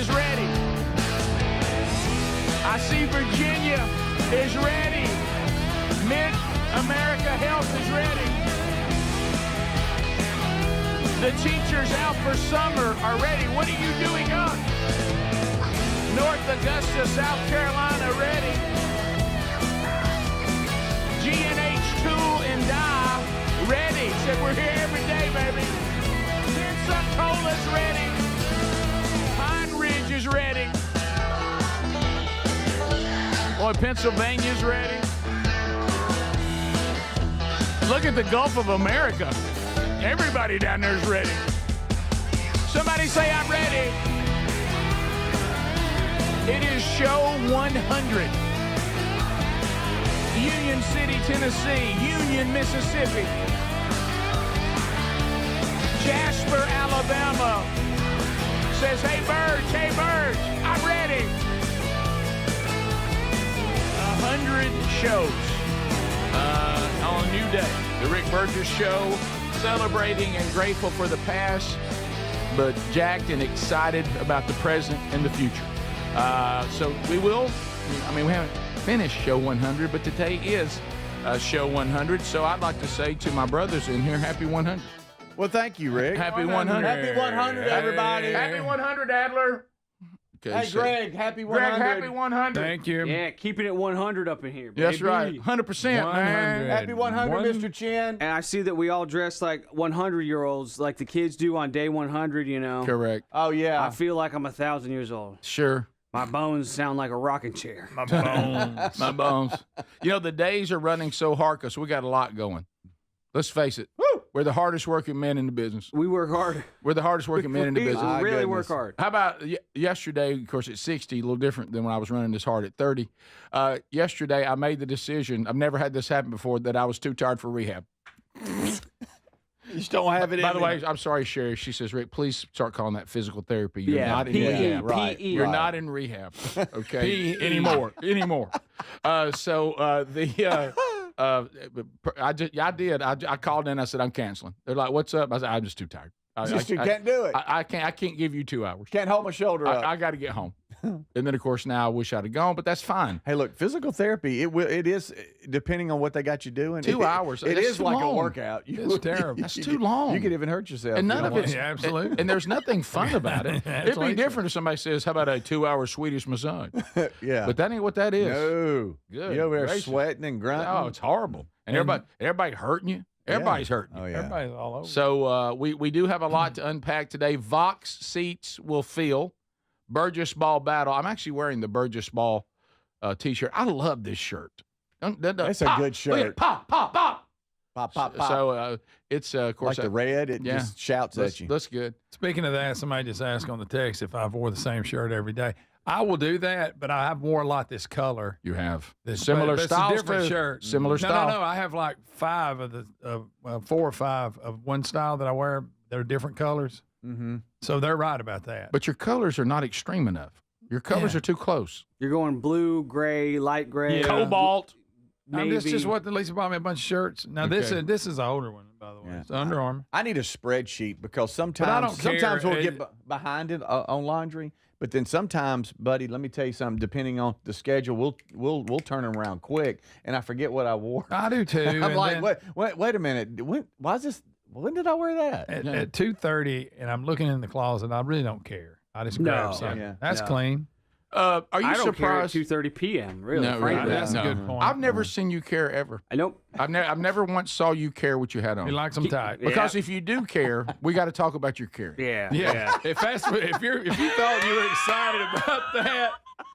is ready. I see Virginia is ready. Mid-America Health is ready. The teachers out for summer are ready. What are you doing up? North Augusta, South Carolina, ready. GNH Tool and Die, ready. Said we're here every day, baby. Pensacola's ready. Pine Ridge is ready. Boy, Pennsylvania's ready. Look at the Gulf of America. Everybody down there is ready. Somebody say I'm ready. It is show 100. Union City, Tennessee. Union, Mississippi. Jasper, Alabama. Says, hey, Burge, I'm ready. 100 shows on a new day. The Rick Burgess Show, celebrating and grateful for the past, but jacked and excited about the present and the future. So we haven't finished show 100, but today is show 100. So I'd like to say to my brothers in here, happy 100. Well, thank you, Rick. Happy 100. Happy 100, everybody. Happy 100, Adler. Okay, hey, Greg, happy 100. Greg, happy 100. Thank you. Yeah, keeping it 100 up in here, baby. That's right. 100%, man. Happy 100, Mr. Chin. And I see that we all dress like 100-year-olds, like the kids do on day 100, you know. Correct. Oh, yeah. I feel like I'm 1,000 years old. Sure. My bones sound like a rocking chair. My bones. My bones. You know, the days are running so hard because we got a lot going. Let's face it. Woo! We're the hardest working men in the business. We work hard. We're the hardest working men in the We business. really work hard. How about yesterday? Of course, at 60, a little different than when I was running this hard at 30. Yesterday, I made the decision. I've never had this happen before, that I was too tired for rehab. You just don't have it By in the way, I'm sorry, Sherry. She says, Rick, please start calling that physical therapy. You're not in PE, rehab. right. PE. You're not in rehab. Okay. Anymore. I called in. I said, I'm canceling. They're like, what's up? I said, I'm just too tired. You can't do it. I can't give you 2 hours. Can't hold my shoulder up. I got to get home. And then, of course, now I wish I'd have gone, but that's fine. Hey, look, physical therapy, it is, depending on what they got you doing. 2 hours. It That's is too like long. a workout. It's terrible. That's too long. You could even hurt yourself. And none of it. Yeah, absolutely. And there's nothing fun about it. It'd be like different if somebody says, how about a 2-hour Swedish massage? Yeah. But that ain't what that is. No. Good You over there gracious. sweating and grunting. Oh, it's horrible. And everybody hurting you. Everybody's hurting you. Oh, yeah. Everybody's all over. So we do have a lot to unpack today. Vox seats will fill. Burgess Ball battle. I'm actually wearing the Burgess Ball T-shirt. I love this shirt. That's a good shirt. Look at it. Pop, pop, pop. Pop, pop, pop. So it's, of course, like the red, it yeah. just shouts at you. That's good. Speaking of that, somebody just asked on the text if I wore the same shirt every day. I will do that, but I have wore a lot this color. You have. This Similar but styles, It's a different too. shirt. Similar style. No. I have like 5 of the 4 or 5 of one style that I wear. They're different colors. Mm-hmm. So they're right about that. But your colors are not extreme enough. Your colors Yeah. are too close. You're going blue, gray, light gray. Yeah. Cobalt. This navy. is what Lisa bought me a bunch of shirts. Now this is an older one, by the way. Yeah. It's Under Armour. I need a spreadsheet because sometimes But I don't care. we'll get behind it on laundry, but then sometimes, buddy, let me tell you something. Depending on the schedule, we'll turn them around quick, and I forget what I wore. I do too. I'm and like, then wait a minute. Why is this? When did I wear that? at 2:30, and I'm looking in the closet. I really don't care. I just grab something. Yeah. That's No. clean. Are you I don't surprised? care at 2:30 p.m. Really, No, frankly. right. That's No. a good point. I've never seen you care ever. Nope. I've never once saw you care what you had on. He likes them tight. Yeah. Because if you do care, we got to talk about your care. Yeah. Yeah. if you thought you were excited about that,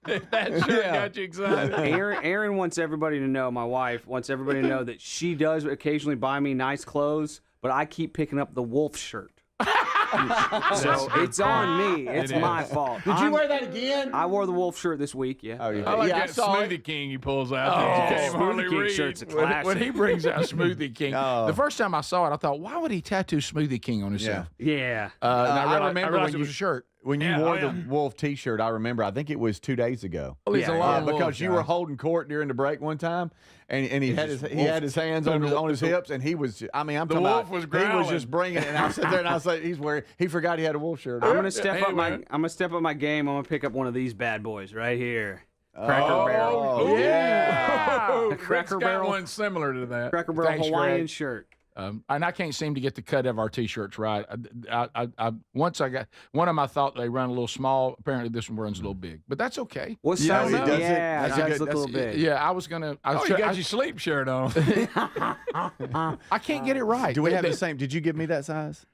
if that shirt got you excited. Aaron wants everybody to know, my wife wants everybody to know that she does occasionally buy me nice clothes, but I keep picking up the wolf shirt. So it's on me. It's my fault. Did you wear that again? I wore the wolf shirt this week, yeah. Oh, yeah. I like yeah, that I saw Smoothie it. King he pulls out. Oh, there. You can't Smoothie hardly King read. shirt's a When classic. he brings out Smoothie King, Oh. the first time I saw it, I thought, why would he tattoo Smoothie King on himself? Yeah. And I remember realized when it was a shirt. when you Yeah, wore oh, the yeah. Wolf T-shirt, I remember. I think it was 2 days ago. He's a lone wolf, because you were guys. holding court during the break one time, and he had his hands on his hips, and he was. I mean, I'm The talking wolf about was he was growling. just bringing it, and I sat there and I was like, he forgot he had a wolf shirt on. I'm gonna step up Anyway. my game. I'm gonna pick up one of these bad boys right here. Cracker Oh, Barrel. yeah. Rick's Cracker got Barrel. one similar to that. Cracker Barrel Thanks, Hawaiian Greg. shirt. And I can't seem to get the cut of our T-shirts right. Once I got one of them, I thought they run a little small. Apparently, this one runs a little big, but that's okay. What Yeah, size? he does it. Yeah, That's it a does good- look a little that's- big. Yeah, I was gonna. I, was Oh, you try- got your sleep shirt on. I can't get it right. Do we have They- the same? Did you give me that size?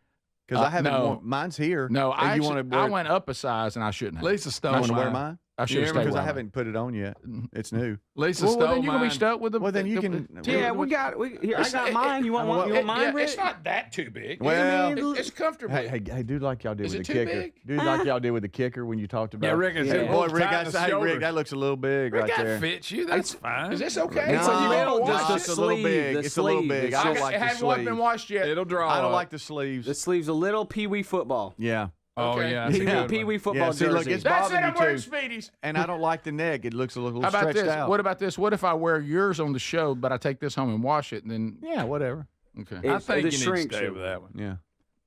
Because I haven't. no. Mine's here. No, And I you actually, want to wear? I went up a size and I shouldn't have. Lisa stole I want to wear mine. mine. I should have Yeah, stayed Because where I I'm haven't put it on yet. It's new. Lisa Well, stole then you're gonna be mine. stuck with the. Well, then you can. Yeah, we got. Here, I got mine. You want one? You want mine, Rick? It's not that too big. Well, it's comfortable. Hey, do like y'all did Is with it the too kicker. big? Do like y'all did with the kicker when you talked about. Yeah, Rick, it's Yeah. Boy, Rick, tight in the hey, Rick, shoulders. that looks a little big Rick, right that there. fits you. That's fine. Is this okay? It's a No, little, it's just just the a little sleeve, big. the It's a little sleeve. big. It's I don't just- like it the hasn't been sleeves. washed yet. It'll draw. I don't up. like the sleeves. The sleeve's a little Pee Wee football. Yeah. Oh Okay. yeah, that's a good one. Pee Wee football Yeah, see, look, jersey. it's That's it. bothering I'm you wearing too. Speedies. And I don't like the neck. It looks a little How about stretched this? out. What about this? What if I wear yours on the show, but I take this home and wash it, and then Yeah, whatever. okay. I It's think the you need to shrink stay shoe. with that one. Yeah.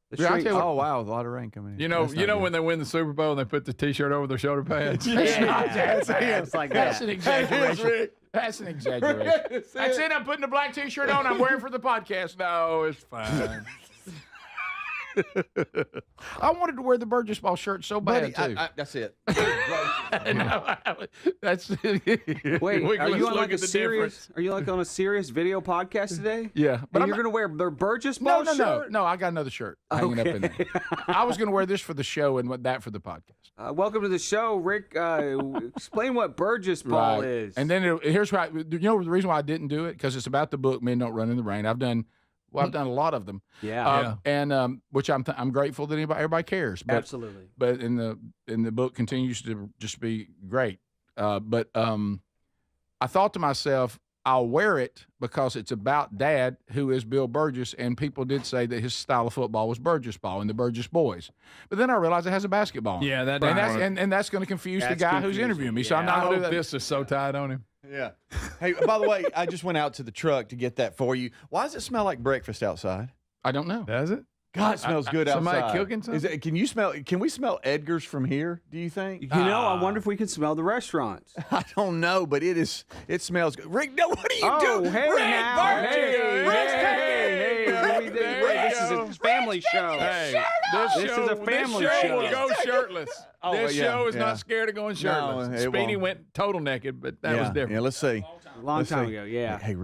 The Yeah, I'll shrink- tell you what- Oh wow, a lot of rain coming in. You know, That's not good. when they win the Super Bowl and they put the T-shirt over their shoulder pads. Yeah, it's like That's that. an exaggeration. That's an exaggeration. That's it. I'm putting the black T-shirt on. I'm wearing for the podcast. No, it's fine. I wanted to wear the Burgess Ball shirt so bad Buddy, too. that's it. No, that's Wait, We are can you on look like a at the serious? difference. Are you like on a serious video podcast today? yeah. But I'm you're not- gonna wear the Burgess no, Ball shirt? no. I got another shirt hanging up in there. I was going to wear this for the show and that for the podcast. Welcome to the show, Rick. Explain what Burgess Ball Right. is. And then here's why. You know the reason why I didn't do it because it's about the book Men Don't Run in the Rain. I've done a lot of them. yeah, And which I'm grateful that everybody cares. But absolutely. but in the book continues to just be great. But I thought to myself, I'll wear it because it's about Dad, who is Bill Burgess, and people did say that his style of football was Burgess ball and the Burgess boys. But then I realized it has a basketball. Yeah, that and that's doesn't and that's going to confuse the That's guy who's confusing. interviewing me. So I'm I not going to hope do that. this is so tight on him. Yeah. Hey, by the way, I just went out to the truck to get that for you. Why does it smell like breakfast outside? I don't know. Does it? God, it smells good somebody outside. cooking something? Can we smell Edgar's from here, do you think? You know, I wonder if we can smell the restaurants. I don't know, but it smells good. Rick, no, what are you doing? hey Rick, now, Burgess, hey, Rick's hey, taking- this is a family show. Hey, This is a family this show. will go shirtless. Oh, this yeah, show is yeah. not scared of going shirtless. it Speedy won't. went total naked, but that was different. Yeah, let's see. A long Let's time see. ago, yeah. Hey,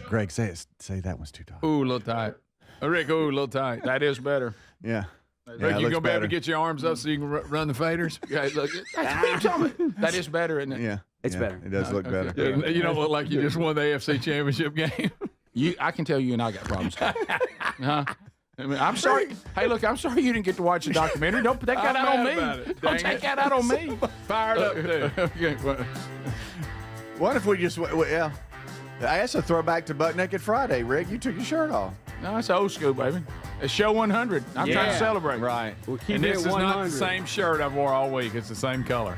Greg, say that one's too tight. Ooh, a little tight. Rick, ooh, a little tight. That is better. Yeah. Rick, it you looks gonna be able to better. get your arms up so you can run the faders? Yeah, look, that is better, isn't it? Yeah. It's yeah, better. It does look better. Yeah, you don't look like you just won the AFC Championship game. I can tell you and I got problems. Huh? I mean, I'm sorry. Hey, look, I'm sorry you didn't get to watch the documentary. Don't put that I'm out on mad me. about it. Don't Dang take it. that out on me. Fired up, too. Okay, well, What if we just, yeah. That's a throwback to Butt Naked Friday, Rick. You took your shirt off. no, it's old school, baby. It's show 100. I'm trying to Yeah. celebrate. Right. We'll keep And it this at is 100. not the same shirt I've wore all week. It's the same color.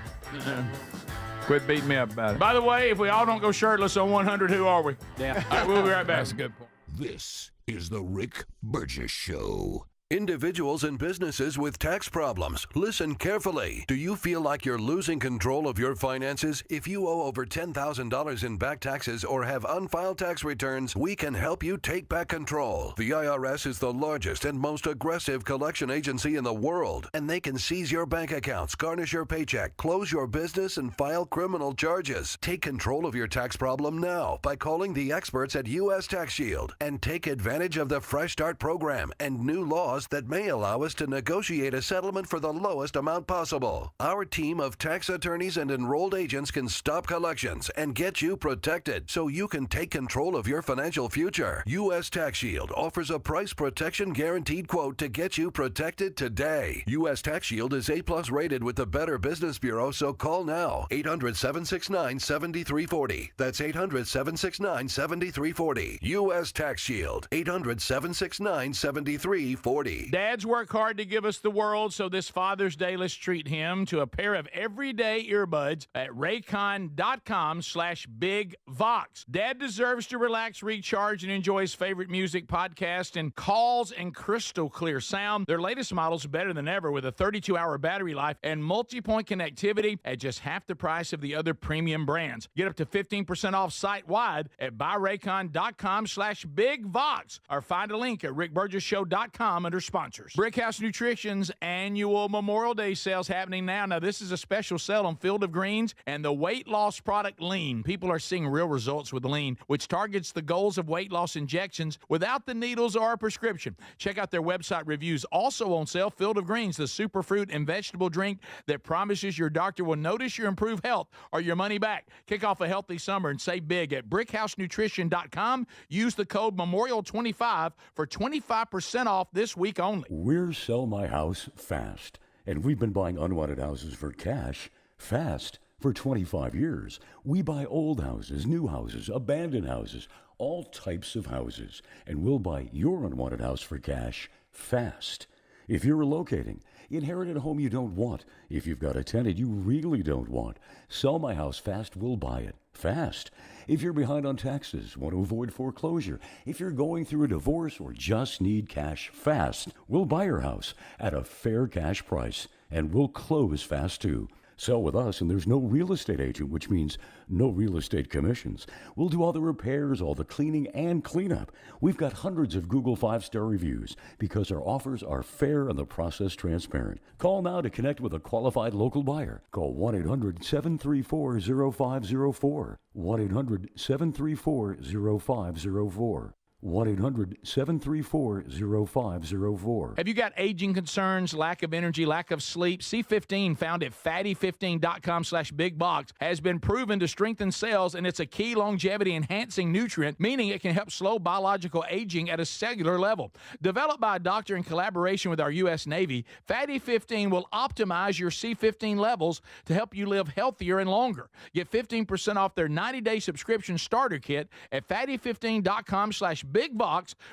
Quit beating me up about it. By the way, if we all don't go shirtless on 100, who are we? Yeah. All right, we'll be right back. That's a good point. This is the Rick Burgess Show. Individuals and businesses with tax problems, listen carefully. Do you feel like you're losing control of your finances? If you owe over $10,000 in back taxes or have unfiled tax returns, we can help you take back control. The IRS is the largest and most aggressive collection agency in the world, and they can seize your bank accounts, garnish your paycheck, close your business, and file criminal charges. Take control of your tax problem now by calling the experts at U.S. Tax Shield and take advantage of the Fresh Start program and new laws that may allow us to negotiate a settlement for the lowest amount possible. Our team of tax attorneys and enrolled agents can stop collections and get you protected so you can take control of your financial future. U.S. Tax Shield offers a price protection guaranteed quote to get you protected today. U.S. Tax Shield is A+ rated with the Better Business Bureau, so call now. 800-769-7340. That's 800-769-7340. U.S. Tax Shield. 800-769-7340. 40. Dads work hard to give us the world, so this Father's Day, let's treat him to a pair of everyday earbuds at raycon.com/bigvox. Dad deserves to relax, recharge, and enjoy his favorite music, podcast, and calls and crystal clear sound. Their latest models are better than ever with a 32-hour battery life and multi-point connectivity at just half the price of the other premium brands. Get up to 15% off site-wide at buyraycon.com/bigvox or find a link at rickburgesshow.com under sponsors. Brickhouse Nutrition's annual Memorial Day sales happening now. Now, this is a special sale on Field of Greens and the weight loss product Lean. People are seeing real results with Lean, which targets the goals of weight loss injections without the needles or a prescription. Check out their website reviews. Also on sale, Field of Greens, the superfruit and vegetable drink that promises your doctor will notice your improved health or your money back. Kick off a healthy summer and save big at brickhousenutrition.com. Use the code MEMORIAL25 for 25% off this week only. We're Sell My House Fast, and we've been buying unwanted houses for cash fast for 25 years. We buy old houses, new houses, abandoned houses, all types of houses, and we'll buy your unwanted house for cash fast. If you're relocating, inherited a home you don't want, if you've got a tenant you really don't want, Sell My House Fast will buy it fast. If you're behind on taxes, want to avoid foreclosure, if you're going through a divorce or just need cash fast, we'll buy your house at a fair cash price, and we'll close fast too. Sell with us, and there's no real estate agent, which means no real estate commissions. We'll do all the repairs, all the cleaning, and cleanup. We've got hundreds of Google 5-star reviews because our offers are fair and the process transparent. Call now to connect with a qualified local buyer. Call 1-800-734-0504. 1-800-734-0504. 1-800-734-0504. Have you got aging concerns, lack of energy, lack of sleep? C15, found at fatty15.com/bigbox, has been proven to strengthen cells, and it's a key longevity-enhancing nutrient, meaning it can help slow biological aging at a cellular level. Developed by a doctor in collaboration with our U.S. Navy, Fatty 15 will optimize your C15 levels to help you live healthier and longer. Get 15% off their 90-day subscription starter kit at fatty15.com/bigbox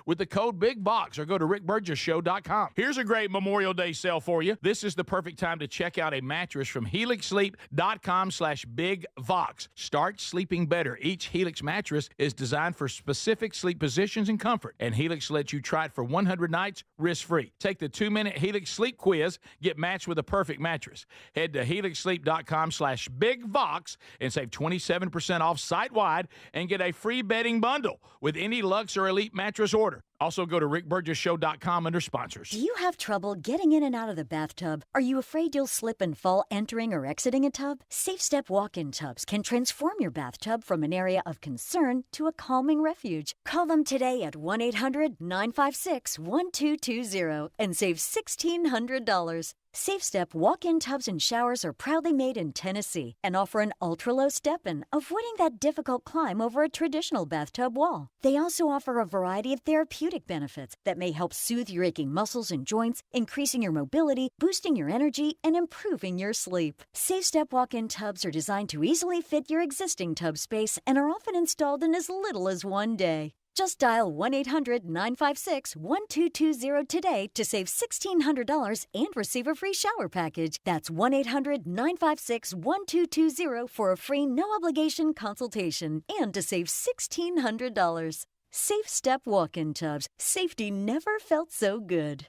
with the code BIGBOX, or go to rickburgesshow.com. Here's a great Memorial Day sale for you. This is the perfect time to check out a mattress from helixsleep.com/bigvox. Start sleeping better. Each Helix mattress is designed for specific sleep positions and comfort, and Helix lets you try it for 100 nights risk-free. Take the 2-minute Helix sleep quiz, get matched with a perfect mattress. Head to helixsleep.com/bigvox and save 27% off site-wide and get a free bedding bundle with any Lux or Elite mattress order. Also, go to rickburgesshow.com under sponsors. Do you have trouble getting in and out of the bathtub? Are you afraid you'll slip and fall entering or exiting a tub? SafeStep walk-in tubs can transform your bathtub from an area of concern to a calming refuge. Call them today at 1-800-956-1220 and save $1,600. SafeStep walk-in tubs and showers are proudly made in Tennessee and offer an ultra-low step-in, avoiding that difficult climb over a traditional bathtub wall. They also offer a variety of therapeutic benefits that may help soothe your aching muscles and joints, increasing your mobility, boosting your energy, and improving your sleep. SafeStep walk-in tubs are designed to easily fit your existing tub space and are often installed in as little as one day. Just dial 1-800-956-1220 today to save $1,600 and receive a free shower package. That's 1-800-956-1220 for a free no-obligation consultation and to save $1,600. SafeStep walk-in tubs. Safety never felt so good.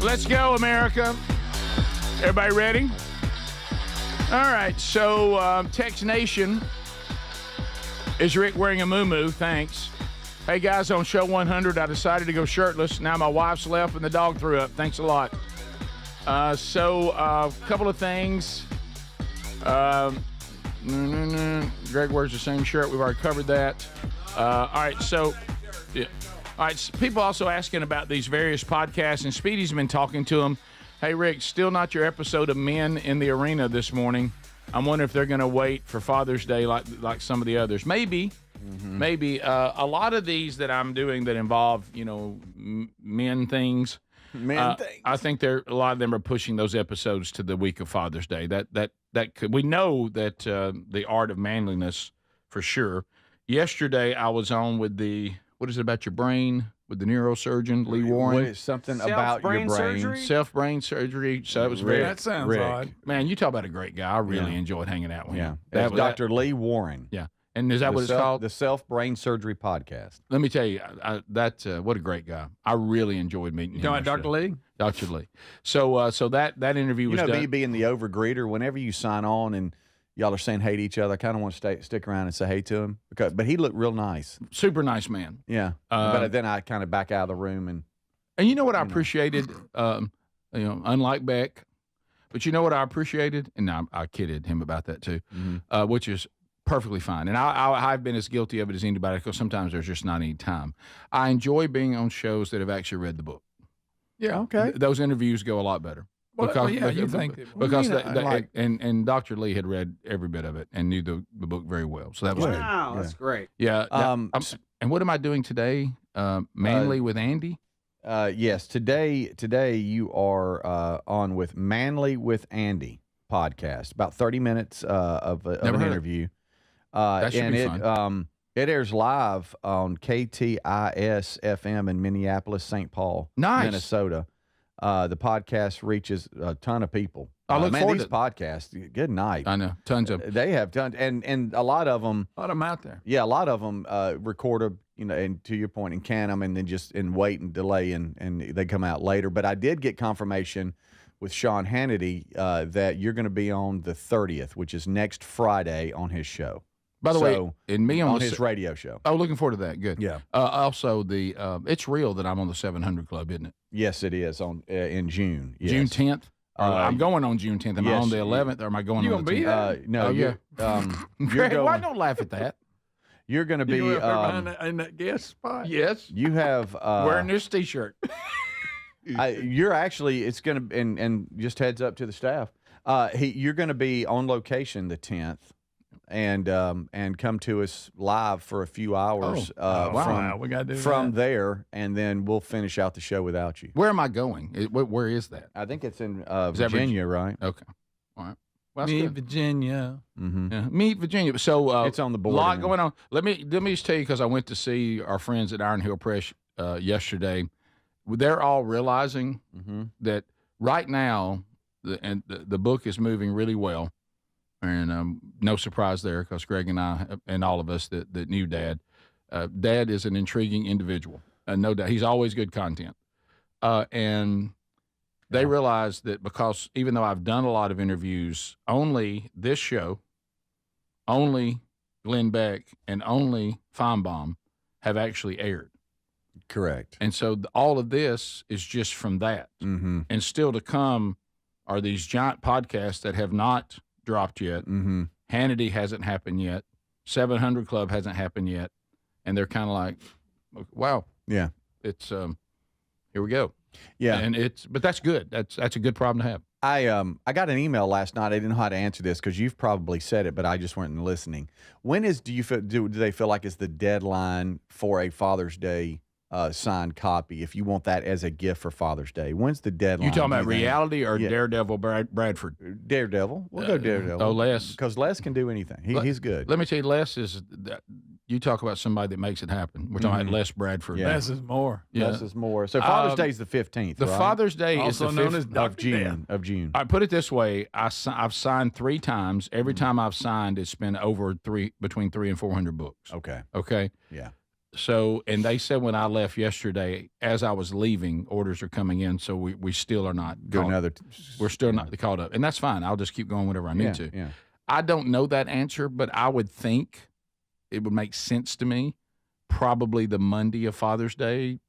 Let's go, America. Everybody ready? All right, so Tex Nation, is Rick wearing a muumuu? Thanks. Hey, guys, on show 100, I decided to go shirtless. Now my wife's left and the dog threw up. Thanks a lot. So a couple of things. Greg wears the same shirt. We've already covered that. All right, so... yeah. All right, so people also asking about these various podcasts, and Speedy's been talking to them. Hey, Rick, still not your episode of Men in the Arena this morning. I'm wondering if they're going to wait for Father's Day like some of the others. Maybe. Maybe. A lot of these that I'm doing that involve, men things. I think a lot of them are pushing those episodes to the week of Father's Day. That could, we know that the art of manliness for sure. Yesterday I was on with what is it about your brain with the neurosurgeon Lee Warren? Something about your brain. Self-brain surgery. So it was very. That sounds odd. Man, you talk about a great guy. I really enjoyed hanging out with him. Yeah, that's Dr. Lee Warren. Yeah. And is that what it's called? The Self-Brain Surgery Podcast. Let me tell you, that's what a great guy. I really enjoyed meeting him. You talking about Dr. Lee? Dr. Lee. So that interview was done. Me being the overgreeter, whenever you sign on and y'all are saying hey to each other, I kind of want to stick around and say hey to him. But he looked real nice. Super nice man. Yeah. But then I kind of back out of the room. And you know what I appreciated? Unlike Beck, but you know what I appreciated? And I kidded him about that too, which is perfectly fine. And I've been as guilty of it as anybody because sometimes there's just not any time. I enjoy being on shows that have actually read the book. Yeah, okay. Those interviews go a lot better. Because and Dr. Lee had read every bit of it and knew the book very well. So that was good. Wow, that's great. Yeah. And what am I doing today? Manly with Andy? Yes. Today you are on with Manly with Andy podcast. About 30 minutes of an interview. That should be fun. It airs live on KTIS FM in Minneapolis, St. Paul, Minnesota. The podcast reaches a ton of people. I look forward to these podcasts. Good night. I know tons of. They have tons, and a lot of them. A lot of them out there. Yeah, a lot of them record and to your point, and can them, and then just wait and delay, and they come out later. But I did get confirmation with Sean Hannity that you're going to be on the 30th, which is next Friday on his show. By the way, and me on his radio show. Oh, looking forward to that. Good. Yeah. Also, it's real that I'm on the 700 Club, isn't it? Yes, it is in June. Yes. June 10th. I'm going on June 10th. Am I on the 11th, or am I going on the 10th? No. Oh, yeah. You're going. Why don't laugh at that? You're going to be in that guest spot. Yes. You have wearing this T-shirt. You're actually. It's going to and just heads up to the staff. You're going to be on location the 10th. And come to us live for a few hours we gotta do from there, and then we'll finish out the show without you. Where am I going? Where is that? I think it's in Virginia, right? Okay. All right. Well, Meet Virginia. Mm-hmm. Yeah. Meet Virginia. So it's on the board. A lot going on. Let me just tell you, because I went to see our friends at Iron Hill Press yesterday. They're all realizing that right now the book is moving really well. And no surprise there, because Greg and I and all of us that knew Dad. Dad is an intriguing individual. No doubt. He's always good content. And they realized that, because even though I've done a lot of interviews, only this show, only Glenn Beck, and only Feinbaum have actually aired. Correct. And so all of this is just from that. Mm-hmm. And still to come are these giant podcasts that have not dropped yet. Mm-hmm. Hannity hasn't happened yet. 700 Club hasn't happened yet. And they're kind of like, wow. Yeah. It's here we go. Yeah. And but that's good. That's a good problem to have. I got an email last night. I didn't know how to answer this because you've probably said it, but I just weren't listening. When do they feel like is the deadline for a Father's Day signed copy, if you want that as a gift for Father's Day? When's the deadline? You talking about reality or Daredevil Bradford? Daredevil. We'll go Daredevil. Oh, Les. Because Les can do anything. He's good. Let me tell you, Les is you talk about somebody that makes it happen. We're talking about Les Bradford. Yeah. Less is more. Yeah. Less is more. So Father's Day is the 15th. The right? Father's Day also is the known 5th as Dr. of June. I put it this way: I've signed 3 times. Every time I've signed, it's been over between 300 and 400 books. Okay. Okay. Yeah. So, and they said when I left yesterday, as I was leaving, orders are coming in. So we still are not. We're still not caught up, and that's fine. I'll just keep going whenever I need to. Yeah. I don't know that answer, but I would think it would make sense to me. Probably the Monday of Father's Day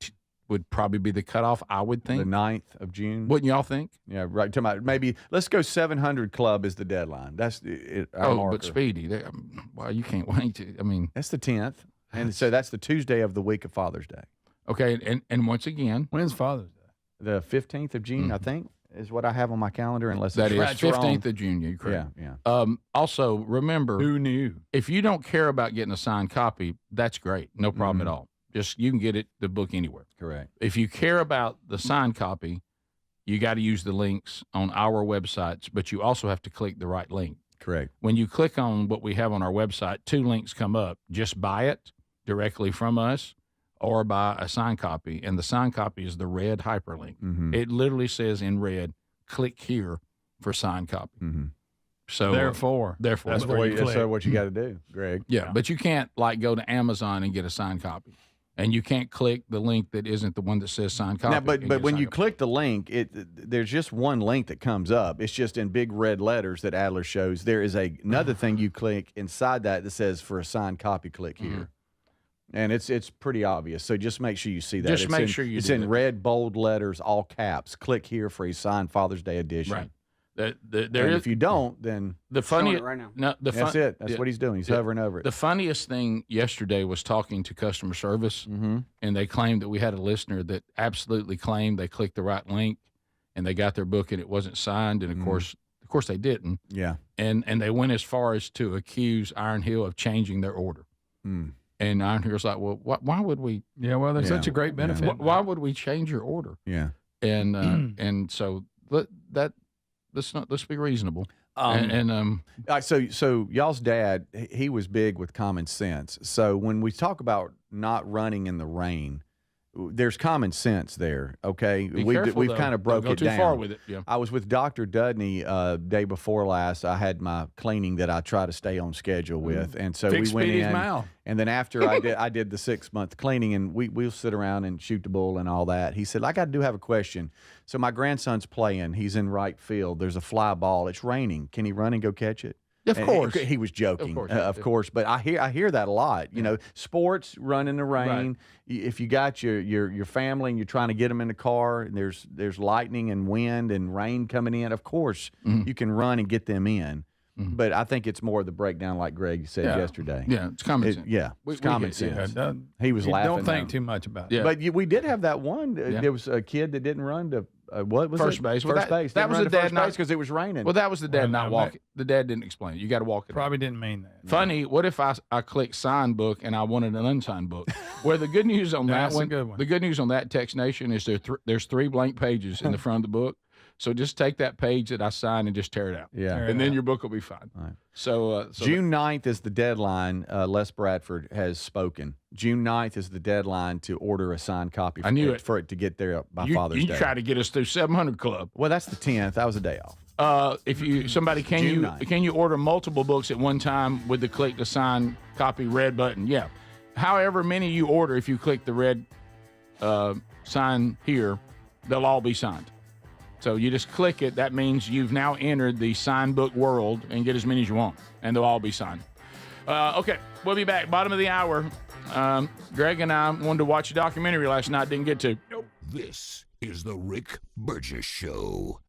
would probably be the cutoff, I would think. The 9th of June. Wouldn't y'all think? Yeah, right. Maybe let's go 700 Club is the deadline. That's our marker. But Speedy, well, you can't wait to. I mean, that's the 10th, and so that's the Tuesday of the week of Father's Day. Okay, and once again, when's Father's Day? The 15th of June, I think. is what I have on my calendar, unless That it's is 15th of June. You're correct. Yeah. Also, remember, Who knew? if you don't care about getting a signed copy, that's great. No problem at all. Just you can get the book anywhere. Correct. If you care about the signed copy, you got to use the links on our websites, but you also have to click the right link. Correct. When you click on what we have on our website, 2 links come up. Just buy it directly from us or buy a signed copy, and the signed copy is the red hyperlink. It literally says in red, click here for signed copy. So Therefore, that's where where you click. So what you got to do, Greg? yeah, but you can't go to Amazon and get a signed copy, and you can't click the link that isn't the one that says signed copy. Now, and but get a when signed you copy. click the link, there's just one link that comes up. It's just in big red letters that Adler shows. There is another thing you click inside that says for a signed copy, click here. And it's pretty obvious. So just make sure you see that. Just It's make in, sure you It's do in it. red, bold letters, all caps. Click here for a signed Father's Day edition. Right. And There is if you don't, then the Showing funny it right now. No, the that's fun, it. That's what he's doing. He's hovering over it. The funniest thing yesterday was talking to customer service, and they claimed that we had a listener that absolutely claimed they clicked the right link, and they got their book and it wasn't signed, and of course they didn't. Yeah. And they went as far as to accuse Iron Hill of changing their order. And Iron Hill's like, well, why would we? Yeah, well, there's Yeah. such a great benefit. Why would we change your order? Yeah. And and so let's be reasonable. So y'all's dad, he was big with common sense. So when we talk about not running in the rain, there's common sense there. Okay, Be we've careful, though. kind of broke Don't it go too down. far with it. Yeah. I was with Dr. Dudney day before last. I had my cleaning that I try to stay on schedule with, and so Fix we went Speedy's in. mouth. And then after I did the 6-month cleaning, and we'll sit around and shoot the bull and all that. He said, I have a question. So my grandson's playing. He's in right field. There's a fly ball. It's raining. Can he run and go catch it? Of And course. he was joking, Of course. But I hear that a lot. You know, sports, run in the rain. If you got your family and you're trying to get them in the car, and there's lightning and wind and rain coming in, of course you can run and get them in. But I think it's more of the breakdown, like Greg said yesterday. Yeah, it's common sense. It's common sense. He was you laughing. Don't think now. too much about Yeah. it. But we did have that one. There was a kid that didn't run to what was First it? base. Well, First that- base. that Didn't was run the to dad first not- base because it was raining. Well, that was the dad Well, not no, walking. The dad didn't explain it. You got to walk it. Probably didn't mean that. Funny, what if I click sign book and I wanted an unsigned book? Where the good news on that That's a one, good one. the good news on that Text Nation is there's 3 blank pages in the front of the book. So just take that page that I signed and just tear it out. Yeah. And then your book will be fine. Right. So June 9th is the deadline. Les Bradford has spoken. June 9th is the deadline to order a signed copy. I knew it. For it to get there by you Father's Day. You try to get us through 700 Club. Well, that's the 10th. That was a day off. If you somebody can June you 9th. can you order multiple books at one time with the click to sign copy red button? Yeah. However many you order, if you click the red sign here, they'll all be signed. So you just click it. That means you've now entered the sign book world and get as many as you want, and they'll all be signed. Okay, we'll be back. Bottom of the hour. Greg and I wanted to watch a documentary last night. Didn't get to. This is the Rick Burgess Show.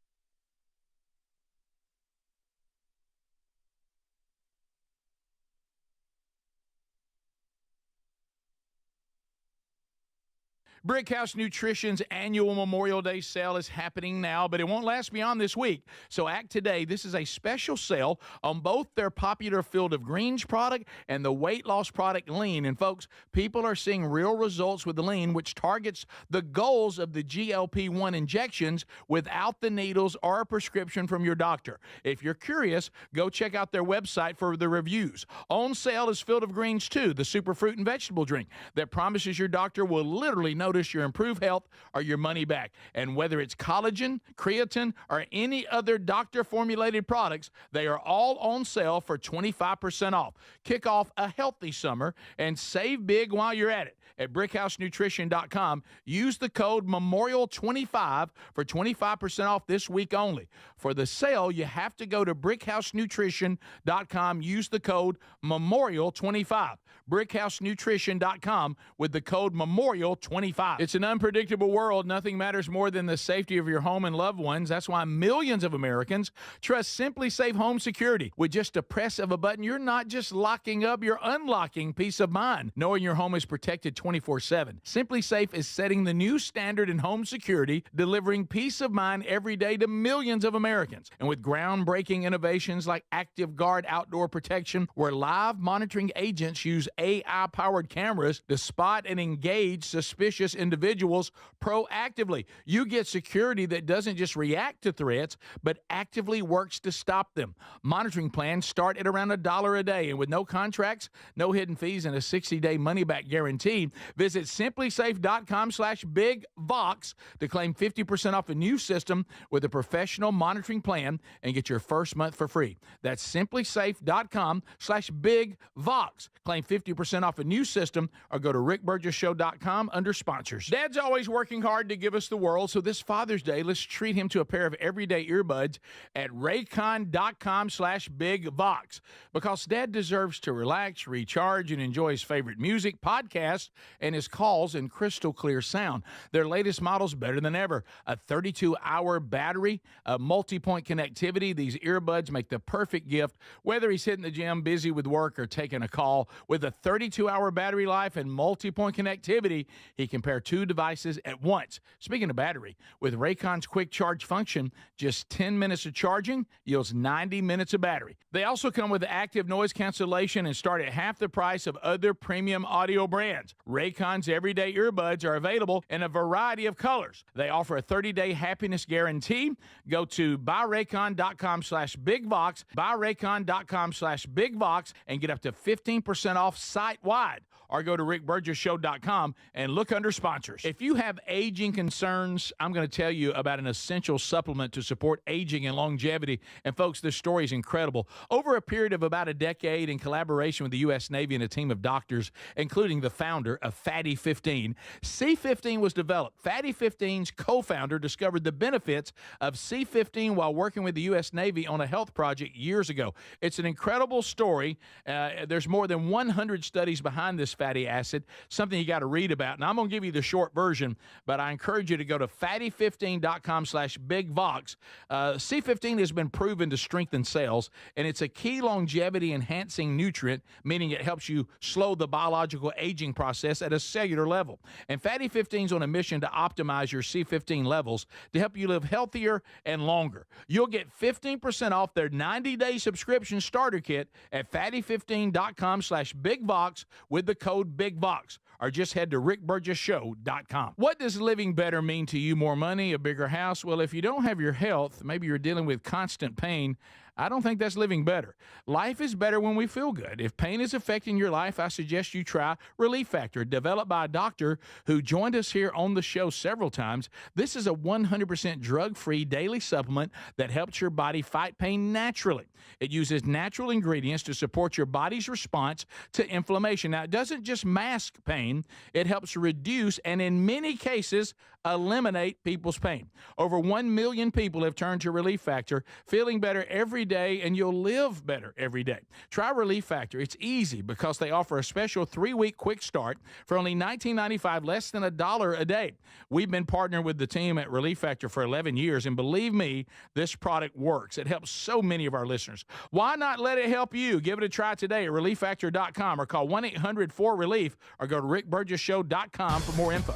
Brickhouse Nutrition's annual Memorial Day sale is happening now, but it won't last beyond this week. So act today. This is a special sale on both their popular Field of Greens product and the weight loss product Lean. And folks, people are seeing real results with the Lean, which targets the goals of the GLP-1 injections without the needles or a prescription from your doctor. If you're curious, go check out their website for the reviews. On sale is Field of Greens 2, the superfruit and vegetable drink that promises your doctor will literally notice your improved health or your money back. And whether it's collagen, creatine, or any other doctor-formulated products, they are all on sale for 25% off. Kick off a healthy summer and save big while you're at it. At BrickhouseNutrition.com, use the code MEMORIAL25 for 25% off this week only. For the sale, you have to go to BrickhouseNutrition.com, use the code MEMORIAL25. BrickhouseNutrition.com with the code MEMORIAL25. 888-866-9855. It's an unpredictable world. Nothing matters more than the safety of your home and loved ones. That's why millions of Americans trust Simply Safe Home Security. With just a press of a button, you're not just locking up, you're unlocking peace of mind, knowing your home is protected 24/7. Simply Safe is setting the new standard in home security, delivering peace of mind every day to millions of Americans. And with groundbreaking innovations like Active Guard outdoor protection, where live monitoring agents use AI-powered cameras to spot and engage suspicious individuals proactively. You get security that doesn't just react to threats, but actively works to stop them. Monitoring plans start at around $1 a day, and with no contracts, no hidden fees, and a 60-day money-back guarantee, visit simplysafe.com/bigvox to claim 50% off a new system with a professional monitoring plan and get your first month for free. That's simplysafe.com/bigvox. Claim 50% off a new system or go to rickburgessshow.com under sponsors. Dad's always working hard to give us the world, so this Father's Day, let's treat him to a pair of everyday earbuds at raycon.com/bigvox, because Dad deserves to relax, recharge, and enjoy his favorite music, podcasts, and his calls in crystal clear sound. Their latest model's better than ever. A 32-hour battery, a multi-point connectivity. These earbuds make the perfect gift, whether he's hitting the gym, busy with work, or taking a call. With a 32-hour battery life and multi-point connectivity, he can pair two devices at once. Speaking of battery, with Raycon's quick charge function, just 10 minutes of charging yields 90 minutes of battery. They also come with active noise cancellation and start at half the price of other premium audio brands. Raycon's everyday earbuds are available in a variety of colors. They offer a 30-day happiness guarantee. Go to buyraycon.com/bigvox, buyraycon.com/bigvox, and get up to 15% off site-wide. Or go to rickburgessshow.com and look under sponsors. If you have aging concerns, I'm going to tell you about an essential supplement to support aging and longevity. And folks, this story is incredible. Over a period of about a decade, in collaboration with the U.S. Navy and a team of doctors, including the founder of Fatty 15, C15 was developed. Fatty 15's co-founder discovered the benefits of C15 while working with the U.S. Navy on a health project years ago. It's an incredible story. There's more than 100 studies behind this fatty acid, something you got to read about. And I'm going to give you the short version, but I encourage you to go to fatty15.com/bigvox. C15 has been proven to strengthen cells, and it's a key longevity-enhancing nutrient, meaning it helps you slow the biological aging process at a cellular level. And Fatty 15 is on a mission to optimize your C15 levels to help you live healthier and longer. You'll get 15% off their 90-day subscription starter kit at fatty15.com/bigvox with the code BIGVOX, or just head to rickburgessshow.com. What does living better mean to you? More money, a bigger house? Well, if you don't have your health, maybe you're dealing with constant pain, I don't think that's living better. Life is better when we feel good. If pain is affecting your life, I suggest you try Relief Factor, developed by a doctor who joined us here on the show several times. This is a 100% drug-free daily supplement that helps your body fight pain naturally. It uses natural ingredients to support your body's response to inflammation. Now, it doesn't just mask pain, it helps reduce and, in many cases, eliminate people's pain. Over 1 million people have turned to Relief Factor, feeling better every day, and you'll live better every day. Try Relief Factor. It's easy because they offer a special 3-week quick start for only $19.95, less than $1 a day. We've been partnering with the team at Relief Factor for 11 years, and believe me, this product works. It helps so many of our listeners. Why not let it help you? Give it a try today at relieffactor.com or call 1-800-4RELIEF or go to rickburgessshow.com for more info.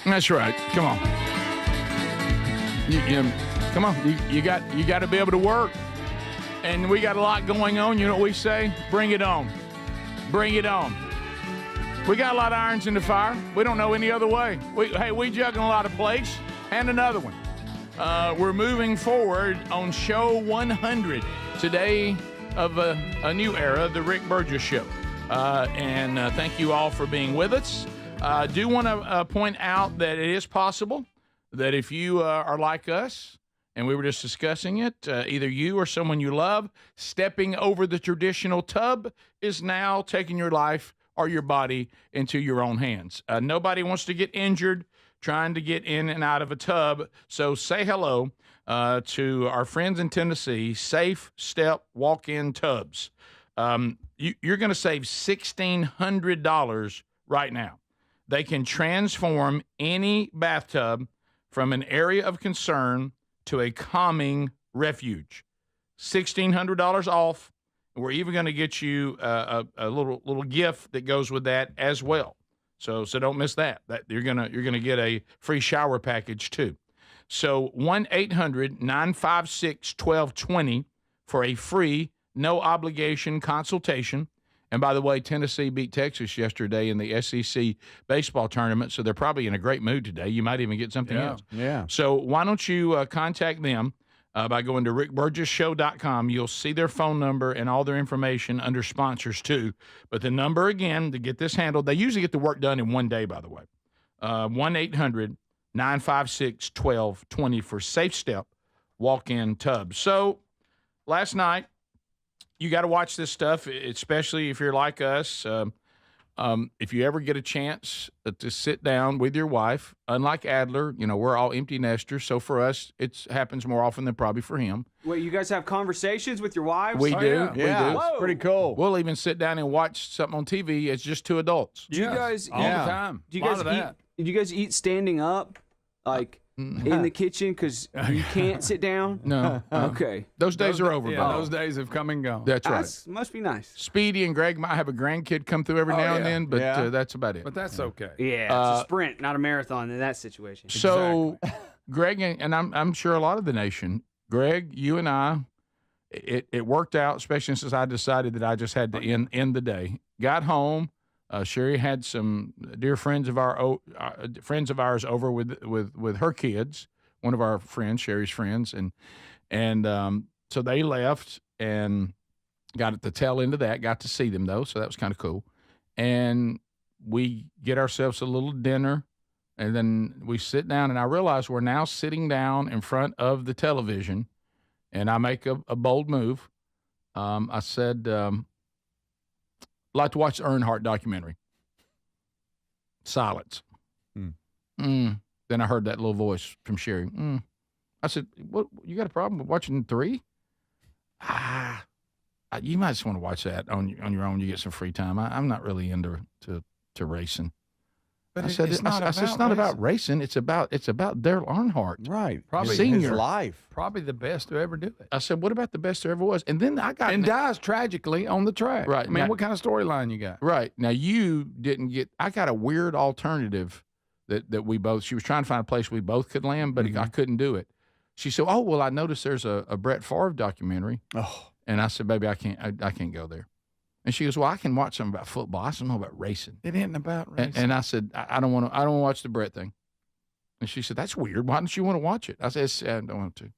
That's right. Come on. Come on. You got to be able to work. And we got a lot going on. You know what we say? Bring it on. Bring it on. We got a lot of irons in the fire. We don't know any other way. We juggling a lot of plates. And another one. We're moving forward on show 100 today of a new era, the Rick Burgess Show. And thank you all for being with us. I do want to point out that it is possible that if you are like us, and we were just discussing it. Either you or someone you love stepping over the traditional tub is now taking your life or your body into your own hands. Nobody wants to get injured trying to get in and out of a tub. So say hello to our friends in Tennessee, Safe Step Walk-In Tubs. You're going to save $1,600 right now. They can transform any bathtub from an area of concern to a calming refuge. $1,600 off. We're even going to get you a little gift that goes with that as well. So don't miss that. You're gonna get a free shower package too. So 1-800-956-1220 for a free, no obligation consultation. And by the way, Tennessee beat Texas yesterday in the SEC baseball tournament, so they're probably in a great mood today. You might even get something else. Yeah. So why don't you contact them by going to rickburgessshow.com. You'll see their phone number and all their information under sponsors too. But the number again to get this handled, they usually get the work done in one day, by the way. 1-800-956-1220 for Safe Step Walk-In Tubs. So last night, you got to watch this stuff, especially if you're like us. If you ever get a chance to sit down with your wife, unlike Adler, we're all empty nesters. So for us, it happens more often than probably for him. Wait, you guys have conversations with your wives? We do. Yeah, We do. it's pretty cool. We'll even sit down and watch something on TV. It's just two adults. Do you guys all the time? Do you guys eat? Do you guys eat standing up, like in the kitchen, because you can't sit down? No. Okay. Those days are over, Yeah, Bob. those days have come and gone. That's right. Must be nice. Speedy and Greg might have a grandkid come through every now and then, but that's about it. But that's okay. Yeah, it's a sprint, not a marathon in that situation. So, Greg, and I'm sure a lot of the nation, Greg, you and I, it worked out, especially since I decided that I just had to end the day. Got home. Sherry had some dear friends of ours over with her kids. One of our friends, Sherry's friends, and so they left and got at the tail end of that. Got to see them though, so that was kind of cool. And we get ourselves a little dinner, and then we sit down. And I realize we're now sitting down in front of the television, and I make a bold move. I said, like to watch the Earnhardt documentary. Silence. Then I heard that little voice from Sherry. I said, "What? You got a problem with watching 3? You might just want to watch that on your own. You get some free time. I'm not really into racing." But I said, it's not about racing. It's about Dale Earnhardt. Right. Probably his life. Probably the best to ever do it. I said, what about the best there ever was? And then I got... And dies tragically on the track. Right. I mean, Now, what kind of storyline you got? Right. Now, you didn't get... I got a weird alternative that we both... She was trying to find a place we both could land, but I couldn't do it. She said, oh, well, I noticed there's a Brett Favre documentary. Oh. And I said, baby, I can't go there. And she goes, well, I can watch something about football. I don't know about racing. It isn't about racing. And I said, I don't want to watch the Brett thing. And she said, that's weird. Why don't you want to watch it? I said, I don't want to.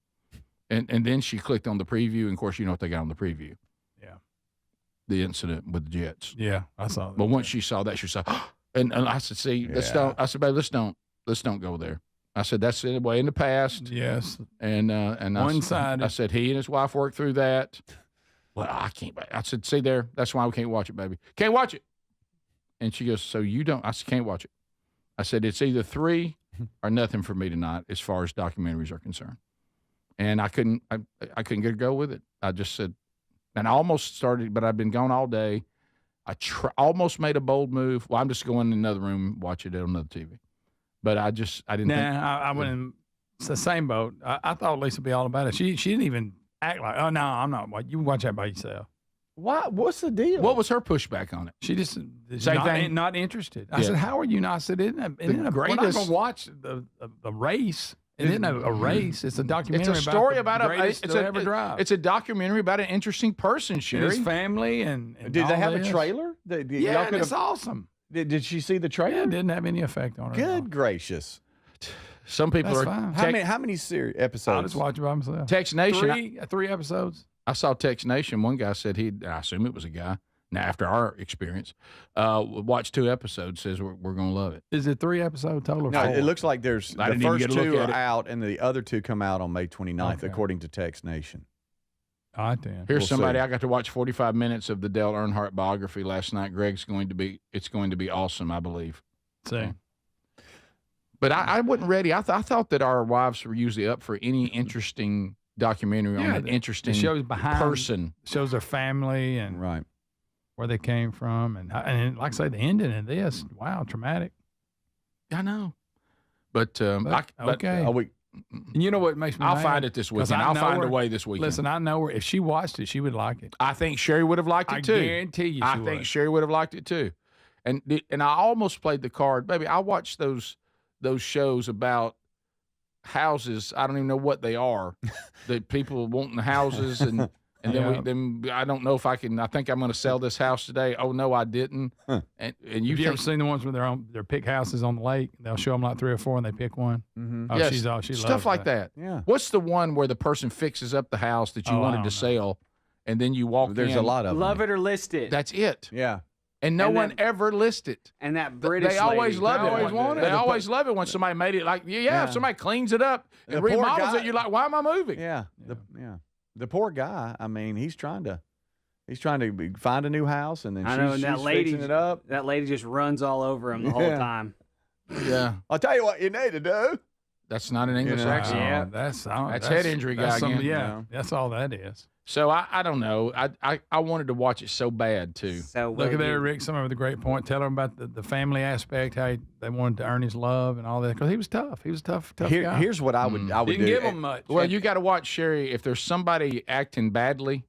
And then she clicked on the preview, and of course, you know what they got on the preview. Yeah. The incident with the Jets. Yeah, I saw that. But once she saw that, she said, and I said, see, let's don't. I said, babe, let's don't go there. I said, that's way in the past. Yes. And one-sided. I said, he and his wife worked through that. Well, I can't. I said, see there, that's why we can't watch it, baby. Can't watch it. And she goes, so you don't? I said, can't watch it. I said, it's either 3 or nothing for me tonight as far as documentaries are concerned. And I couldn't get a go with it. I just said, and I almost started, but I've been gone all day. I almost made a bold move. Well, I'm just going in another room, watch it on another TV. But I didn't think. I went in. It's the same boat. I thought Lisa would be all about it. She didn't even act like, oh, no, I'm not. You watch that by yourself. What's the deal? What was her pushback on it? She just not interested. I Yeah. said, how are you not? I said, we're not going to watch the race. It isn't a race. It's a documentary. It's a story about the the greatest to ever drive. It's a documentary about an interesting person, Sherry. His family and Did all they have this. a trailer? Yeah, it's awesome. Did she see the trailer? Yeah, it didn't have any effect on her. Good gracious. Some people That's are fine. How many episodes? I'll just watch it by myself. Text Nation. Three episodes. I saw Text Nation. One guy said I assume it was a guy, Now, after our experience, watch 2 episodes. Says we're going to love it. Is it 3 episodes total? Or No, 4? it looks like there's I the didn't even first get a look 2 at are it. out, and the other 2 come out on May 29th, Okay. according to Text Nation. All right, then. Here's We'll somebody. see. I got to watch 45 minutes of the Dale Earnhardt biography last night. Greg's it's going to be awesome, I believe. See. But I wasn't ready. I thought that our wives were usually up for any interesting documentary on an interesting It shows behind person. shows their family and Right. where they came from, and like I say, the ending of this, wow, traumatic. I know. But Okay. Oh, And you know what makes me I'll mad? find it this 'Cause weekend. I I'll know find her. a way this weekend. Listen, I know her. If she watched it, she would like it. I think Sherry would have liked it I too. guarantee you she I would. think Sherry would have liked it too. And I almost played the card, baby. I watched those shows about houses. I don't even know what they are. That people wanting houses and Yeah. then I don't know if I can. I think I'm going to sell this house today. Oh no, I didn't. Huh. And Have you you ever think, seen the ones where they're pick houses on the lake? They'll show them like 3 or 4, and they pick one. Mm-hmm. Oh, yes, she stuff loves like that. Yeah. What's the one where the person fixes up the house that you Oh, I wanted don't to know. sell, and then you walk There's in? a lot of Love them. it or list it. That's it. Yeah. And no And one then- ever lists it. and that British They always lady. love They it. always want it. They always love it when somebody made it like, yeah. If somebody cleans it up and The poor remodels guy- it, you're like, why am I moving? Yeah. The poor guy. I mean, he's trying to find a new house, and then I know, and she's that lady fixing it up. That lady just runs all over him the whole Yeah. time. Yeah. I'll tell you what you need to do. That's not an English know, accent. Yeah. That's head injury guy some- again. Yeah, No. that's all that is. So I don't know. I wanted to watch it so bad too. So Look at there, Rick. Someone with a great point. Tell him about the family aspect, how they wanted to earn his love and all that. Because he was tough. He was a tough guy. Here's what I would Didn't do. give him much. Well, you got to watch Sherry. If there's somebody acting badly,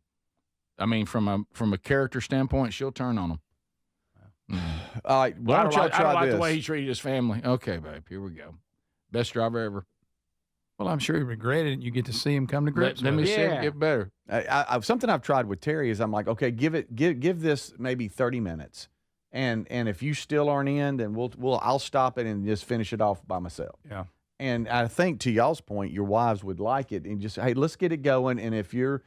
I mean, from a character standpoint, she'll turn on them. All right, why don't y'all I try don't like this? the way he treated his family. Okay, babe, here we go. Best driver ever. Well, I'm sure he regretted it. You get to see him come to grips Let me with it. see him Yeah. get better. Something I've tried with Terry is I'm like, okay, give this maybe 30 minutes, and if you still aren't in, then I'll stop it and just finish it off by myself. Yeah. And I think to y'all's point, your wives would like it, and just hey, let's get it going. And if you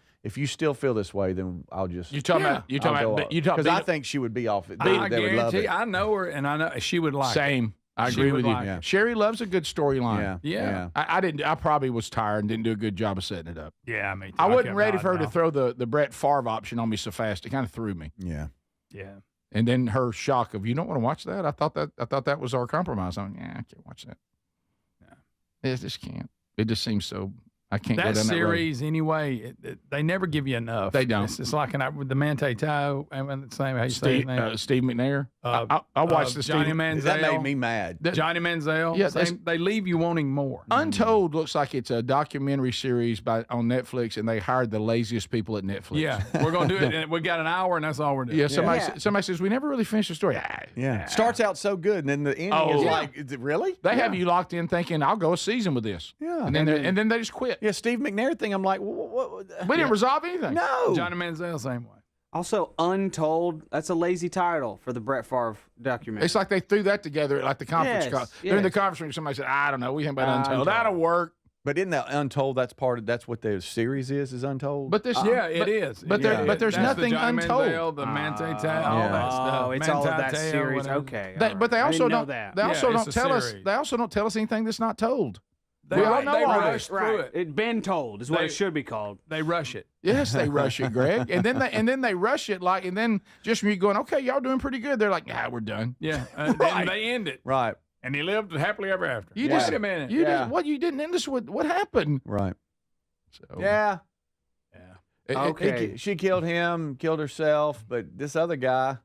still feel this way, then I'll just You talking about because I think she would be off it. I They would love guarantee. it. I know her, and I know she would like it. same. I She agree would with you. like it. Sherry loves a good storyline. Yeah. I didn't. I probably was tired and didn't do a good job of setting it up. Yeah, me too. I wasn't kept ready for her nodding to throw the Brett Favre option on me so fast. It kind of threw me. Yeah. off. Yeah. And then her shock of, you don't want to watch that? I thought that was our compromise. I'm like, yeah, I can't watch that. Yeah. I just can't. It just seems so. I can't go That down series, anyway, they never give you enough. They don't. It's like with the Manti Te'o, and the same how you say his Steve, name. Steve McNair. I watched the Johnny Steve. Manziel. That made me mad. Johnny Manziel. Yeah, they leave you wanting more. Untold looks like it's a documentary series on Netflix, and they hired the laziest people at Netflix. Yeah, we're gonna do it. And we got an hour, and that's all we're doing. Yeah. Somebody Yeah. somebody says we never really finished the story. Yeah. Starts out so good, and then the ending Oh, is yeah. like, is it really? They have you locked in thinking I'll go a season with this. Yeah. And then they just quit. Yeah, Steve McNair thing. I'm like, what? We didn't resolve anything. No. Johnny Manziel, same way. Also, Untold. That's a lazy title for the Brett Favre documentary. It's like they threw that together at like the conference Yes, call. During the yes. conference room, somebody said, I don't know. We think about Untold. Untold. That'll work. But isn't that Untold? That's what the series is Untold. But this, Yeah, it is. But Yeah. there's That's nothing the Johnny untold. Manziel, the Manti Te'o, all Yeah. that stuff. Oh, it's all of Manti that Te'o, series. whatever. Okay. But they I also didn't know don't. that. They also Yeah, don't it's a tell us. series. They also don't tell us anything that's not told. They, We all know they all rush this. through it. It been told is what They- it should be called. They rush it. Yes, they rush it, Greg, and then they rush it and then just when you're going, okay, y'all doing pretty good. They're like, we're done. Yeah, then they end it, right. and he lived happily ever after. You Wait just a minute. You Yeah. just what you didn't end this with? What happened? Right. So, Yeah. Okay. She killed him, killed herself, but this other guy,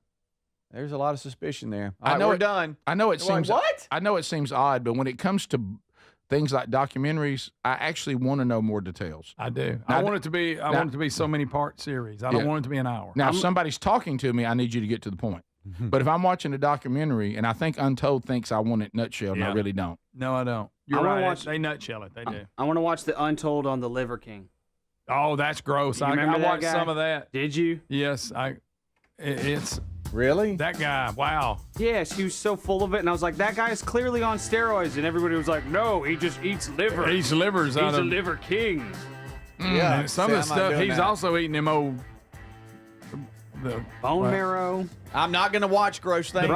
there's a lot of suspicion there. All I right, know we're it- done. I know it You're like, seems what? I know it seems odd, but when it comes to things like documentaries, I actually want to know more details. I do. Now, I want it to be. I want it to be so many part series. I don't Yeah. want it to be an hour. Now, if somebody's talking to me, I need you to get to the point. But if I'm watching a documentary and I think Untold thinks I want it nutshell, and I Yeah. really don't. No, I don't. You're I wanna right. watch- They nutshell it. They do. I want to watch the Untold on the Liver King. Oh, that's gross. You I remember that watched guy? some of that. Did you? Yes, it's Really? that guy. Wow. Yes, he was so full of it, and I was like, that guy is clearly on steroids, and everybody was like, no, he just eats liver. He delivers out He's a of liver king. Yeah. and some see, of the I'm not stuff. doing He's that. also eating them old the Bone marrow, I'm not going to watch gross things.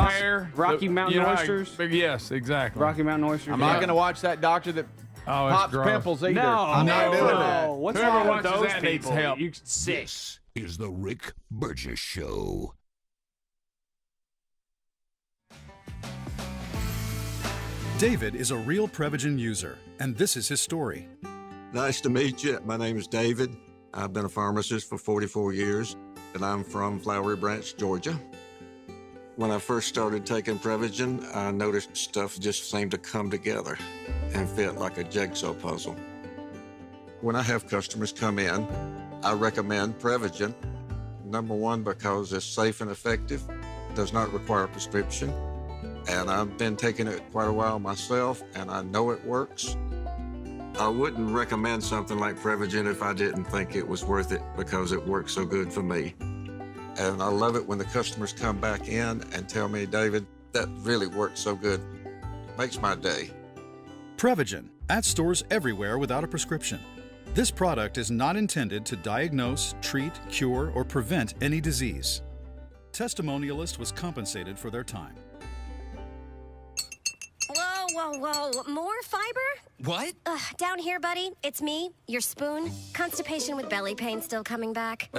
Rocky Mountain oysters. Yes, exactly. Rocky Mountain oysters. I'm not going to watch that doctor that pops gross. pimples either. No, I'm not doing that. What's Whoever wrong with watches those that needs people? help. You sick. This is the Rick Burgess Show. David is a real Prevagen user, and this is his story. Nice to meet you. My name is David. I've been a pharmacist for 44 years, and I'm from Flowery Branch, Georgia. When I first started taking Prevagen, I noticed stuff just seemed to come together and fit like a jigsaw puzzle. When I have customers come in, I recommend Prevagen. Number one, because it's safe and effective, does not require a prescription, and I've been taking it quite a while myself, and I know it works. I wouldn't recommend something like Prevagen if I didn't think it was worth it because it works so good for me. And I love it when the customers come back in and tell me, David, that really works so good. Makes my day. Prevagen, at stores everywhere without a prescription. This product is not intended to diagnose, treat, cure, or prevent any disease. Testimonialist was compensated for their time. Whoa. More fiber? What? Down here, buddy. It's me, your spoon. Constipation with belly pain still coming back?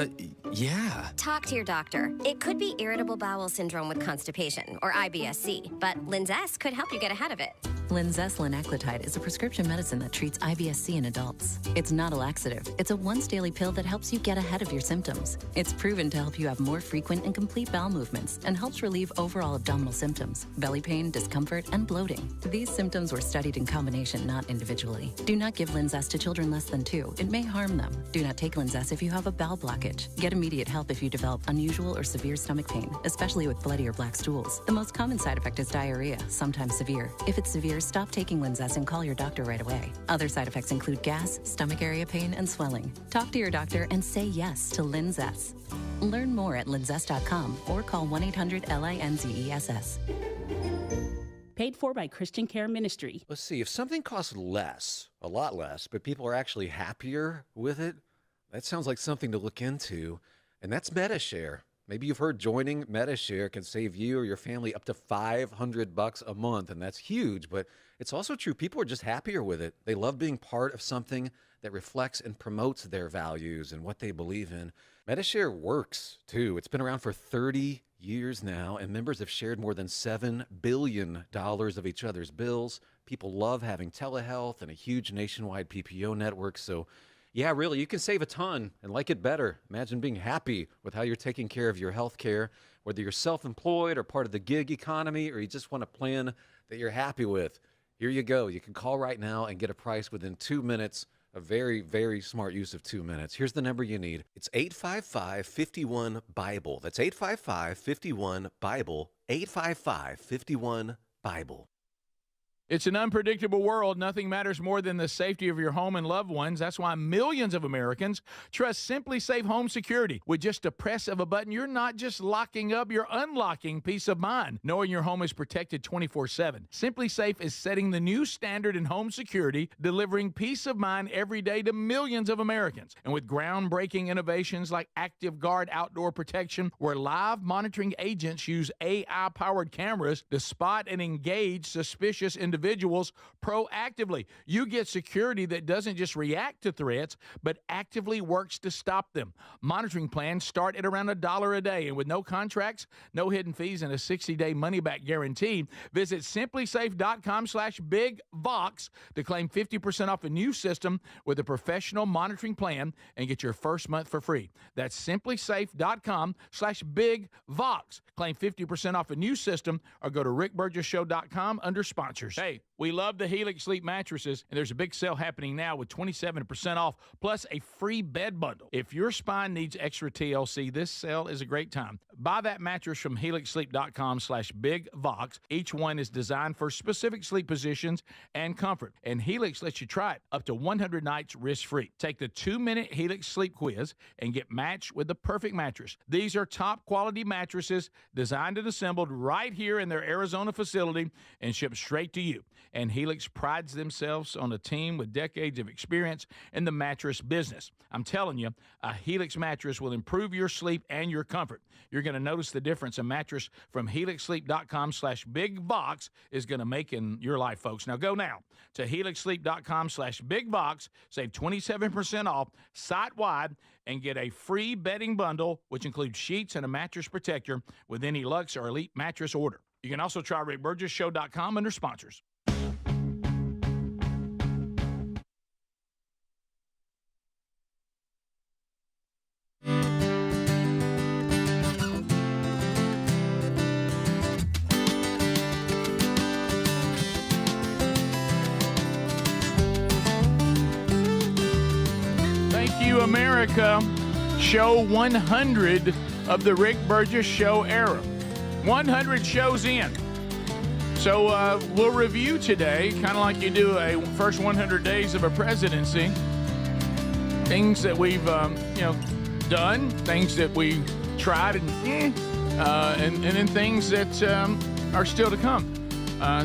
Yeah. Talk to your doctor. It could be irritable bowel syndrome with constipation, or IBS-C, but Linzess could help you get ahead of it. Linzess linaclotide is a prescription medicine that treats IBS-C in adults. It's not a laxative. It's a once-daily pill that helps you get ahead of your symptoms. It's proven to help you have more frequent and complete bowel movements and helps relieve overall abdominal symptoms, belly pain, discomfort, and bloating. These symptoms were studied in combination, not individually. Do not give Linzess to children less than 2. It may harm them. Do not take Linzess if you have a bowel blockage. Get immediate help if you develop unusual or severe stomach pain, especially with bloody or black stools. The most common side effect is diarrhea, sometimes severe. If it's severe, stop taking Linzess and call your doctor right away. Other side effects include gas, stomach area pain, and swelling. Talk to your doctor and say yes to Linzess. Learn more at linzess.com or call 1-800-LINZESS. Paid for by Christian Care Ministry. Let's see, if something costs less, a lot less, but people are actually happier with it, that sounds like something to look into, and that's MediShare. Maybe you've heard joining MediShare can save you or your family up to $500 a month, and that's huge, but it's also true. People are just happier with it. They love being part of something that reflects and promotes their values and what they believe in. MediShare works, too. It's been around for 30 years now, and members have shared more than $7 billion of each other's bills. People love having telehealth and a huge nationwide PPO network, so yeah, really, you can save a ton and like it better. Imagine being happy with how you're taking care of your health care, whether you're self-employed or part of the gig economy, or you just want a plan that you're happy with. Here you go. You can call right now and get a price within 2 minutes. A very, very smart use of 2 minutes. Here's the number you need. It's 855-51-BIBLE. That's 855-51-BIBLE. 855-51-BIBLE. It's an unpredictable world. Nothing matters more than the safety of your home and loved ones. That's why millions of Americans trust Simply Safe Home Security. With just a press of a button, you're not just locking up, you're unlocking peace of mind, knowing your home is protected 24/7. Simply Safe is setting the new standard in home security, delivering peace of mind every day to millions of Americans. And with groundbreaking innovations like Active Guard Outdoor Protection, where live monitoring agents use AI-powered cameras to spot and engage suspicious individuals proactively. You get security that doesn't just react to threats, but actively works to stop them. Monitoring plans start at around $1 a day, and with no contracts, no hidden fees, and a 60-day money-back guarantee, visit simplysafe.com/BigVox to claim 50% off a new system with a professional monitoring plan and get your first month for free. That's simplysafe.com/BigVox. Claim 50% off a new system or go to rickburgessshow.com under sponsors. Hey, we love the Helix Sleep mattresses, and there's a big sale happening now with 27% off, plus a free bed bundle. If your spine needs extra TLC, this sale is a great time. Buy that mattress from helixsleep.com/BigVox. Each one is designed for specific sleep positions and comfort, and Helix lets you try it up to 100 nights risk-free. Take the 2-minute Helix Sleep Quiz and get matched with the perfect mattress. These are top-quality mattresses designed and assembled right here in their Arizona facility and shipped straight to you. and Helix prides themselves on a team with decades of experience in the mattress business. I'm telling you, a Helix mattress will improve your sleep and your comfort. You're going to notice the difference a mattress from helixsleep.com/bigbox is going to make in your life, folks. Now go now to helixsleep.com/bigbox, save 27% off site-wide, and get a free bedding bundle, which includes sheets and a mattress protector with any Luxe or Elite mattress order. You can also try RickBurgessShow.com under sponsors. Thank you, America. Show 100 of the Rick Burgess Show era. 100 shows in. So we'll review today, kind of like you do a first 100 days of a presidency. Things that we've done, things that we tried, and then things that are still to come.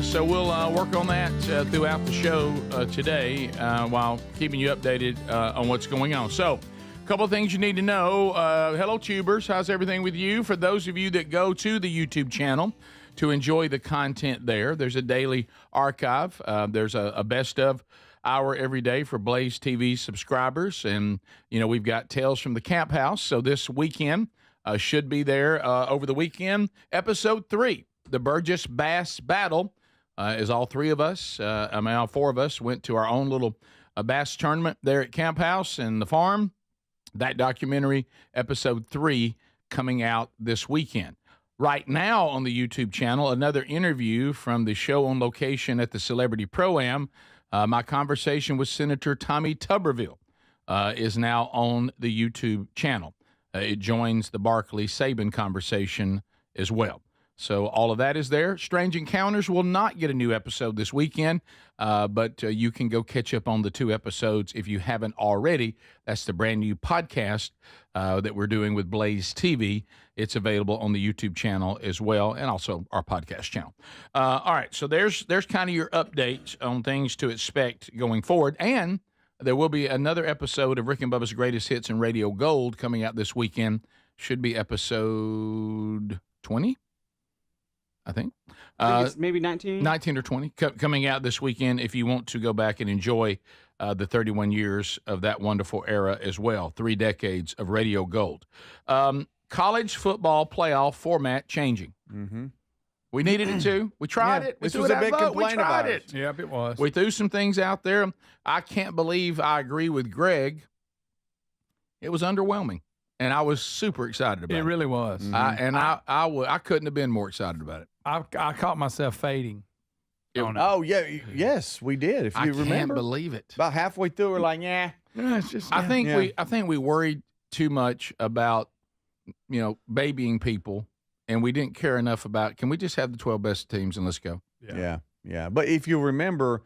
So we'll work on that throughout the show today while keeping you updated on what's going on. So a couple of things you need to know. Hello, Tubers. How's everything with you? For those of you that go to the YouTube channel to enjoy the content there, there's a daily archive. There's a best of hour every day for Blaze TV subscribers. And, we've got Tales from the Camp House. So this weekend should be there over the weekend. Episode 3, the Burgess Bass Battle, is all three of us. All four of us went to our own little bass tournament there at Camp House and the farm. That documentary, episode 3, coming out this weekend. Right now on the YouTube channel, another interview from the show on location at the Celebrity Pro-Am. My conversation with Senator Tommy Tuberville is now on the YouTube channel. It joins the Barkley-Sabin conversation as well. So all of that is there. Strange Encounters will not get a new episode this weekend, but you can go catch up on the 2 episodes if you haven't already. That's the brand new podcast that we're doing with Blaze TV. It's available on the YouTube channel as well, and also our podcast channel. All right, so there's kind of your updates on things to expect going forward, and there will be another episode of Rick and Bubba's Greatest Hits and Radio Gold coming out this weekend. Should be episode 20. I think it's maybe 19? 19 or 20 coming out this weekend if you want to go back and enjoy the 31 years of that wonderful era as well. 3 decades of Radio Gold. College football playoff format changing. Mm-hmm. We needed it too. We tried it. This was a big complaint We tried of ours. it. Yep, it was. We threw some things out there. I can't believe I agree with Greg. It was underwhelming. And I was super excited about it. It really was. Mm-hmm. I couldn't have been more excited about it. I caught myself fading. Oh, yeah. Yes, we did. If you remember. I can't believe it. About halfway through, we're like, yeah. It's just, I think we worried too much about, babying people, and we didn't care enough about, can we just have the 12 best teams and let's go? Yeah. But if you remember,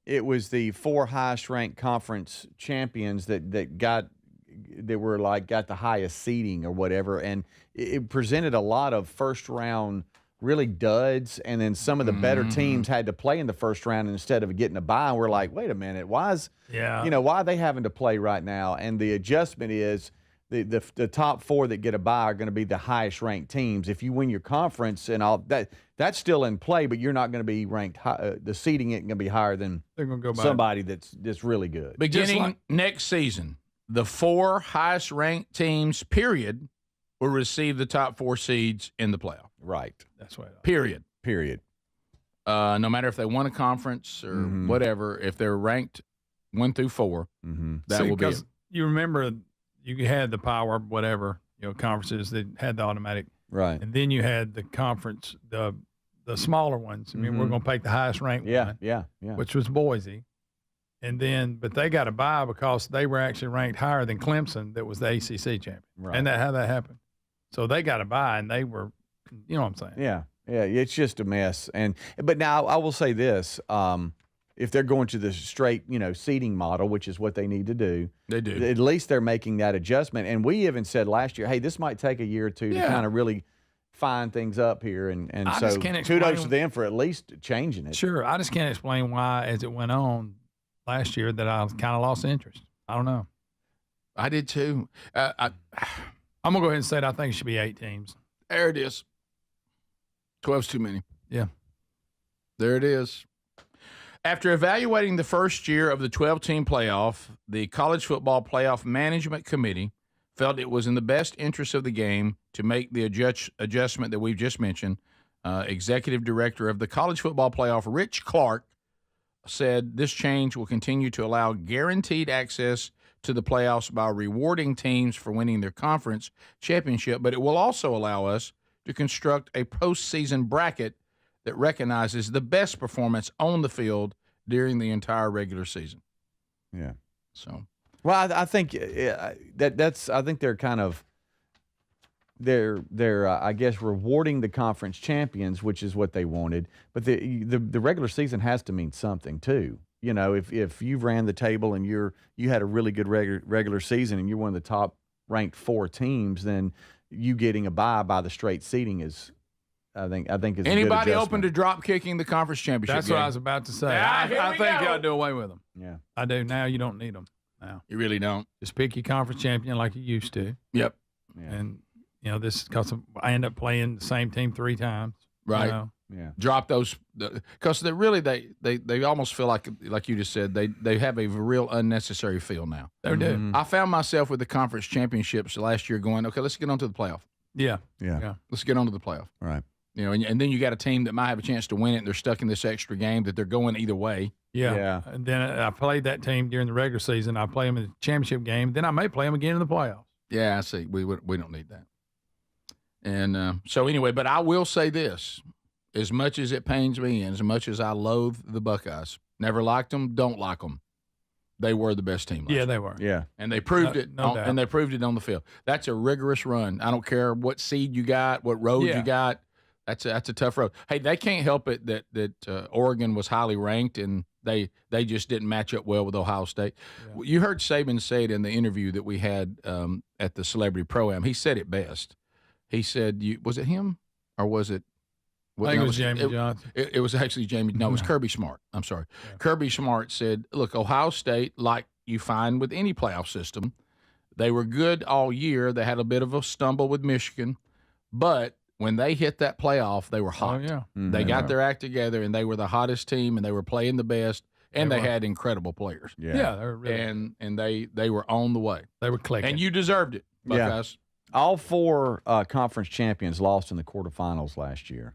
it was the 4 highest ranked conference champions that got the highest seeding or whatever, and it presented a lot of first round really duds, and then some of the better teams had to play in the first round instead of getting a bye. And we're like, wait a minute, why are they having to play right now? And the adjustment is the top 4 that get a bye are going to be the highest ranked teams. If you win your conference and all that's still in play, but you're not going to be ranked high, the seeding isn't going to be higher than they're going to go somebody that's really good. Beginning next season, the 4 highest ranked teams, period, will receive the top 4 seeds in the playoff. Right. That's right. Period. No matter if they won a conference or whatever, if they're ranked 1 through 4, that will be it. You remember you had the power, whatever, conferences that had the automatic. Right. And then you had the conference, the smaller ones. I mean, we're going to pick the highest ranked one. Yeah. Which was Boise. And then, but they got a bye because they were actually ranked higher than Clemson, that was the ACC champion. Right. And how that happened. So they got a bye, and they were, you know what I'm saying? Yeah. It's just a mess. But now I will say this: if they're going to the straight, seeding model, which is what they need to do, they do. At least they're making that adjustment. And we even said last year, hey, this might take a year or two to kind of really fine things up here, and I so just can't kudos explain- to them for at least changing it. Sure. I just can't explain why, as it went on last year, that I kind of lost interest. I don't know. I did too. I'm going to go ahead and say it. I think it should be 8 teams. There it is. 12's too many. Yeah. There it is. After evaluating the first year of the 12-team playoff, the College Football Playoff Management Committee felt it was in the best interest of the game to make the adjustment that we've just mentioned. Executive Director of the College Football Playoff, Rich Clark, said this change will continue to allow guaranteed access to the playoffs by rewarding teams for winning their conference championship, but it will also allow us to construct a postseason bracket that recognizes the best performance on the field during the entire regular season. Yeah. So, well, I think that's. I think they're kind of they're I guess rewarding the conference champions, which is what they wanted. But the regular season has to mean something too. You know, if you ran the table and you had a really good regular season and you're one of the top ranked 4 teams, then you getting a bye by the straight seeding is. I think is anybody a good open to drop kicking the conference championship That's game? what I was about to say. Ah, I think y'all do away with them. Yeah. I do. Now you don't need them. Now you really don't. Just pick your conference champion like you used to. Yep. Yeah. And, this because I end up playing the same team 3 times. Right. You know? Yeah. Drop those because they almost feel like you just said they have a real unnecessary feel now. They do. I found myself with the conference championships last year going, okay, let's get on to the playoff. Yeah. Let's get on to the playoff. Right. And then you got a team that might have a chance to win it, and they're stuck in this extra game that they're going either way. Yeah. And then I played that team during the regular season. I play them in the championship game. Then I may play them again in the playoffs. Yeah, I see. We don't need that. And so anyway, but I will say this: as much as it pains me, and as much as I loathe the Buckeyes, never liked them, don't like them. They were the best team last year. They were. Yeah. And they proved it. No doubt. And they proved it on the field. That's a rigorous run. I don't care what seed you got, what road you got. That's a tough road. Hey, they can't help it that Oregon was highly ranked and they just didn't match up well with Ohio State. Yeah. You heard Saban say it in the interview that we had at the Celebrity Pro-Am. He said it best. He said, was it him or was it? I think it was Jamie Johnson. It was actually Jamie. No, it was Kirby Smart. I'm sorry. Yeah. Kirby Smart said, look, Ohio State, like you find with any playoff system, they were good all year. They had a bit of a stumble with Michigan, but when they hit that playoff, they were hot. Oh, yeah. Mm-hmm. They got their act together, and they were the hottest team, and they were playing the best, and they had incredible players. Yeah, they were really and they were on the way. They were clicking. And you deserved it, Buckeyes. Yeah. All 4 conference champions lost in the quarterfinals last year.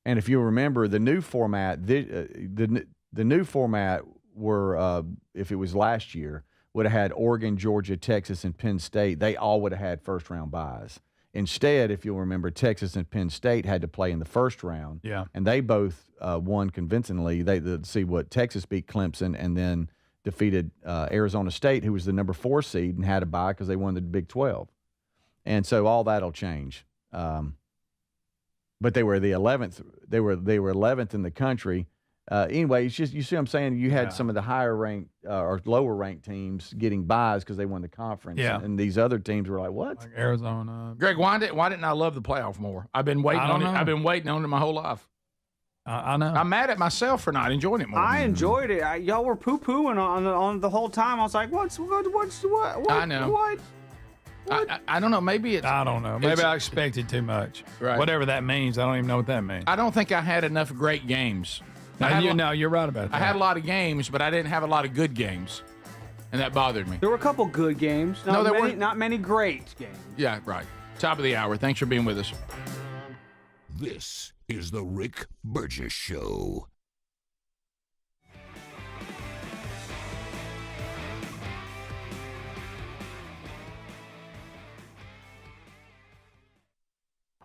And if you remember, the new format, the new format were, if it was last year, would have had Oregon, Georgia, Texas, and Penn State. They all would have had first-round byes. Instead, if you'll remember, Texas and Penn State had to play in the first round. Yeah. And they both won convincingly. Texas beat Clemson and then defeated Arizona State, who was the number 4 seed and had a bye because they won the Big 12. And so all that'll change. But they were the 11th. They were 11th in the country. Anyway, it's just, you see what I'm saying? You had some of the higher ranked or lower ranked teams getting byes because they won the conference. Yeah. And these other teams were like, what? Like Arizona. Greg, why didn't I love the playoff more? I've been waiting on it. I've been waiting on it my whole life. I know. I'm mad at myself for not enjoying it more. I enjoyed it. Y'all were poo-pooing on the whole time. I was like, what? I know. What? I don't know. Maybe it's. I don't know. Maybe I expected too much. Right. Whatever that means, I don't even know what that means. I don't think I had enough great games. You're right about that. I had a lot of games, but I didn't have a lot of good games, and that bothered me. There were a couple good games. Not many great games. Yeah, right. Top of the hour. Thanks for being with us. This is the Rick Burgess Show.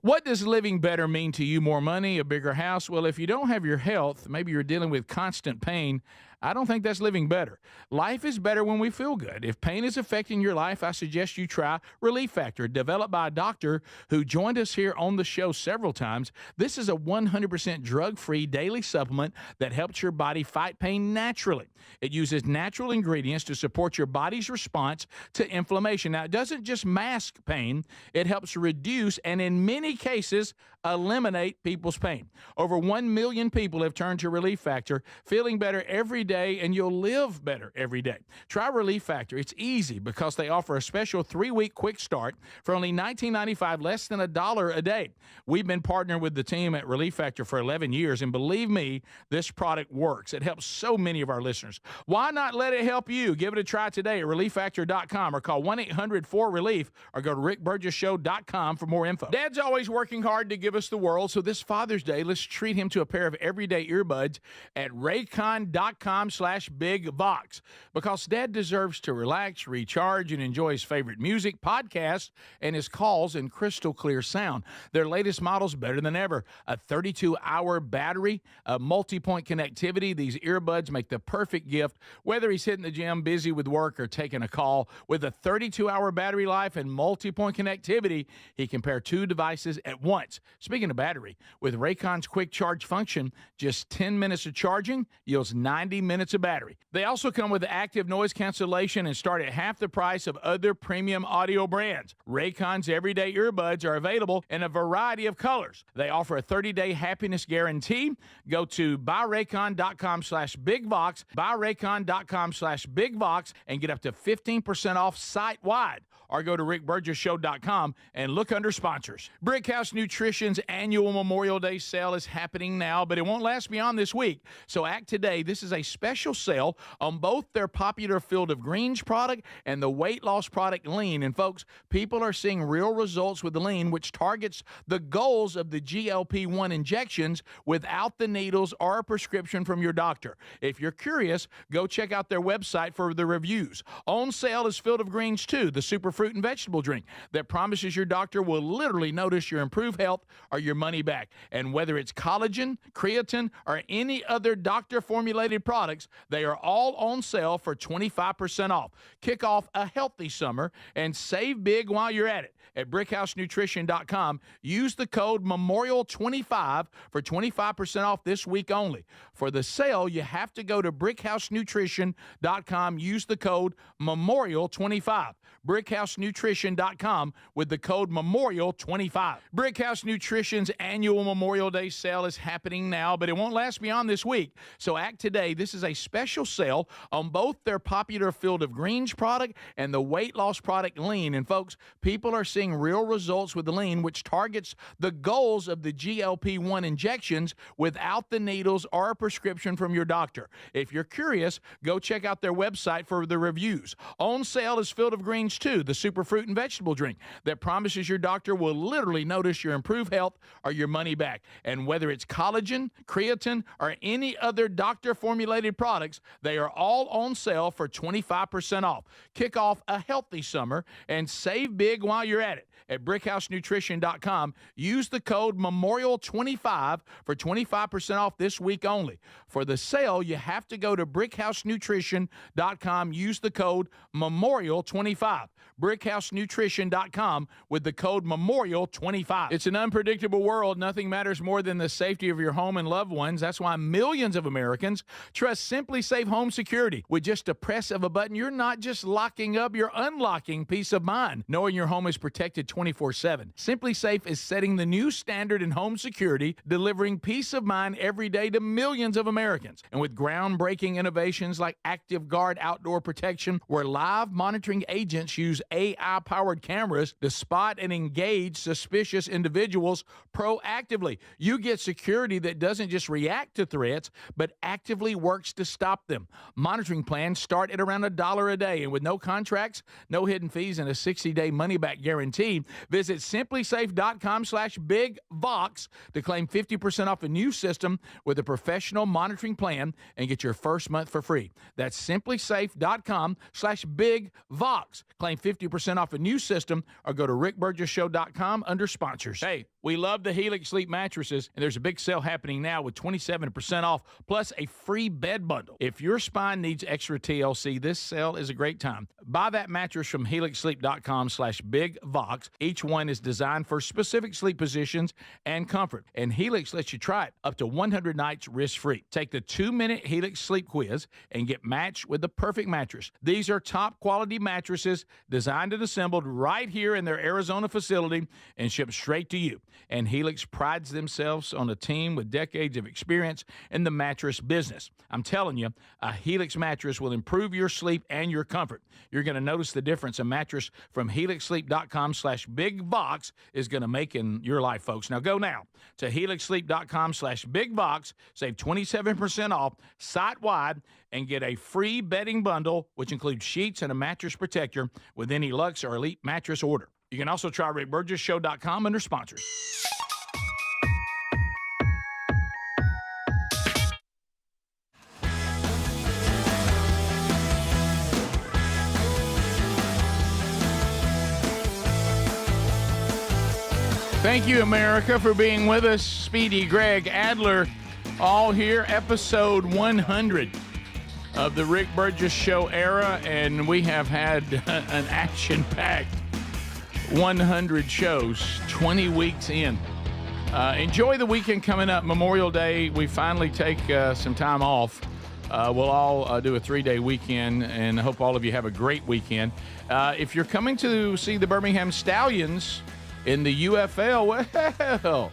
What does living better mean to you? More money, a bigger house? Well, if you don't have your health, maybe you're dealing with constant pain, I don't think that's living better. Life is better when we feel good. If pain is affecting your life, I suggest you try Relief Factor, developed by a doctor who joined us here on the show several times. This is a 100% drug-free daily supplement that helps your body fight pain naturally. It uses natural ingredients to support your body's response to inflammation. Now, it doesn't just mask pain. It helps reduce and, in many cases, eliminate people's pain. Over 1 million people have turned to Relief Factor, feeling better every day, and you'll live better every day. Try Relief Factor. It's easy because they offer a special 3-week quick start for only $19.95, less than $1 a day. We've been partnering with the team at Relief Factor for 11 years, and believe me, this product works. It helps so many of our listeners. Why not let it help you? Give it a try today at ReliefFactor.com or call 1-800-4RELIEF or go to RickBurgessShow.com for more info. Dad's always working hard to give us the world, so this Father's Day, let's treat him to a pair of everyday earbuds at Raycon.com/BigVox, because Dad deserves to relax, recharge, and enjoy his favorite music, podcasts, and his calls in crystal clear sound. Their latest model's better than ever. A 32-hour battery, a multi-point connectivity. These earbuds make the perfect gift, whether he's hitting the gym, busy with work, or taking a call. With a 32-hour battery life and multi-point connectivity, he can pair 2 devices at once. Speaking of battery, with Raycon's quick charge function, just 10 minutes of charging yields 90 minutes of battery. They also come with active noise cancellation and start at half the price of other premium audio brands. Raycon's everyday earbuds are available in a variety of colors. They offer a 30-day happiness guarantee. Go to buyraycon.com/BigVox, buyraycon.com/BigVox, and get up to 15% off site-wide. Or go to rickburgesshow.com and look under sponsors. Brickhouse Nutrition's annual Memorial Day sale is happening now, but it won't last beyond this week. So act today. This is a special sale on both their popular Field of Greens product and the weight loss product Lean. And folks, people are seeing real results with the Lean, which targets the goals of the GLP-1 injections without the needles or a prescription from your doctor. If you're curious, go check out their website for the reviews. On sale is Field of Greens 2, the super fruit and vegetable drink that promises your doctor will literally notice your improved health or your money back. And whether it's collagen, creatine, or any other doctor-formulated products, they are all on sale for 25% off. Kick off a healthy summer and save big while you're at it. At BrickhouseNutrition.com, use the code MEMORIAL25 for 25% off this week only. For the sale, you have to go to BrickhouseNutrition.com, use the code MEMORIAL25. BrickhouseNutrition.com with the code MEMORIAL25. Brickhouse Nutrition's annual Memorial Day sale is happening now, but it won't last beyond this week. So act today. This is a special sale on both their popular Field of Greens product and the weight loss product Lean. And folks, people are seeing real results with the Lean, which targets the goals of the GLP-1 injections without the needles or a prescription from your doctor. If you're curious, go check out their website for the reviews. On sale is Field of Greens 2, the super fruit and vegetable drink that promises your doctor will literally notice your improved health or your money back. And whether it's collagen, creatine, or any other doctor-formulated products, they are all on sale for 25% off. Kick off a healthy summer and save big while you're at it. At BrickhouseNutrition.com, use the code MEMORIAL25 for 25% off this week only. For the sale, you have to go to BrickhouseNutrition.com, use the code MEMORIAL25. BrickhouseNutrition.com with the code MEMORIAL25. It's an unpredictable world. Nothing matters more than the safety of your home and loved ones. That's why millions of Americans trust Simply Safe Home Security. With just a press of a button, you're not just locking up, you're unlocking peace of mind, knowing your home is protected 24/7. Simply Safe is setting the new standard in home security, delivering peace of mind every day to millions of Americans. And with groundbreaking innovations like Active Guard Outdoor Protection, where live monitoring agents use AI-powered cameras to spot and engage suspicious individuals proactively, you get security that doesn't just react to threats, but actively works to stop them. Monitoring plans start at around $1 a day, and with no contracts, no hidden fees, and a 60-day money-back guarantee, visit simplysafe.com/BigVox to claim 50% off a new system with a professional monitoring plan and get your first month for free. That's simplysafe.com/BigVox. Claim 50% off a new system or go to rickburgesshow.com under sponsors. Hey, we love the Helix Sleep mattresses, and there's a big sale happening now with 27% off plus a free bed bundle. If your spine needs extra TLC, this sale is a great time. Buy that mattress from helixsleep.com/BigVox. Each one is designed for specific sleep positions and comfort, and Helix lets you try it up to 100 nights risk-free. Take the 2-minute Helix Sleep Quiz and get matched with the perfect mattress. These are top-quality mattresses designed and assembled right here in their Arizona facility and shipped straight to you. and Helix prides themselves on a team with decades of experience in the mattress business. I'm telling you, a Helix mattress will improve your sleep and your comfort. You're going to notice the difference a mattress from helixsleep.com/bigbox is going to make in your life, folks. Now go now to helixsleep.com/bigbox, save 27% off site-wide, and get a free bedding bundle, which includes sheets and a mattress protector with any Luxe or Elite mattress order. You can also try RickBurgessShow.com under sponsors. Thank you, America, for being with us. Speedy, Greg, Adler, all here. Episode 100 of the Rick Burgess Show era, and we have had an action-packed 100 shows, 20 weeks in. Enjoy the weekend coming up. Memorial Day, we finally take some time off. We'll all do a 3-day weekend, and I hope all of you have a great weekend. If you're coming to see the Birmingham Stallions in the UFL, well,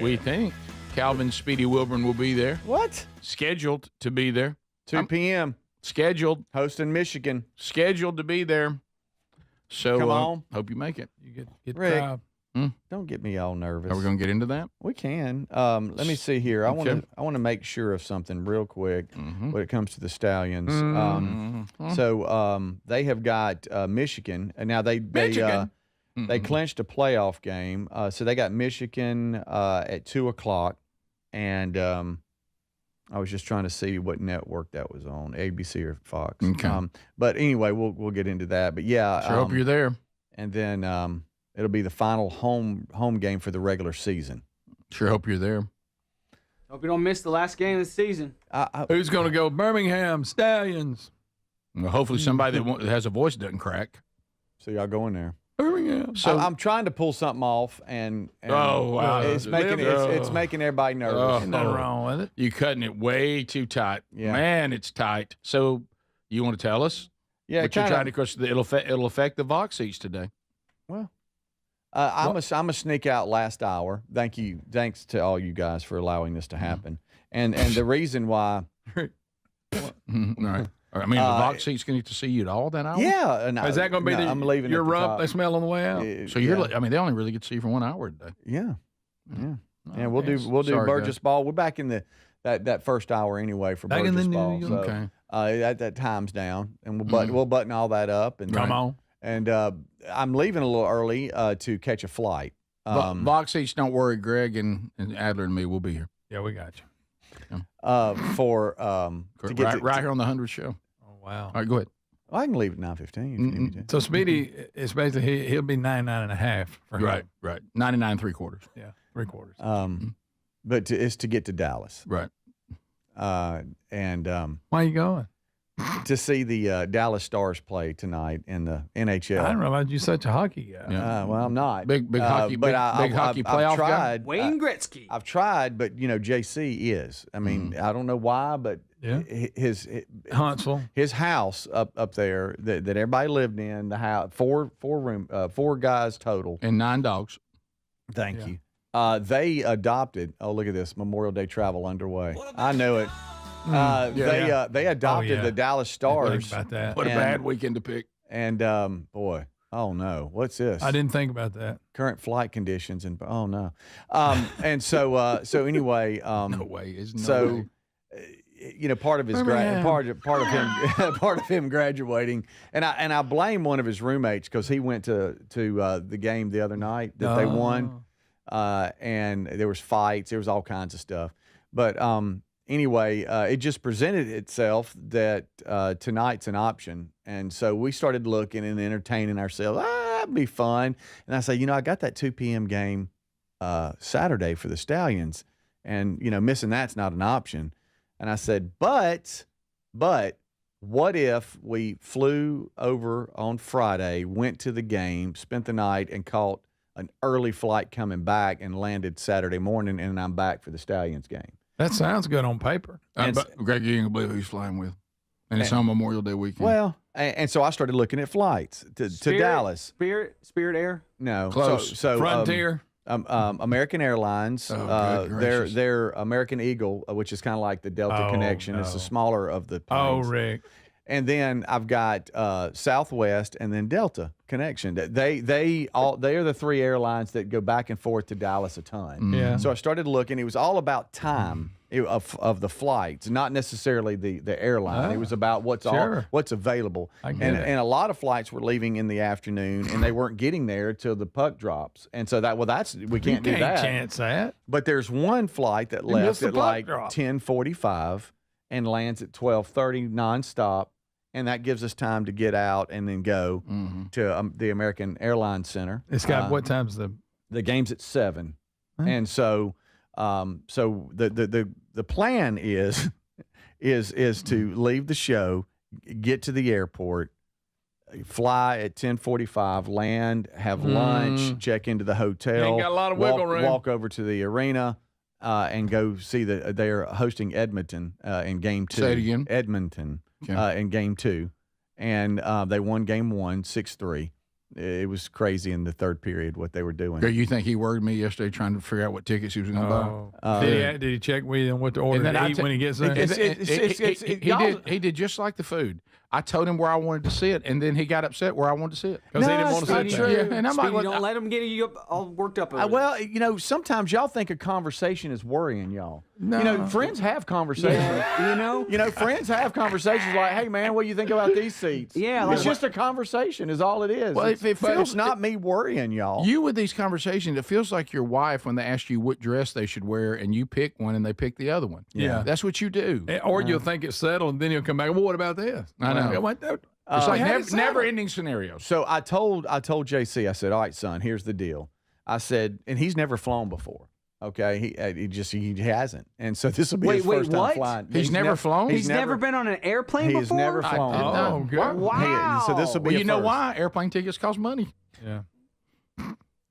we think Calvin Speedy Wilburn will be there. What? Scheduled to be there. 2 p.m. Scheduled. Hosting Michigan. Scheduled to be there. So Come on. Hope you make it. You get the Rick, crowd. don't get me all nervous. Are we going to get into that? We can. Let me see here. Okay. I want to make sure of something real quick when it comes to the Stallions. They have got Michigan, and now they clinched a playoff game. So they got Michigan at 2:00, and I was just trying to see what network that was on, ABC or Fox. Okay. But anyway, we'll get into that. But yeah, Sure hope you're there. And then it'll be the final home game for the regular season. Sure hope you're there. Hope you don't miss the last game of the season. Who's going to go Birmingham Stallions? Well, hopefully somebody that has a voice doesn't crack. So y'all go in there. Birmingham. So I'm trying to pull something off, and wow. it's making everybody nervous. There's nothing wrong with it. You're cutting it way too tight. Yeah. Man, it's tight. So you want to tell us? Yeah, what you're trying to, because it'll affect the Vox seats today. Well, I'm gonna sneak out last hour. Thanks to all you guys for allowing this to happen. And the reason why. All right. I mean, the Vox seats going to see you at all that hour? Yeah. Is that going to be I'm leaving your at the rump top. they smell on the way out? So you're, I mean, they only really get to see you for 1 hour today. Yeah. Oh, We'll do Sorry, Burgess guys. Ball. We're back in that first hour anyway for Back in Burgess the Ball. new- So, Okay. that time's down, and we'll button all that up. And Come on. And I'm leaving a little early to catch a flight. Vox seats, don't worry. Greg and Adler and me will be here. Yeah, we got you. to get Right here on the 100 show. Oh, wow. All right, go ahead. Well, I can leave at 9:15 if you need me to. So Speedy is basically he'll be 99.5 for him. Right. 99 3/4. Yeah, 3/4. But it's to get to Dallas. Right. And Why are you going? to see the Dallas Stars play tonight in the NHL. I didn't realize you're such a hockey guy. Yeah. Well, I'm not. Big hockey, but big hockey playoff I've guy? tried. Wayne Gretzky. I've tried, but JC is. I mean, I don't know why, but Yeah. his Huntsville. his house up there that everybody lived in, the house, four guys total. And 9 dogs. Thank you. They adopted. Oh, look at this! Memorial Day travel underway. I know it. They adopted the Dallas Stars. Think about that. What a bad weekend to pick. And boy, oh no, what's this? I didn't think about that. Current flight conditions and oh no, and so anyway, No way. There's no so. way. Part of his part of him part of him graduating, and I blame one of his roommates because he went to the game the other night that they won, and there was fights, there was all kinds of stuff, but anyway, it just presented itself that tonight's an option, and so we started looking and entertaining ourselves. That'd be fun, and I say, I got that 2 p.m. game Saturday for the Stallions, and missing that's not an option. And I said, but what if we flew over on Friday, went to the game, spent the night, and caught an early flight coming back and landed Saturday morning, and I'm back for the Stallions game? That sounds good on paper. But Greg, you ain't gonna believe who he's flying with. And it's on Memorial Day weekend. Well, and so I started looking at flights to Dallas. Spirit Air? No. Close. So Frontier. American Airlines. They're American Eagle, which is kind of like the Delta connection. It's the smaller of the planes. Oh, Rick. And then I've got Southwest and then Delta connection. They are the three airlines that go back and forth to Dallas a ton. Yeah. So I started looking. It was all about time of the flights, not necessarily the airline. It was about what's available. And a lot of flights were leaving in the afternoon, and they weren't getting there till the puck drops. And so we can't do that. You can't chance that. But there's one flight that left at like 10:45 and lands at 12:30 nonstop. And that gives us time to get out and then go to the American Airlines Center. It's got what time's the game's at 7, and so the plan is to leave the show, get to the airport, fly at 10:45, land, have lunch, check into the hotel, ain't got a lot of wiggle room. Walk over to the arena. And go see they're hosting Edmonton in game 2. Say it again. Edmonton in game 2. And they won game 1, 6-3. It was crazy in the third period what they were doing. You think he worried me yesterday trying to figure out what tickets he was going to buy? Did he check with him what to order to eat when he gets there? He did just like the food. I told him where I wanted to sit, and then he got upset where I wanted to sit. Because he didn't want to sit there. Yeah, and I'm Speedy, like, don't let him get you all worked up. Well, sometimes y'all think a conversation is worrying y'all. No. Friends have conversations. Yeah, friends have conversations like, "Hey, man, what do you think about these seats?" Yeah, it's just a conversation, is all it is. Well, it's not me worrying y'all. You with these conversations, it feels like your wife when they ask you what dress they should wear, and you pick one, and they pick the other one. Yeah. That's what you do. Or you'll think it's settled, and then you'll come back. Well, what about this? I know. It's like never-ending scenarios. So I told JC, I said, "All right, son, here's the deal." I said, and he's never flown before. Okay, he hasn't, and so this will be his first time flying. He's never flown. He's never been on an airplane before. He's never flown. Oh, good. Wow. So this will be. Well, you know why? Airplane tickets cost money. Yeah.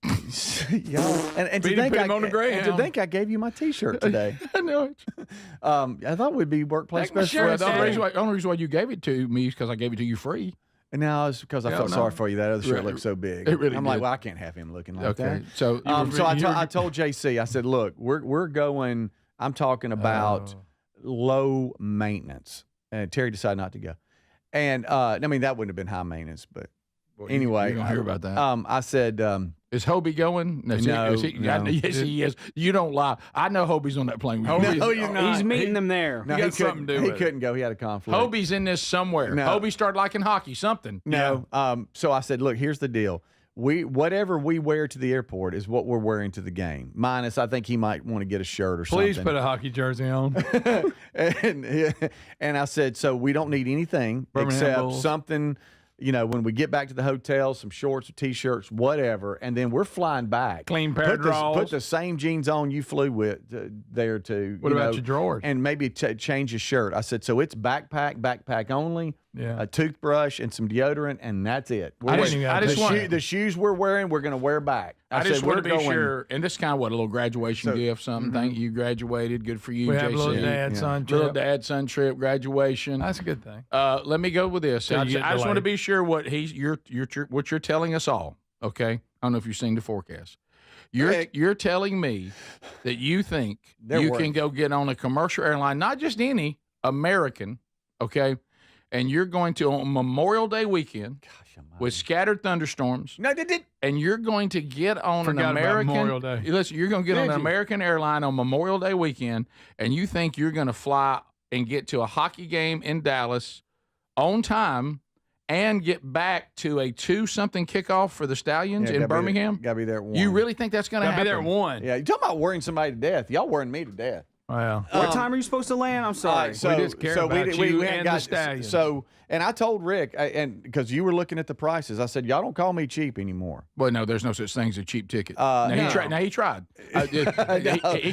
And to think I gave you my T-shirt today. I know it. I thought we'd be workplace best friends. The only reason why you gave it to me is because I gave it to you free. No, it's because I felt sorry for you. That other shirt looked so big. It really I'm did. like, well, I can't have him looking like that. So, I told JC, I said, look, we're going. I'm talking about low maintenance. And Terry decided not to go. And I mean, that wouldn't have been high maintenance, but anyway, you don't hear about that. I said, is Hobie going? No. No. Yes, he is. You don't lie. I know Hobie's on that plane. No, he's not. He's meeting them there. No, he couldn't go. He had a conflict. Hobie's in this somewhere. No. Hobie started liking hockey. Something. No. So I said, look, here's the deal. Whatever we wear to the airport is what we're wearing to the game. Minus, I think he might want to get a shirt or something. Please put a hockey jersey on. and I said, so we don't need anything except something. When we get back to the hotel, some shorts or T-shirts, whatever, and then we're flying back. Clean pair of drawers. Put the same jeans on you flew with there too. What about your drawers? And maybe change your shirt. I said, so it's backpack only. Yeah. A toothbrush and some deodorant, and that's it. The shoes we're wearing, we're going to wear back. I just want to be sure, and this is kind of what a little graduation gift, something. Thank you, graduated. Good for you, we JC. Have a little dad-son trip. Little dad-son trip, graduation. That's a good thing. Let me go with this. So I just want to be sure what you're telling us all. Okay, I don't know if you've seen the forecast. You're telling me that you think can go get on a commercial airline, not just any American, okay? And you're going to on Memorial Day weekend with scattered thunderstorms. No, they did. And you're going to get on an American Memorial Day. Listen, you're going to get on an American airline on Memorial Day weekend, and you think you're going to fly and get to a hockey game in Dallas on time and get back to a 2-something kickoff for the Stallions in Birmingham? Got to be there at 1. You really think that's going to happen? Be there at 1. Yeah, you're talking about worrying somebody to death. Y'all worrying me to death. Wow. What time are you supposed to land? I'm sorry. we just care about you and the Stallions. So, and I told Rick, and because you were looking at the prices, I said, y'all don't call me cheap anymore. Well, no, there's no such thing as a cheap ticket. No. He tried. He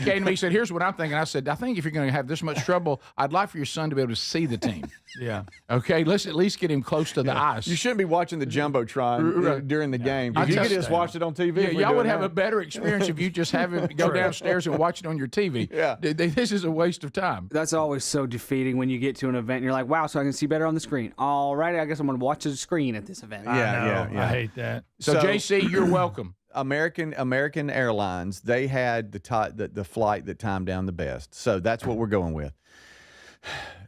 came to me, he said, here's what I'm thinking. I said, I think if you're going to have this much trouble, I'd like for your son to be able to see the team. Yeah. Okay, let's at least get him close to the ice. You shouldn't be watching the Jumbotron during the game. You could just watch it on TV. Yeah, y'all would have a better experience if you just have him go downstairs and watch it on your TV. Yeah. This is a waste of time. That's always so defeating when you get to an event and you're like, wow, so I can see better on the screen. All right, I guess I'm going to watch the screen at this event. Yeah. I hate that. So JC, you're welcome. American Airlines, they had the flight that timed down the best. So that's what we're going with.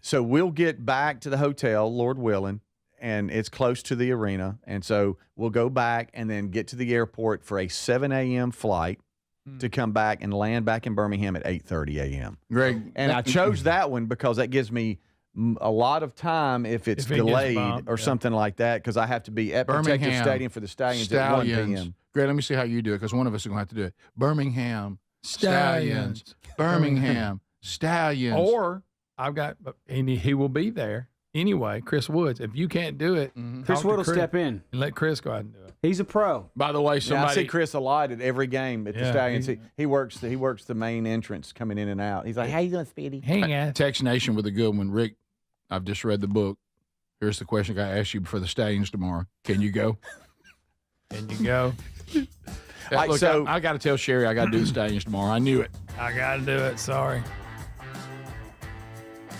So we'll get back to the hotel, Lord willing, and it's close to the arena. And so we'll go back and then get to the airport for a 7 a.m. flight to come back and land back in Birmingham at 8:30 a.m. Greg. And I chose that one because that gives me a lot of time if it's delayed or something like that, because I have to be at Protective Stadium for the Stallions at 1 p.m. Great, let me see how you do it, because one of us is going to have to do it. Birmingham Stallions. Birmingham Stallions. Or I've got, and he will be there anyway, Chris Woods. If you can't do it, Chris Wood will step in and let Chris go ahead and do it. He's a pro. By the way, I see Chris a lot at every game at the Stallions. He works the main entrance coming in and out. He's like, "How you doing, Speedy?" Hang on. Text Nation with a good one. Rick, I've just read the book. Here's the question I asked you for the Stallions tomorrow. Can you go? Can you go? Look, so I got to tell Sherry I got to do the Stallions tomorrow. I knew it. I got to do it. Sorry.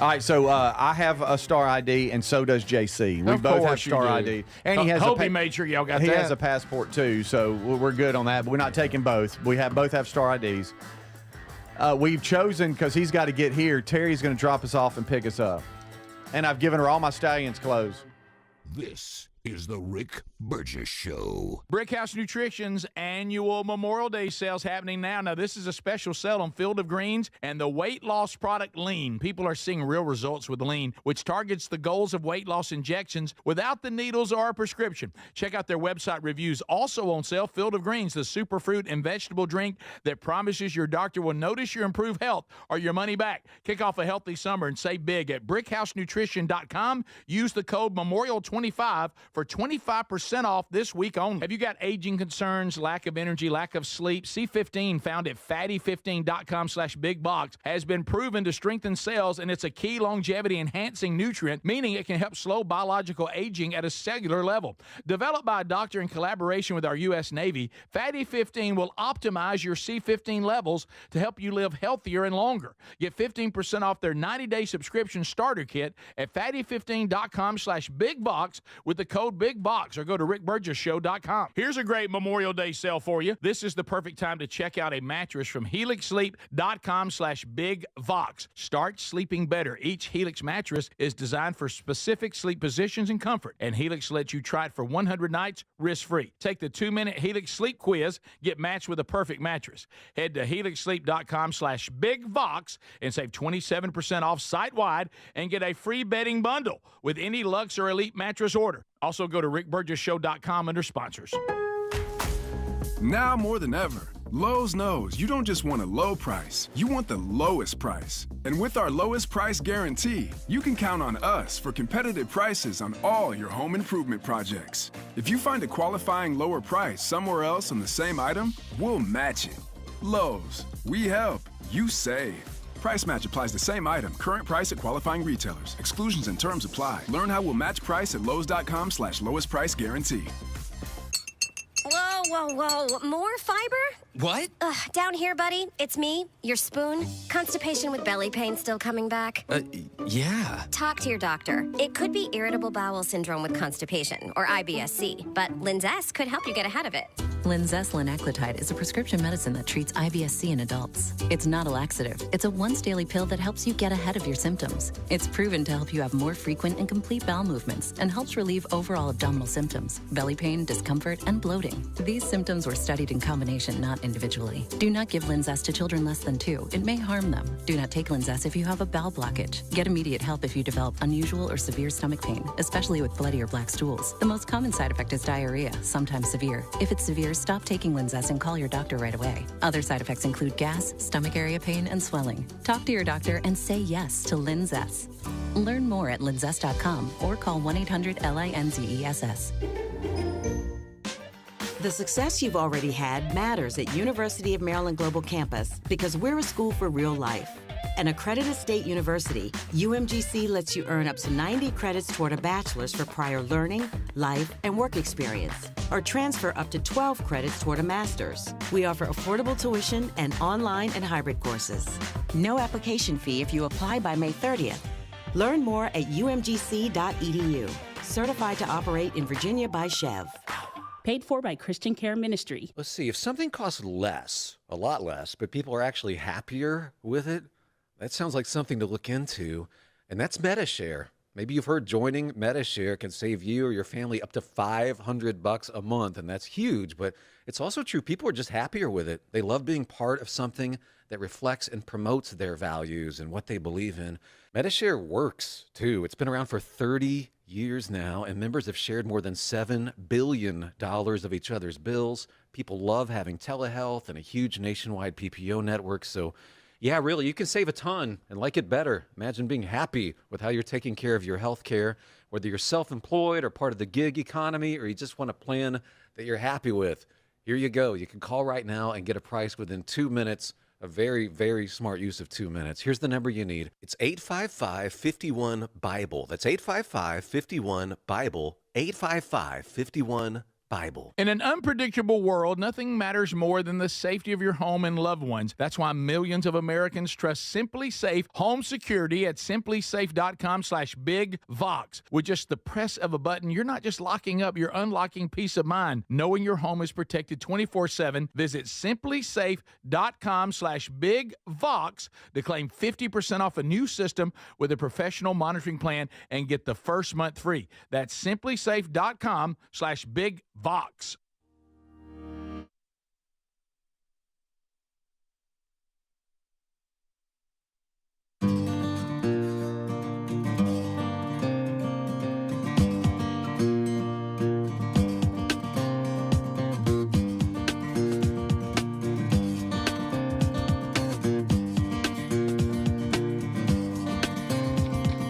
All right, so I have a Star ID, and so does JC. We both have Star ID, and he has. He made sure y'all got that. He has a passport too, so we're good on that. But we're not taking both. We both have Star IDs. We've chosen, because he's got to get here. Terry's going to drop us off and pick us up, and I've given her all my Stallions clothes. This is the Rick Burgess Show. Brickhouse Nutrition's annual Memorial Day sales happening now. Now, this is a special sale on Field of Greens and the weight loss product Lean. People are seeing real results with Lean, which targets the goals of weight loss injections without the needles or a prescription. Check out their website reviews. Also on sale, Field of Greens, the superfruit and vegetable drink that promises your doctor will notice your improved health or your money back. Kick off a healthy summer and save big at brickhousenutrition.com. Use the code MEMORIAL25 for 25% off this week only. Have you got aging concerns, lack of energy, lack of sleep? C15, found at fatty15.com/bigbox, has been proven to strengthen cells, and it's a key longevity enhancing nutrient, meaning it can help slow biological aging at a cellular level. Developed by a doctor in collaboration with our U.S. Navy, Fatty 15 will optimize your C15 levels to help you live healthier and longer. Get 15% off their 90-day subscription starter kit at fatty15.com/bigbox with the code BIGBOX, or go to rickburgessshow.com. Here's a great Memorial Day sale for you. This is the perfect time to check out a mattress from helixsleep.com/bigvox. Start sleeping better. Each Helix mattress is designed for specific sleep positions and comfort, and Helix lets you try it for 100 nights risk-free. Take the 2-minute Helix sleep quiz, get matched with a perfect mattress. Head to helixsleep.com/bigvox and save 27% off site-wide and get a free bedding bundle with any Luxe or Elite mattress order. Also, go to rickburgessshow.com under sponsors. Now more than ever, Lowe's knows you don't just want a low price, you want the lowest price. And with our lowest price guarantee, you can count on us for competitive prices on all your home improvement projects. If you find a qualifying lower price somewhere else on the same item, we'll match it. Lowe's, we help, you save. Price match applies the same item. Current price at qualifying retailers. Exclusions and terms apply. Learn how we'll match price at lowes.com /lowest price guarantee. Whoa. More fiber? What? Down here, buddy. It's me, your spoon. Constipation with belly pain still coming back? Yeah. Talk to your doctor. It could be irritable bowel syndrome with constipation, or IBS-C, but Linzess could help you get ahead of it. Linzess linaclotide is a prescription medicine that treats IBS-C in adults. It's not a laxative. It's a once-daily pill that helps you get ahead of your symptoms. It's proven to help you have more frequent and complete bowel movements and helps relieve overall abdominal symptoms, belly pain, discomfort, and bloating. These symptoms were studied in combination, not individually. Do not give Linzess to children less than 2. It may harm them. Do not take Linzess if you have a bowel blockage. Get immediate help if you develop unusual or severe stomach pain, especially with bloody or black stools. The most common side effect is diarrhea, sometimes severe. If it's severe, stop taking Linzess and call your doctor right away. Other side effects include gas, stomach area pain, and swelling. Talk to your doctor and say yes to Linzess. Learn more at linzess.com or call 1-800-LINZESS. The success you've already had matters at University of Maryland Global Campus because we're a school for real life. An accredited state university, UMGC lets you earn up to 90 credits toward a bachelor's for prior learning, life, and work experience, or transfer up to 12 credits toward a master's. We offer affordable tuition and online and hybrid courses. No application fee if you apply by May 30th. Learn more at umgc.edu. Certified to operate in Virginia by Chev. Paid for by Christian Care Ministry. Let's see, if something costs less, a lot less, but people are actually happier with it, that sounds like something to look into. And that's MetaShare. Maybe you've heard joining MetaShare can save you or your family up to $500 a month, and that's huge. But it's also true, people are just happier with it. They love being part of something that reflects and promotes their values and what they believe in. MetaShare works, too. It's been around for 30 years now, and members have shared more than $7 billion of each other's bills. People love having telehealth and a huge nationwide PPO network. So, yeah, really, you can save a ton and like it better. Imagine being happy with how you're taking care of your health care, whether you're self-employed or part of the gig economy, or you just want a plan that you're happy with. Here you go. You can call right now and get a price within 2 minutes. A very, very smart use of 2 minutes. Here's the number you need. It's 855-51-BIBLE. That's 855-51-BIBLE. 855-51-BIBLE. In an unpredictable world, nothing matters more than the safety of your home and loved ones. That's why millions of Americans trust Simply Safe Home Security at simplysafe.com/bigvox. With just the press of a button, you're not just locking up, you're unlocking peace of mind, knowing your home is protected 24/7. Visit simplysafe.com/bigvox to claim 50% off a new system with a professional monitoring plan and get the first month free. That's simplysafe.com/bigvox.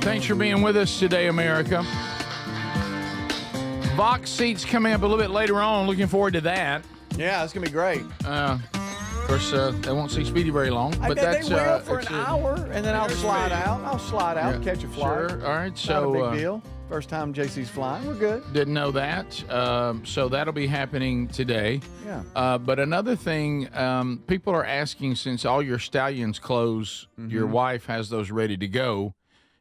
Thanks for being with us today, America. Vox seats coming up a little bit later on. Looking forward to that. Yeah, it's going to be great. Of course, they won't see Speedy very long. But they will for an hour, and then I'll slide out. Yeah, catch a flight. Sure. All right. So, not a big deal. First time JC's flying. We're good. Didn't know that. So that'll be happening today. Yeah. But another thing, people are asking, since all your stallions clothes, your wife has those ready to go.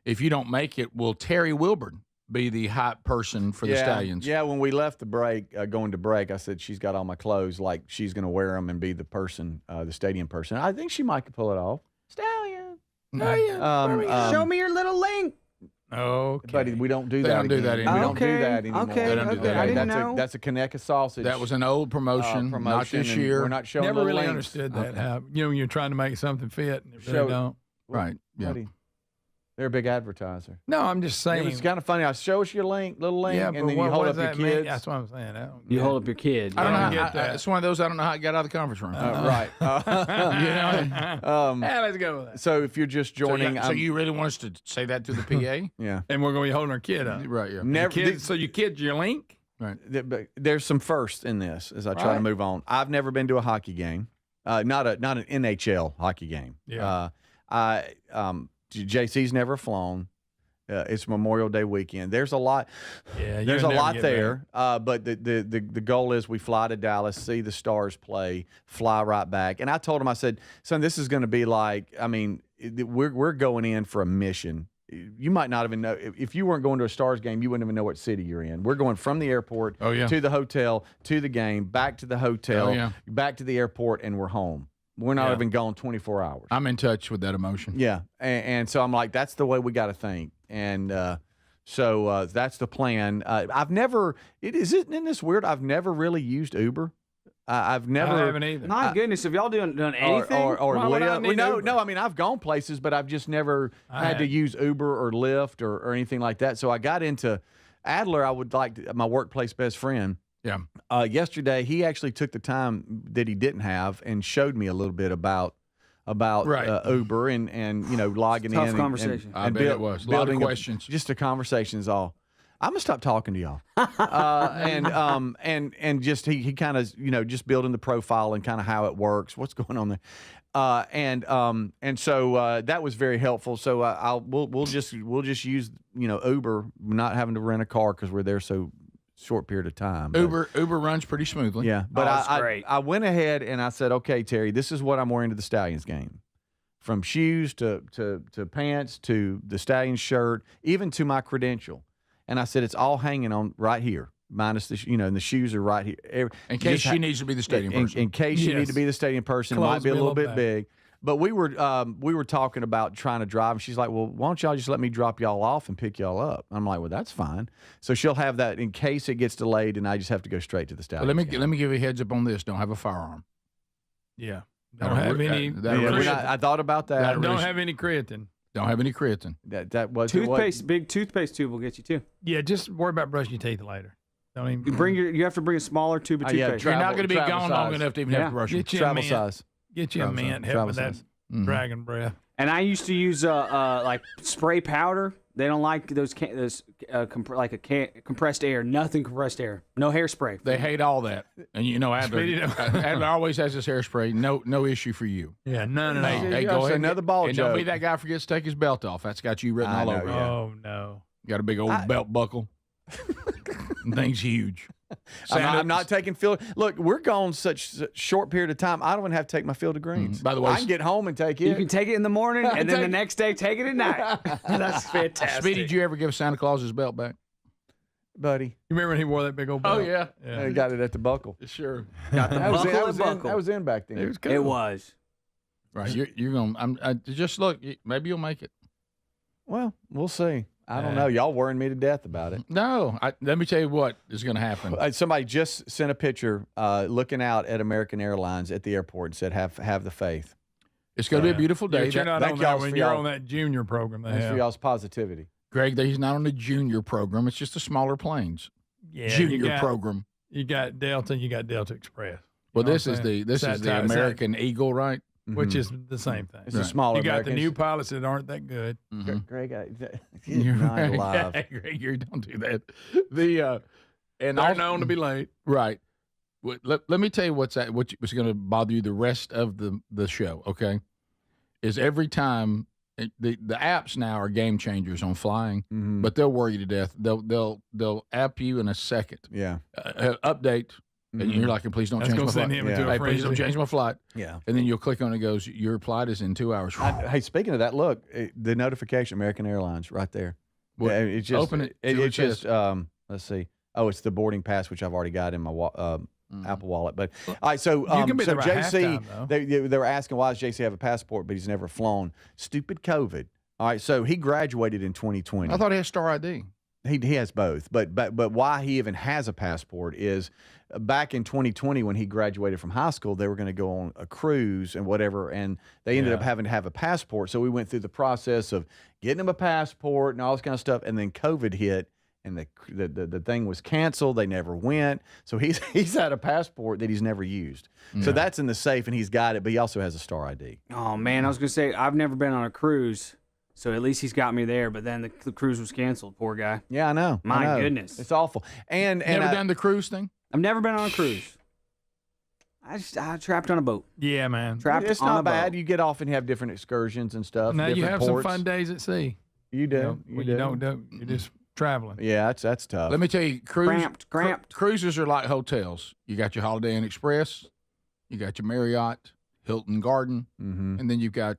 If you don't make it, will Terry Wilburn be the hype person for the Stallions? Yeah, when we left the break, going to break, I said she's got all my clothes, like she's going to wear them and be the person, the stadium person. I think she might pull it off. Stallion. Show me your little link. Okay. Buddy, we don't do They that don't do again. that anymore. We don't do that anymore. Okay. They don't do that I didn't that's know. that's a Conecuh sausage. That was an old promotion, not this and year. We're not showing Never little really links. understood that. How, you're trying to make something fit, and it really Show- don't. Right. Yeah. Buddy, they're a big advertiser. No, I'm just saying. It's kind of funny. I show us your little link, Yeah, and but then what you hold does up your that mean? kids. That's what I'm saying. I don't You get hold it. up your kid. I don't know. get that. It's one of those I don't know how it got out of the conference room. Right. Yeah, let's go with that. So if you're just joining, So you really want us to say that to the PA? yeah. And we're going to be holding our kid up. Right. Yeah. Never. So your kid's your link? Right. But there's some firsts in this as I try to move on. I've never been to a hockey game, not an NHL hockey game. Yeah. JC's never flown. It's Memorial Day weekend. There's a lot. Yeah, there's a you'll never lot get there. But the goal is we fly to Dallas, see the Stars play, fly right back. And I told him, I said, son, this is going to be like, I mean, we're going in for a mission. You might not even know if you weren't going to a Stars game, you wouldn't even know what city you're in. We're going from the airport to the hotel, to the game, back to the hotel, back to the airport, and we're home. We're not even gone 24 hours. I'm in touch with that emotion. Yeah. And so I'm like, that's the way we got to think. And so that's the plan. I've never, isn't this weird? I've never really used Uber. I've never. I haven't either. My goodness, have y'all done anything? Or Why would I Lyft? need Uber? No, I mean, I've gone places, but I've just never had to use Uber or Lyft or anything like that. So I got into Adler. I would like my workplace best friend. Yeah. Yesterday, he actually took the time that he didn't have and showed me a little bit about Uber and logging Tough in. conversation. I bet it was. A lot of questions. Just a conversation is all. I'm gonna stop talking to y'all. And just he kind of just building the profile and kind of how it works, what's going on there, and so that was very helpful. So we'll just use Uber, not having to rent a car because we're there so short period of time. Uber runs pretty smoothly. Yeah, but great. I went ahead and I said, okay, Terry, this is what I'm wearing to the Stallions game. From shoes to pants to the Stallions shirt, even to my credential. And I said, it's all hanging on right here. minus the and the shoes are right here. In case she needs to be the stadium person. In case you need to be the stadium person, it might be a little bit big. But we were talking about trying to drive, and she's like, "Well, why don't y'all just let me drop y'all off and pick y'all up?" I'm like, "Well, that's fine." So she'll have that in case it gets delayed, and I just have to go straight to the stadium. Well, let me give you a heads up on this. Don't have a firearm. Yeah. Don't have any. I thought about that. Don't have any creatine. Don't have any creatine. That was toothpaste. Big toothpaste tube will get you too. Yeah, just worry about brushing your teeth later. Don't even You have to bring a smaller tube of toothpaste. You're not going to be gone long enough to even have to brush your teeth. Travel size. Get you a mint. Help with that dragon breath. And I used to use like spray powder. They don't like those compressed air. Nothing compressed air. No hairspray. They hate all that. And Adler always has his hairspray. No issue for you. Yeah, none at all. Hey, go ahead. Another ball and joke. Don't be that guy who forgets to take his belt off. That's got you written all over. Yeah. Oh no. Got a big old belt buckle. Thing's huge. I'm not taking field. Look, we're gone such a short period of time. I don't even have to take my Field of Greens. By the way, I can get home and take it. You can take it in the morning, and then the next day take it at night. That's fantastic. Speedy, did you ever give Santa Claus his belt back? Buddy. You remember when he wore that big old belt? Oh, yeah. I got it at the buckle. Sure. Got the buckle. That was in back then. It was cool. It was. Right. You're going to just look. Maybe you'll make it. Well, we'll see. I don't know. Y'all worrying me to death about it. No. Let me tell you what is going to happen. Somebody just sent a picture looking out at American Airlines at the airport and said, have the faith. It's going to be a beautiful day. You're not on that when you're on that junior program. Thanks for y'all's positivity. Greg, he's not on the junior program. It's just the smaller planes. Yeah, junior program. You got Delta and you got Delta Express. Well, this is the American Eagle, right? Which is the same thing. It's a smaller. You got the new pilots that aren't that good. Mm-hmm. Greg, you're not alive. Greg, don't do that. And they're known to be late. Right. Let me tell you what's going to bother you the rest of the show. Okay, is every time the apps now are game changers on flying, but they'll worry you to death. They'll app you in a second. Yeah. Update. And you're like, please don't change my flight. Hey, please don't change my flight. Yeah. And then you'll click on it. It goes, your flight is in 2 hours. Hey, speaking of that, look, the notification, American Airlines, right there. What? It's just, Open it. It's just, let's see. Oh, it's the boarding pass, which I've already got in my Apple Wallet. But all right, so JC, they were asking why does JC have a passport, but he's never flown. Stupid COVID. All right, so he graduated in 2020. I thought he had Star ID. He has both, but why he even has a passport is back in 2020 when he graduated from high school, they were going to go on a cruise and whatever, and they ended up having to have a passport. So we went through the process of getting him a passport and all this kind of stuff, and then COVID hit, and the thing was canceled. They never went, so he's had a passport that he's never used. Yeah. So that's in the safe, and he's got it, but he also has a Star ID. Oh man, I was going to say I've never been on a cruise. So at least he's got me there, but then the cruise was canceled. Poor guy. Yeah, I know. My goodness, it's awful. And never done the cruise thing. I've never been on a cruise. I trapped on a boat. Yeah, man. Trapped it's on not a bad. Boat. You get off and have different excursions and stuff. Now you have ports. some fun days at sea. You do. You don't. You're just traveling. Yeah, that's tough. Let me tell you, cramped. Cruises are like hotels. You got your Holiday Inn Express, you got your Marriott, Hilton Garden, and then you've got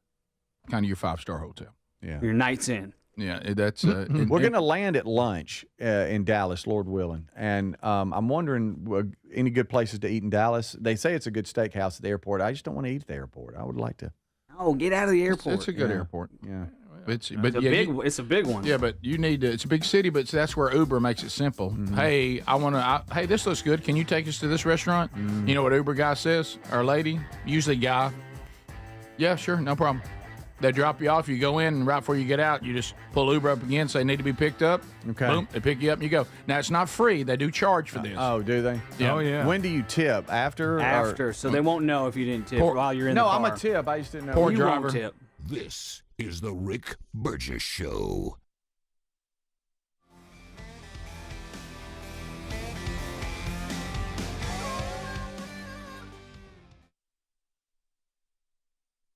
kind of your 5-star hotel. Yeah, your Night's Inn. Yeah, that's. We're going to land at lunch in Dallas, Lord willing, and I'm wondering any good places to eat in Dallas. They say it's a good steakhouse at the airport. I just don't want to eat at the airport. I would like to. Oh, get out of the airport. It's a good airport. Yeah. It's a big one. Yeah, but you need to. It's a big city, but that's where Uber makes it simple. Hey, hey, this looks good. Can you take us to this restaurant? You know what Uber guy says, or lady, usually guy. Yeah, sure, no problem. They drop you off. You go in, and right before you get out, you just pull Uber up again, say need to be picked up. Okay. Boom, they pick you up and you go. Now it's not free. They do charge for this. Oh, do they? Yeah. Oh yeah. When do you tip? After? After, so they won't know if you didn't tip while you're in the car. No, I'm a tip. I just didn't know. Poor you driver. Won't tip. This is the Rick Burgess Show.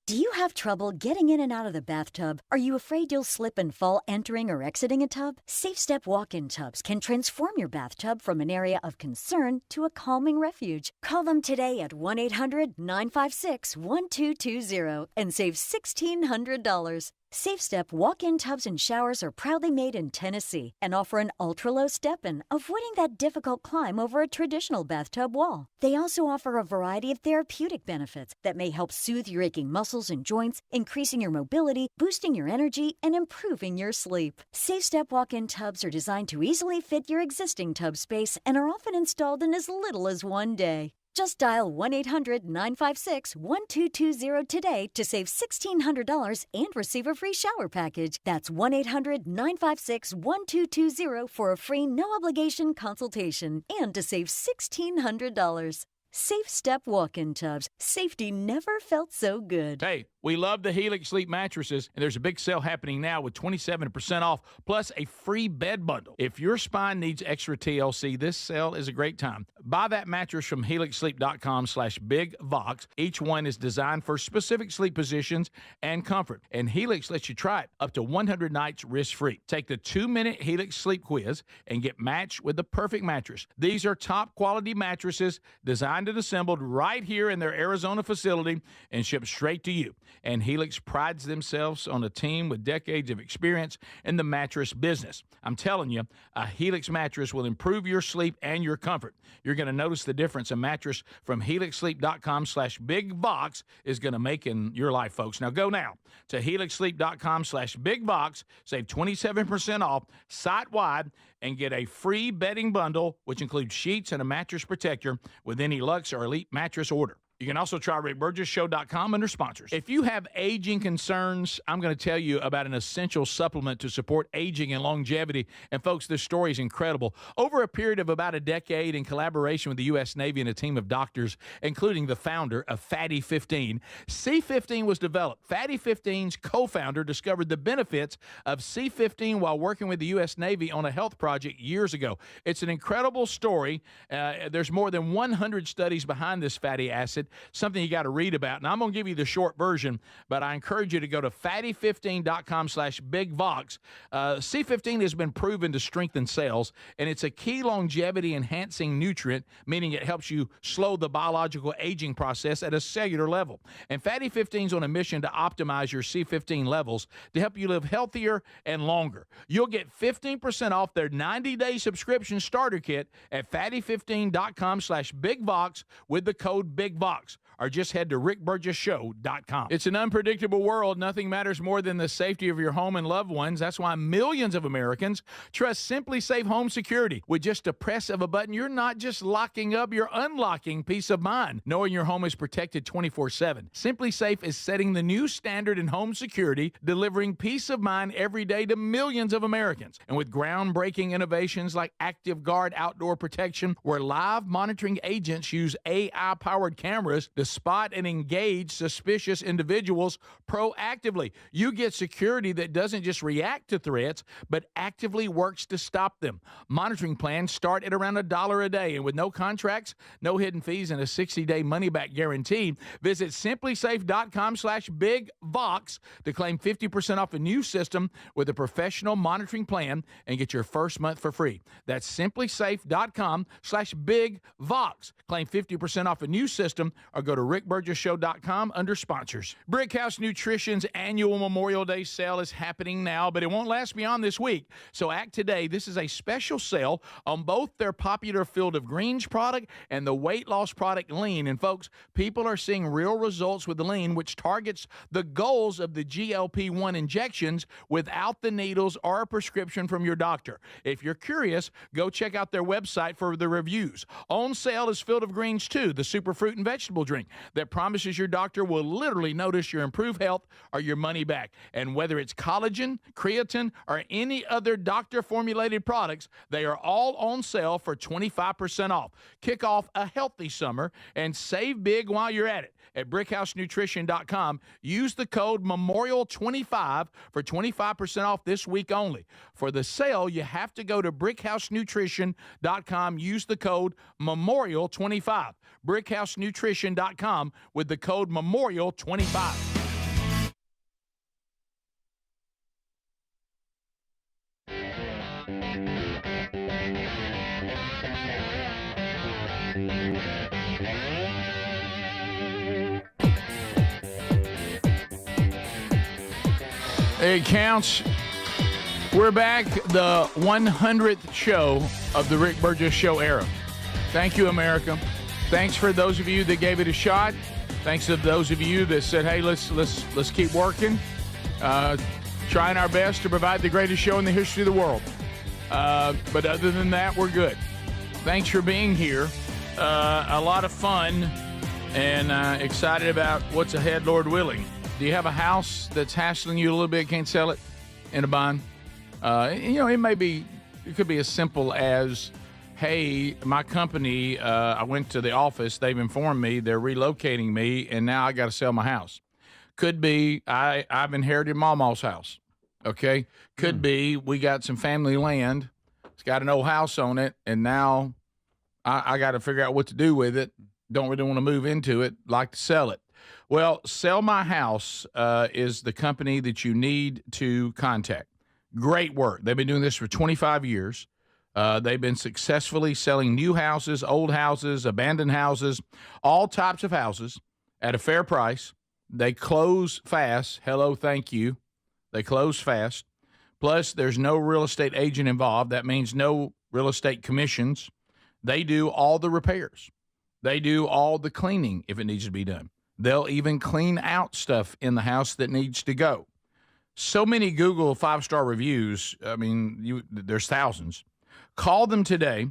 Do you have have trouble getting in and out of the bathtub? Are you afraid you'll slip and fall entering or exiting a tub? Safe Step walk-in tubs can transform your bathtub from an area of concern to a calming refuge. Call them today at 1-800-956-1220 and save $1,600. Safe Step walk-in tubs and showers are proudly made in Tennessee and offer an ultra-low step-in, avoiding that difficult climb over a traditional bathtub wall. They also offer a variety of therapeutic benefits that may help soothe your aching muscles and joints, increasing your mobility, boosting your energy, and improving your sleep. Safe Step walk-in tubs are designed to easily fit your existing tub space and are often installed in as little as one day. Just dial 1-800-956-1220 today to save $1,600 and receive a free shower package. That's 1-800-956-1220 for a free no-obligation consultation and to save $1,600. Safe Step walk-in tubs. Safety never felt so good. Hey, we love the Helix Sleep mattresses, and there's a big sale happening now with 27% off, plus a free bed bundle. If your spine needs extra TLC, this sale is a great time. Buy that mattress from helixsleep.com/bigvox. Each one is designed for specific sleep positions and comfort, and Helix lets you try it up to 100 nights risk-free. Take the 2-minute Helix Sleep quiz and get matched with the perfect mattress. These are top-quality mattresses designed and assembled right here in their Arizona facility and shipped straight to you. And Helix prides themselves on a team with decades of experience in the mattress business. I'm telling you, a Helix mattress will improve your sleep and your comfort. You're going to notice the difference a mattress from helixsleep.com/bigvox is going to make in your life, folks. Now go now to helixsleep.com/bigvox, save 27% off site-wide, and get a free bedding bundle, which includes sheets and a mattress protector with any Lux or Elite mattress order. You can also try RickBurgessShow.com under sponsors. If you have aging concerns, I'm going to tell you about an essential supplement to support aging and longevity. And folks, this story is incredible. Over a period of about a decade, in collaboration with the U.S. Navy and a team of doctors, including the founder of Fatty 15, C15 was developed. Fatty 15's co-founder discovered the benefits of C15 while working with the U.S. Navy on a health project years ago. It's an incredible story. There's more than 100 studies behind this fatty acid. Something you got to read about. And I'm going to give you the short version, but I encourage you to go to fatty15.com/bigvox. C15 has been proven to strengthen cells, and it's a key longevity enhancing nutrient, meaning it helps you slow the biological aging process at a cellular level. And Fatty 15 is on a mission to optimize your C15 levels to help you live healthier and longer. You'll get 15% off their 90-day subscription starter kit at fatty15.com/bigvox with the code BIGVOX. Or just head to rickburgessshow.com. It's an unpredictable world. Nothing matters more than the safety of your home and loved ones. That's why millions of Americans trust Simply Safe Home Security. With just a press of a button, you're not just locking up, you're unlocking peace of mind, knowing your home is protected 24/7. Simply Safe is setting the new standard in home security, delivering peace of mind every day to millions of Americans. And with groundbreaking innovations like Active Guard outdoor protection, where live monitoring agents use AI-powered cameras to spot and engage suspicious individuals proactively. You get security that doesn't just react to threats, but actively works to stop them. Monitoring plans start at around $1 a day, and with no contracts, no hidden fees, and a 60-day money-back guarantee, visit simplysafe.com/bigvox to claim 50% off a new system with a professional monitoring plan and get your first month for free. That's simplysafe.com/bigvox. Claim 50% off a new system or go to rickburgessshow.com under sponsors. Brickhouse Nutrition's annual Memorial Day sale is happening now, but it won't last beyond this week. So act today. This is a special sale on both their popular Field of Greens product and the weight loss product Lean. And folks, people are seeing real results with the Lean, which targets the goals of the GLP-1 injections without the needles or a prescription from your doctor. If you're curious, go check out their website for the reviews. On sale is Field of Greens 2, the superfruit and vegetable drink that promises your doctor will literally notice your improved health or your money back. And whether it's collagen, creatine, or any other doctor-formulated products, they are all on sale for 25% off. Kick off a healthy summer and save big while you're at it. At brickhousenutrition.com, use the code MEMORIAL25 for 25% off this week only. For the sale, you have to go to brickhousenutrition.com, use the code MEMORIAL25. brickhousenutrition.com with the code MEMORIAL25. It counts. We're back, the 100th show of the Rick Burgess Show era. Thank you, America. Thanks for those of you that gave it a shot. Thanks to those of you that said, "Hey, let's keep working, trying our best to provide the greatest show in the history of the world." But other than that, we're good. Thanks for being here. A lot of fun, and excited about what's ahead, Lord willing. Do you have a house that's hassling you a little bit, can't sell it, in a bind? It could be as simple as, hey, my company, I went to the office, they've informed me they're relocating me, and now I got to sell my house. Could be I've inherited Mama's house, okay? Could be we got some family land, it's got an old house on it, and now I got to figure out what to do with it. Don't really want to move into it, like to sell it. Well, Sell My House is the company that you need to contact. Great work. They've been doing this for 25 years. They've been successfully selling new houses, old houses, abandoned houses, all types of houses at a fair price. They close fast. Hello, thank you. They close fast. Plus, there's no real estate agent involved. That means no real estate commissions. They do all the repairs. They do all the cleaning if it needs to be done. They'll even clean out stuff in the house that needs to go. So many Google 5-star reviews. I mean, there's thousands. Call them today.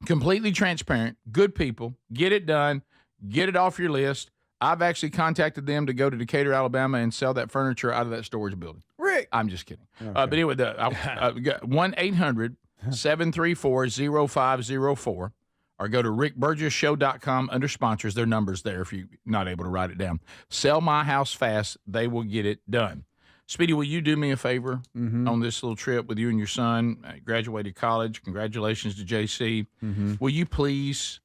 Completely transparent, good people. Get it done. Get it off your list. I've actually contacted them to go to Decatur, Alabama, and sell that furniture out of that storage building. Rick, I'm just kidding. Okay. But anyway, 1-800-734-0504. Or go to rickburgessshow.com under sponsors. Their number's there if you're not able to write it down. Sell My House fast. They will get it done. Speedy, will you do me a favor on this little trip with you and your son? Graduated college. Congratulations to JC. Will you please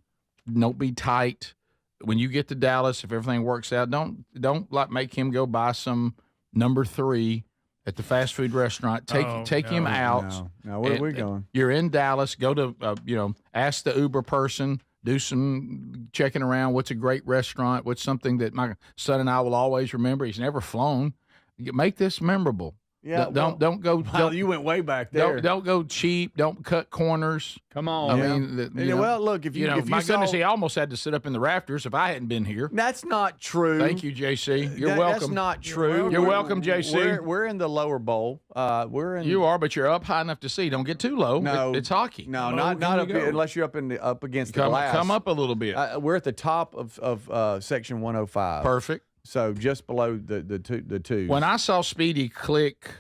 don't be tight when you get to Dallas? If everything works out, don't like make him go buy some number 3 at the fast food restaurant. Take him out. No, where are we going? You're in Dallas. Go to ask the Uber person. Do some checking around. What's a great restaurant? What's something that my son and I will always remember? He's never flown. Make this memorable. Yeah. Don't go. Wow, you went way back there. Don't go cheap. Don't cut corners. Come on. I mean, well, look, if you my goodness, he almost had to sit up in the rafters if I hadn't been here. That's not true. Thank you, JC. You're welcome. That's not true. You're welcome, JC. We're in the lower bowl. You are, but you're up high enough to see. Don't get too low. No, it's hockey. No, not up, unless you're up against the glass. Come up a little bit. We're at the top of section 105. Perfect. So just below the two. When I saw Speedy click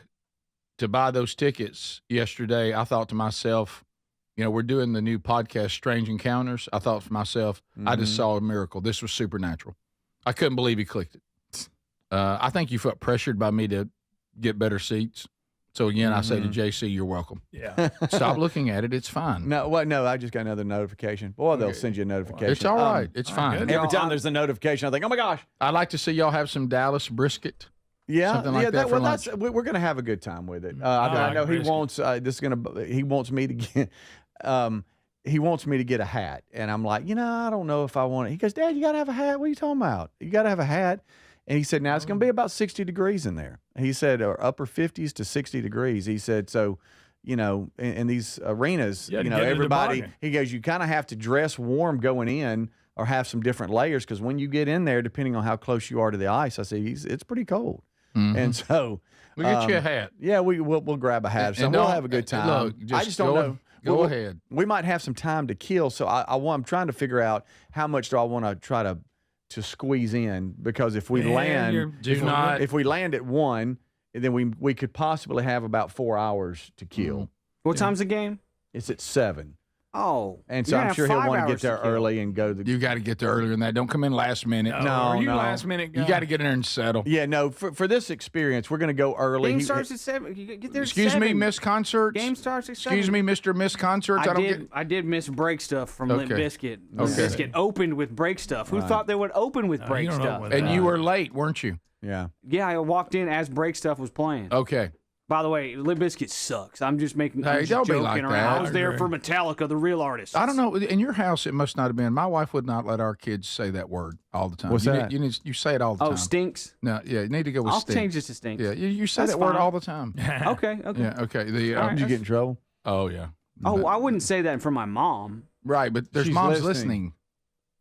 to buy those tickets yesterday, I thought to myself, we're doing the new podcast, Strange Encounters. I thought to myself, I just saw a miracle. This was supernatural. I couldn't believe he clicked it. I think you felt pressured by me to get better seats. So again, I say to JC, you're welcome. Yeah. Stop looking at it. It's fine. No, I just got another notification. Boy, they'll send you a notification. It's all right. It's fine. Every time there's a notification, I think, oh my gosh. I'd like to see y'all have some Dallas brisket. Yeah, something like that for lunch. We're going to have a good time with it. I know he wants. He wants me to get. He wants me to get a hat, and I'm like, I don't know if I want it. He goes, Dad, you got to have a hat. What are you talking about? You got to have a hat. And he said, now it's going to be about 60 degrees in there. He said, or upper 50s to 60 degrees. He said, so, in these arenas, everybody. He goes, you kind of have to dress warm going in, or have some different layers, because when you get in there, depending on how close you are to the ice, I say it's pretty cold. And so we'll get you a hat. Yeah, we'll grab a hat. So we'll have a good time. Look, I just don't know. Go ahead. We might have some time to kill. So I'm trying to figure out how much do I want to try to squeeze in, because if we land at 1, then we could possibly have about 4 hours to kill. What time's the game? It's at 7. Oh, and so I'm sure he'll want to get there early and go. You got to get there earlier than that. Don't come in last minute. No. Last minute guy? You got to get in there and settle. Yeah, no. For this experience, we're going to go early. Game starts at 7. You get there. Excuse me, Miss Concerts. Game starts at 7. Excuse me, Mr. Miss Concerts. I did miss break stuff from Limp Bizkit. Limp Bizkit opened with break stuff. Who thought they would open with break stuff? And you were late, weren't you? Yeah. Yeah, I walked in as break stuff was playing. Okay. By the way, Limp Bizkit sucks. I'm just making. Hey, I'm just don't be joking like around. that. I was there for Metallica, the real artist. I don't know. In your house, it must not have been. My wife would not let our kids say that word all the time. What's that? You say it all the time. Oh, stinks. No, yeah, you need to go with I'll stinks. change this to stinks. Yeah, you say That's that word fine. all the time. Okay. Yeah, okay. All Did right, you get in trouble? Oh, yeah. Oh, I wouldn't say that in front of my mom. Right, but there's She's moms listening.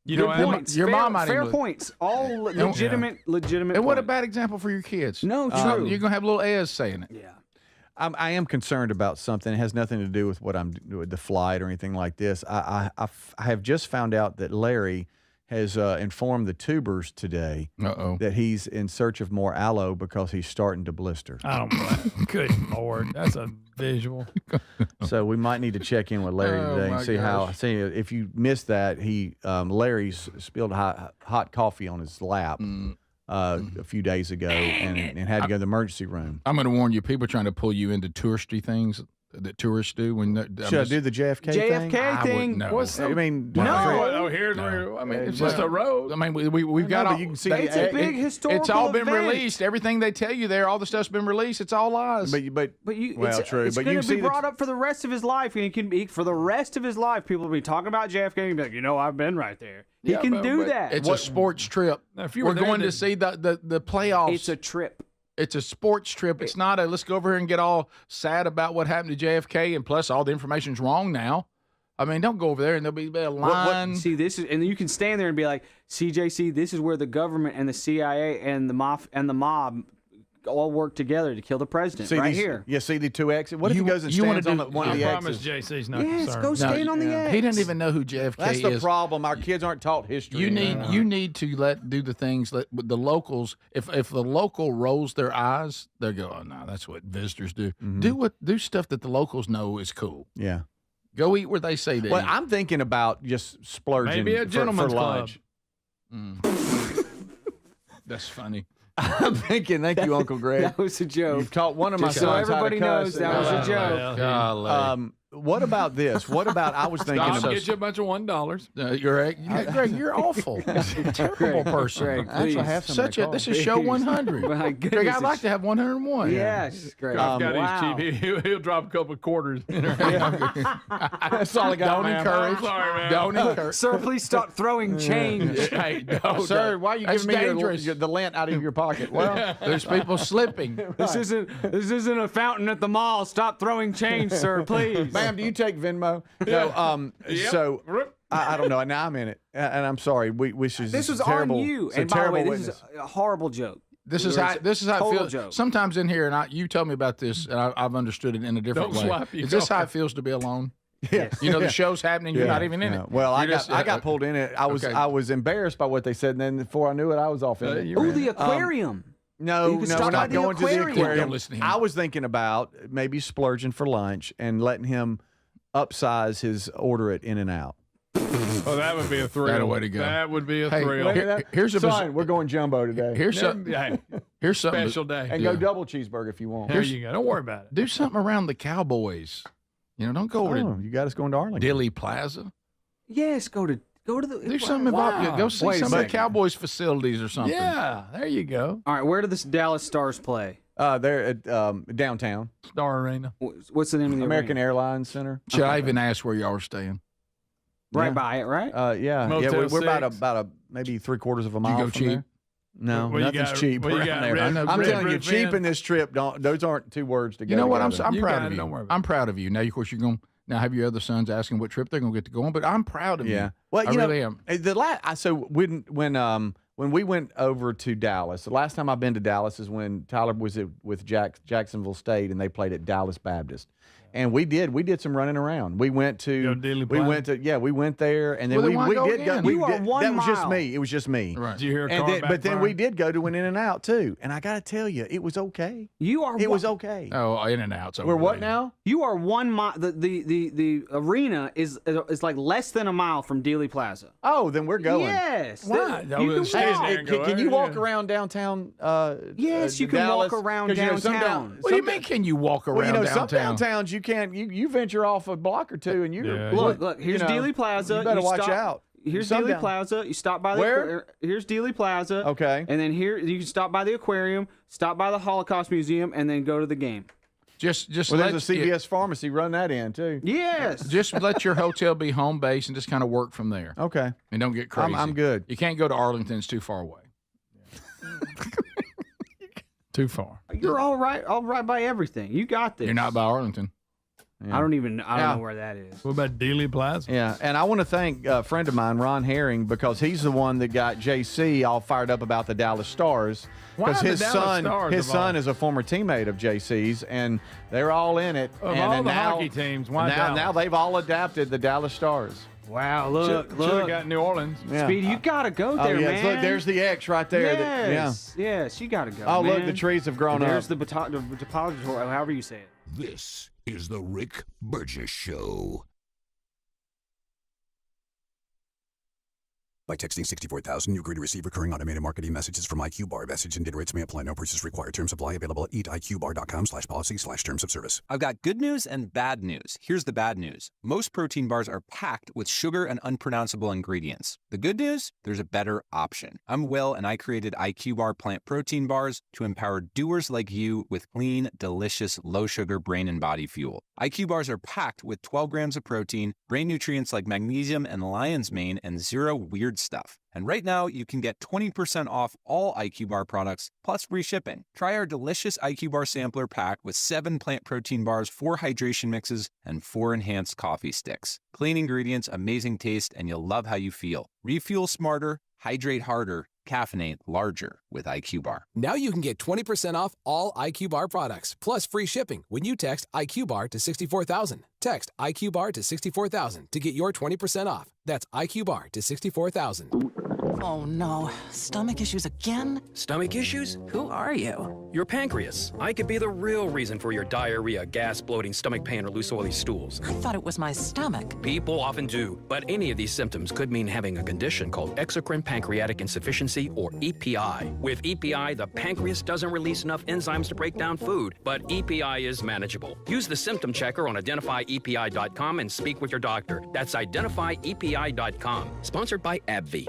You Good know, points. your fair, mom might fair even- points. All legitimate. And what a points. bad example for your kids. No, true. You're gonna have little Ez saying it. Yeah. I am concerned about something. It has nothing to do with what I'm with the flight or anything like this. I have just found out that Larry has informed the tubers today that he's in search of more aloe because he's starting to blister. I don't know. Good Lord. That's a visual. So we might need to check in with Larry Oh, today my and see see if you missed that. Larry's spilled hot coffee on his lap a few days ago and had to go to the emergency room. I'm gonna warn you. People trying to pull you into touristy things that tourists do. Should I do the JFK thing? JFK thing? No. What's I mean, Oh, here's where. I mean, it's just a road. I mean, we've got but all. you can see It's a big historical It's all been event. released. Everything they tell you there, all the stuff's been released. It's all lies. But well, it's, true. It's But going you to can be see brought up for the rest of his life, and he can be for the rest of his life. People will be talking about JFK and be like, I've been right there. He Yeah, can but- do but that. It's a sports trip. Now, if you We're were there going to to- see the playoffs. It's a trip. It's a sports trip. It's not a let's go over here and get all sad about what happened to JFK, and plus all the information's wrong now. I mean, don't go over there and there'll be a line. See, this is, and you can stand there and be like, CJC, this is where the government and the CIA and the mob all work together to kill the president. See right these, here. Yeah, see the two exits. What if he goes and you wanna stands on do- one of I the promise exits? JC's not Yes, concerned. go stand on the X. He doesn't even know who JFK That's is. the problem. Our kids aren't taught history. You need to do the things that with the locals. If the local rolls their eyes, they go, "Oh no, that's what visitors do." Do stuff that the locals know is cool. Yeah. Go eat where they say to Well, eat. I'm thinking about just splurging Maybe a for gentleman's lunch. That's funny. I'm thinking, thank you, Uncle Greg. That was a joke. You've taught one of my Just so sons how to everybody cuss. knows that was a joke. Golly. What about this? What about I was thinking I'll about get you a bunch of $1. Greg, you're awful. Terrible person. Greg, Actually, I please. have some in the car. This is show 100. My Greg, goodness, I'd like to have 101. Yes, Greg. I've got wow. his cheap. He'll drop a couple of quarters in her hand. That's all I got. Don't ma'am. encourage. Sorry, man. Don't encourage. Sir, please stop throwing change. Hey, no, Sir, why are you That's giving me dangerous. the lint out of your pocket? Well, There's people slipping. This isn't a fountain at the mall. Stop throwing change, sir, please. ma'am, do you take Venmo? No. So I don't know. Now I'm in it, and I'm sorry. This is on you. it's a And by the terrible way, witness. this is a horrible joke. This is how it Total feels. joke. Sometimes in here, and you told me about this, and I've understood it in a different Don't way. slap you, Is this go. how it feels to be alone? Yes. You know, the show's happening, you're not even in it. Well, I You're just- got pulled in it. I Okay. was embarrassed by what they said, and then before I knew it, I was off in it. Oh, the aquarium. No, You can no, stop we're by not the going to the aquarium. aquarium. Don't listen to him. I was thinking about maybe splurging for lunch and letting him upsize his order at In-N-Out. Oh, that would be a thrill. That a way to go. That would be a Hey, thrill. here's a Son, we're going jumbo today. here's something. Hey, Here's something. special day. and go double cheeseburger if you want. There you go. Don't worry about it. Do something around the Cowboys. You know, don't go over Oh, you got us going to Arlington. to Dilly Plaza. Yes, go to the. Do something about Go see Wait a some of the second. Cowboys facilities or something. Yeah, there you go. All right, where do the Dallas Stars play? They're at downtown, Star Arena. What's the name of the American arena? Airlines Center. Should I even ask where y'all are staying? Right Yeah. by it, right? Yeah, Motel we're about 6. a maybe 3/4 of a mile go from cheap? there. No, Well, you nothing's got- cheap well, you around got there. red- I know. I'm red telling you, roof cheap in. in this trip. Those aren't two words to go You know what? I'm together. I'm You proud got of it, you. don't worry about I'm proud of you. Now, of course, you're going. Now, have your other sons asking what trip they're going to get to go on, but I'm proud of Yeah. you. Well, I you really know, am. so when we went over to Dallas, the last time I've been to Dallas is when Tyler was with Jacksonville State and they played at Dallas Baptist. And we did some running around. We went Go to Dealey we Plaza? went to we went there and then Well, then why we go did go. again? We You are did, 1 that was just mile. me. It was just me. Right. Did you hear a And car then, but then we backfire? did go to an In-N-Out too, and I got to tell you, it was okay. You are. It was okay. Oh, in and out. We're what now? You are 1 mile. The arena is like less than a mile from Dealey Plaza. Oh, then we're going. Yes. Why? You Oh, can stay there walk. and go, Can you walk yeah. around downtown? Yes, you can Dallas? walk around 'Cause, you know, some downtown. What do you mean? Can you walk around Well, you know, downtown? some downtowns you can't. You venture off a block or two, and you Yeah. Look. Here's Dealey Plaza. You better watch stop- out. Here's Some Dealey down- Plaza. You stop by the Where? Here's Dealey Plaza. Okay. And then here you can stop by the aquarium, stop by the Holocaust Museum, and then go to the game. Just Well, let there's a CVS pharmacy. Run that in too. Yes. Just let your hotel be home base and just kind of work from there. Okay. And don't get crazy. I'm good. You can't go to Arlington; it's too far away. Too far. You're all right by everything. You got this. You're not by Arlington. I don't know where that is. What about Dealey Plaza? Yeah, and I want to thank a friend of mine, Ron Herring, because he's the one that got JC all fired up about the Dallas Stars. Why Because the his Dallas Stars his of all? son is a former teammate of JC's, and they're all in it. Of and all the now, hockey teams, why Dallas? now they've all adapted the Dallas Stars. Wow, Should have got New Orleans. Yeah. Speedy, you gotta go there, man. Look, there's the X right there. Yes, you gotta go. Oh, man. look, the trees have grown up. There's the depository, however you say it. This is the Rick Burgess Show. By texting 64,000, you agree to receive recurring automated marketing messages from IQ Bar. Message and data rates may apply. No purchase required. Terms apply. Available at eatiqbar.com/policy/terms of service. I've got good news and bad news. Here's the bad news. Most protein bars are packed with sugar and unpronounceable ingredients. The good news? There's a better option. I'm Will, and I created IQ Bar plant protein bars to empower doers like you with clean, delicious, low-sugar brain and body fuel. IQ Bars are packed with 12 grams of protein, brain nutrients like magnesium and lion's mane, and zero weird stuff. And right now, you can get 20% off all IQ Bar products, plus free shipping. Try our delicious IQ Bar sampler pack with 7 plant protein bars, 4 hydration mixes, and 4 enhanced coffee sticks. Clean ingredients, amazing taste, and you'll love how you feel. Refuel smarter, hydrate harder, caffeinate larger with IQ Bar. Now you can get 20% off all IQ Bar products, plus free shipping when you text IQ Bar to 64,000. Text IQ Bar to 64,000 to get your 20% off. That's IQ Bar to 64,000. Oh no, stomach issues again? Stomach issues? Who are you? Your pancreas. I could be the real reason for your diarrhea, gas, bloating, stomach pain, or loose oily stools. I thought it was my stomach. People often do, but any of these symptoms could mean having a condition called exocrine pancreatic insufficiency, or EPI. With EPI, the pancreas doesn't release enough enzymes to break down food, but EPI is manageable. Use the symptom checker on identifyepi.com and speak with your doctor. That's identifyepi.com. Sponsored by AbbVie.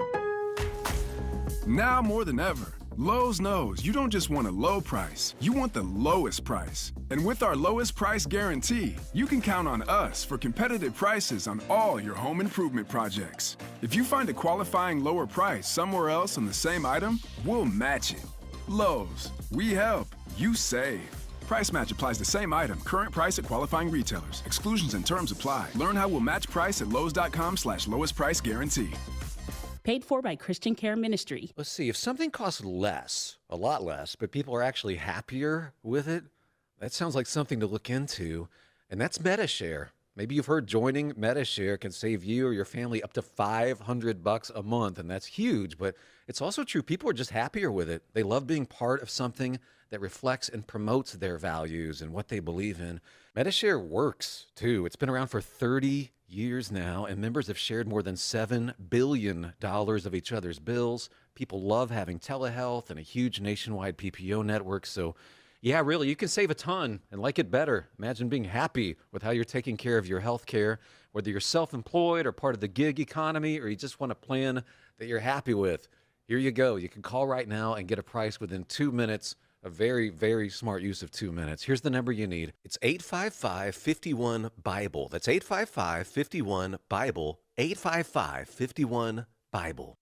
Now more than ever, Lowe's knows you don't just want a low price, you want the lowest price. And with our lowest price guarantee, you can count on us for competitive prices on all your home improvement projects. If you find a qualifying lower price somewhere else on the same item, we'll match it. Lowe's, we help, you save. Price match applies the same item, current price at qualifying retailers. Exclusions and terms apply. Learn how we'll match price at lowes.com/lowest price guarantee. Paid for by Christian Care Ministry. Let's see, if something costs less, a lot less, but people are actually happier with it, that sounds like something to look into. And that's MediShare. Maybe you've heard joining MediShare can save you or your family up to $500 a month, and that's huge. But it's also true, people are just happier with it. They love being part of something that reflects and promotes their values and what they believe in. MediShare works, too. It's been around for 30 years now, and members have shared more than $7 billion of each other's bills. People love having telehealth and a huge nationwide PPO network. So, yeah, really, you can save a ton and like it better. Imagine being happy with how you're taking care of your health care, whether you're self-employed or part of the gig economy, or you just want a plan that you're happy with. Here you go. You can call right now and get a price within 2 minutes. A very, very smart use of 2 minutes. Here's the number you need. It's 855-51-BIBLE. That's 855-51-BIBLE. 855-51-BIBLE.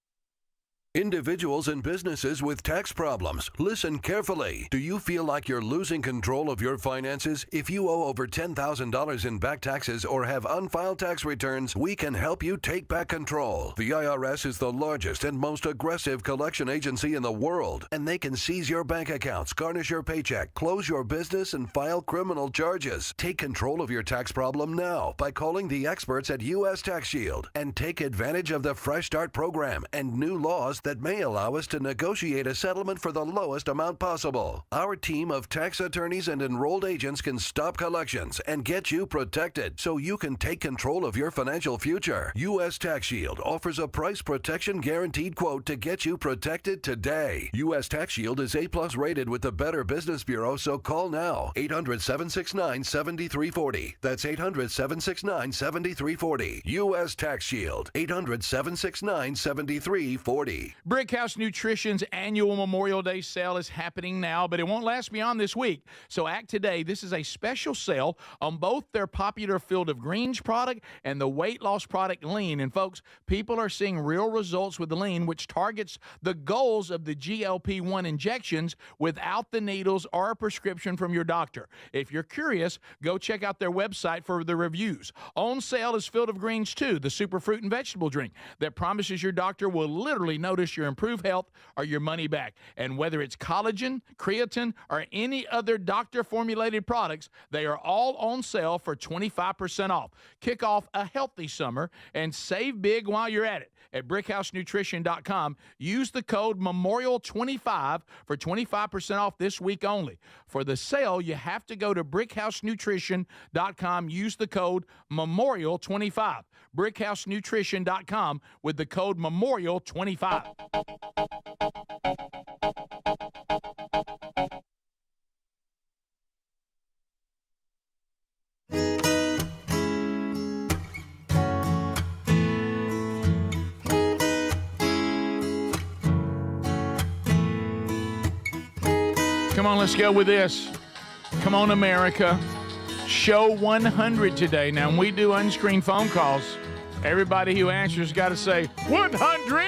Individuals and businesses with tax problems, listen carefully. Do you feel like you're losing control of your finances? If you owe over $10,000 in back taxes or have unfiled tax returns, we can help you take back control. The IRS is the largest and most aggressive collection agency in the world, and they can seize your bank accounts, garnish your paycheck, close your business, and file criminal charges. Take control of your tax problem now by calling the experts at U.S. Tax Shield and take advantage of the Fresh Start program and new laws that may allow us to negotiate a settlement for the lowest amount possible. Our team of tax attorneys and enrolled agents can stop collections and get you protected so you can take control of your financial future. U.S. Tax Shield offers a price protection guaranteed quote to get you protected today. U.S. Tax Shield is A+ rated with the Better Business Bureau, so call now. 800-769-7340. That's 800-769-7340. U.S. Tax Shield. 800-769-7340. Brickhouse Nutrition's annual Memorial Day sale is happening now, but it won't last beyond this week. So act today. This is a special sale on both their popular Field of Greens product and the weight loss product Lean. And folks, people are seeing real results with the Lean, which targets the goals of the GLP-1 injections without the needles or a prescription from your doctor. If you're curious, go check out their website for the reviews. On sale is Field of Greens 2, the super fruit and vegetable drink that promises your doctor will literally notice your improved health or your money back. And whether it's collagen, creatine, or any other doctor-formulated products, they are all on sale for 25% off. Kick off a healthy summer and save big while you're at it. At BrickhouseNutrition.com, use the code MEMORIAL25 for 25% off this week only. For the sale, you have to go to BrickhouseNutrition.com, use the code MEMORIAL25. BrickhouseNutrition.com with the code MEMORIAL25. Come on, let's go with this. Come on, America. Show 100 today. Now, when we do unscreened phone calls, everybody who answers got to say, 100!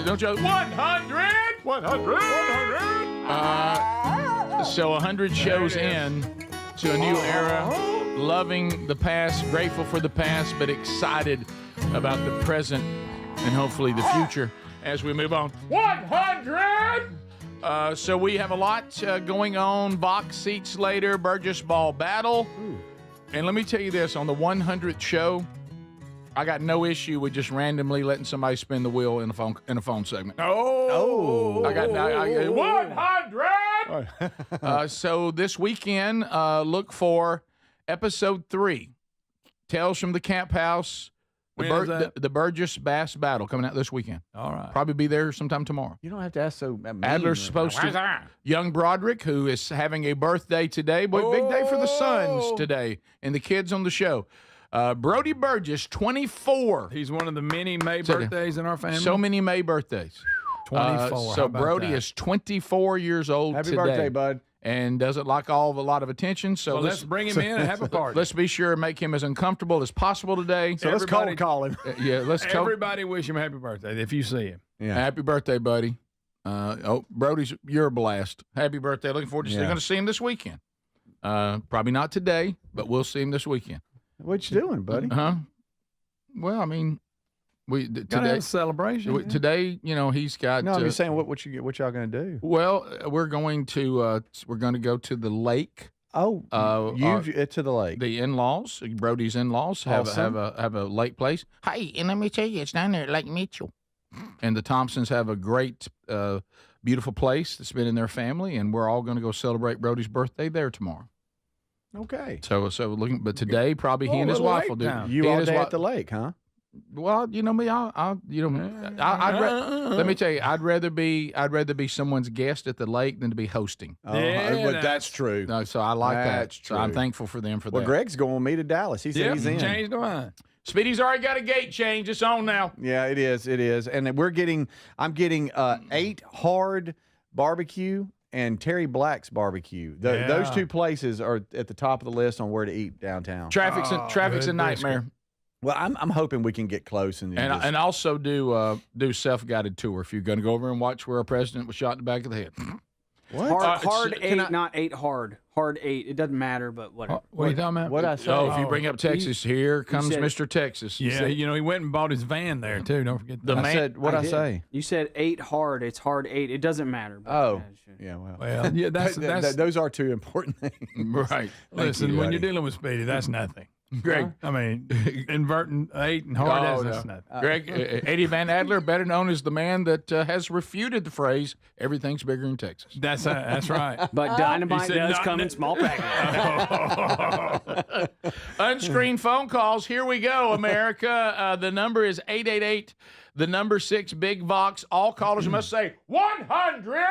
Don't you? 100! 100! So 100 shows in to a new era, loving the past, grateful for the past, but excited about the present and hopefully the future as we move on. 100! So we have a lot going on. Box seats later, Burgess Ball battle. And let me tell you this, on the 100th show, I got no issue with just randomly letting somebody spin the wheel in a phone segment. Oh! I got 100! So this weekend, look for episode 3, Tales from the Camp House. The Burgess Bass Battle coming out this weekend. All right. Probably be there sometime tomorrow. You don't have to ask so. Adler's supposed to. Young Broderick, who is having a birthday today. Boy, big day for the sons today and the kids on the show. Brody Burgess, 24. He's one of the many May birthdays in our family. So many May birthdays. 24. So Brody is 24 years old Happy today. birthday, bud. And doesn't like a lot of attention. So let's bring him in and have a party. Let's be sure and make him as uncomfortable as possible today. So let's call him. Yeah, let's call. Everybody wish him happy birthday if you see him. Yeah. Happy birthday, buddy. Brody's, you're a blast. Happy birthday. Looking forward to going to see him this weekend. Probably not today, but we'll see him this weekend. What you doing, buddy? Well, I mean, Gotta have a celebration. Today, he's got. No, I'm just saying what y'all gonna do? Well, we're going to go to the lake. Oh, to the lake. The in-laws, Brody's in-laws have a lake place. Hey, and let me tell you, it's down there at Lake Mitchell. And the Thompsons have a great, beautiful place that's been in their family, and we're all going to go celebrate Brody's birthday there tomorrow. Okay. So looking, but today probably he and his wife will do. You all day at the lake, huh? Well, you know me. Let me tell you, I'd rather be someone's guest at the lake than to be hosting. Oh, yeah, that's true. No, so I like that's that. True. So I'm thankful for them for that. Well, Greg's going with me to Dallas. He said he's in. Changed the mind. Speedy's already got a gate change. It's on now. Yeah, it is. And I'm getting 8 Hard barbecue and Terry Black's barbecue. Those two places are at the top of the list on where to eat downtown. Traffic's a nightmare. Well, I'm hoping we can get close and also do self-guided tour if you're going to go over and watch where our president was shot in the back of the head. What? Hard 8, not 8 hard. Hard 8. It doesn't matter, but whatever. What are you talking about? What I say? Oh, if you bring up Texas, here comes Mr. Texas. Yeah, he went and bought his van there too. Don't forget that. I said, what'd I say? You said 8 hard. It's hard 8. It doesn't matter. Oh, yeah. Well, yeah. That's those are two important things, right? Listen, when you're dealing with Speedy, that's nothing. Greg, I mean, inverting 8 and hard that's nothing. Greg, Eddie Van Adler, better known as the man that has refuted the phrase "everything's bigger in Texas." That's right. But dynamite does come in small packages. Unscreened phone calls. Here we go, America. The number is 888. The number 6 Big Vox. All callers must say 100.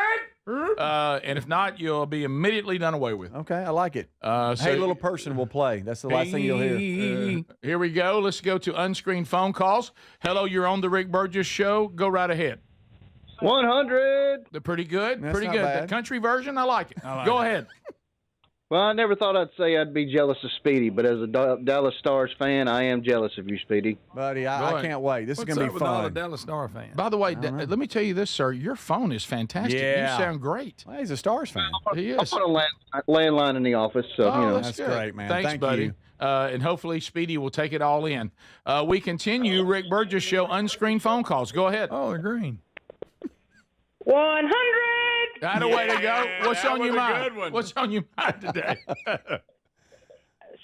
And if not, you'll be immediately done away with. Okay, I like it. So Hey, little person will play. That's the last thing you'll hear. Here we go. Let's go to unscreened phone calls. Hello, you're on the Rick Burgess Show. Go right ahead. 100. They're pretty good. That's Pretty not good. bad. The country version, I like it. Go ahead. Well, I never thought I'd say I'd be jealous of Speedy, but as a Dallas Stars fan, I am jealous of you, Speedy. Buddy, Go I ahead. can't wait. This What's is going up to be with all the fun. Dallas Star fans? By the way, let me tell you this, sir. Your phone is fantastic. Yeah. You sound great. Well, he's a Stars fan. He I is. put a landline in the office, so Oh, you know. that's good. great, man. Thanks, Thank buddy. you. And hopefully Speedy will take it all in. We continue Rick Burgess Show unscreened phone calls. Go ahead. Oh, they're green. 100. Got a way to go. What's that on your was a mind? good one. What's on your mind today?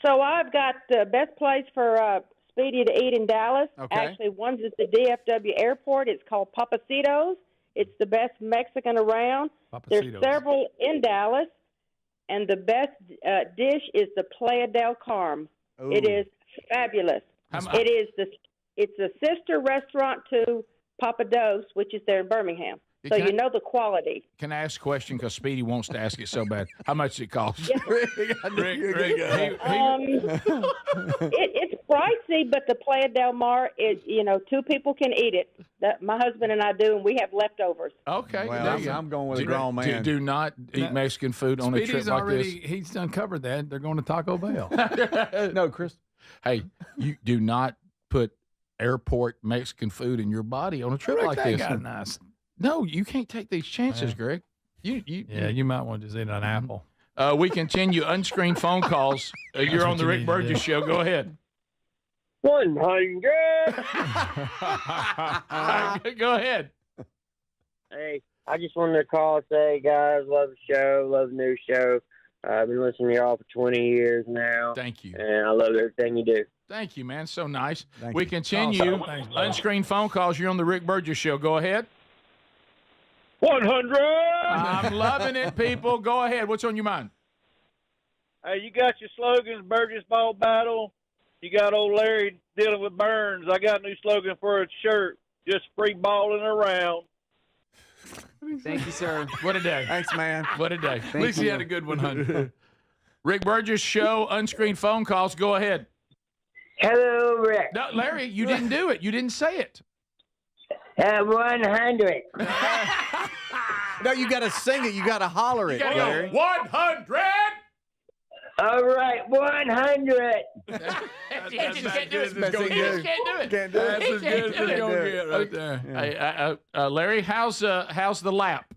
So I've got the best place for Speedy to eat in Dallas. Okay. Actually, one's at the DFW airport. It's called Papacitos. It's the best Mexican around. There's Papacitos. several in Dallas, and the best dish is the Playa del Carmen. Ooh. It is fabulous. It's a sister restaurant to Papa Dos, which is there in Birmingham. So Can you I- know the quality. Can I ask a question? Because Speedy wants to ask it so bad. How much does it cost? It's pricey, but the Playa del Mar is, two people can eat it. My husband and I do, and we have leftovers. Okay. Well, there you go. I'm going with a grown man. Do not eat Mexican food on a trip Speedy's like already, this. he's uncovered that. They're going to Taco Bell. No, Chris. Hey, you do not put airport Mexican food in your body on a trip Rick, like they this. got nice. No, you can't take these chances, Greg. Yeah, you might want to just eat an apple. We continue unscreened phone calls. You're That's on what the you Rick need to Burgess do. Show. Go ahead. 100. Go ahead. Hey, I just wanted to call and say, guys, love the show, love the new show. I've been listening to y'all for 20 years now. Thank you. And I love everything you do. Thank you, man. So nice. Thank We you. continue Awesome. Thanks, brother. unscreened phone calls. You're on the Rick Burgess Show. Go ahead. 100. I'm loving it, people. Go ahead. What's on your mind? Hey, you got your slogans, Burgess Ball Battle. You got old Larry dealing with burns. I got a new slogan for a shirt. Just free balling around. Thank you, sir. What a day. Thanks, man. What a day. Thank At least he you. had a good one, honey. Rick Burgess Show, unscreened phone calls. Go ahead. Hello, Rick. No, Larry, you didn't do it. You didn't say it. 100. No, you got to sing it. You got to holler it, gotta go, Larry. 100. All right, 100. He just can't do it. He Best just thing to do. can't do it. Can't do it. That's as good as it's Can't going do to it. get right there. Hey, Larry, how's the lap?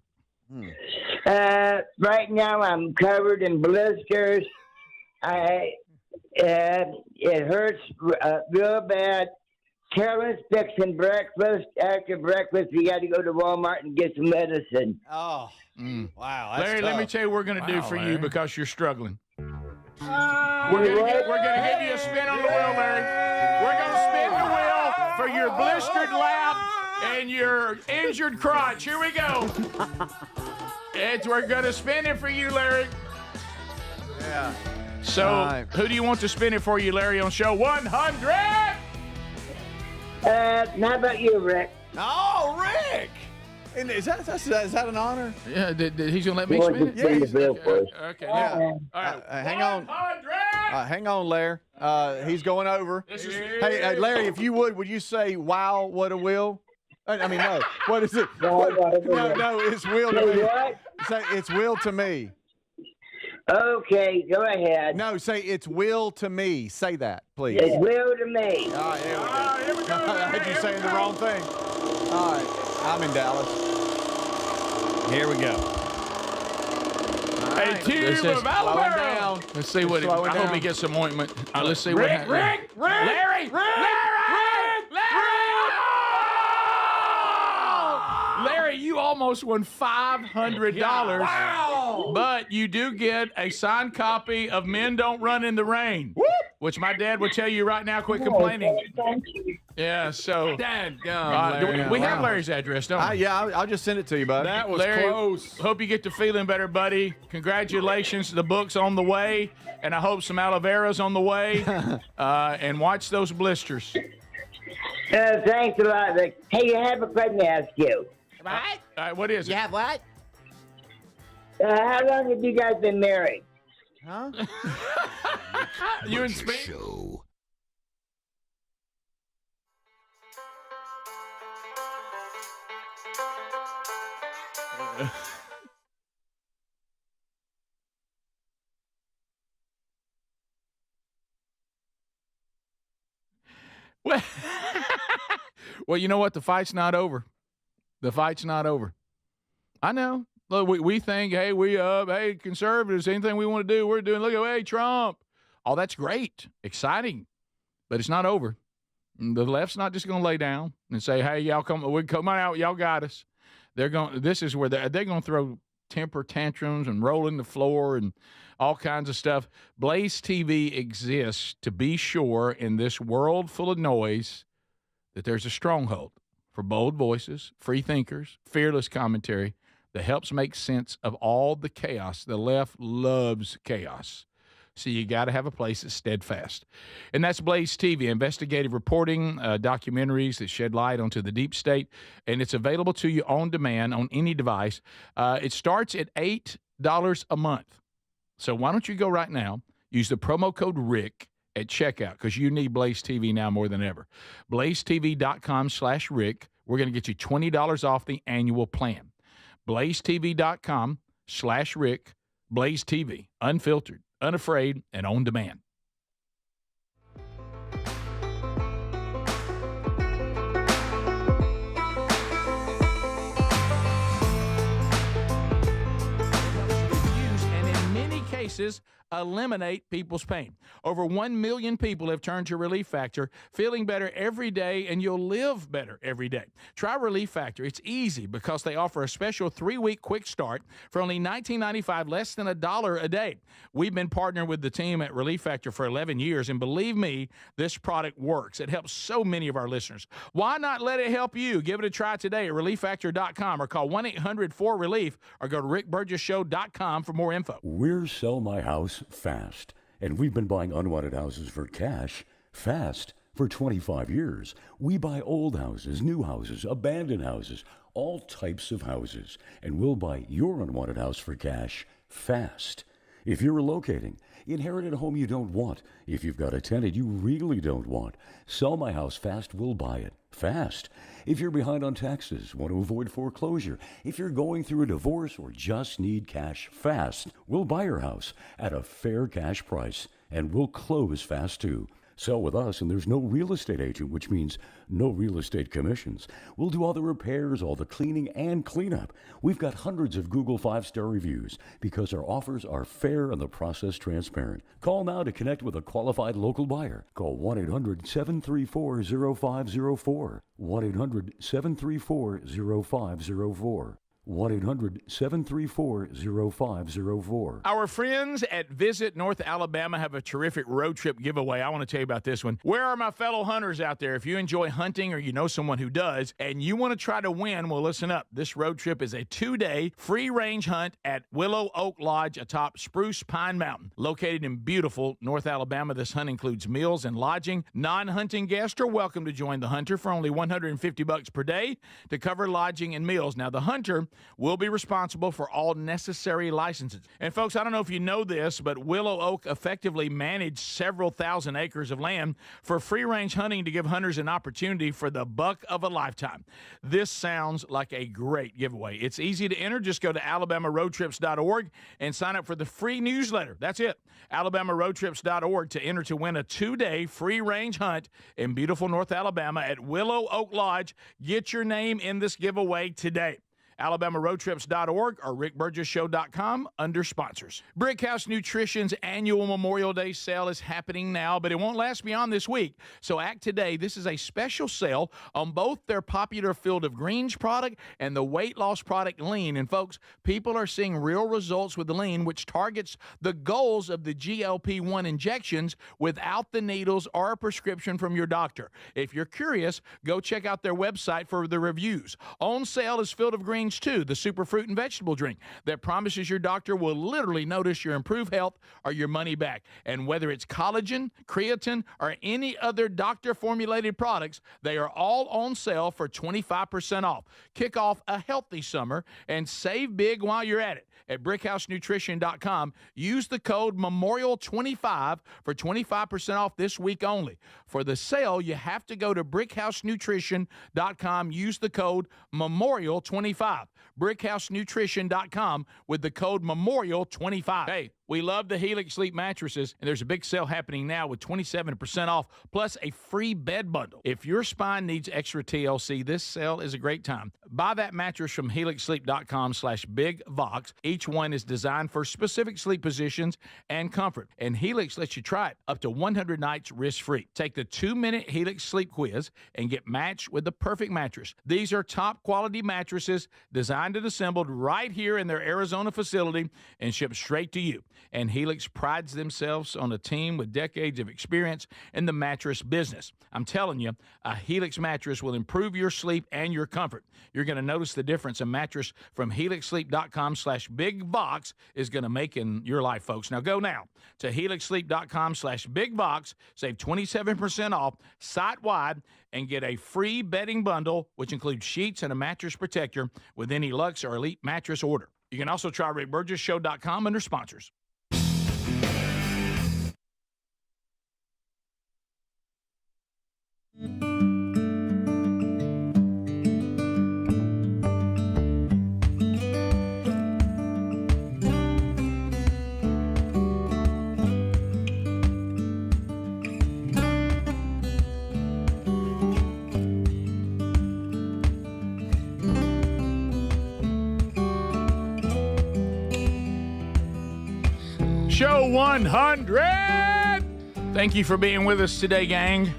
Right now I'm covered in blisters. It hurts real bad. Carolyn's fixing breakfast. After breakfast, you got to go to Walmart and get some medicine. Oh, wow. That's Larry, let me tough. tell you what we're going to do for Larry. you because you're struggling. What? We're going to give you a spin on the wheel, Larry. We're going to spin the wheel for your blistered lap and your injured crotch. Here we go. We're going to spin it for you, Larry. Yeah. So, All right. who do you want to spin it for you, Larry, on show 100? How about you, Rick? Oh, Rick. And is that an honor? Yeah, he's going to let me You want spin to it? spin the bill for us? Okay. Yeah. All right. Hang on. 100! Hang on, Larry. He's going over. Hey, Larry, if you would you say, wow, what a will? I mean, no. What is it? No, it's will to Say me. what? Say, it's will to me. Okay, go ahead. No, say, it's will to me. Say that, please. It's will to me. All right, here we go. I had you saying the wrong thing. All right, I'm in Dallas. Here we go. Hey, right. team This is of slowing Alabama. down. Let's see what. Slow it I hope down. he gets some ointment. Let's see what happens. Larry! Larry, you almost won $500. Wow. But you do get a signed copy of Men Don't Run in the Rain, which my dad would tell you right now. Quit complaining. Thank you. Yeah, so. Dad, we have Larry's address, don't we? Yeah, I'll just send it to you, bud. That was Larry, close. hope you get to feeling better, buddy. Congratulations. The book's on the way, and I hope some aloe vera's on the way. And watch those blisters. Thanks a lot, Rick. Hey, you have a question to ask you. What? What is it? You have what? How long have you guys been married? Huh? You and Speedy? Show. Well, you know what? The fight's not over. The fight's not over. I know. Look, we think, hey, hey, conservatives, anything we want to do, we're doing. Look at, hey, Trump. Oh, that's great. Exciting. But it's not over. The left's not just going to lay down and say, hey, y'all come on out. Y'all got us. This is where they're going to throw temper tantrums and roll in the floor and all kinds of stuff. Blaze TV exists to be sure in this world full of noise that there's a stronghold for bold voices, free thinkers, fearless commentary that helps make sense of all the chaos. The left loves chaos. So you got to have a place that's steadfast. And that's Blaze TV, investigative reporting, documentaries that shed light onto the deep state. And it's available to you on demand on any device. It starts at $8 a month. So why don't you go right now, use the promo code RICK at checkout, because you need Blaze TV now more than ever. BlazeTV.com/Rick. We're going to get you $20 off the annual plan. BlazeTV.com/Rick. Blaze TV, unfiltered, unafraid, and on demand. And in many cases, eliminate people's pain. Over 1 million people have turned to Relief Factor, feeling better every day, and you'll live better every day. Try Relief Factor. It's easy because they offer a special 3-week quick start for only $19.95, less than $1 a day. We've been partnering with the team at Relief Factor for 11 years, and believe me, this product works. It helps so many of our listeners. Why not let it help you? Give it a try today at ReliefFactor.com or call 1-800-4RELIEF or go to RickBurgessShow.com for more info. We're Sell My House Fast, and we've been buying unwanted houses for cash fast for 25 years. We buy old houses, new houses, abandoned houses, all types of houses, and we'll buy your unwanted house for cash fast. If you're relocating, inherited a home you don't want, if you've got a tenant you really don't want, Sell My House Fast will buy it fast. If you're behind on taxes, want to avoid foreclosure, if you're going through a divorce or just need cash fast, we'll buy your house at a fair cash price, and we'll close fast too. Sell with us, and there's no real estate agent, which means no real estate commissions. We'll do all the repairs, all the cleaning, and cleanup. We've got hundreds of Google 5-star reviews because our offers are fair and the process transparent. Call now to connect with a qualified local buyer. Call 1-800-734-0504. 1-800-734-0504. 1-800-734-0504. Our friends at Visit North Alabama have a terrific road trip giveaway. I want to tell you about this one. Where are my fellow hunters out there? If you enjoy hunting or you know someone who does and you want to try to win, well, listen up. This road trip is a 2-day free-range hunt at Willow Oak Lodge atop Spruce Pine Mountain. Located in beautiful North Alabama, this hunt includes meals and lodging. Non-hunting guests are welcome to join the hunter for only $150 per day to cover lodging and meals. Now, the hunter will be responsible for all necessary licenses. And folks, I don't know if you know this, but Willow Oak effectively managed several thousand acres of land for free-range hunting to give hunters an opportunity for the buck of a lifetime. This sounds like a great giveaway. It's easy to enter. Just go to alabamaroadtrips.org and sign up for the free newsletter. That's it. alabamaroadtrips.org to enter to win a 2-day free-range hunt in beautiful North Alabama at Willow Oak Lodge. Get your name in this giveaway today. alabamaroadtrips.org or rickburgesshow.com under sponsors. Brickhouse Nutrition's annual Memorial Day sale is happening now, but it won't last beyond this week. So act today. This is a special sale on both their popular Field of Greens product and the weight loss product Lean. And folks, people are seeing real results with the Lean, which targets the goals of the GLP-1 injections without the needles or a prescription from your doctor. If you're curious, go check out their website for the reviews. On sale is Field of Greens Greens 2, the super fruit and vegetable drink that promises your doctor will literally notice your improved health or your money back. And whether it's collagen, creatine, or any other doctor-formulated products, they are all on sale for 25% off. Kick off a healthy summer and save big while you're at it. At BrickhouseNutrition.com, use the code MEMORIAL25 for 25% off this week only. For the sale, you have to go to BrickhouseNutrition.com, use the code MEMORIAL25. BrickhouseNutrition.com with the code MEMORIAL25. Hey, we love the Helix Sleep mattresses, and there's a big sale happening now with 27% off, plus a free bed bundle. If your spine needs extra TLC, this sale is a great time. Buy that mattress from HelixSleep.com/BigVox. Each one is designed for specific sleep positions and comfort, and Helix lets you try it up to 100 nights risk-free. Take the 2-minute Helix Sleep Quiz and get matched with the perfect mattress. These are top-quality mattresses designed and assembled right here in their Arizona facility and shipped straight to you. And Helix prides themselves on a team with decades of experience in the mattress business. I'm telling you, a Helix mattress will improve your sleep and your comfort. You're going to notice the difference a mattress from HelixSleep.com/BigVox is going to make in your life, folks. Now go now to HelixSleep.com/BigVox, save 27% off site-wide, and get a free bedding bundle, which includes sheets and a mattress protector with any Luxe or Elite mattress order. You can also try RickBurgessShow.com under sponsors. Show 100! Thank you for being with us today, gang.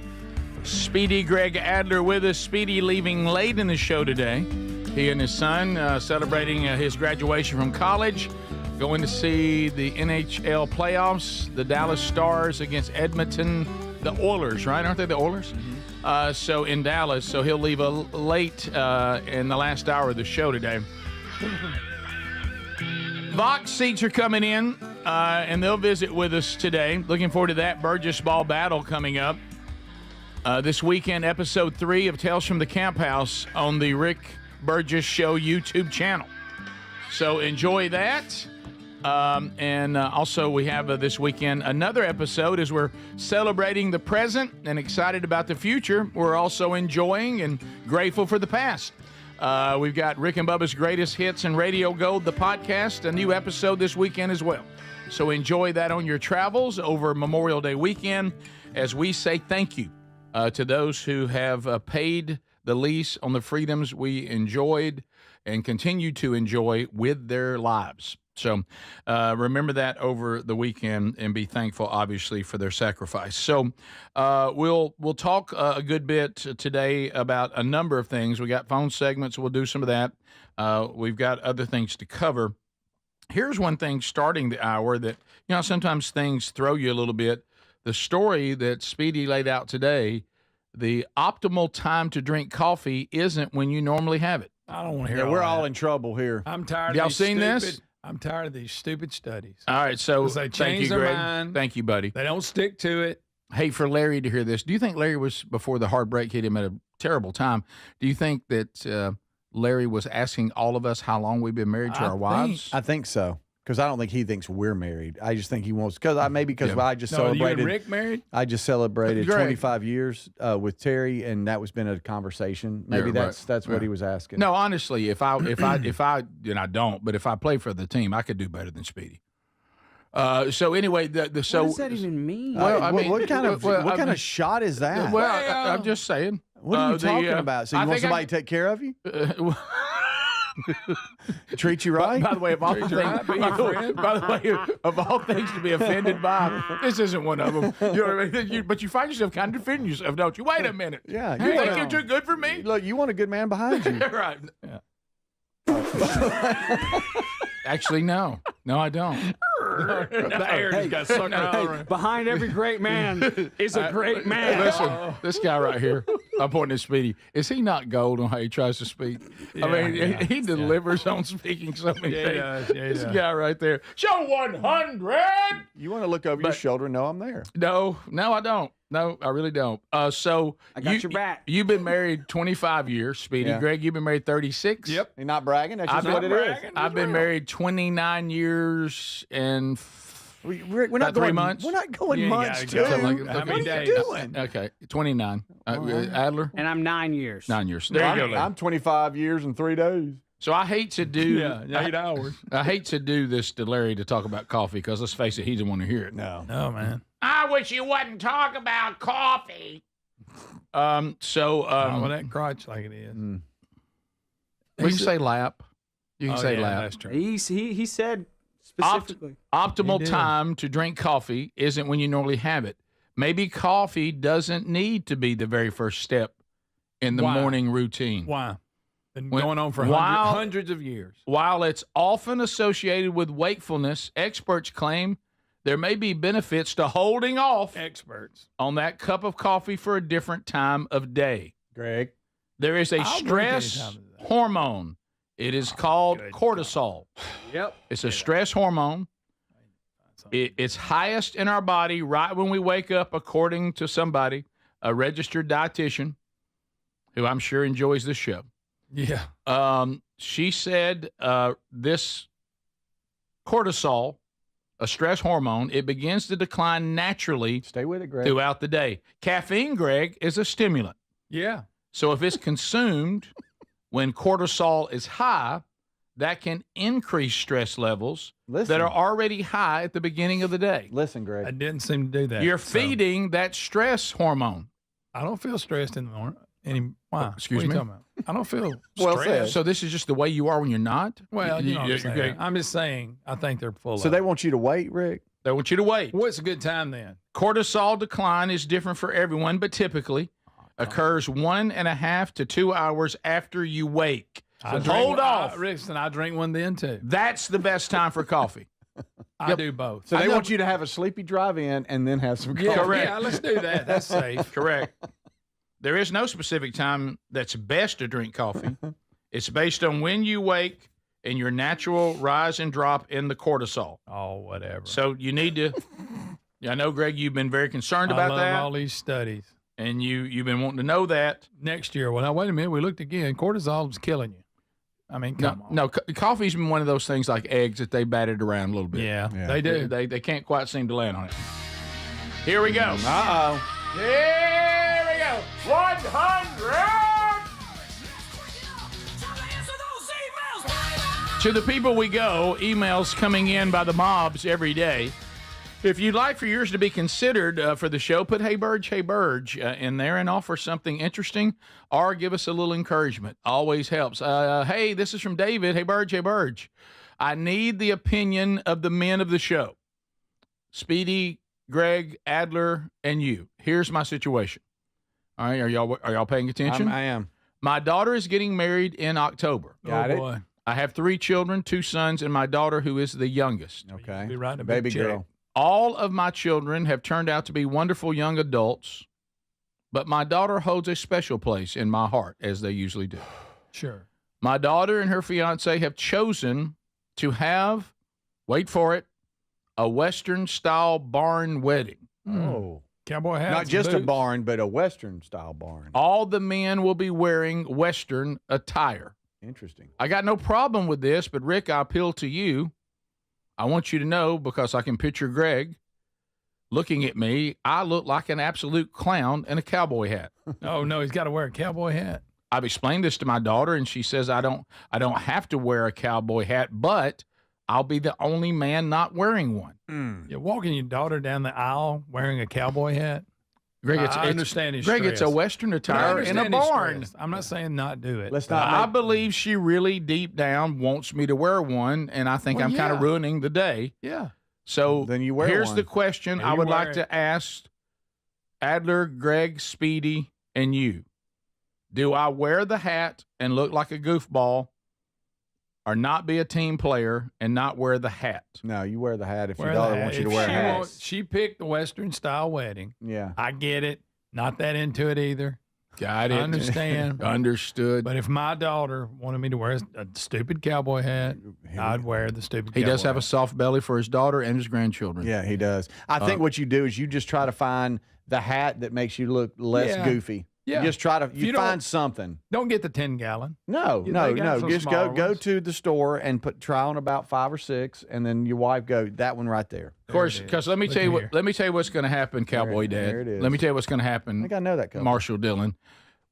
Speedy Greg Adler with us. Speedy leaving late in the show today. He and his son celebrating his graduation from college, going to see the NHL playoffs, the Dallas Stars against Edmonton, the Oilers, right? Aren't they the Oilers? Mm-hmm. So in Dallas, so he'll leave late in the last hour of the show today. Vox seats are coming in, and they'll visit with us today. Looking forward to that Burgess Ball Battle coming up this weekend, episode 3 of Tales from the Camp House on the Rick Burgess Show YouTube channel. So enjoy that. And also we have this weekend another episode as we're celebrating the present and excited about the future. We're also enjoying and grateful for the past. We've got Rick and Bubba's Greatest Hits and Radio Gold, the podcast, a new episode this weekend as well. So enjoy that on your travels over Memorial Day weekend as we say thank you to those who have paid the lease on the freedoms we enjoyed and continue to enjoy with their lives. So remember that over the weekend and be thankful, obviously, for their sacrifice. So we'll talk a good bit today about a number of things. We got phone segments. We'll do some of that. We've got other things to cover. Here's one thing starting the hour that, sometimes things throw you a little bit. The story that Speedy laid out today, the optimal time to drink coffee isn't when you normally have it. I don't want to hear we're that. all in trouble here. I'm tired Y'all of these seen stupid, this? I'm tired of these stupid studies. All right, so They thank you, change their Greg. mind. Thank you, buddy. They don't stick to it. Hey, for Larry to hear this, do you think Larry was, before the hard break hit him at a terrible time, do you think that Larry was asking all of us how long we've been married to our wives? I think so. Because I don't think he thinks we're married. I just think he wants, because I just celebrated. You and Rick married? I just celebrated Greg. 25 years with Terry, and that was been a conversation. Maybe Yeah, that's right. what he was asking. No, honestly, if I and I don't, but if I play for the team, I could do better than Speedy. So anyway, What does that even mean? Well, I mean, what kind I mean, of shot is that? Well, I'm just saying. What are you talking about? So you want somebody to take care of you? Treat you right? By the way, of all things, of all things to be offended by, this isn't one of them. You know what I mean? But you find yourself kind of defending yourself, don't you? Wait a minute. Yeah. You think you're too good for me? Look, you want a good man behind you. Right. Yeah. Actually, no. No, I don't. The air just got sucked out. Behind every great man is a great man. Listen, this guy right here. I'm pointing at Speedy. Is he not gold on how he tries to speak? He delivers on speaking so many things. Does. Yeah, he this does. guy right there. Show 100. You want to look over your shoulder and know I'm there. No, I don't. No, I really don't. So I got your back. You've been married 25 years, Speedy. Yeah. Greg, you've been married 36. Yep. You're not bragging. That's just what it is. I've been married 29 years and We're not about 3 going months. We're not going You months, gotta too. go. Like, How many what are you days? doing? Okay, 29. Adler? And I'm 9 years. 9 years. There you go. I'm 25 years and 3 days. So I hate to do 8 hours. I hate to do this to Larry to talk about coffee because let's face it, he doesn't want to hear it. No, man. I wish you wouldn't talk about coffee. Well, that crotch like it is. We can say lap. You can say lap. That's true. He said specifically. Optimal He did. time to drink coffee isn't when you normally have it. Maybe coffee doesn't need to be the very first step in the Why? morning routine. Why? Been When- going on for while- hundreds of years. While it's often associated with wakefulness, experts claim there may be benefits to holding off Experts. on that cup of coffee for a different time of day. Greg. There is a I'll drink any stress time of the day. hormone. It is called good cortisol. Yep. It's a stress hormone. It's highest in our body right when we wake up, according to somebody, a registered dietitian, who I'm sure enjoys this show. Yeah. She said this cortisol, a stress hormone, it begins to decline naturally. Stay with it, Greg. Throughout the day. Caffeine, Greg, is a stimulant. Yeah. So if it's consumed when cortisol is high, that can increase stress levels that are already high at the beginning of the day. Listen, Greg. I didn't seem to do that. You're so feeding that stress hormone. I don't feel stressed in the morning. Why? Excuse What are you me? talking about? I don't feel Well stressed. said. So this is just the way you are when you're not? Well, you know what I'm saying. okay. I'm just saying, I think they're full So of they it. want you to wait, Rick? They want you to wait. What's a good time then? Cortisol decline is different for everyone, but typically occurs 1.5 to 2 hours after you wake. So hold off. Listen, I drink one then too. That's the best time for coffee. I do both. So they want you to have a sleepy drive-in and then have some coffee. Yeah, Correct. yeah, let's do that. That's safe. Correct. There is no specific time that's best to drink coffee. It's based on when you wake and your natural rise and drop in the cortisol. Oh, whatever. So you need to. I know, Greg, you've been very concerned about I love that, all these studies. and you've been wanting to know that. Next year, well, now wait a minute. We looked again. Cortisol is killing you. I mean, come on. No, coffee's been one of those things like eggs that they batted around a little bit. Yeah, they do. They can't quite seem to land on it. Here we go. Uh-oh. Here we go. 100. To the people we go, emails coming in by the mobs every day. If you'd like for yours to be considered for the show, put Hey Burge in there and offer something interesting or give us a little encouragement. Always helps. Hey, this is from David. Hey Burge. I need the opinion of the men of the show. Speedy, Greg, Adler, and you. Here's my situation. All right, are y'all paying attention? I am. My daughter is getting married in October. Got oh, it. boy. I have 3 children, 2 sons, and my daughter, who is the youngest. Okay. Be writing a big Baby check. girl. All of my children have turned out to be wonderful young adults, but my daughter holds a special place in my heart, as they usually do. Sure. My daughter and her fiance have chosen to have, wait for it, a Western-style barn wedding. Oh. Cowboy hats. Not and just a boots. barn, but a Western-style barn. All the men will be wearing Western attire. Interesting. I got no problem with this, but Rick, I appeal to you. I want you to know, because I can picture Greg looking at me, I look like an absolute clown in a cowboy hat. Oh no, he's got to wear a cowboy hat. I've explained this to my daughter, and she says I don't have to wear a cowboy hat, but I'll be the only man not wearing one. You're walking your daughter down the aisle wearing a cowboy hat. Greg, I understand his Greg, it's a stress. Western But I attire in a understand his barn. stress. I'm not saying not do it. Let's but not I make- believe she really deep down wants me to wear one, and I think Well, I'm kind of yeah. ruining the day. Yeah. So Then you wear here's one. the question Yeah, I you would wear like it. to ask Adler, Greg, Speedy, and you. Do I wear the hat and look like a goofball, or not be a team player and not wear the hat? No, you wear the hat if Wear your the daughter hat. wants you to If wear a she hat. wants- she picked the Western style wedding. Yeah. I get it. Not that into it either. Got it. I understand. Understood. But if my daughter wanted me to wear a stupid cowboy hat, I'd wear the stupid He cowboy does have hat. a soft belly for his daughter and his grandchildren. Yeah, he does. I think what you do is you just try to find the hat that makes you look less goofy. Yeah. You just try to you find something. Don't get the 10-gallon. No. Just smaller go ones. to the store and try on about 5 or 6, and then your wife go that one right there. Of course, because let me tell you what's going to happen, Cowboy Dad. There it is. Let me tell you what's going to happen. I think I know that. Marshall Dillon.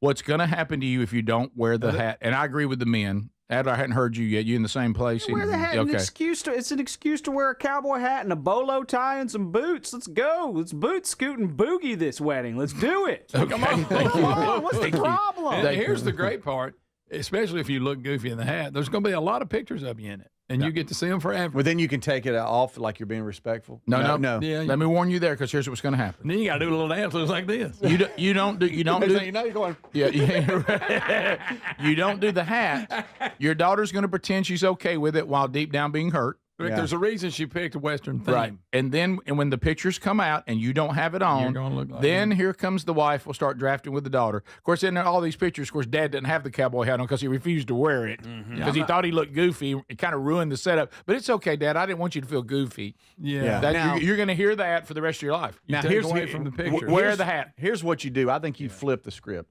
What's going to happen to you if you don't wear the hat? And I agree with the men. Adler, I hadn't heard you yet. You in the same place? Wear the hat. Okay. It's an excuse to wear a cowboy hat and a bolo tie and some boots. Let's go. Let's boot scoot and boogie this wedding. Let's do it. Okay. Come on. Come on. What's the problem? And here's the great part, especially if you look goofy in the hat. There's going to be a lot of pictures of you in it, and you get to see them forever. Well, then you can take it off like you're being respectful. No. Yeah, Let me warn you there, because here's what's going to happen. And then you got to do a little dance looks like this. You don't do. You know you're going. Yeah. You don't do the hat. Your daughter's going to pretend she's okay with it while deep down being hurt. Rick, there's a reason she picked a Western theme. Right. And then when the pictures come out and you don't have it on, You're gonna look like then here comes the wife will start drafting with the daughter. Of course, in all these pictures, of course, Dad didn't have the cowboy hat on because he refused to wear it because he thought he looked goofy. It kind of ruined the setup. But it's okay, Dad. I didn't want you to feel goofy. Yeah. That, you're going to hear that for the rest of your life. You take away from the picture. Wear the hat. Here's what you do. I think you flip the script.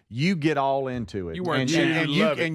You get all into it. You wear and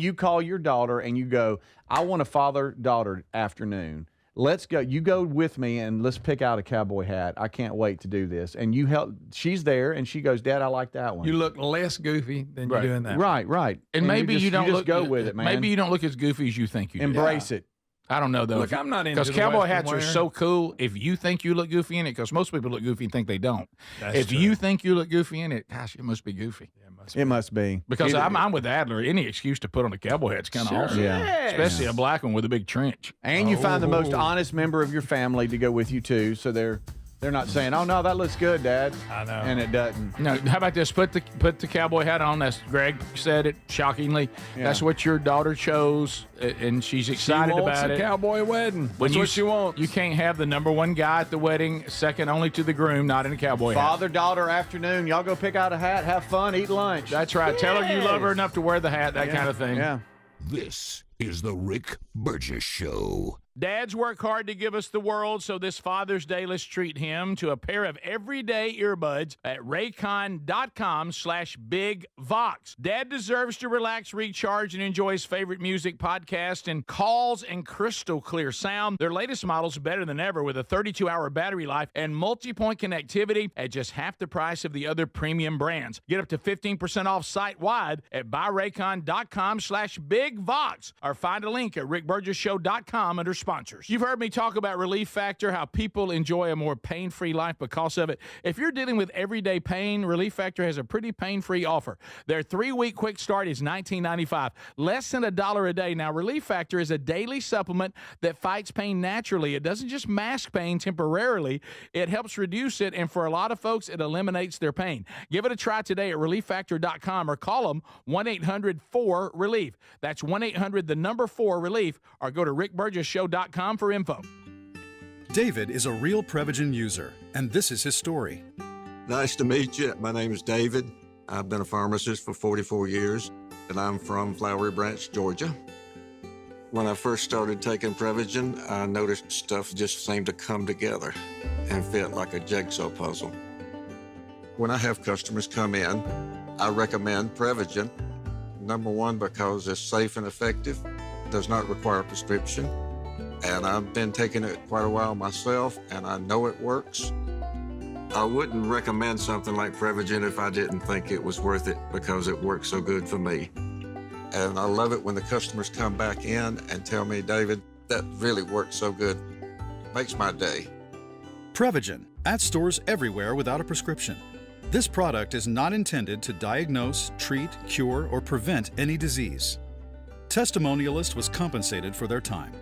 you call your daughter and you go, I want a father-daughter afternoon. Let's go. You go with me and let's pick out a cowboy hat. I can't wait to do this. And you help. She's there and she goes, Dad, I like that one. You look less goofy than you're doing that. Right. And maybe you don't look. Go with it, man. Maybe you don't look as goofy as you think you do. Embrace it. I don't know, though. Look, I'm not into because the cowboy Western hats are wear. so cool. If you think you look goofy in it, because most people look goofy and think they don't. That's if true. you think you look goofy in it, gosh, it must be goofy. It must be. Because I'm with Adler. Any excuse to put on a cowboy hat's kind of awesome. Yeah. Especially a black one with a big trench. And you find the most honest member of your family to go with you too, so they're not saying, "Oh no, that looks good, Dad." I know. And it doesn't. No, how about this? Put the cowboy hat on. That's Greg said it shockingly. Yeah. That's what your daughter chose, and she's excited She wants about a it. cowboy wedding. That's what she wants. You can't have the number one guy at the wedding, second only to the groom, not in a cowboy hat. Father-daughter afternoon. Y'all go pick out a hat, have fun, eat lunch. That's right. Tell her you love her enough to wear the hat, that kind of thing. Yeah. This is the Rick Burgess Show. Dads work hard to give us the world, so this Father's Day, let's treat him to a pair of everyday earbuds at raycon.com/bigvox. Dad deserves to relax, recharge, and enjoy his favorite music podcast and calls and crystal clear sound. Their latest models are better than ever with a 32-hour battery life and multi-point connectivity at just half the price of the other premium brands. Get up to 15% off site-wide at buyraycon.com/bigvox or find a link at rickburgessshow.com under sponsors. You've heard me talk about Relief Factor, how people enjoy a more pain-free life because of it. If you're dealing with everyday pain, Relief Factor has a pretty pain-free offer. Their 3-week quick start is $19.95, less than $1 a day. Now, Relief Factor is a daily supplement that fights pain naturally. It doesn't just mask pain temporarily. It helps reduce it, and for a lot of folks, it eliminates their pain. Give it a try today at relieffactor.com or call them 1-800-4RELIEF. That's 1-800-4RELIEF, or go to rickburgessshow.com for info. David is a real Prevagen user, and this is his story. Nice to meet you. My name is David. I've been a pharmacist for 44 years, and I'm from Flowery Branch, Georgia. When I first started taking Prevagen, I noticed stuff just seemed to come together and fit like a jigsaw puzzle. When I have customers come in, I recommend Prevagen. Number one, because it's safe and effective, does not require a prescription, and I've been taking it quite a while myself, and I know it works. I wouldn't recommend something like Prevagen if I didn't think it was worth it because it works so good for me. And I love it when the customers come back in and tell me, David, that really works so good. Makes my day. Prevagen, at stores everywhere without a prescription. This product is not intended to diagnose, treat, cure, or prevent any disease. Testimonialist was compensated for their time.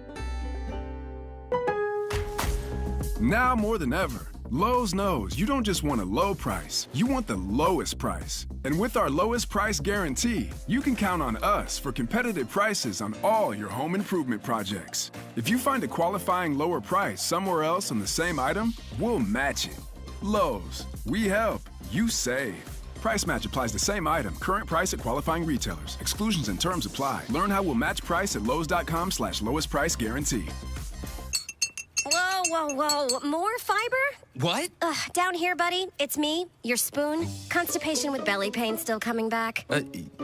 Now more than ever, Lowe's knows you don't just want a low price, you want the lowest price. And with our lowest price guarantee, you can count on us for competitive prices on all your home improvement projects. If you find a qualifying lower price somewhere else on the same item, we'll match it. Lowe's, we help, you save. Price match applies the same item. Current price at qualifying retailers. Exclusions and terms apply. Learn how we'll match price at Lowe's.com/lowest price guarantee. Whoa, whoa, whoa. More fiber? What? Down here, buddy. It's me, your spoon. Constipation with belly pain still coming back.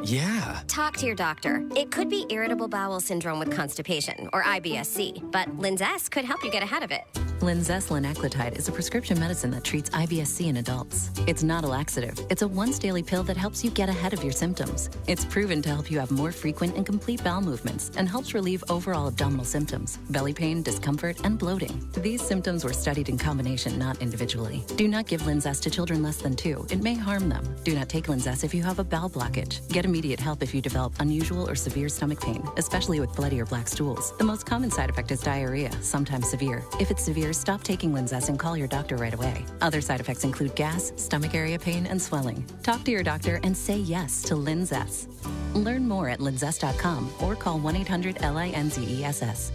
Yeah. Talk to your doctor. It could be irritable bowel syndrome with constipation, or IBS-C, but Linzess could help you get ahead of it. Linzess linaclotide is a prescription medicine that treats IBS-C in adults. It's not a laxative. It's a once-daily pill that helps you get ahead of your symptoms. It's proven to help you have more frequent and complete bowel movements and helps relieve overall abdominal symptoms, belly pain, discomfort, and bloating. These symptoms were studied in combination, not individually. Do not give Linzess to children less than 2. It may harm them. Do not take Linzess if you have a bowel blockage. Get immediate help if you develop unusual or severe stomach pain, especially with bloody or black stools. The most common side effect is diarrhea, sometimes severe. If it's severe, stop taking Linzess and call your doctor right away. Other side effects include gas, stomach area pain, and swelling. Talk to your doctor and say yes to Linzess. Learn more at linzess.com or call 1-800-LINZESS.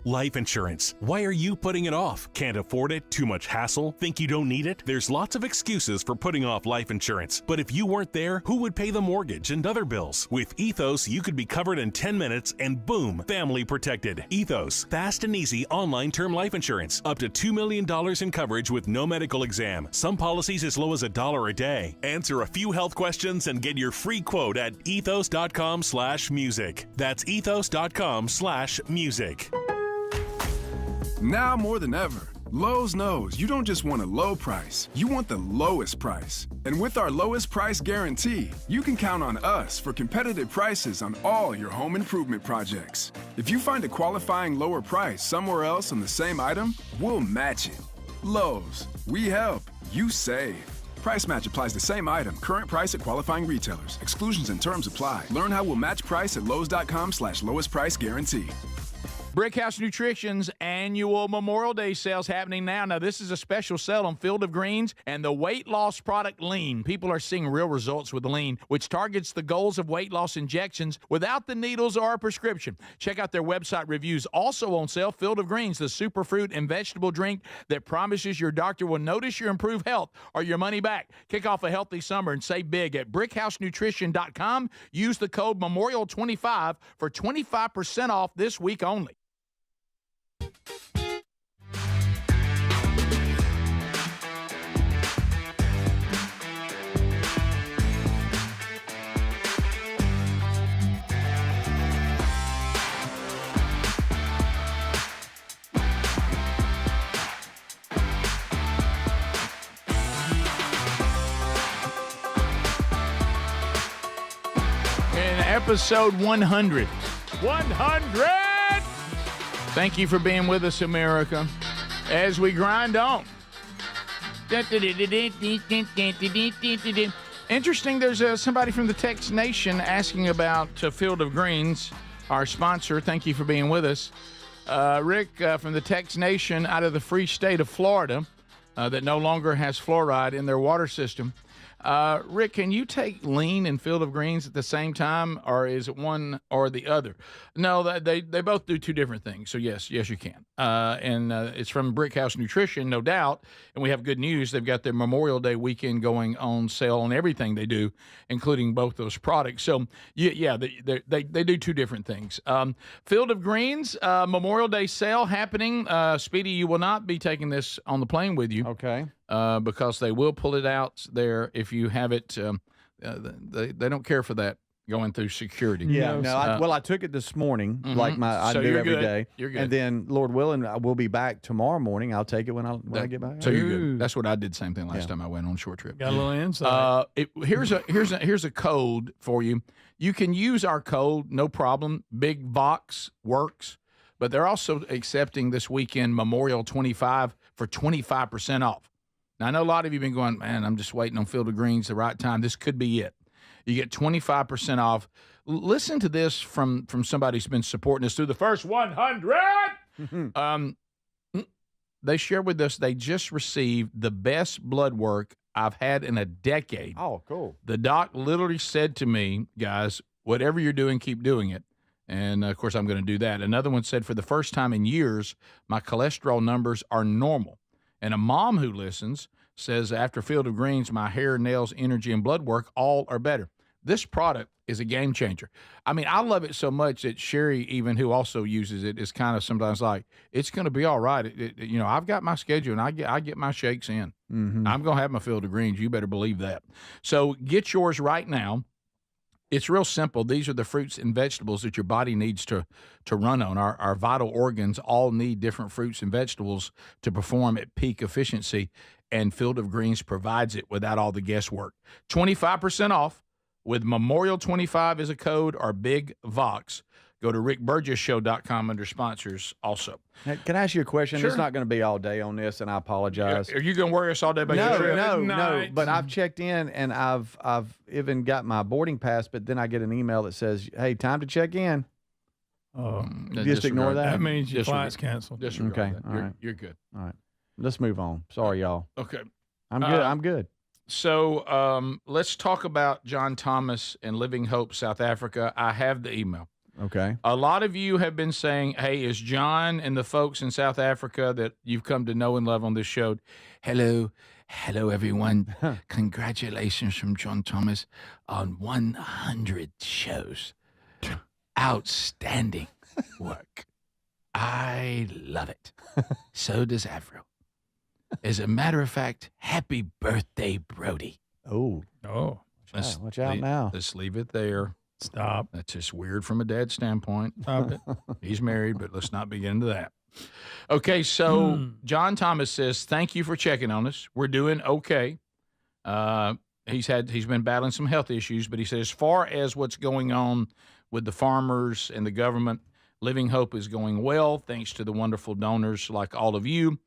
Life insurance. Why are you putting it off? Can't afford it? Too much hassle? Think you don't need it? There's lots of excuses for putting off life insurance. But if you weren't there, who would pay the mortgage and other bills? With Ethos, you could be covered in 10 minutes and boom, family protected. Ethos, fast and easy online term life insurance. Up to $2 million in coverage with no medical exam. Some policies as low as $1 a day. Answer a few health questions and get your free quote at ethos.com/music. That's ethos.com/music. Now more than ever, Lowe's knows you don't just want a low price, you want the lowest price. And with our lowest price guarantee, you can count on us for competitive prices on all your home improvement projects. If you find a qualifying lower price somewhere else on the same item, we'll match it. Lowe's, we help, you save. Price match applies the same item. Current price at qualifying retailers. Exclusions and terms apply. Learn how we'll match price at Lowe's.com/lowest price guarantee. Brickhouse Nutrition's annual Memorial Day sales happening now. Now, this is a special sale on Field of Greens and the weight loss product Lean. People are seeing real results with Lean, which targets the goals of weight loss injections without the needles or a prescription. Check out their website reviews. Also on sale, Field of Greens, the superfruit and vegetable drink that promises your doctor will notice your improved health or your money back. Kick off a healthy summer and save big at brickhousenutrition.com. Use the code MEMORIAL25 for 25% off this week only. Episode 100. 100! Thank you for being with us, America, as we grind on. Interesting, there's somebody from the Tex Nation asking about Field of Greens, our sponsor. Thank you for being with us. Rick from the Tex Nation out of the free state of Florida that no longer has fluoride in their water system. Rick, can you take Lean and Field of Greens at the same time, or is it one or the other? No, they both do two different things. So yes, you can. And it's from Brickhouse Nutrition, no doubt. And we have good news. They've got their Memorial Day weekend going on sale on everything they do, including both those products. So yeah, they do two different things. Field of Greens, Memorial Day sale happening. Speedy, you will not be taking this on the plane with you. Okay. Because they will pull it out there if you have it. They don't care for that going through security. Yeah, no. I took it this morning, like I do every day. You're good. And then, Lord willing, I will be back tomorrow morning. I'll take it when I get back. So you're good. That's what I did. Same thing last time I went on a short trip. Got a little insight. Here's a code for you. You can use our code, no problem. Big Box works, but they're also accepting this weekend Memorial 25 for 25% off. Now, I know a lot of you have been going, man, I'm just waiting on Field of Greens the right time. This could be it. You get 25% off. Listen to this from somebody who's been supporting us through the first 100. They shared with us they just received the best blood work I've had in a decade. Oh, cool. The doc literally said to me, guys, whatever you're doing, keep doing it. And, of course, I'm going to do that. Another one said, for the first time in years, my cholesterol numbers are normal. And a mom who listens says, after Field of Greens, my hair, nails, energy, and blood work all are better. This product is a game changer. I mean, I love it so much that Sherry, even who also uses it, is kind of sometimes like, it's going to be all right. I've got my schedule, and I get my shakes in. Mm-hmm. I'm going to have my Field of Greens. You better believe that. So get yours right now. It's real simple. These are the fruits and vegetables that your body needs to run on. Our vital organs all need different fruits and vegetables to perform at peak efficiency, and Field of Greens provides it without all the guesswork. 25% off with Memorial 25 as a code or Big Vox. Go to rickburgessshow.com under sponsors also. Hey, can I ask you a question? Sure. It's not going to be all day on this, and I apologize. Are you going to worry us all day about your trip? No. But I've checked in, and I've even got my boarding pass, but then I get an email that says, hey, time to check in. Oh, just ignore that? That means your flight's canceled. Disregard Okay, that. all right. You're good. All right. Let's move on. Sorry, y'all. Okay. I'm good. I'm good. So let's talk about John Thomas and Living Hope, South Africa. I have the email. Okay. A lot of you have been saying, hey, is John and the folks in South Africa that you've come to know and love on this show, hello, everyone. Congratulations from John Thomas on 100 shows. Outstanding work. I love it. So does Avro. As a matter of fact, happy birthday, Brody. Oh. Watch out now. Let's leave it there. Stop. That's just weird from a dad's standpoint. Stop it. He's married, but let's not begin into that. Okay, so John Thomas says, thank you for checking on us. We're doing okay. He's been battling some health issues, but he says, as far as what's going on with the farmers and the government, Living Hope is going well, thanks to the wonderful donors like all of you.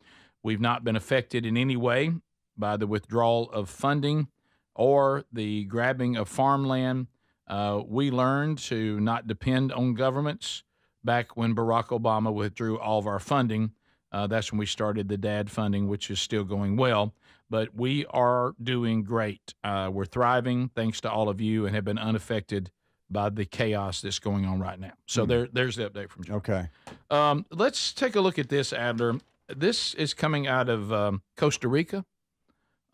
We've not been affected in any way by the withdrawal of funding or the grabbing of farmland. We learned to not depend on governments back when Barack Obama withdrew all of our funding. That's when we started the DAD funding, which is still going well. But we are doing great. We're thriving thanks to all of you and have been unaffected by the chaos that's going on right now. So there's the update from John. Okay. Let's take a look at this, Adler. This is coming out of Costa Rica.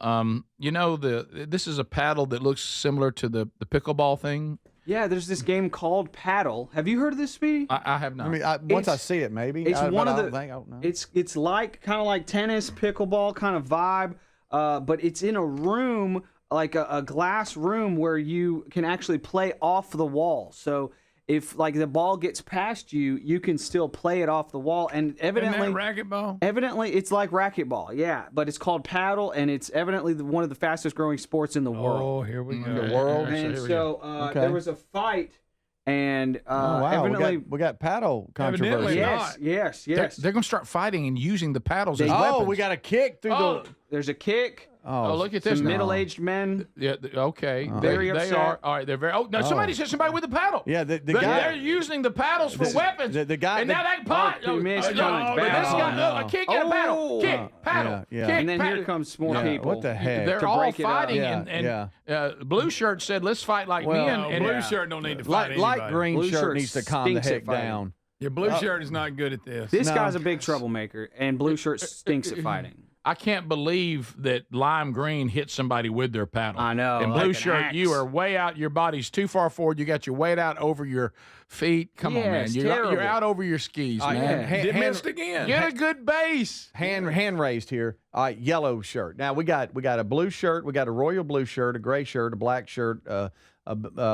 This is a paddle that looks similar to the pickleball thing. Yeah, there's this game called Paddle. Have you heard of this, Speedy? I have not. I mean, once I see it, maybe. It's one of the. I don't know. It's like kind of like tennis, pickleball kind of vibe, but it's in a room like a glass room where you can actually play off the wall. So if like the ball gets past you, you can still play it off the wall. And evidently, Isn't that racquetball? Evidently, it's like racquetball, yeah. But it's called paddle, and it's evidently one of the fastest growing sports in the world. Oh, here we go. The world. And so there was a fight, and wow, evidently we got paddle controversy. Yes. They're going to start fighting and using the paddles as Oh, weapons. we got a kick through the. There's a kick. Oh, look at this. Some middle-aged men. Yeah. Okay. Very they upset. are. All right. They're very. Oh no! Somebody said somebody with a paddle. Yeah. The guy. They're using the paddles for weapons. The guy. And now that pot. you missed this John's guy. paddle. A kick and a paddle. Kick. Paddle. Yeah. Kick. And then paddle. here comes more people. What the heck? They're to all break it up. fighting, Yeah, and Blue Shirt said, "Let's fight like men." And Blue shirt don't need to fight Light anybody. green Blue shirt shirt needs to calm the stinks at heck fighting. down. Your blue shirt is not good at this. This No. guy's a big troublemaker, and blue shirt stinks at fighting. I can't believe that lime green hit somebody with their paddle. I know, And like blue an shirt, axe. you are way out. Your body's too far forward. You got your weight out over your feet. Come on, man. Yes, You're terrible. out over your skis, man. Missed again. Get a good base. Hand raised here. All right, yellow shirt. Now we got a blue shirt, we got a royal blue shirt, a gray shirt, a black shirt, a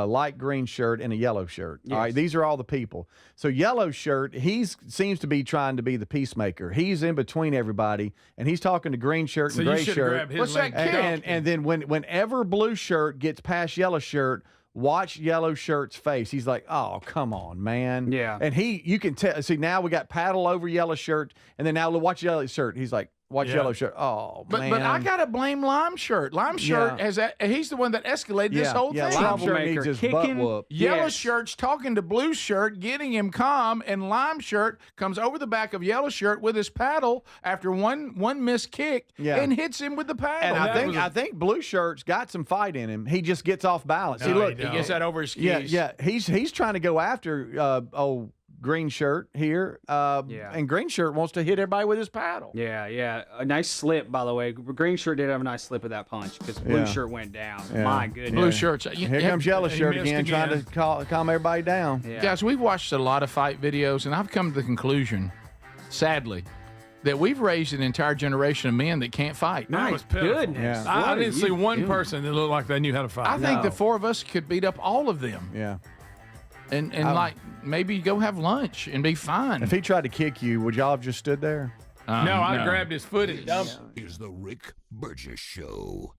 light green shirt, and a yellow shirt. All right, these are all the people. So yellow shirt, seems to be trying to be the peacemaker. He's in between everybody, and he's talking to green shirt and So gray you should shirt. grab his What's leg. that kick? And then whenever blue shirt gets past yellow shirt, watch yellow shirt's face. He's like, "Oh, come on, man." Yeah. And you can tell. See, now we got paddle over yellow shirt, and then now watch yellow shirt. He's like, "Watch yellow shirt." Oh, man. But I gotta blame Lime Shirt. Lime Shirt he's the one that escalated this whole thing. Lime shirt needs his butt Kicking. whooped. Yellow Shirt's talking to Blue Shirt, getting him calm, and Lime Shirt comes over the back of Yellow Shirt with his paddle after one missed kick and hits him with the paddle. And I think Blue Shirt's got some fight in him. He just gets off balance. No, See, look, he he gets that over his skis. yeah. He's trying to go after green shirt here. And green shirt wants to hit everybody with his paddle. Yeah. A nice slip, by the way. Green shirt did have a nice slip of that punch because blue shirt went down. Yeah. My goodness. Blue shirts. Here comes yellow shirt again, trying to calm everybody down. Yeah. Guys, we've watched a lot of fight videos, and I've come to the conclusion, sadly, that we've raised an entire generation of men that can't fight. That was pitiful. Goodness. Yeah. I didn't see one doing? person that looked like they knew how to fight. I think the four of us could beat up all of them. Yeah. And like maybe go have lunch and be fine. If he tried to kick you, would y'all have just stood there? No, I'd grabbed his foot and dumped him. This is the Rick Burgess Show.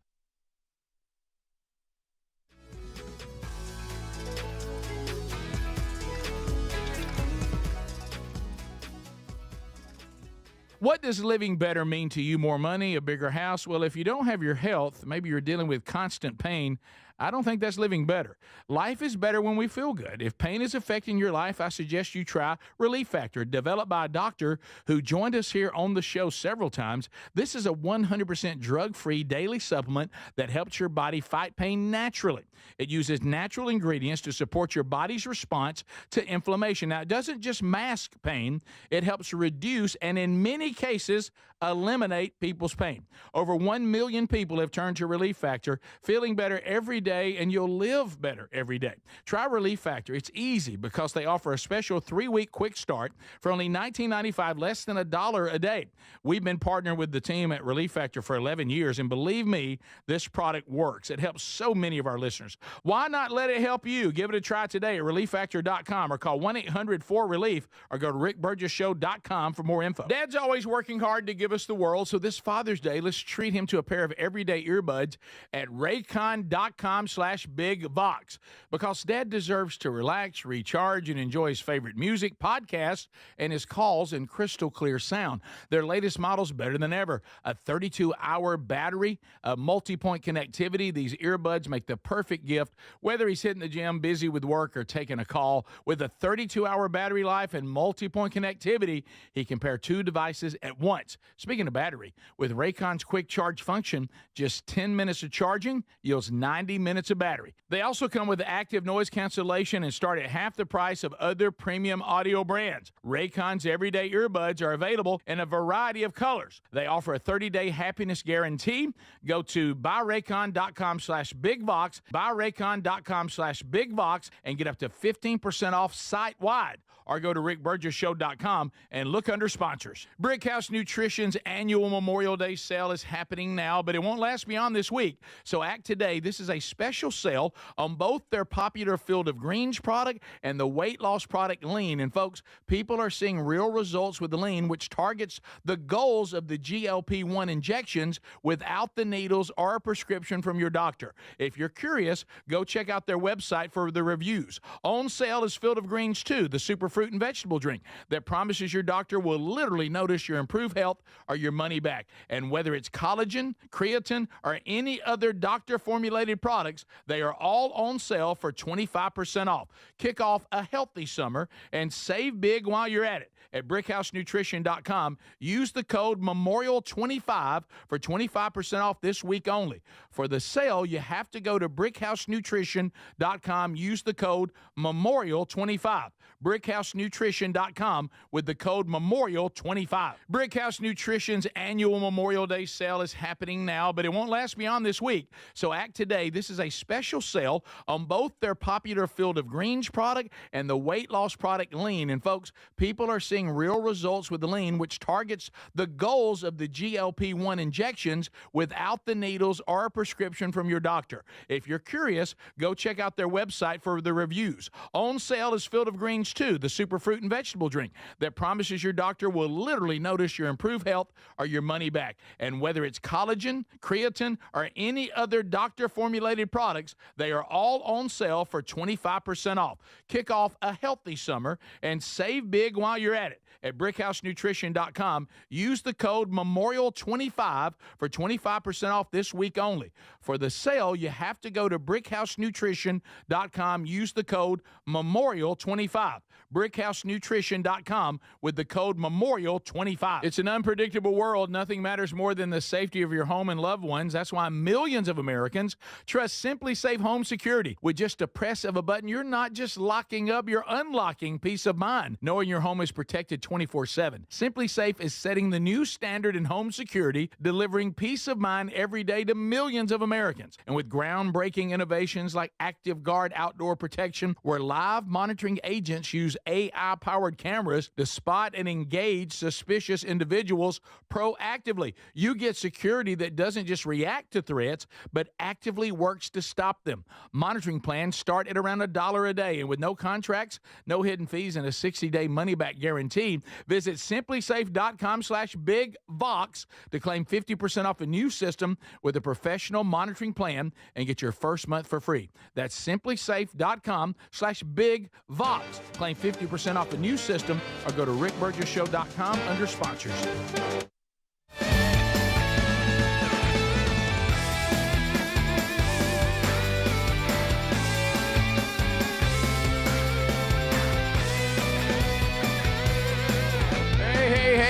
What does living better mean to you? More money, a bigger house? Well, if you don't have your health, maybe you're dealing with constant pain, I don't think that's living better. Life is better when we feel good. If pain is affecting your life, I suggest you try Relief Factor, developed by a doctor who joined us here on the show several times. This is a 100% drug-free daily supplement that helps your body fight pain naturally. It uses natural ingredients to support your body's response to inflammation. Now, it doesn't just mask pain, it helps reduce and in many cases eliminate people's pain. Over 1 million people have turned to Relief Factor, feeling better every day, and you'll live better every day. Try Relief Factor. It's easy because they offer a special 3-week quick start for only $19.95, less than $1 a day. We've been partnering with the team at Relief Factor for 11 years, and believe me, this product works. It helps so many of our listeners. Why not let it help you? Give it a try today at ReliefFactor.com or call 1-800-4RELIEF or go to RickBurgessShow.com for more info. Dad's always working hard to give us the world, so this Father's Day, let's treat him to a pair of everyday earbuds at Raycon.com/BigVox, because Dad deserves to relax, recharge, and enjoy his favorite music, podcasts, and his calls in crystal clear sound. Their latest model's better than ever. A 32-hour battery, a multi-point connectivity. These earbuds make the perfect gift, whether he's hitting the gym, busy with work, or taking a call. With a 32-hour battery life and multi-point connectivity, he can pair two devices at once. Speaking of battery, with Raycon's quick charge function, just 10 minutes of charging yields 90 minutes of battery. They also come with active noise cancellation and start at half the price of other premium audio brands. Raycon's everyday earbuds are available in a variety of colors. They offer a 30-day happiness guarantee. Go to buyraycon.com/BigVox, buyraycon.com/BigVox, and get up to 15% off site-wide. Or go to rickburgessshow.com and look under sponsors. Brickhouse Nutrition's annual Memorial Day sale is happening now, but it won't last beyond this week. So act today. This is a special sale on both their popular Field of Greens product and the weight loss product Lean. And folks, people are seeing real results with the Lean, which targets the goals of the GLP-1 injections without the needles or a prescription from your doctor. If you're curious, go check out their website for the reviews. On sale is Field of Greens 2, the super fruit and vegetable drink that promises your doctor will literally notice your improved health or your money back. And whether it's collagen, creatine, or any other doctor-formulated products, they are all on sale for 25% off. Kick off a healthy summer and save big while you're at it. At BrickhouseNutrition.com, use the code MEMORIAL25 for 25% off this week only. For the sale, you have to go to BrickhouseNutrition.com, use the code MEMORIAL25. BrickhouseNutrition.com with the code MEMORIAL25. Brickhouse Nutrition's annual Memorial Day sale is happening now, but it won't last beyond this week. So act today. This is a special sale on both their popular Field of Greens product and the weight loss product Lean. And folks, people are seeing real results with the Lean, which targets the goals of the GLP-1 injections without the needles or a prescription from your doctor. If you're curious, go check out their website for the reviews. On sale is Field of Greens 2, the super fruit and vegetable drink that promises your doctor will literally notice your improved health or your money back. And whether it's collagen, creatine, or any other doctor-formulated products, they are all on sale for 25% off. Kick off a healthy summer and save big while you're at it. At BrickhouseNutrition.com, use the code MEMORIAL25 for 25% off this week only. For the sale, you have to go to BrickhouseNutrition.com, use the code MEMORIAL25. BrickhouseNutrition.com with the code MEMORIAL25. It's an unpredictable unpredictable world, nothing matters more than the safety of your home and loved ones. That's why millions of Americans trust Simply Safe Home Security. With just a press of a button, you're not just locking up, you're unlocking peace of mind, knowing your home is protected 24/7. Simply Safe is setting the new standard in home security, delivering peace of mind every day to millions of Americans. And with groundbreaking innovations like Active Guard Outdoor Protection, where live monitoring agents use AI-powered cameras to spot and engage suspicious individuals proactively, you get security that doesn't just react to threats, but actively works to stop them. Monitoring plans start at around $1 a day, and with no contracts, no hidden fees, and a 60-day money-back guarantee, visit simplysafe.com/bigvox to claim 50% off a new system with a professional monitoring plan and get your first month for free. That's simplysafe.com/bigvox. Claim 50% off a new system or go to rickburgessshow.com under sponsors.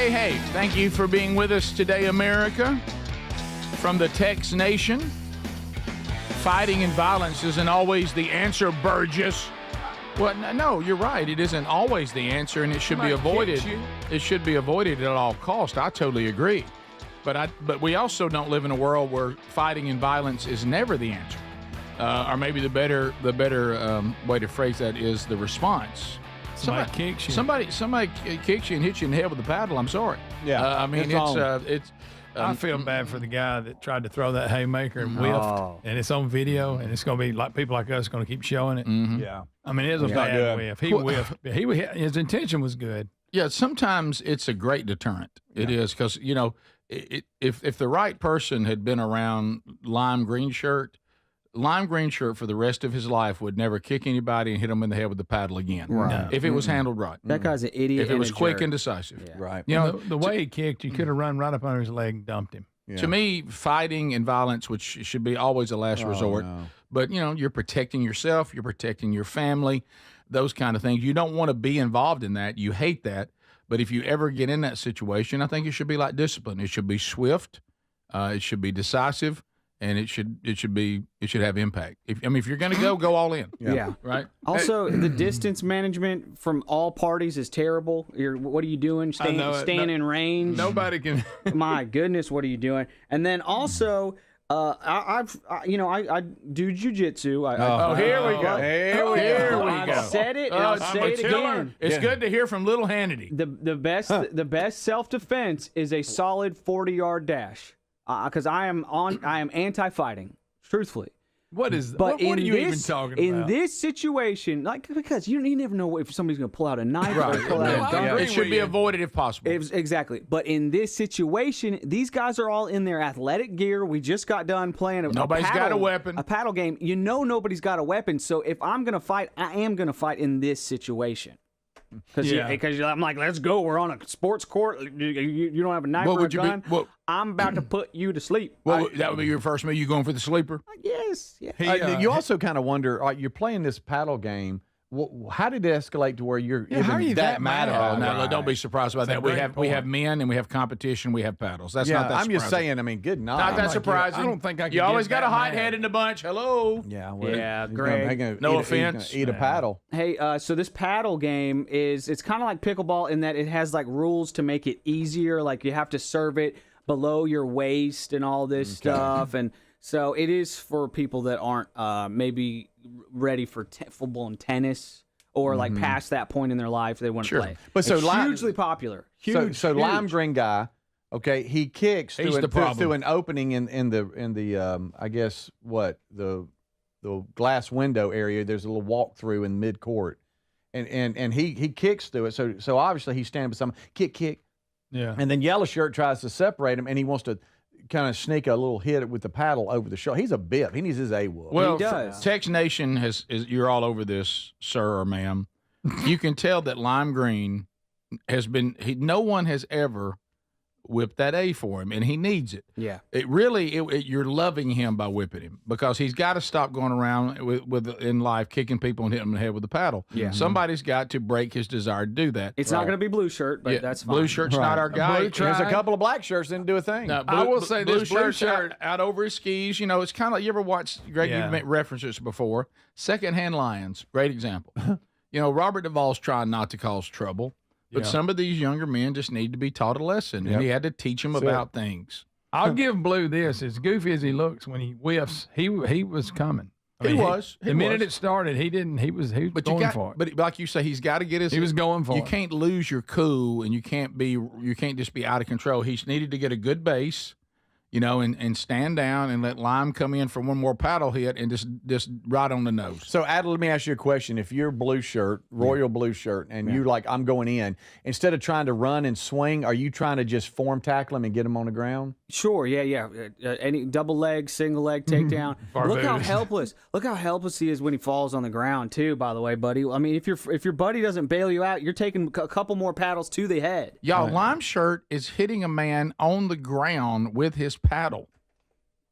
Hey, thank you for being with us today, America. From the Tex Nation, fighting and violence isn't always the answer, Burgess. Well, no, you're right. It isn't always the answer, and it should be avoided. It should be avoided at all costs. I totally agree. But we also don't live in a world where fighting and violence is never the answer. Or maybe the better way to phrase that is the response. Somebody kicks you. Somebody kicks you and hits you in the head with a paddle. I'm sorry. Yeah, I mean it's. I feel bad for the guy that tried to throw that haymaker and whiffed, and it's on video, and it's going to be like people like us going to keep showing it. Mm-hmm. Yeah, I mean, it was a bad whiff. He whiffed. His intention was good. Yeah, sometimes it's a great deterrent. It is because if the right person had been around lime green shirt for the rest of his life would never kick anybody and hit him in the head with the paddle again. Right. If it was handled right. That guy's an idiot. If it was and a quick jerk. and decisive. Yeah. right. The way he kicked, you could have run right up under his leg and dumped him. Yeah. To me, fighting and violence, which should be always a last resort, but you're protecting yourself, you're protecting your family, those kind of things. You don't want to be involved in that. You hate that. But if you ever get in that situation, I think it should be like discipline. It should be swift. It should be decisive. And it should have impact. If you're going to go all in. Yeah. Right. Also, the distance management from all parties is terrible. What are you doing? Staying in range. Nobody can. My goodness, what are you doing? And then also, I do jujitsu. Here we go. Here we go. I've said it, and I'll say it again. It's good to hear from Little Hannity. The best self defense is a solid 40-yard dash. Because I am anti-fighting, truthfully. What are you even talking about? In this situation, because you never know if somebody's going to pull out a knife or pull out a gun. It should be avoided if possible. Exactly. But in this situation, these guys are all in their athletic gear. We just got done playing Nobody's got a weapon. A paddle game. Nobody's got a weapon. So if I'm going to fight, I am going to fight in this situation. Because I'm like, let's go. We're on a sports court. You don't have a knife or a gun. I'm about to put you to sleep. Well, that would be your first move. You going for the sleeper? Yes. You also kind of wonder, you're playing this paddle game. How did it escalate to where you're even that mad? Don't be surprised about that. We have men and we have competition. We have paddles. That's not that I'm surprising. just saying. I mean, good night. Not that surprising. I don't think I can. You always got a hot mad. head in the bunch. Hello. Yeah. Greg. No offense. Eat a paddle. Hey, so this paddle game it's kind of like pickleball in that it has like rules to make it easier. Like you have to serve it below your waist and all this stuff, and so it is for people that aren't maybe ready for full-blown tennis. Or like past that point in their life, they want to play. But so hugely popular. Huge. Lime green guy, okay, he kicks through an opening in the I guess the glass window area. There's a little walk through in mid court, and he kicks through it. So obviously he's standing beside him, kick. Yeah. And then yellow shirt tries to separate him, and he wants to kind of sneak a little hit with the paddle over the shoulder. He's a bip. He needs his A-whoop. Well, he does. Tex Nation you're all over this, sir or ma'am. You can tell that Lime Green has been. No one has ever whip that A for him, and he needs it. Yeah. You're loving him by whipping him because he's got to stop going around with in life kicking people and hitting them in the head with a paddle. Yeah. Somebody's got to break his desire to do that. It's not going to be blue shirt, but that's fine. Blue shirt's not our guy. There's a couple of black shirts didn't do a thing. No, I will say blue this blue shirt out over his skis. It's kind of like you ever watched, Greg, you've made references before. Secondhand Lions, great example. Robert Duvall's trying not to cause trouble, but some of these younger men just need to be taught a lesson, and he had to teach them about things. I'll give Blue this. As goofy as he looks when he whiffs, he was coming. He was. The minute it started, he didn't. He was going for it. But like you say, he's got to get his. He was going for it. You can't lose your cool, and you can't just be out of control. He's needed to get a good base, and stand down and let Lime come in for one more paddle hit and just right on the nose. So, Adam, let me ask you a question. If you're blue shirt, royal blue shirt, and you I'm going in, instead of trying to run and swing, are you trying to just form tackle him and get him on the ground? Sure, yeah. Any double leg, single leg takedown. Look how helpless he is when he falls on the ground too. By the way, buddy. I mean, if your buddy doesn't bail you out, you're taking a couple more paddles to the head. Y'all, Lime shirt is hitting a man on the ground with his paddle.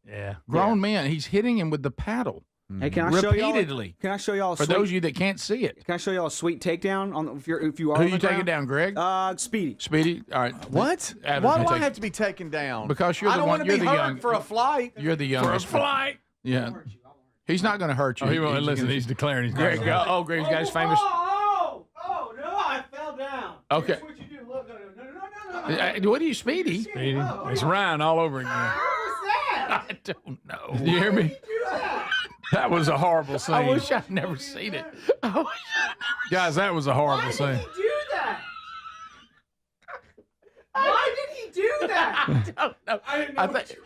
Yeah, grown man. He's hitting him with the paddle. Hey, can I show y'all? Repeatedly. Can I show y'all? For those of you that can't see it, can I show y'all a sweet takedown on if you are? Who on you the taking ground? down, Greg? Speedy. Speedy. All right. What? Adam, Why do I have to be taken down? Because you're I the don't one. want to You're be the hurt young for a flight. You're the youngest. For a flight. Yeah. He's not going to hurt you. Oh, he won't listen. He's declaring he's Greg. Greg's got his famous. Oh no! I fell down. Okay. Here's what you do. Look, no. What are you, Speedy? Speedy. It's Ryan all over again. What was that? I don't know. Did you hear me? That was a horrible scene. I wish I'd never seen it. Guys, that was a horrible scene. Why did he do that? Why did he do that? I don't know. I didn't know what you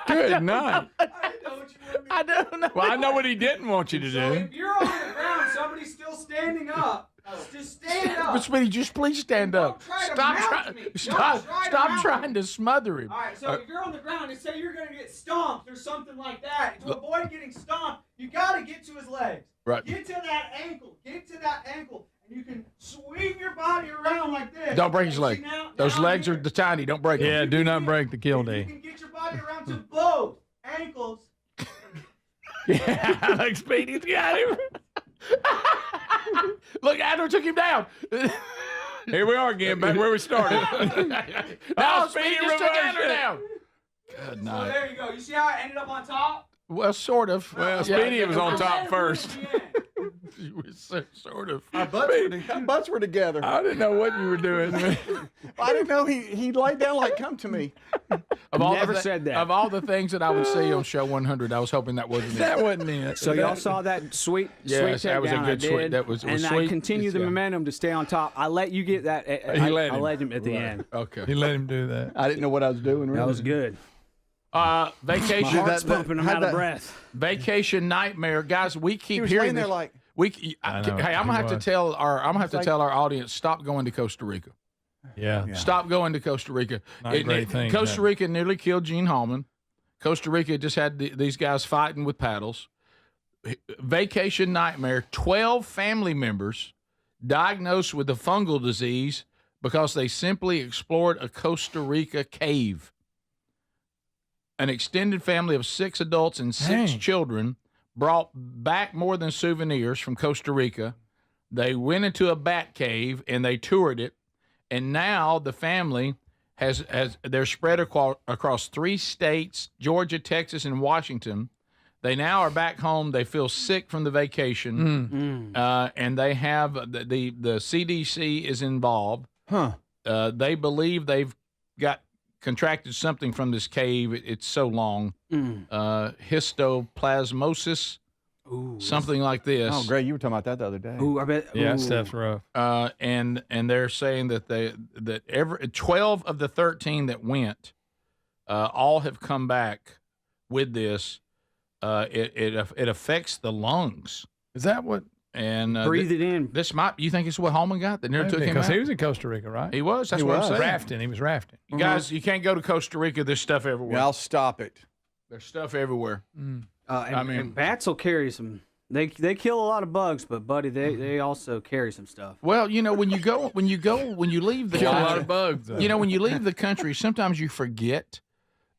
Good night. I didn't know what you wanted me I don't know. Well, I know what he didn't want you to So do. if you're on the ground, somebody's still standing up. Just stand up. But Speedy, just please stand up. Stop trying to smother him. All right, so if you're on the ground and say you're going to get stomped or something like that, to avoid getting stomped, you got to get to his legs. Right. Get to that ankle. And you can swing your body around like this. Don't break his See, leg. now Those legs here. are tiny. Don't break them. Yeah, do not break the kill You day. can get your body around to both ankles. Yeah, like Speedy's got him. Look, Adler took him down. Here we are again, back where we started. Now Speedy just took Adler down. Good So night. there you go. You see how I ended up on top? Well, sort of. Well, Speedy was on top first. Sort of. Our butts were together. I didn't know what you were doing. I didn't know he laid down like, come to me. Never said that. Of all the things that I would see on Show 100, I was hoping that wasn't it. That wasn't it. So y'all saw that sweet Yes, that was a takedown good I sweet- did, that was and sweet. I continue the Yeah. momentum to stay on top. I let you get that. I let him at the end. Okay. He let him do that. I didn't know what I was doing. Really. That was good. Vacation. My heart's pumping. I'm out of breath. Vacation nightmare, guys. We He keep was hearing laying there this. like, Hey, I'm gonna have to tell our audience, stop going to Costa Rica. Yeah. Stop going to Costa Rica. Not a great thing, Costa that- Rica nearly killed Gene Hallman. Costa Rica just had these guys fighting with paddles. Vacation nightmare. 12 family members diagnosed with a fungal disease because they simply explored a Costa Rica cave. An extended family of 6 adults and 6 children brought back more than souvenirs from Costa Rica. They went into a bat cave and they toured it. And now the family they're spread across 3 states, Georgia, Texas, and Washington. They now are back home. They feel sick from the vacation. And they have the CDC is involved. They believe they've contracted something from this cave. It's so long. Histoplasmosis, something like this. oh, Greg, you were talking about that the other day. Ooh, I bet. Yeah, ooh. that stuff's rough. And they're saying that every 12 of the 13 that went, all have come back with this. It affects the lungs. Is that what? And Breathe it in. This might. You think it's what Holman got? That nearly took him out. Because he was in Costa Rica, right? He was. That's what I'm saying. Rafting. He was rafting. You guys, you can't go to Costa Rica. There's stuff everywhere. Yeah, I'll stop it. There's stuff everywhere. And bats will carry some They kill a lot of bugs, but buddy, they also carry some stuff. Well, you know, when you leave the Kill a lot of bugs. You know, when you leave the country, sometimes you forget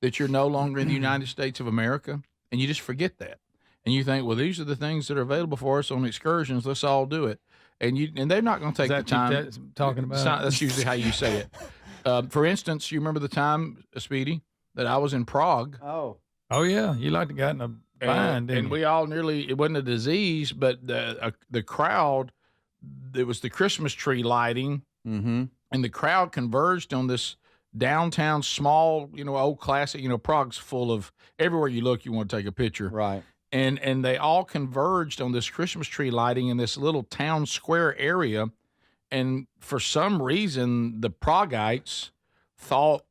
that you're no longer in the United States of America, and you just forget that. And you think, well, these are the things that are available for us on excursions. Let's all do it. And they're not going to take the time. Talking about? That's usually how you say it. For instance, you remember the time, Speedy, that I was in Prague. Oh yeah, you like to get in a bind, and we all nearly, it wasn't a disease, but the crowd, it was the Christmas tree lighting, and the crowd converged on this downtown small, old classic, Prague's full of, everywhere you look, you want to take a picture. Right. And they all converged on this Christmas tree lighting in this little town square area. And for some reason, the Pragueites thought,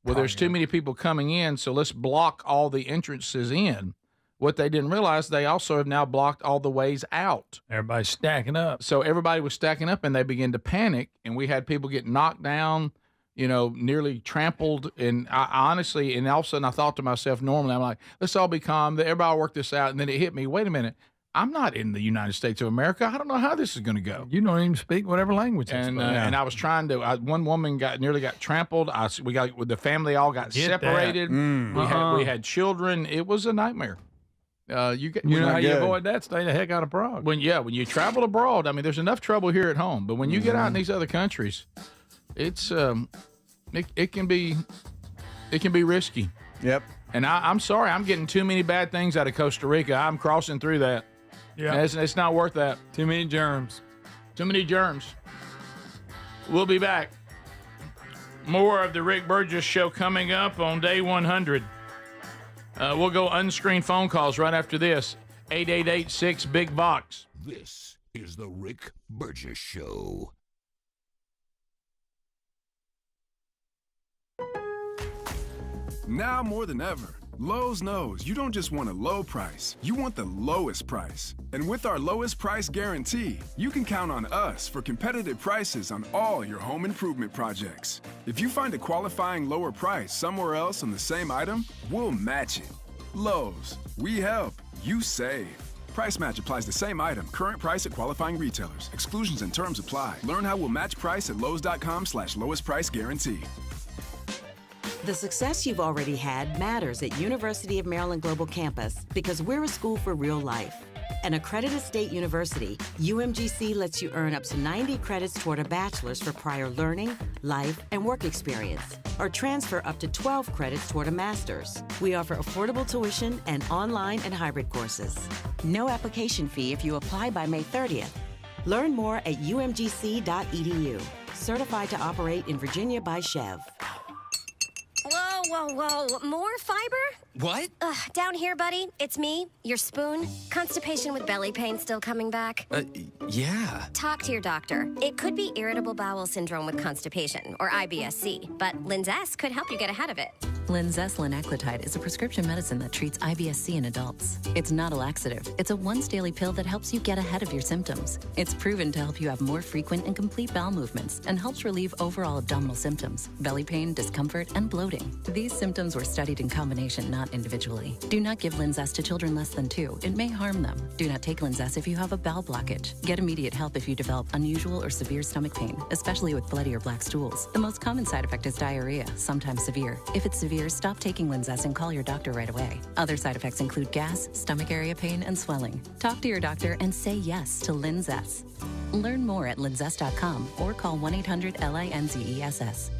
well, there's too many people coming in, so let's block all the entrances in. What they didn't realize, they also have now blocked all the ways out. Everybody's stacking up. So everybody was stacking up, and they began to panic, and we had people get knocked down, nearly trampled. And I honestly, and all of a sudden I thought to myself, normally, I'm like, let's all be calm. Everybody will work this out. And then it hit me, wait a minute. I'm not in the United States of America. I don't know how this is going to go. You don't even speak whatever language. And I was trying to. One woman nearly got trampled. The family all got separated. We had children. It was a nightmare. You know how you avoid that? Stay the heck out of Prague. When you travel abroad, I mean, there's enough trouble here at home. But when you get out in these other countries, it's it can be risky. Yep. And I'm sorry, I'm getting too many bad things out of Costa Rica. I'm crossing through that. Yeah, it's not worth that. Too many germs. Too many germs. We'll be back. More of the Rick Burgess Show coming up on day 100. We'll go unscreened phone calls right after this. 888-6-BIG-BOX. This is the Rick Burgess Show. Now more than ever, Lowe's knows you don't just want a low price, you want the lowest price. And with our lowest price guarantee, you can count on us for competitive prices on all your home improvement projects. If you find a qualifying lower price somewhere else on the same item, we'll match it. Lowe's, we help, you save. Price match applies the same item, current price at qualifying retailers. Exclusions and terms apply. Learn how we'll match price at lowes.com/lowest price guarantee. The success you've already had matters at University of Maryland Global Campus because we're a school for real life. An accredited state university, UMGC lets you earn up to 90 credits toward a bachelor's for prior learning, life, and work experience, or transfer up to 12 credits toward a master's. We offer affordable tuition and online and hybrid courses. No application fee if you apply by May 30th. Learn more at umgc.edu. Certified to operate in Virginia by Chev. Whoa. More fiber? What? Down here, buddy. It's me, your spoon. Constipation with belly pain still coming back? Yeah. Talk to your doctor. It could be irritable bowel syndrome with constipation, or IBS-C, but Linzess could help you get ahead of it. Linzess linaclotide is a prescription medicine that treats IBS-C in adults. It's not a laxative. It's a once-daily pill that helps you get ahead of your symptoms. It's proven to help you have more frequent and complete bowel movements and helps relieve overall abdominal symptoms, belly pain, discomfort, and bloating. These symptoms were studied in combination, not individually. Do not give Linzess to children less than 2. It may harm them. Do not take Linzess if you have a bowel blockage. Get immediate help if you develop unusual or severe stomach pain, especially with bloody or black stools. The most common side effect is diarrhea, sometimes severe. If it's severe, stop taking Linzess and call your doctor right away. Other side effects include gas, stomach area pain, and swelling. Talk to your doctor and say yes to Linzess. Learn more at linzess.com or call 1-800-LINZESS.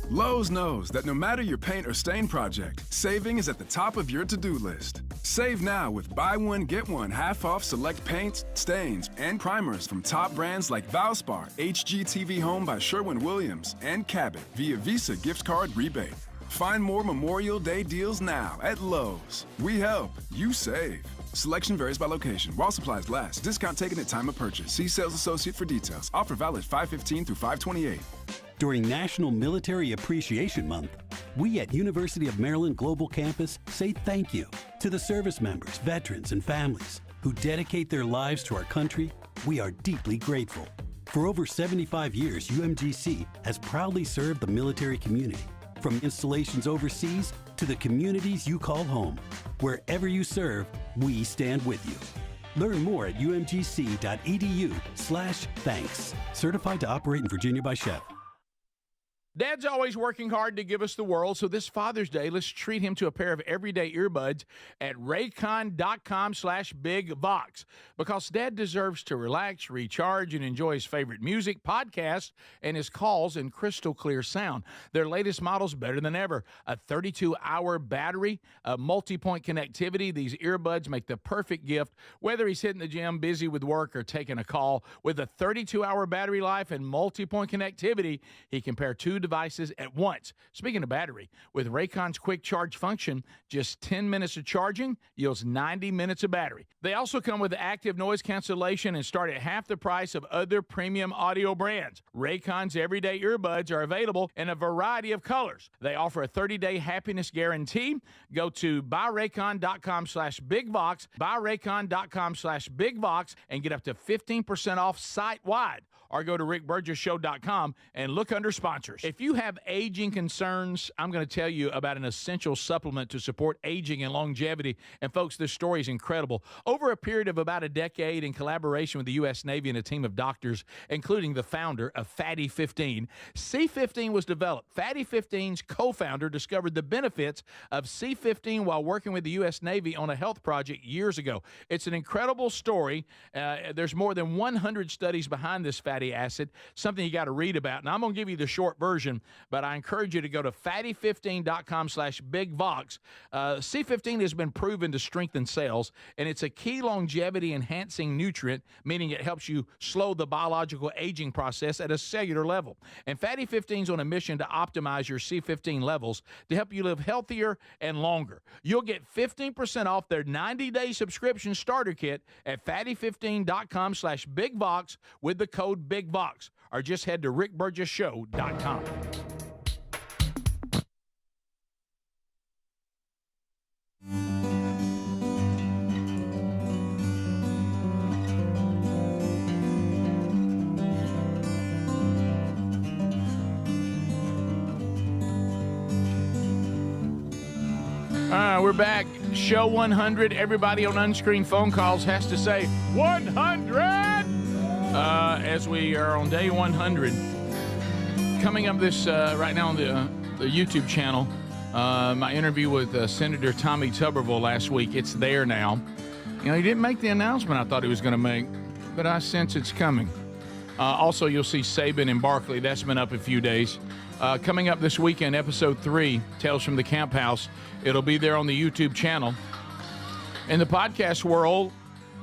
Lowe's knows that no matter your paint or stain project, saving is at the top of your to-do list. Save now with buy one, get one half off select paints, stains, and primers from top brands like Valspar, HGTV Home by Sherwin-Williams, and Cabot via Visa gift card rebate. Find more Memorial Day deals now at Lowe's. We help, you save. Selection varies by location. While supplies last. Discount taken at time of purchase. See sales associate for details. Offer valid 5/15 through 5/28. During National Military Appreciation Month, we at University of Maryland Global Campus say thank you to the service members, veterans, and families who dedicate their lives to our country. We are deeply grateful. For over 75 years, UMGC has proudly served the military community. From installations overseas to the communities you call home. Wherever you serve, we stand with you. Learn more at umgc.edu/thanks. Certified to operate in Virginia by Chef. Dad's always working hard to give us the world, so this Father's Day, let's treat him to a pair of everyday earbuds at raycon.com/bigvox, because Dad deserves to relax, recharge, and enjoy his favorite music, podcasts, and his calls in crystal clear sound. Their latest model's better than ever. A 32-hour battery, a multi-point connectivity. These earbuds make the perfect gift, whether he's hitting the gym, busy with work, or taking a call. With a 32-hour battery life and multi-point connectivity, he can pair two devices at once. Speaking of battery, with Raycon's quick charge function, just 10 minutes of charging yields 90 minutes of battery. They also come with active noise cancellation and start at half the price of other premium audio brands. Raycon's everyday earbuds are available in a variety of colors. They offer a 30-day happiness guarantee. Go to buyraycon.com/bigvox, buyraycon.com/bigvox, and get up to 15% off site-wide. Or go to rickburgesshow.com and look under sponsors. If you have aging concerns, I'm going to tell you about an essential supplement to support aging and longevity. And folks, this story is incredible. Over a period of about a decade, in collaboration with the U.S. Navy and a team of doctors, including the founder of Fatty 15, C15 was developed. Fatty 15's co-founder discovered the benefits of C15 while working with the U.S. Navy on a health project years ago. It's an incredible story. There's more than 100 studies behind this fatty acid, something you got to read about. And I'm going to give you the short version, but I encourage you to go to fatty15.com/bigvox. C15 has been proven to strengthen cells, and it's a key longevity enhancing nutrient, meaning it helps you slow the biological aging process at a cellular level. And Fatty 15 is on a mission to optimize your C15 levels to help you live healthier and longer. You'll get 15% off their 90-day subscription starter kit at fatty15.com/bigvox with the code BIGVOX, or just head to rickburgesshow.com. We're back. Show 100. Everybody on Unscreened phone calls has to say 100 as we are on day 100. Coming up this right now on the YouTube channel, my interview with Senator Tommy Tuberville last week. It's there now. You know, he didn't make the announcement I thought he was going to make, but I sense it's coming. Also, you'll see Saban and Barkley. That's been up a few days. Coming up this weekend, episode 3, Tales from the Camp House. It'll be there on the YouTube channel. In the podcast world,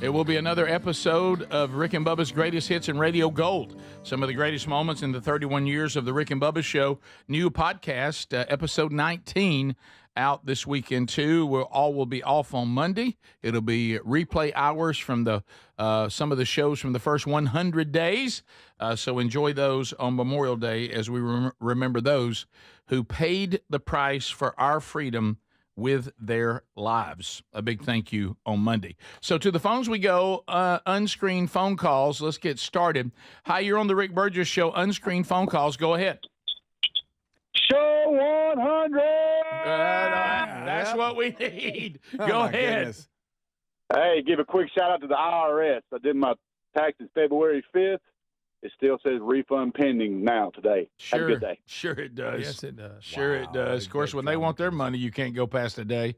it will be another episode of Rick and Bubba's Greatest Hits and Radio Gold. Some of the greatest moments in the 31 years of the Rick and Bubba Show. New podcast, episode 19, out this weekend, too. Will be off on Monday. It'll be replay hours from the some of the shows from the first 100 days. So enjoy those on Memorial Day as we remember those who paid the price for our freedom with their lives. A big thank you on Monday. So to the phones we go, unscreened phone calls. Let's get started. Hi, you're on the Rick Burgess Show. Unscreened phone calls. Go ahead. Show 100! That's what we need. Go ahead. Goodness. Hey, give a quick shout out to the IRS. I did my taxes February 5th. It still says refund pending now today. Sure, have a good day. Sure it does. Yes, it does. Sure it does. Of course, when they want their money, you can't go past a day.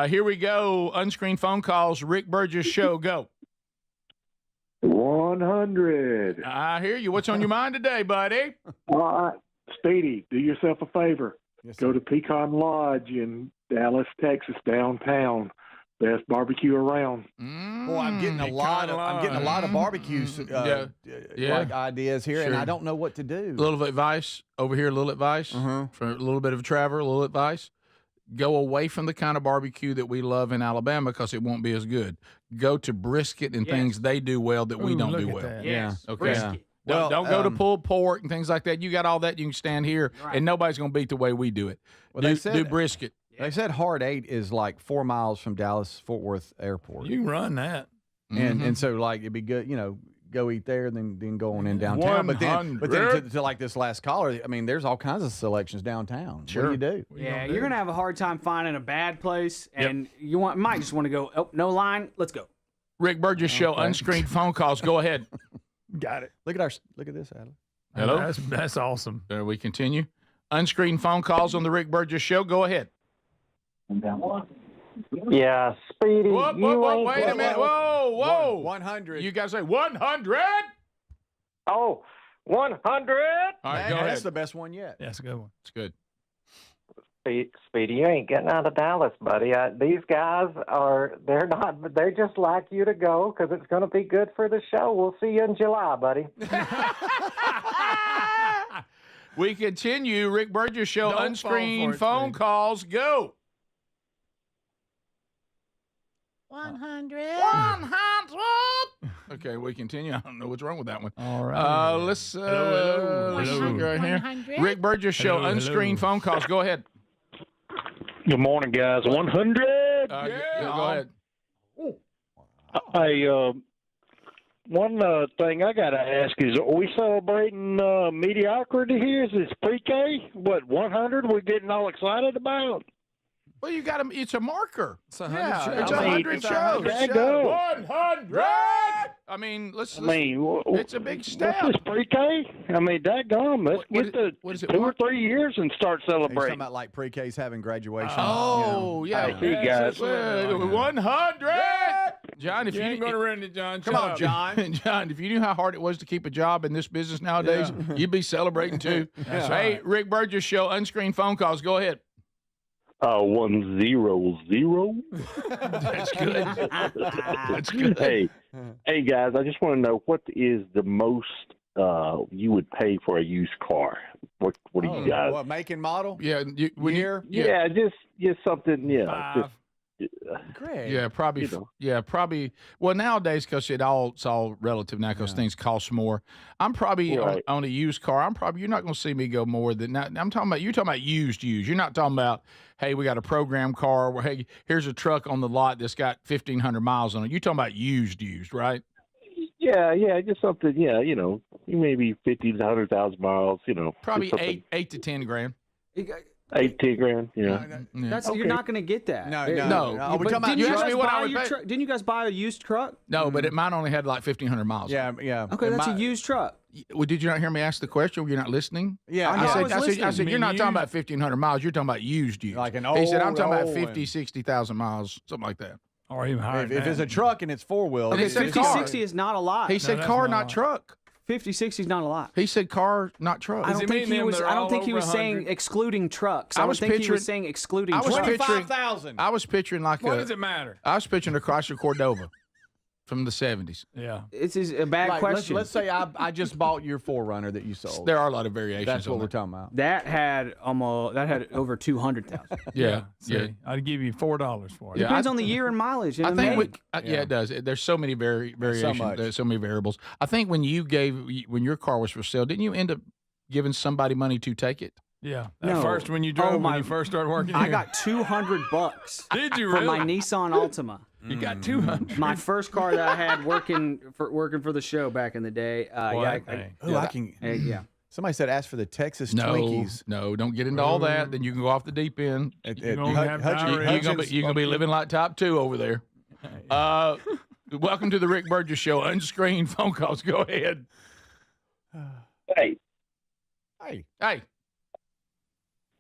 Here we go. Unscreened phone calls. Rick Burgess Show. Go. 100. I hear you. What's on your mind today, buddy? All right. Speedy, do yourself a favor. Yes, Go to Pecan Lodge in Dallas, Texas, downtown. Best barbecue around. Well, I'm getting a lot of barbecues like ideas here, and I don't know what to do. A little advice over here. A little advice for a little bit of travel. A little advice. Go away from the kind of barbecue that we love in Alabama because it won't be as good. Go to brisket and things they do well that we don't do well. That. Yes. Okay. Brisket. Well, don't go to pulled pork and things like that. You got all that. You can stand here, and nobody's going to beat the way we do it. Well, do brisket. They said Hard 8 is like 4 miles from Dallas Fort Worth Airport. You can run that. And so like it'd be good, go eat there, then go on in downtown. But then to like this last caller, I mean, there's all kinds of selections downtown. Sure. What do you do? Yeah, you're gonna have a hard time finding a bad place, and you might just want to go. Oh, no line. Let's go. Rick Burgess Show, unscreened phone calls. Go ahead. Got it. Look at this, Adam. Hello. That's awesome. We continue. Unscreened phone calls on the Rick Burgess Show. Go ahead. Yeah, Speedy. Whoa, wait a minute. Whoa. 100. You guys say 100? Oh, 100. All right, go ahead. That's the best one yet. That's a good one. It's good. Speedy, you ain't getting out of Dallas, buddy. These guys they're just like you to go because it's going to be good for the show. We'll see you in July, buddy. We continue. Rick Burgess Show, unscreened phone calls. Go. 100. Okay, we continue. I don't know what's wrong with that one. All right. Let's Hello. go right here. 100. Rick Burgess Show, unscreened phone calls. Go ahead. Good morning, guys. 100. Go ahead. Hey, one thing I got to ask is, are we celebrating mediocrity here? Is this pre-K? What, 100 we're getting all excited about? Well, you got it's a marker. It's 100 shows. It's 100 shows. 100! I mean, it's a big step. What's this, pre-K? I mean, dadgum, let's get to 2 or 3 years and start He's talking celebrating. about like pre-K's having graduation. Oh, yeah. I see, guys. 100! John, if you ain't going to run it, John. Come on, John. John, if you knew how hard it was to keep a job in this business nowadays, you'd be celebrating too. That's Hey, right. Rick Burgess Show, unscreened phone calls. Go ahead. 100. That's good. That's good. Hey, guys, I just want to know, what is the most you would pay for a used car? What do you guys? What, make and model? Yeah. Year? Yeah, just something. Yeah, just. Great. Yeah, probably. You know. Yeah, probably. Well, nowadays, because it's all relative now, because things cost more. I'm probably on a used car. You're not going to see me go more than that. You're talking about used. You're not talking about, hey, we got a program car. Where, hey, here's a truck on the lot that's got 1,500 miles on it. You're talking about used, right? Yeah, just something. Yeah, maybe 50,000 to 100,000 miles. Probably eight to 10 grand. 18 grand. Yeah. That's You're not going to get that. No. We're talking about you asked me what I would pay. Didn't you guys buy a used truck? No, but mine only had like 1,500 miles. Yeah. Okay, that's a used truck. Well, did you not hear me ask the question? Were you not listening? Yeah. I said you're not talking about 1,500 miles. You're talking about used. Like an He said, I'm talking about old 50, 60,000 miles, something like that. Or even higher. If it's a truck and it's four-wheel. Okay, said 50, car. 60 is not a lot. He said car, not truck. 50, 60 is not a lot. He said car, not truck. I don't think he was saying excluding trucks. I don't think he was saying excluding trucks. 25,000. I was picturing like what does it matter? I was picturing a Chrysler Cordova from the 70s. Yeah. It's a bad question. Let's say I just bought your 4Runner that you sold. There are a lot of variations. That's what on we're that. talking about. That had over 200,000. Yeah. I'd give you $4 for it. Yeah, Depends on the year and mileage. I think it does. There's so many variations. There's so many variables. I think when your car was for sale, didn't you end up giving somebody money to take it? Yeah. No. First when you drove when you first started working I here. got $200. Did you for really? my Nissan Altima. You got 200. My first car that I had working for the show back in the day. Somebody said ask for the Texas Twinkies. No, don't get into all that. Then you can go off the deep end. You don't have You're gonna be living like top 2 over there. Welcome to the Rick Burgess Show. Unscreened phone calls. Go ahead. Hey.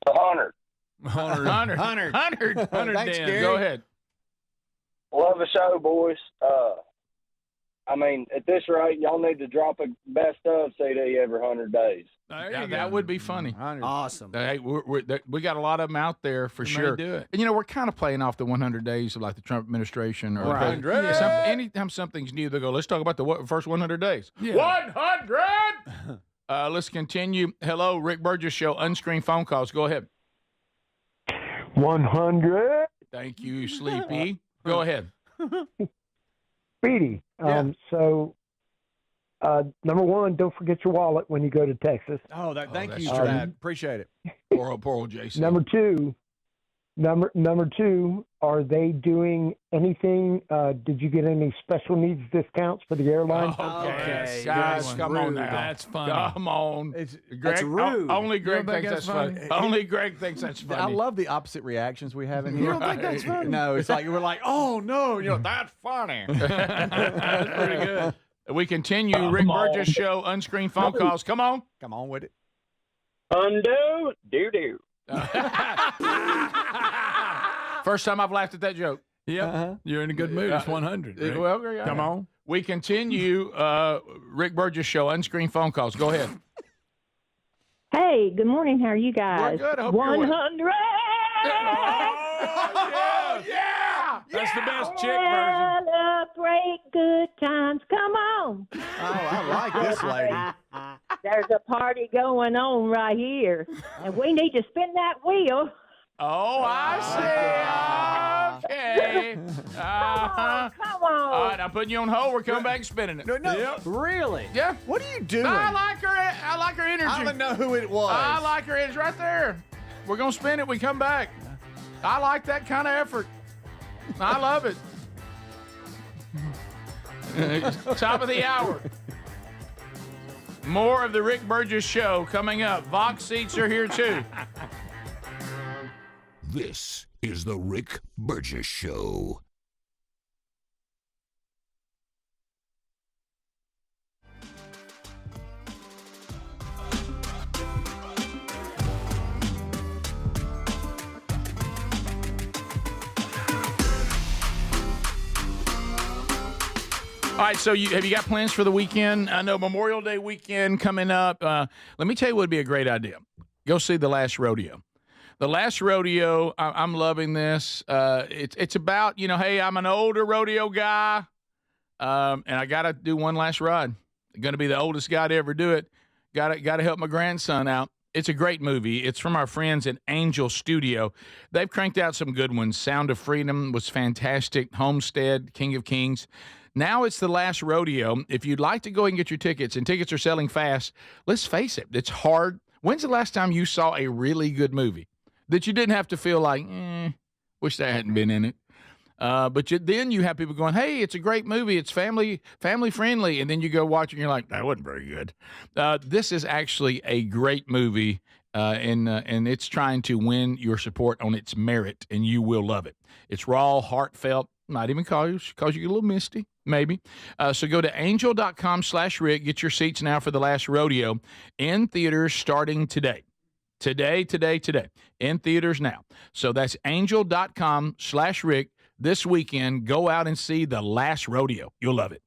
100. 100. Thanks, Gary. Go ahead. Love the show, boys. I mean, at this rate, y'all need to drop a best of CD every 100 days. That would be funny. Awesome. Hey, we got a lot of them out there for sure. do it. And we're kind of playing off the 100 days of like the Trump administration or Right. anytime something's new, they go, let's talk about the first 100 days. Yeah. 100. Let's continue. Hello, Rick Burgess Show. Unscreened phone calls. Go ahead. 100. Thank you, Sleepy. Go ahead. Speedy. So, number one, don't forget your wallet when you go to Texas. Thank you, true. Chad. Appreciate it. Poor old Jason. Number two, Number two, are they doing anything? Did you get any special needs discounts for the airline? Okay, guys, come on now. That's funny. Come on. Greg, That's rude. Only Greg You don't think thinks that's that's funny. funny? Only Greg thinks that's funny. I love the opposite reactions we have in here. You don't think that's funny? No, it's like we're like, oh no, That's funny. That's pretty good. We continue. Rick Burgess Show, unscreened phone calls. Come on. Come on with it. Undo, do. First time I've laughed at that joke. Yep. You're in a good mood. It's 100. Rick. Well, Come on. We continue. Rick Burgess Show, unscreened phone calls. Go ahead. Hey, good morning. How are you guys? We're good. I hope you're well. 100. Oh, yeah. That's the best chick version. Celebrate good times. Come on. Oh, I like this lady. There's a party going on right here, and we need to spin that wheel. Oh, I see. Okay. Come on. All right, I'm putting you on hold. We're coming back and spinning it. No, Yep. Really? Yeah. What are you doing? I like her energy. I don't know who it was. I like her. It's right there. We're going to spin it. We come back. I like that kind of effort. I love it. Top of the hour. More of the Rick Burgess Show coming up. Vox seats are here, too. This is the Rick Burgess Show. All right, so have you got plans for the weekend? I know Memorial Day weekend coming up. Let me tell you what would be a great idea. Go see The Last Rodeo. The Last Rodeo, I'm loving this. It's about, hey, I'm an older rodeo guy, and I got to do one last ride. I'm going to be the oldest guy to ever do it. Got to help my grandson out. It's a great movie. It's from our friends at Angel Studio. They've cranked out some good ones. Sound of Freedom was fantastic. Homestead, King of Kings. Now it's The Last Rodeo. If you'd like to go and get your tickets, and tickets are selling fast, let's face it, it's hard. When's the last time you saw a really good movie that you didn't have to feel like, wish I hadn't been in it? But then you have people going, hey, it's a great movie. It's family friendly. And then you go watch it and you're like, that wasn't very good. This is actually a great movie, and it's trying to win your support on its merit, and you will love it. It's raw, heartfelt, might even cause you a little misty, maybe. So go to angel.com/Rick. Get your seats now for The Last Rodeo in theaters starting today. Today. In theaters now. So that's angel.com/Rick. This weekend, go out and see The Last Rodeo. You'll love it.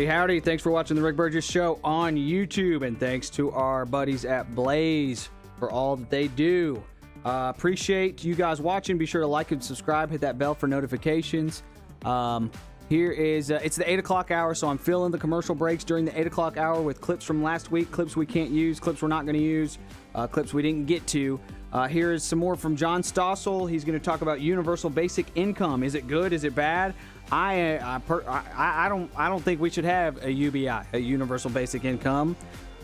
Howdy. Thanks for watching the Rick Burgess Show on YouTube, and thanks to our buddies at Blaze for all that they do. Appreciate you guys watching. Be sure to like and subscribe. Hit that bell for notifications. Here is, it's the 8 o'clock hour, so I'm filling the commercial breaks during the 8 o'clock hour with clips from last week, clips we can't use, clips we're not going to use, clips we didn't get to. Here is some more from John Stossel. He's going to talk about universal basic income. Is it good? Is it bad? I don't think we should have a UBI, a universal basic income.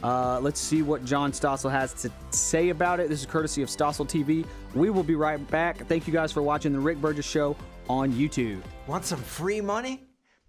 Let's see what John Stossel has to say about it. This is courtesy of Stossel TV. We will be right back. Thank you guys for watching the Rick Burgess Show on YouTube. Want some free money?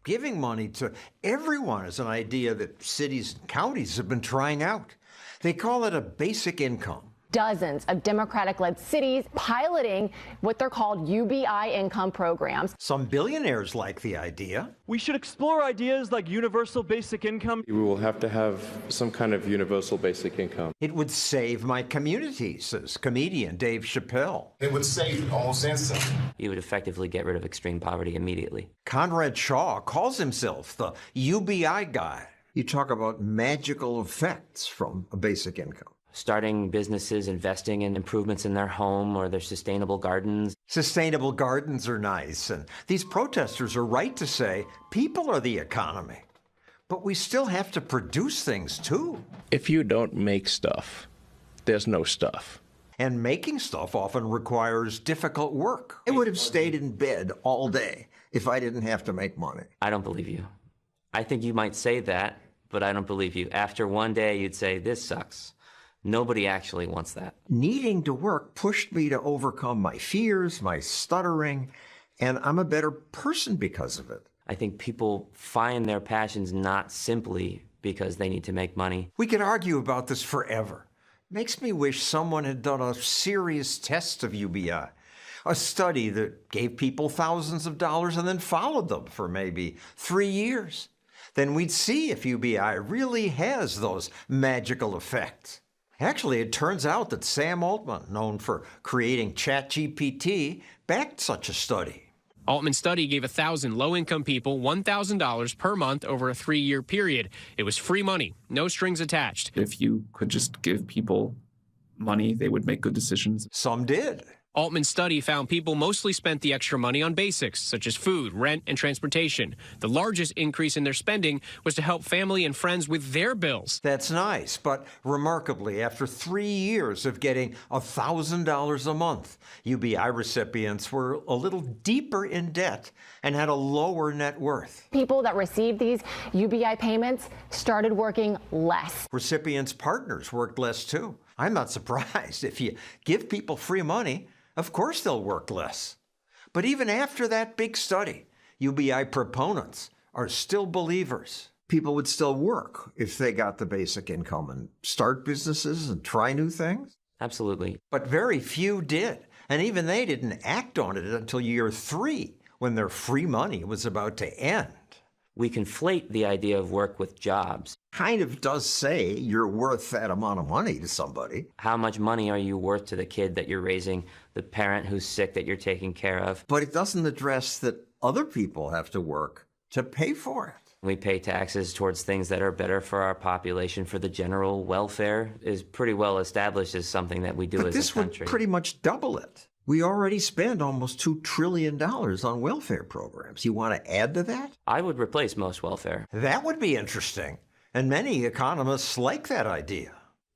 Giving money to everyone is an idea that cities and counties have been trying out. They call it a basic income. Dozens of Democratic-led cities piloting what they're called UBI income programs. Some billionaires like the idea. We should explore ideas like universal basic income. We will have to have some kind of universal basic income. It would save my community, says comedian Dave Chappelle. It would save almost instantly. You would effectively get rid of extreme poverty immediately. Conrad Shaw calls himself the UBI guy. You talk about magical effects from a basic income. Starting businesses, investing in improvements in their home or their sustainable gardens. Sustainable gardens are nice, and these protesters are right to say people are the economy. But we still have to produce things, too. If you don't make stuff, there's no stuff. And making stuff often requires difficult work. I would have stayed in bed all day if I didn't have to make money. I don't believe you. I think you might say that, but I don't believe you. After one day, you'd say, this sucks. Nobody actually wants that. Needing to work pushed me to overcome my fears, my stuttering, and I'm a better person because of it. I think people find their passions not simply because they need to make money. We could argue about this forever. Makes me wish someone had done a serious test of UBI. A study that gave people thousands of dollars and then followed them for maybe 3 years. Then we'd see if UBI really has those magical effects. Actually, it turns out that Sam Altman, known for creating ChatGPT, backed such a study. Altman's study gave 1,000 low-income people $1,000 per month over a 3-year period. It was free money, no strings attached. If you could just give people money, they would make good decisions. Some did. Altman's study found people mostly spent the extra money on basics, such as food, rent, and transportation. The largest increase in their spending was to help family and friends with their bills. That's nice, but remarkably, after 3 years of getting $1,000 a month, UBI recipients were a little deeper in debt and had a lower net worth. People that received these UBI payments started working less. Recipients' partners worked less too. I'm not surprised. If you give people free money, of course they'll work less. But even after that big study, UBI proponents are still believers. People would still work if they got the basic income and start businesses and try new things. Absolutely. But very few did. And even they didn't act on it until year 3, when their free money was about to end. We conflate the idea of work with jobs. Kind of does say you're worth that amount of money to somebody. How much money are you worth to the kid that you're raising, the parent who's sick that you're taking care of? But it doesn't address that other people have to work to pay for it. We pay taxes towards things that are better for our population, for the general welfare is pretty well established as something that we do but as a this country. Would pretty much double it. We already spend almost $2 trillion on welfare programs. You want to add to that? I would replace most welfare. That would be interesting. And many economists like that idea.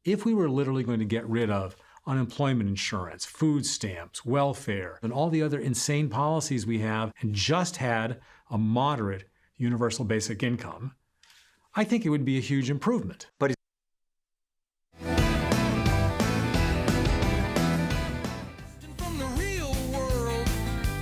If we were literally going to get rid of unemployment insurance, food stamps, welfare, and all the other insane policies we have, and just had a moderate universal basic income, I think it would be a huge improvement. But From the real world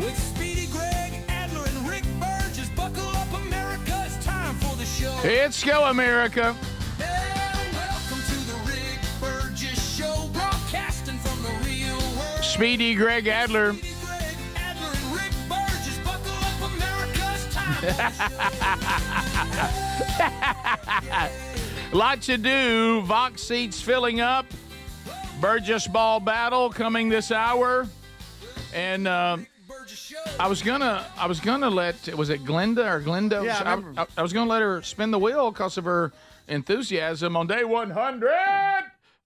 with Speedy, Greg, Adler, and Rick Burgess. Buckle up, America. It's time for the show. Let's go, America. Welcome to the Rick Burgess Show, broadcasting from the real world. Speedy, Greg, Adler. Adler and Rick Burgess. Buckle up, America. It's time for the show. Lot to do. Vox seats filling up. Burgess ball battle coming this hour. And I was gonna let, was it Glenda or Glendo? Yeah, I was gonna let her spin the wheel because of her enthusiasm on day 100.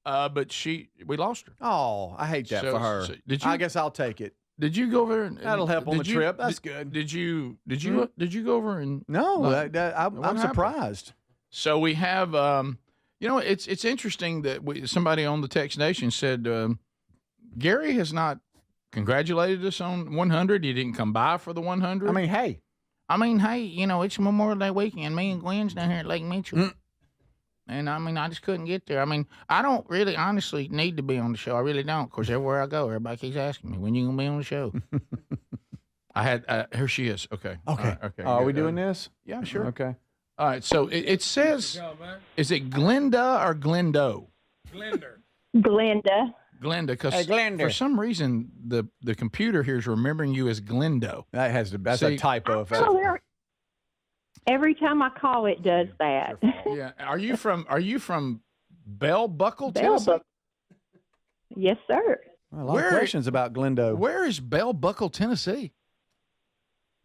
But we lost her. Oh, I hate that for her. Did you? I guess I'll take it. Did you go over? That'll help on the trip. That's good. Did you go over and? No, I'm surprised. So we have, it's interesting that somebody on the Text Nation said Gary has not congratulated us on 100. He didn't come by for the 100. I mean, hey, it's Memorial Day weekend. Me and Gwen's down here at Lake Mitchell. And I just couldn't get there. I don't really honestly need to be on the show. I really don't. Of course, everywhere I go, everybody keeps asking me, when you going to be on the show? I had, here she is. Okay. Okay. Okay. Are we doing this? Yeah, sure. Okay. All right. So it says, is it Glenda or Glendo? Glenda. Glenda, because Hey, Glenda. for some reason, the computer here is remembering you as Glendo. That's a typo. Oh, every time I call, it does that. Yeah. Are you from Bell Buckle, Bell Tennessee? Buckle. Yes, sir. A lot of questions about Glendo. Where is Bell Buckle, Tennessee?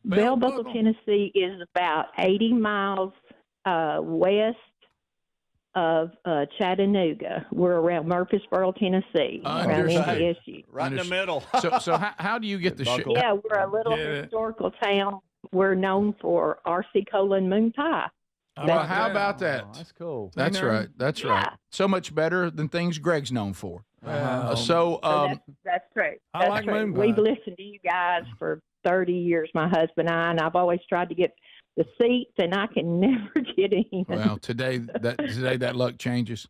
Bell Buckle, Tennessee is about 80 miles west of Chattanooga. We're around Murfreesboro, Tennessee, around MTSU. Right in the middle. So how do you get the shit? Yeah, we're a little historical town. We're known for RC Cola and Moon Pie. Well, how about that? Oh, that's cool. That's right. That's right. So much better than things Greg's known for. Well, That's true. I That's like true. moon pie. We've listened to you guys for 30 years, my husband and I, and I've always tried to get the seats, and I can never get in. Well, today that luck changes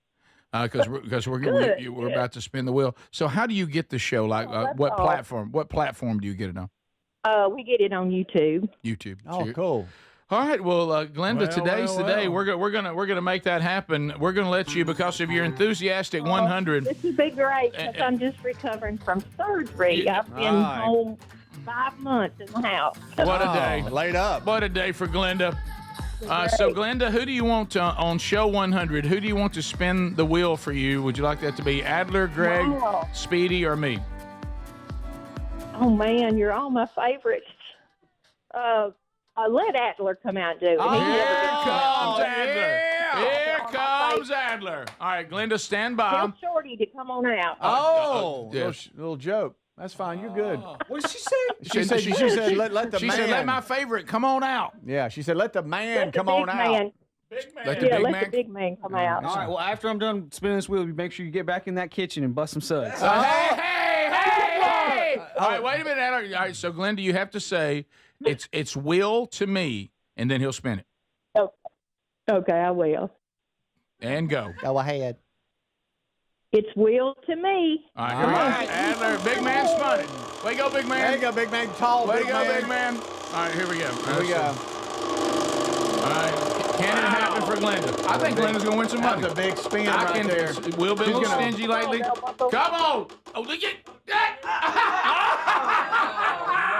because we're about to spin the wheel. So how do you get the show? Like what all. platform? What platform do you get it on? We get it on YouTube. YouTube. Oh, So cool. all right, well, Glenda, today's the day. We're gonna make that happen. We're gonna let you because of your enthusiastic 100. This would be great because I'm just recovering from surgery. I've been home 5 months in the house. What a day! Laid up. What a day for Glenda. So, Glenda, who do you want on show 100? Who do you want to spin the wheel for you? Would you like that to be Adler, Greg, Wow. Speedy, or me? Oh man, you're all my favorites. Let Adler come out and do it. Here comes Adler. Here comes Adler. All right, Glenda, stand by. Tell Shorty to come on out. Oh, yes. little joke. That's fine. You're good. What did she say? She said let the She man. said, let my favorite come on out. Yeah, she said let the man Let the come on big out. man. Let the Yeah, big let man. the big man come out. All right. Well, after I'm done spinning this wheel, you make sure you get back in that kitchen and bust some suds. Hey! All right, wait a minute, Adler. All right, so Glenda, you have to say it's will to me, and then he'll spin it. Okay, I will. And go. Go ahead. It's will to me. All right, here we go. Adler, big man spun it. Way to go, big man. There you go, big man. Tall, Way big to go, man. big man. All right, here we go. Here we go. All right, can it happen for Glenda? I think Glenda's going to win some money. That's a big spin right there. Will been a little She's gonna- stingy lately. Come on. Oh, look at that.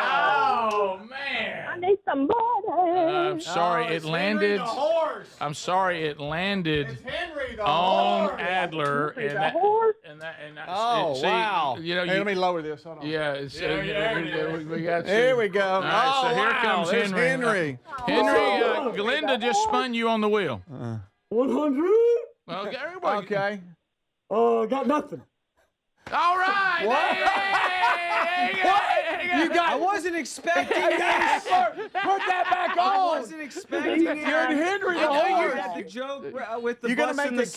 Oh, man. I need somebody. I'm sorry, it landed. I'm sorry, it landed on Adler. Henry the horse. Oh, see, wow. You know, Hey, let me lower this. Hold on. yeah, it's, we got There we go. All right, oh, so here wow. comes There's Henry. Henry. Henry, Glenda just spun you on the wheel. 100? Okay. Okay. Got nothing. All right. I wasn't expecting this. Put that back I on. wasn't expecting it. You're in Henry I the know you horse. had the joke with the You're gonna busting make the the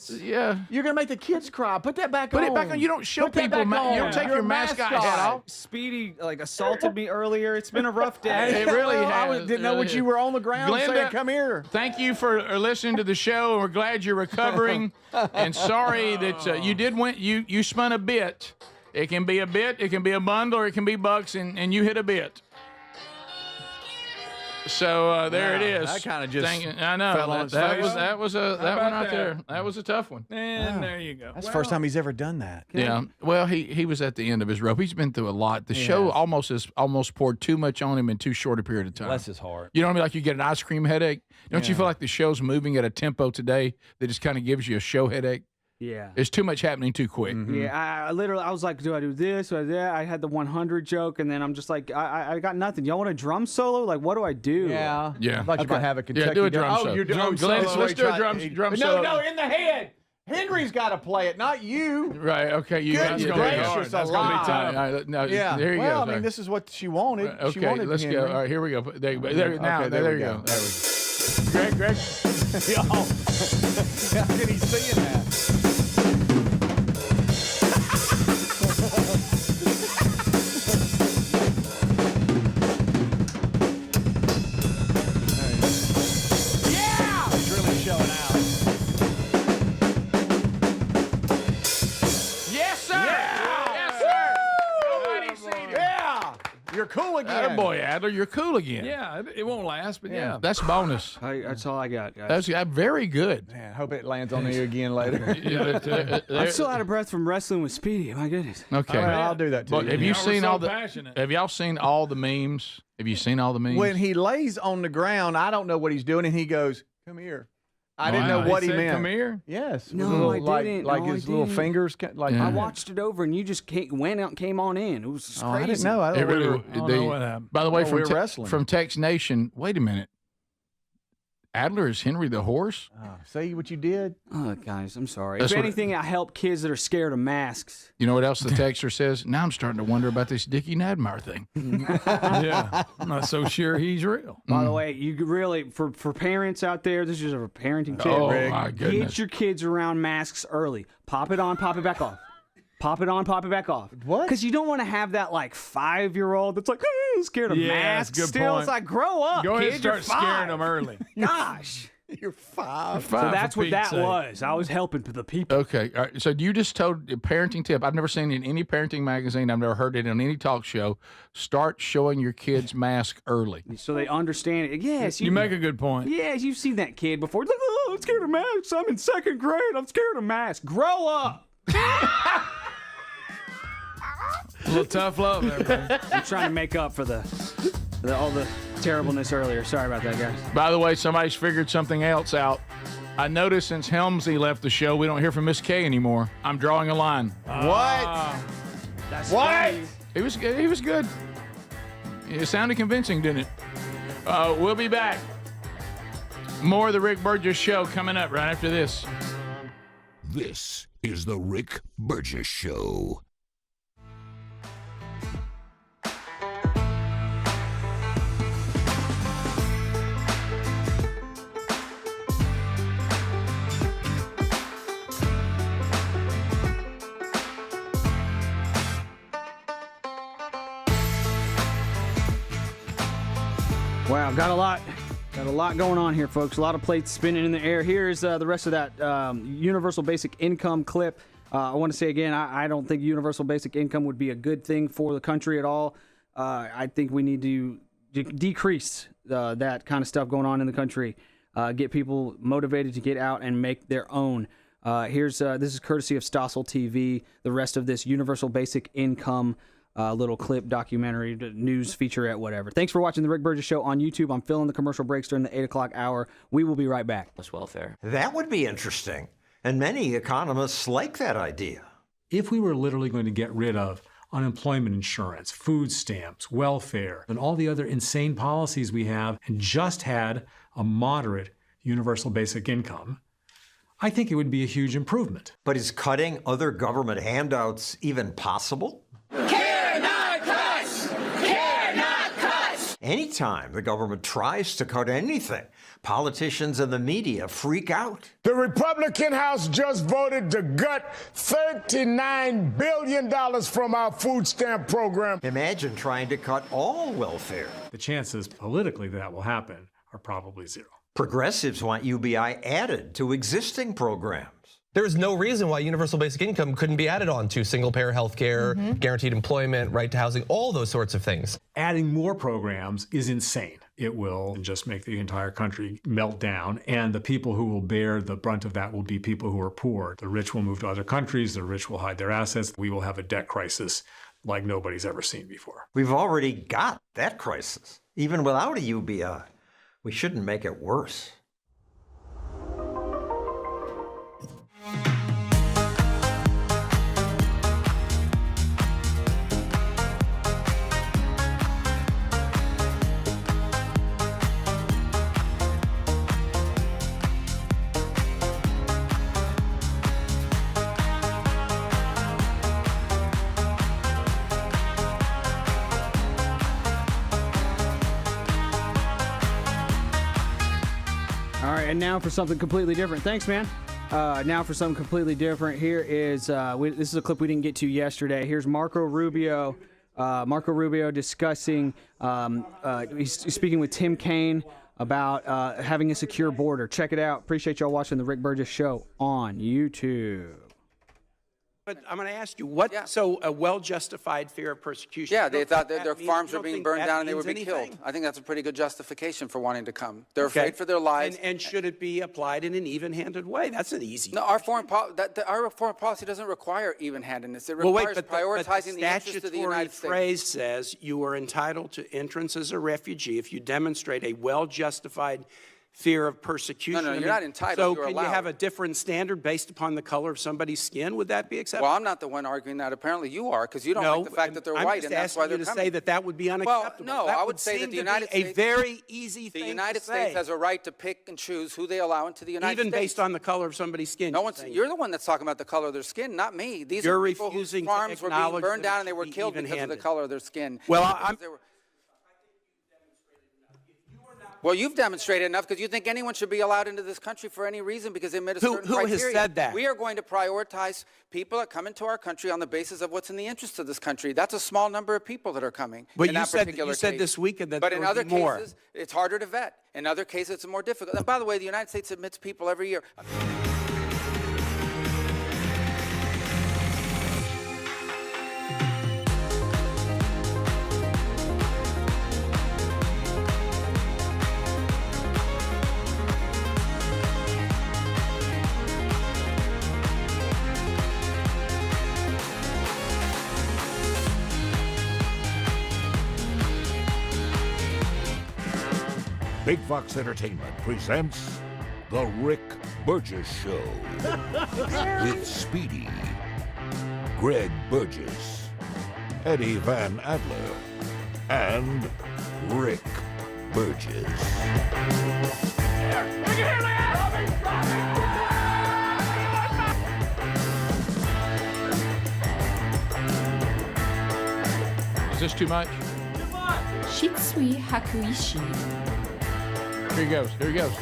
suds. Yeah. You're gonna make the kids cry. Put that back on. Put it back on. You don't show Put that people. back on. You don't take You're your a mascot mascot. hat off. Speedy assaulted me earlier. It's been a rough day. It really Well, I has. didn't know what you were on the ground Glenda, saying. Come here. Thank you for listening to the show, and we're glad you're recovering. And sorry that you did win. You spun a bit. It can be a bit, it can be a bundle, or it can be bucks, and you hit a bit. So there it is. That kind of just I know fell on its that face. was that one about right there. that? That was a tough one. And there you go. That's the first time he's ever done that. Yeah. Well, he was at the end of his rope. He's been through a lot. The show almost poured too much on him in too short a period of time. Bless his heart. You know what I mean? Like you get an ice cream headache. Don't you feel like the show's moving at a tempo today that just kind of gives you a show headache? Yeah. There's too much happening too quick. Yeah, I was like, do I do this or that? I had the 100 joke, and then I'm just like, I got nothing. Y'all want a drum solo? Like, what do I do? Yeah. Yeah. I thought you might have a Kentucky. Yeah, do a drum solo. Oh, you're doing Glenn, solo. let's do a drum No, solo. no, in the head. Henry's got to play it, not you. Right. Okay. You Goodness that's gonna be gracious hard. That's gonna be alive. tough. All right, no, Yeah. There you well, go. I mean, this is what she wanted. Okay. She wanted Let's Henry. go. All right. Here we go. There you go. Now. There you go. There we go. Greg. Yo. How can he see that? He's really showing out. Yes, sir. Yes, sir. Nobody's seen it. Yeah. You're cool again. Boy, Adler, you're cool again. Yeah, it won't last, but yeah. That's bonus. That's all I got, guys. That's very good. Man, hope it lands on you again later. I'm still out of breath from wrestling with Speedy. My goodness. Okay. All right, I'll do that too. But have you seen so all the? passionate. Have y'all seen all the memes? Have you seen all the memes? When he lays on the ground, I don't know what he's doing, and he goes, "Come here." I didn't know what he said, meant. Come here. Yes. No, with little, I didn't. Like No, his I little didn't. fingers. Like Yeah. I watched it over, and you just went out and came on in. It was just Oh, crazy. I didn't know. I It thought really. we were, I don't know what happened. By the way, Oh, from we were wrestling. from Tex Nation. Wait a minute. Adler is Henry the horse? Say what you did. Oh, guys, I'm sorry. That's if what- anything, I help kids that are scared of masks. You know what else the texter says? Now I'm starting to wonder about this Dickie Nadmeyer thing. Yeah, I'm not so sure he's real. By the way, you could really, for parents out there, this is a parenting tip. Oh, my goodness. Get your kids around masks early. Pop it on, pop it back off. Pop it on, pop it back off. What? Because you don't want to have that like 5-year-old that's like scared of Yeah, masks. that's a good Still, point. it's like grow up. Go ahead kid, and start you're 5. scaring them early. Gosh. You're 5. So that's what that was. I was helping the people. Okay. All right. So you just told a parenting tip. I've never seen it in any parenting magazine. I've never heard it on any talk show. Start showing your kids mask early. So they understand it. Yes. You make a good point. Yes, you've seen that kid before. It's like, oh, I'm scared of masks. I'm in 2nd grade. I'm scared of masks. Grow up. A little tough love there, man. I'm trying to make up for all the terribleness earlier. Sorry about that, guys. By the way, somebody's figured something else out. I noticed since Helmsy left the show, we don't hear from Miss K anymore. I'm drawing a line. That's What? funny. He was good. He was good. It sounded convincing, didn't it? We'll be back. More of the Rick Burgess Show coming up right after this. This is the Rick Burgess Show. Wow, got a lot going on here, folks. A lot of plates spinning in the air. Here's the rest of that universal basic income clip. I want to say again, I don't think universal basic income would be a good thing for the country at all. I think we need to decrease that kind of stuff going on in the country. Get people motivated to get out and make their own. This is courtesy of Stossel TV. The rest of this universal basic income little clip, documentary, news featurette, whatever. Thanks for watching the Rick Burgess Show on YouTube. I'm filling the commercial breaks during the 8 o'clock hour. We will be right back. Plus welfare. That would be interesting. And many economists like that idea. If we were literally going to get rid of unemployment insurance, food stamps, welfare, and all the other insane policies we have, and just had a moderate universal basic income, I think it would be a huge improvement. But is cutting other government handouts even possible? Anytime the government tries to cut anything, politicians and the media freak out. The Republican House just voted to gut $39 billion from our food stamp program. Imagine trying to cut all welfare. The chances politically that will happen are probably zero. Progressives want UBI added to existing programs. There is no reason why universal basic income couldn't be added on to single-payer health care, guaranteed employment, right to housing, all those sorts of things. Adding more programs is insane. It will just make the entire country melt down, and the people who will bear the brunt of that will be people who are poor. The rich will move to other countries, the rich will hide their assets. We will have a debt crisis like nobody's ever seen before. We've already got that crisis. Even without a UBI, we shouldn't make it worse. And now for something completely different. Thanks, man. Now for something completely different. Here is this is a clip we didn't get to yesterday. Here's Marco Rubio. Marco Rubio discussing. He's speaking with Tim Kaine about having a secure border. Check it out. Appreciate y'all watching the Rick Burgess Show on YouTube. But I'm going to ask you, so a well-justified fear of persecution? Yeah, they thought that their farms were being burned down and they would be killed. I think that's a pretty good justification for wanting to come. They're afraid for their lives. And should it be applied in an even-handed way? That's an easy. No, our foreign policy doesn't require even-handedness. It requires prioritizing the interests of the United States. The phrase says you are entitled to entrance as a refugee if you demonstrate a well-justified fear of persecution. No, I you're mean, not entitled. So you're can allowed. you have a different standard based upon the color of somebody's skin? Would that be acceptable? Well, I'm not the one arguing that. Apparently, you are, because you don't like the fact that they're I'm white, just and that's asking why they're you to coming. say that would be unacceptable. Well, no, that I would say that seem the to United be States, a very easy thing the United to States say. has a right to pick and choose who they allow into the United Even States. based on the color of somebody's skin. No one's. You're the one that's talking about the color of their skin, not me. These You're are people whose refusing to farms were being acknowledge burned that it down and they should were be killed because of the even-handed. color of their skin. Well, Well, you've demonstrated enough because you think anyone should be allowed into this country for any reason because they met a certain who criteria. has said that? We are going to prioritize people that come into our country on the basis of what's in the interest of this country. That's a small number of people that are coming. But in you that said particular you said case. this weekend that But there in would other be more. cases, it's harder to vet. In other cases, it's more difficult. And by the way, the United States admits people every year. Big Fox Entertainment presents The Rick Burgess Show with Speedy, Greg Burgess, Eddie Van Adler, and Rick Burgess. Is this too much? Shitsui Hakuishi. Here he goes. Here he goes.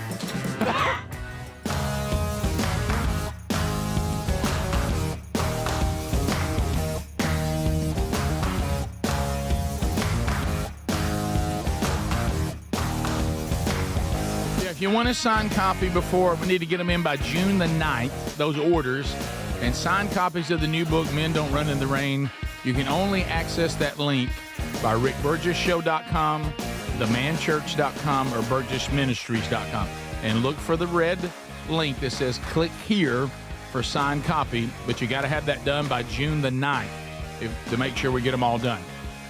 Yeah, if you want a signed copy before, we need to get them in by June the 9th, those orders. And signed copies of the new book, Men Don't Run in the Rain. You can only access that link by rickburgessshow.com, themanchurch.com, or burgessministries.com. And look for the red link that says click here for signed copy, but you got to have that done by June the 9th to make sure we get them all done.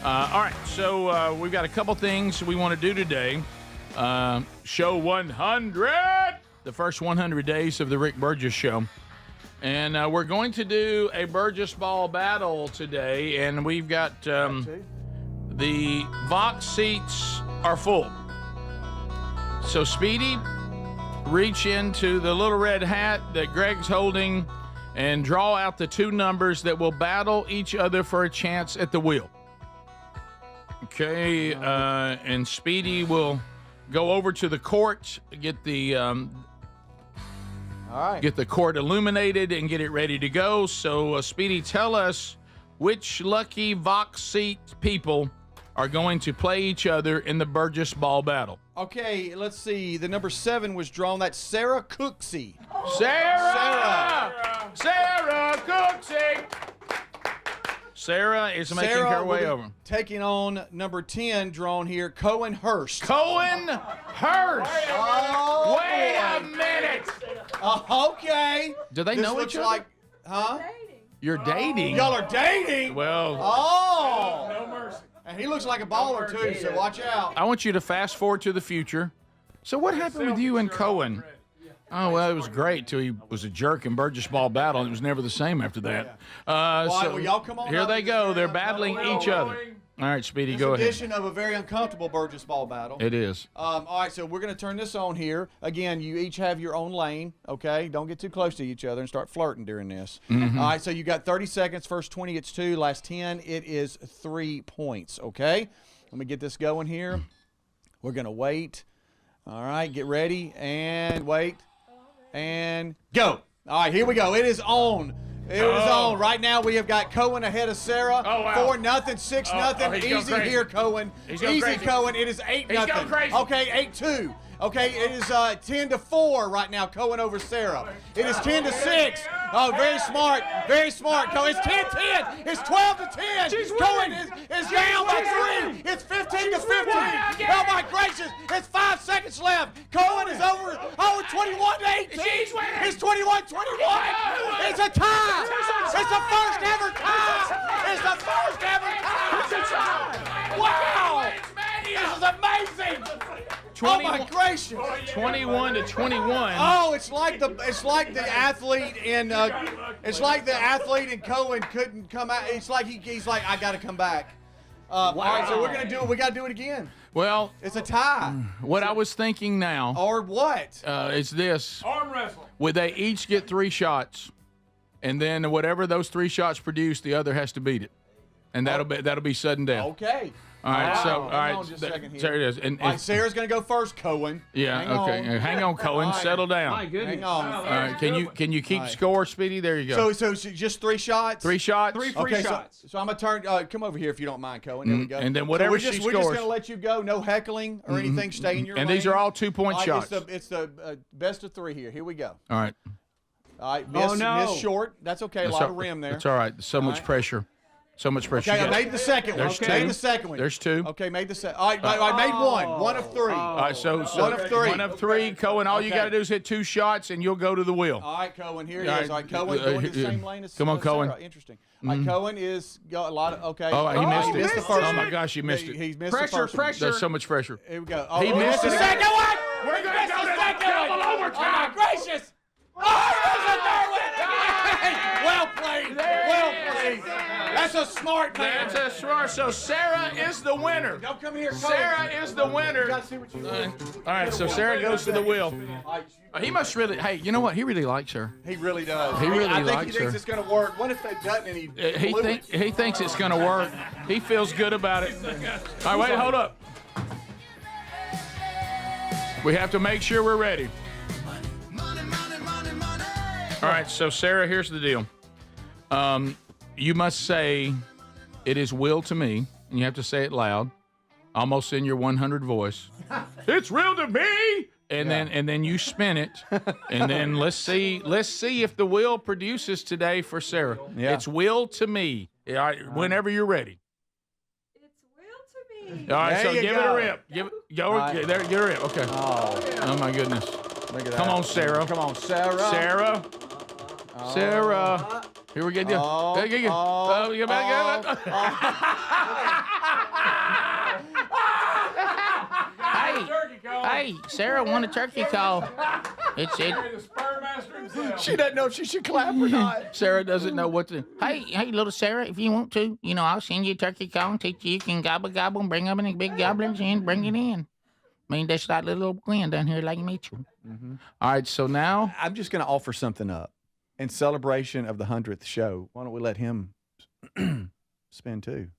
All right, so we've got a couple things we want to do today. Show 100, the first 100 days of the Rick Burgess Show. And we're going to do a Burgess Ball battle today, and we've got the Vox seats are full. So, Speedy, reach into the little red hat that Greg's holding and draw out the two numbers that will battle each other for a chance at the wheel. Okay, and Speedy will go over to the court, get the get the court illuminated and get it ready to go. So, Speedy, tell us which lucky Vox seat people are going to play each other in the Burgess Ball battle. Okay, let's see. The number 7 was drawn. That's Sarah Cooksey. Sarah Cooksey. Sarah is making her way over. Taking on number 10, drawn here, Cohen Hurst. Cohen Hurst. Oh, wait a minute. Okay. Do they know each other? Like, huh? You're dating. Y'all are dating? Well. Oh. No mercy. And he looks like a baller, too, so watch out. I want you to fast forward to the future. So what happened with you and Cohen? Oh, well, it was great till he was a jerk in Burgess Ball battle, and it was never the same after that. Well, y'all come on here up. they go. They're battling each other. All right, Speedy, go ahead. Edition of a very uncomfortable Burgess Ball battle. It is. All right, so we're going to turn this on here. Again, you each have your own lane, okay? Don't get too close to each other and start flirting during this. Mhm. All right, so you got 30 seconds. First 20, it's 2. Last 10, it is 3 points, okay? Let me get this going here. We're going to wait. All right, get ready and wait and go. All right, here we go. It is on. It is on. Right now we have got Cohen ahead of Sarah. Oh, wow. 4-0, 6-0. he's going Easy crazy. here, Cohen. He's going Easy, crazy. Cohen. It is 8-0. He's going crazy. Okay, 8-2. Okay, it is 10-4 right now, Cohen over Sarah. It is 10-6. Oh, very smart. Very smart, Cohen. It's 10-10. It's 12-10. Cohen is down by 3. It's 15-15. Oh, my gracious. It's 5 seconds left. Cohen is over 21-18. It's 21-21. It's a tie. It's the first ever tie. It's the first ever tie. Wow. This is amazing. Oh my gracious! 21 to 21. Oh, it's like the athlete in Cohen couldn't come out. It's like he's like, I got to come back. All right, so we're gonna do it. We got to do it again. Well, it's a tie. What I was thinking now, or what? Is this arm wrestling? Would they each get 3 shots, and then whatever those 3 shots produce, the other has to beat it, and that'll be sudden death. Okay. All right, so all right, just a second here. there it is. And all right, Sarah's gonna go first. Cohen. Yeah. Hang on, Cohen. Right. Settle down. My goodness. Hang on. All right. Can you keep score, Speedy? There you go. So just 3 shots. 3 shots. 3 free shots. So I'm gonna turn. Come over here if you don't mind, Cohen. There we go. And then whatever so she we're just scores. gonna let you go. No heckling or anything. Stay in your And lane. these are all 2-point right, shots. It's the best of 3 here. Here we go. All right. All right. Miss short. That's okay. A lot of rim there. That's all right. So much pressure. So much pressure. Okay, I made the second one. Made the second one. There's 2. Okay, made the second. All right, I made one. 1 of 3. All right, so 1 of 3. 1 of 3. Cohen, all you got to do is hit 2 shots, and you'll go to the wheel. All right, Cohen, here he is. All right, Cohen going to the same lane as Come on, Cohen. Sarah. Interesting. All right, Cohen is got a lot of, okay. Oh, he missed it. Missed the first Oh, one. my gosh, he missed it. He missed the first one. There's so much pressure. Here we go. He missed the it. second one. We're going to go to double overtime. Oh, my gracious. Oh, there's a third one. Well played. Well played. That's a smart man. That's a smart. So Sarah is the winner. Don't come here, Cohen. Sarah is the winner. You got to see what you're doing. All right, so Sarah goes to the wheel. He must really. Hey, you know what? He really likes her. He really does. He really I think likes he thinks her. it's going to work. What if it doesn't? And He thinks it's going to work. He feels good about it. All right, wait, hold up. We have to make sure we're ready. All right, so Sarah, here's the deal. You must say, "It is will to me," and you have to say it loud, almost in your 100 voice. It's real to me. And then you spin it, and then let's see if the wheel produces today for Sarah. Yeah. It's will to me. All right, whenever you're ready. Will to me. All right, There so you give go. it a rip. Give it a rip. Okay. Oh my goodness. Look at that. Come on, Sarah. Come on, Sarah. Sarah. Sarah. Here we go. You better Hey, Sarah won a turkey call. She doesn't know if she should clap or not. Sarah doesn't know what to. Hey, little Sarah, if you want to, I'll send you a turkey call and teach you can gobble and bring up in the big gobblers and bring it in. I mean, that's like little Gwen down here like Mitchell. Mm-hmm. All right, so now I'm just going to offer something up in celebration of the 100th show. Why don't we let him spin too?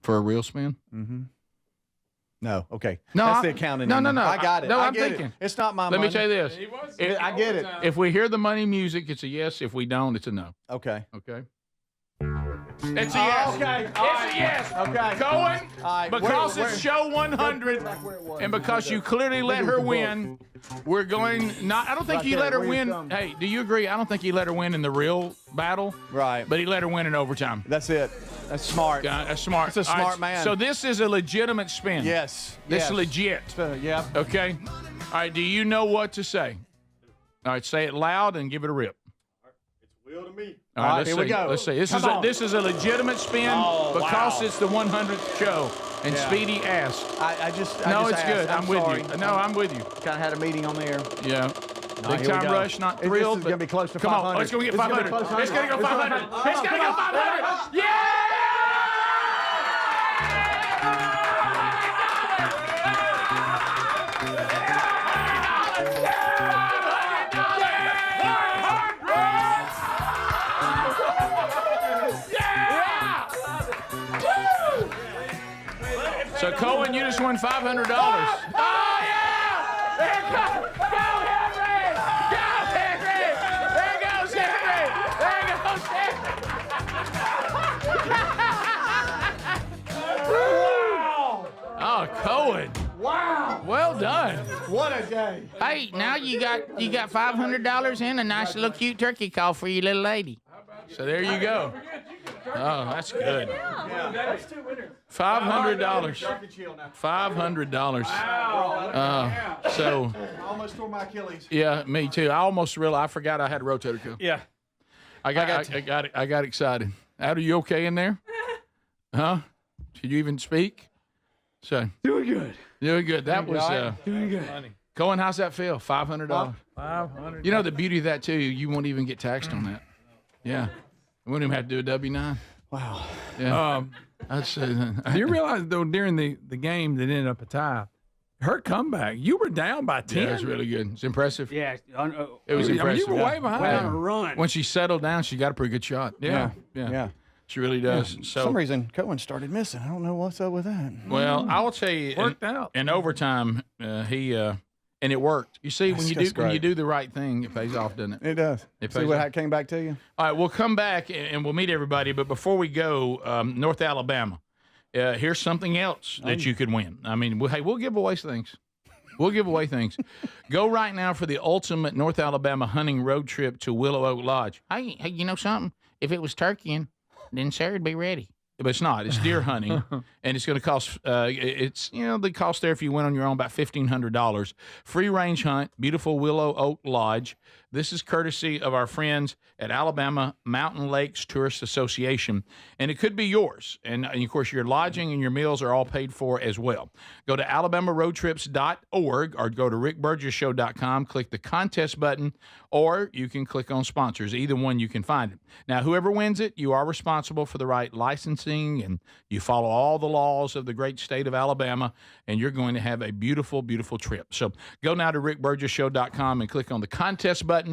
For a real spin? Mm-hmm. No, okay. No, that's the accounting. No. I got it. No, I I'm get thinking. it. It's not my Let money. me tell you this. I get it. If we hear the money music, it's a yes. If we don't, it's a no. Okay. Okay. It's a yes. Okay. It's a yes. Okay. Cohen, because it's show 100, and because you clearly let her win, we're going not. I don't think you let her win. Hey, do you agree? I don't think he let her win in the real battle. Right. But he let her win in overtime. That's it. That's smart. That's smart. That's a All smart man. So this is a legitimate spin. Yes. This yes. is legit. Yeah. Okay. All right. Do you know what to say? All right. Say it loud and give it a rip. Will to me. All right, let's here see. we go. Let's see. This is a legitimate spin because it's the 100th show. And Speedy asked. I just No, it's asked. good. I'm with sorry. you. No, I'm with you. Kind of had a meeting on there. Yeah. Big here we time go. rush, not This thrilled. is going to be close to Come 500. on, let's go get This is gonna 500. be close to It's going to go 500. It's going to go 500. Yeah! So Cohen, you just won $500. Oh yeah! There it goes! Go Henry! Go Henry! There goes Henry! There goes Henry! Wow! Oh, Cohen! Wow! Well done. What a day! Hey, now you got $500 in a nice little cute turkey call for your little lady. So there you go. Oh, that's good. That's 2 winners. $500. $500. So. I almost tore my Achilles. Yeah, me too. I almost realized I forgot I had a rotator cuff. Yeah. I got excited. Are you okay in there? Huh? Did you even speak? So doing good. Doing good. That was doing good. Cohen, how's that feel? $500. $500. You know the beauty of that too. You won't even get taxed on that. Yeah, we wouldn't even have to do a W-9. Wow. Yeah. Do you realize though during the game that ended up a tie, her comeback, you were down by 10. Yeah, it was really good. It's impressive. Yeah, It was impressive. you were way behind. Went on a run. When she settled down, she got a pretty good shot. Yeah. She really does. For So some reason, Cohen started missing. I don't know what's up with that. well, I will tell you, Worked out. in overtime, he and it worked. You see, when That's you great. do the right thing, it pays off, doesn't it? It does. It See pays what off. came back to you? All right, we'll come back and we'll meet everybody. But before we go, North Alabama, here's something else that you could win. I mean, we'll give away things. We'll give away things. Go right now for the ultimate North Alabama hunting road trip to Willow Oak Lodge. Hey, you know something? If it was turkeying, then Sarah'd be ready. But it's not. It's deer hunting, and it's going to cost. The cost there if you went on your own about $1,500. Free range hunt, beautiful Willow Oak Lodge. This is courtesy of our friends at Alabama Mountain Lakes Tourist Association, and it could be yours. And of course, your lodging and your meals are all paid for as well. Go to alabamaroadtrips.org or go to rickburgessshow.com. Click the contest button, or you can click on sponsors. Either one, you can find it. Now, whoever wins it, you are responsible for the right licensing, and you follow all the laws of the great state of Alabama, and you're going to have a beautiful, beautiful trip. So go now to rickburgessshow.com and click on the contest button.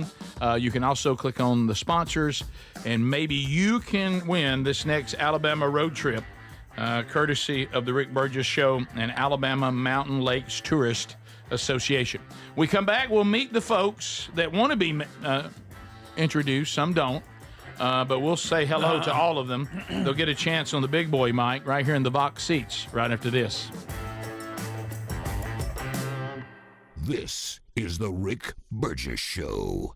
You can also click on the sponsors, and maybe you can win this next Alabama road trip, courtesy of the Rick Burgess Show and Alabama Mountain Lakes Tourist Association. We come back, we'll meet the folks that want to be introduced. Some don't. But we'll say hello to all of them. They'll get a chance on the big boy mic right here in the box seats right after this. This is the Rick Burgess Show.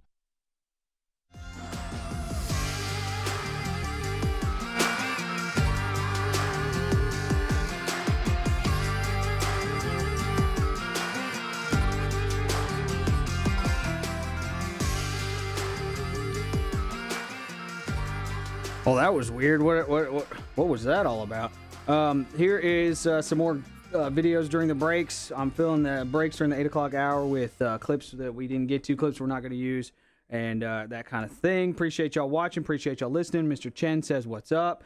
Oh, that was weird. What was that all about? Here is some more videos during the breaks. I'm filling the breaks during the 8 o'clock hour with clips that we didn't get to, clips we're not going to use, and that kind of thing. Appreciate y'all watching. Appreciate y'all listening. Mr. Chen says, what's up?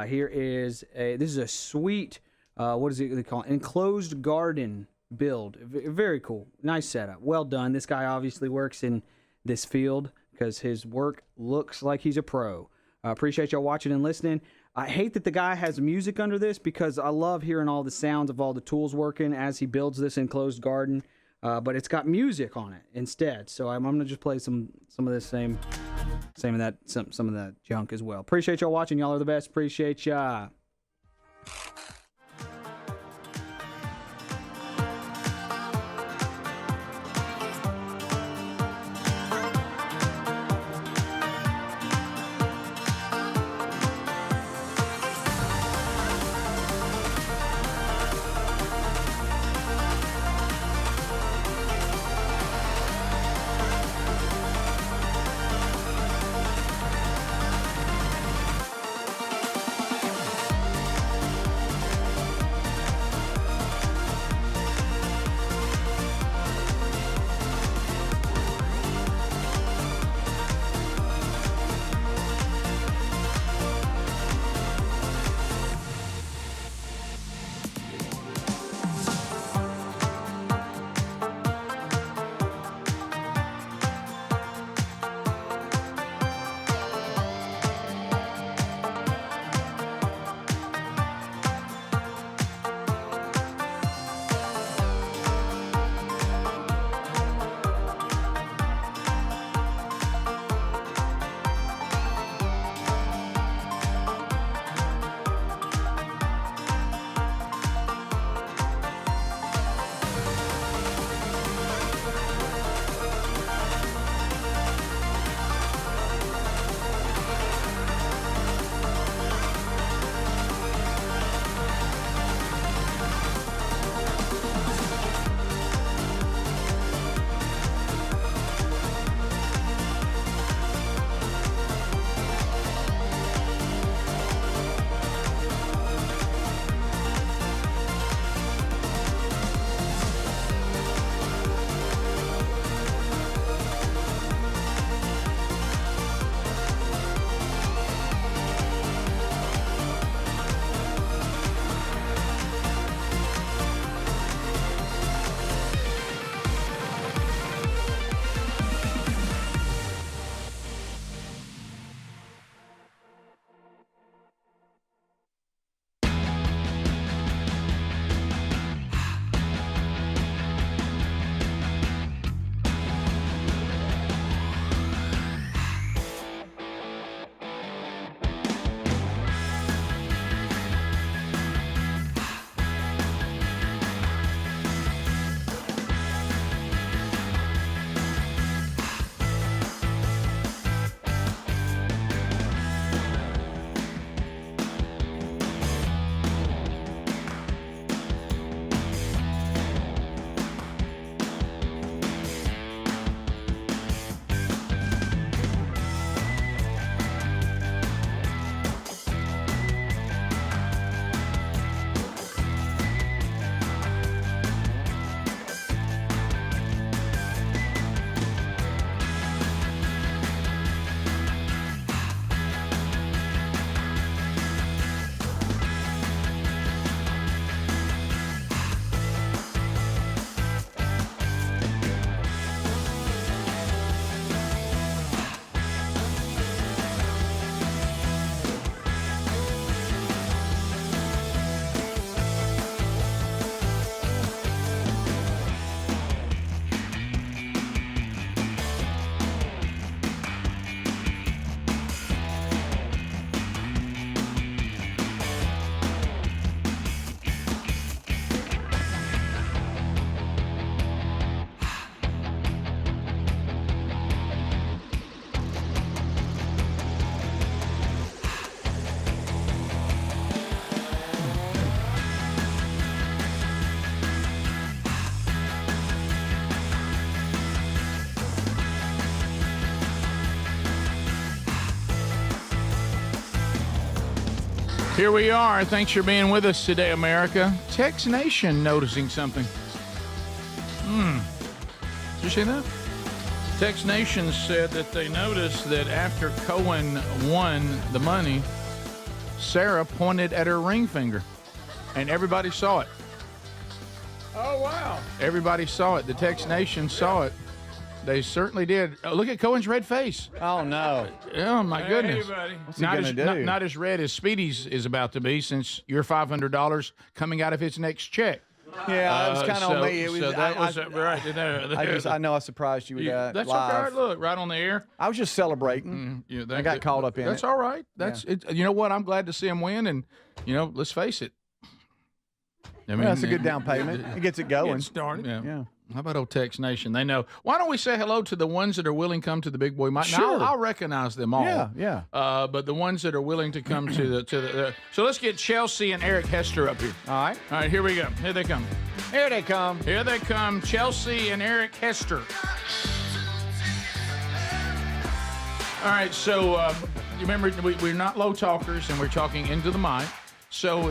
Here is this is a sweet, what is it they call it? Enclosed garden build. Very cool. Nice setup. Well done. This guy obviously works in this field because his work looks like he's a pro. Appreciate y'all watching and listening. I hate that the guy has music under this because I love hearing all the sounds of all the tools working as he builds this enclosed garden. But it's got music on it instead. So I'm gonna just play some of this same of that junk as well. Appreciate y'all watching. Y'all are the best. Appreciate ya. Here we are. Thanks for being with us today, America. Tex Nation noticing something. Did you see that? Tex Nation said that they noticed that after Cohen won the money, Sarah pointed at her ring finger, and everybody saw it. Oh, wow. Everybody saw it. The Tex Nation saw it. They certainly did. Look at Cohen's red face. Oh, no. Oh, my goodness. buddy. What's he gonna do? Not as red as Speedy's is about to be, since your $500 coming out of his next check. Yeah, it was kind of on me. It was, so that was right. I know I surprised you with that. That's live. okay. Look, right on the air. I was just celebrating. I got caught up in it. That's all right. That's it. You know what? I'm glad to see him win, and let's face it. I mean, that's a good down payment. It gets it going. Started. Yeah. How about old Tex Nation? They know. Why don't we say hello to the ones that are willing to come to the Big Boy Mike? Sure. Now, I'll recognize them all. Yeah. But the ones that are willing to come to the so let's get Chelsea and Eric Hester up here. All right, here we go. Here they come. Here they come. Here they come. Chelsea and Eric Hester. All right. So you remember we're not low talkers, and we're talking into the mic. So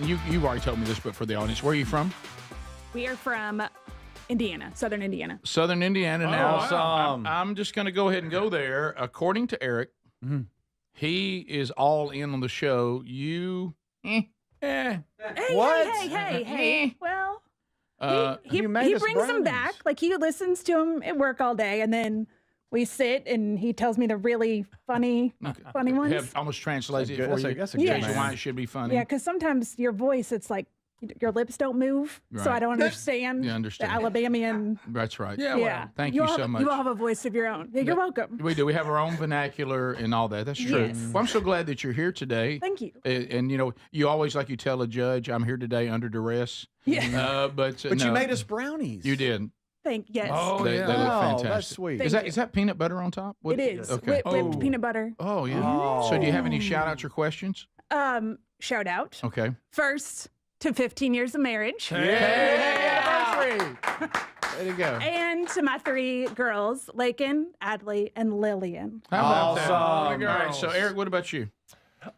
you've already told me this, but for the audience, where are you from? We are from Indiana, Southern Indiana. Southern Indiana. Oh, Now, wow. I'm just going to go ahead and go there. According to Eric, he is all in on the show. You, Hey, What? Hey. Well, he You made us brings them brownies. back. Like, he listens to them at work all day, and then we sit, and he tells me the really funny ones. have almost translated it That's for a you. good- that's a good Tells you man. why it should be funny. Yeah, because sometimes your voice, it's like your lips don't move, so Right. I don't understand You understand. the Alabamian. That's right. Yeah. Thank you you all so have, much. You all have a voice of your own. Yeah, you're welcome. We do. We have our own vernacular and all that. That's true. Yes. Well, I'm so glad that you're here today. Thank you. And you always, like you tell a judge, I'm here today under duress. Yeah. But But no, you made us brownies. You did. Yes. They look fantastic. that's sweet. Is Thank that peanut butter on top? It is. Okay. Whipped peanut butter. Oh, yeah. So do you have any shout outs or questions? Shout out. Okay. First to 15 years of marriage. Anniversary. There you go. And to my 3 girls, Lakin, Adley, and Lillian. How about that? Awesome. All right. So, Eric, what about you?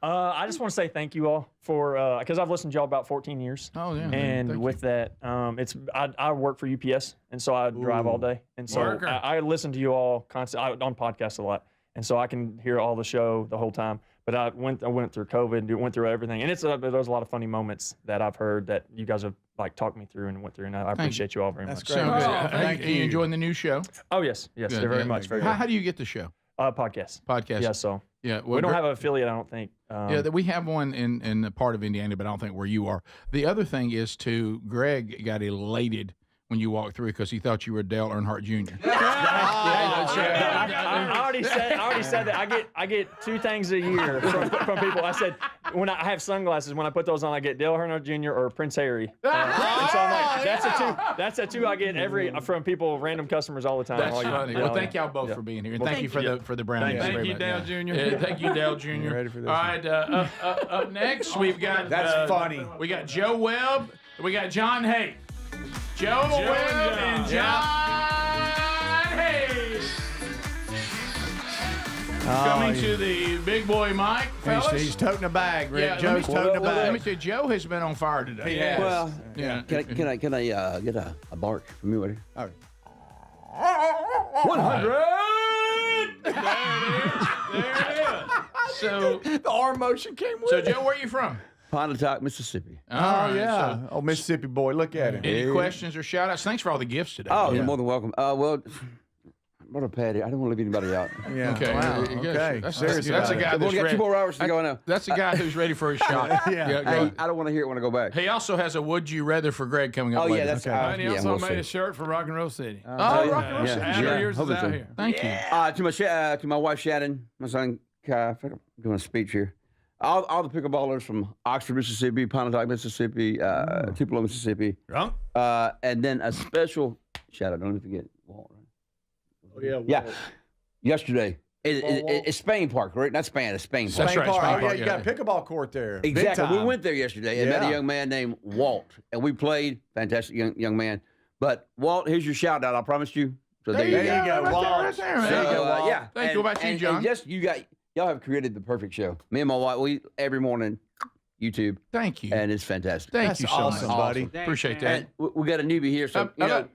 I just want to say thank you all for because I've listened to y'all about 14 years. Oh yeah. And with that, I work for UPS, and so I drive all day, and so Worker. I listen to you all constantly on podcasts a lot, and so I can hear all the show the whole time. But I went through COVID, went through everything, and there's a lot of funny moments that I've heard that you guys have talked me through and went through, and I appreciate you all very much. So good. Thank you. Enjoying the new show? Oh yes, Good, very much. Very How good. do you get the show? Podcast. Podcast. So Yeah. we don't have an affiliate, I don't think. We have one in a part of Indiana, but I don't think where you are. The other thing is Greg got elated when you walked through because he thought you were Dale Earnhardt Jr. I already said that. I get 2 things a year from people. I said when I have sunglasses, when I put those on, I get Dale Earnhardt Jr. or Prince Harry. And so I'm like, that's a two I get from people, random customers all the time. That's funny. Well, thank y'all both for being here, and thank you for the brownies. Thank you, Dale Jr. Thank you, Dale Jr. Ready for this? All right, up next we've got That's funny. We got Joe Webb. We got John Hay. Joe Webb and John Hayes. Coming to the Big Boy Mike, fellas. He's toting a bag, Rick. Yeah, Joe's toting a bag. Let me tell you, Joe has been on fire today. He has. Well, Yeah. can I get a bark from you? Ready? All right. 100. There it is. So the arm motion came with So, it. Joe, where are you from? Pontotoc, Mississippi. All right, yeah. so- Oh, Mississippi boy, look at him. Any questions or shout outs? Thanks for all the gifts today. Oh, you're more than welcome. Well, Brother Patty, I don't want to leave anybody out. Yeah. Okay. Wow. Good. Okay. That's Serious a about guy it. We that's got ready. 2 more hours to go now. That's a guy who's ready for his shot. Yeah. Go. I don't want to hear it when I go back. He also has a "Would You Rather" for Greg coming up. Oh, yeah, later. that's And he also we'll made see. a shirt for Rock and Roll City. Rock and Roll Yeah. City. After yours is Hopefully out so. here. Thank you. To my wife Shannon, my son Kai, I think I'm doing a speech here. All the pickleballers from Oxford, Mississippi, Pontotoc, Mississippi, Tupelo, Mississippi. Drunk? And then a special shout out, don't forget Walt. Right? Oh, Yeah. Yesterday. It's Spain Park, right? Not Spain, it's Spain Park. That's right, Park. Spain Oh, Park, yeah, you got a pickleball court there. Big Exactly. We time. went there yesterday and met a Yeah. young man named Walt. And we played. Fantastic young man. But Walt, here's your shout out, I promised you. So there you go. go, Walt. Right there, man. So, There you go, Walt. yeah. Thank you. What about you, John? And y'all have created the perfect show. Me and my wife, every morning, YouTube. Thank you. And it's fantastic. Thank you so awesome, much, buddy. Appreciate that. And we got a newbie here. So,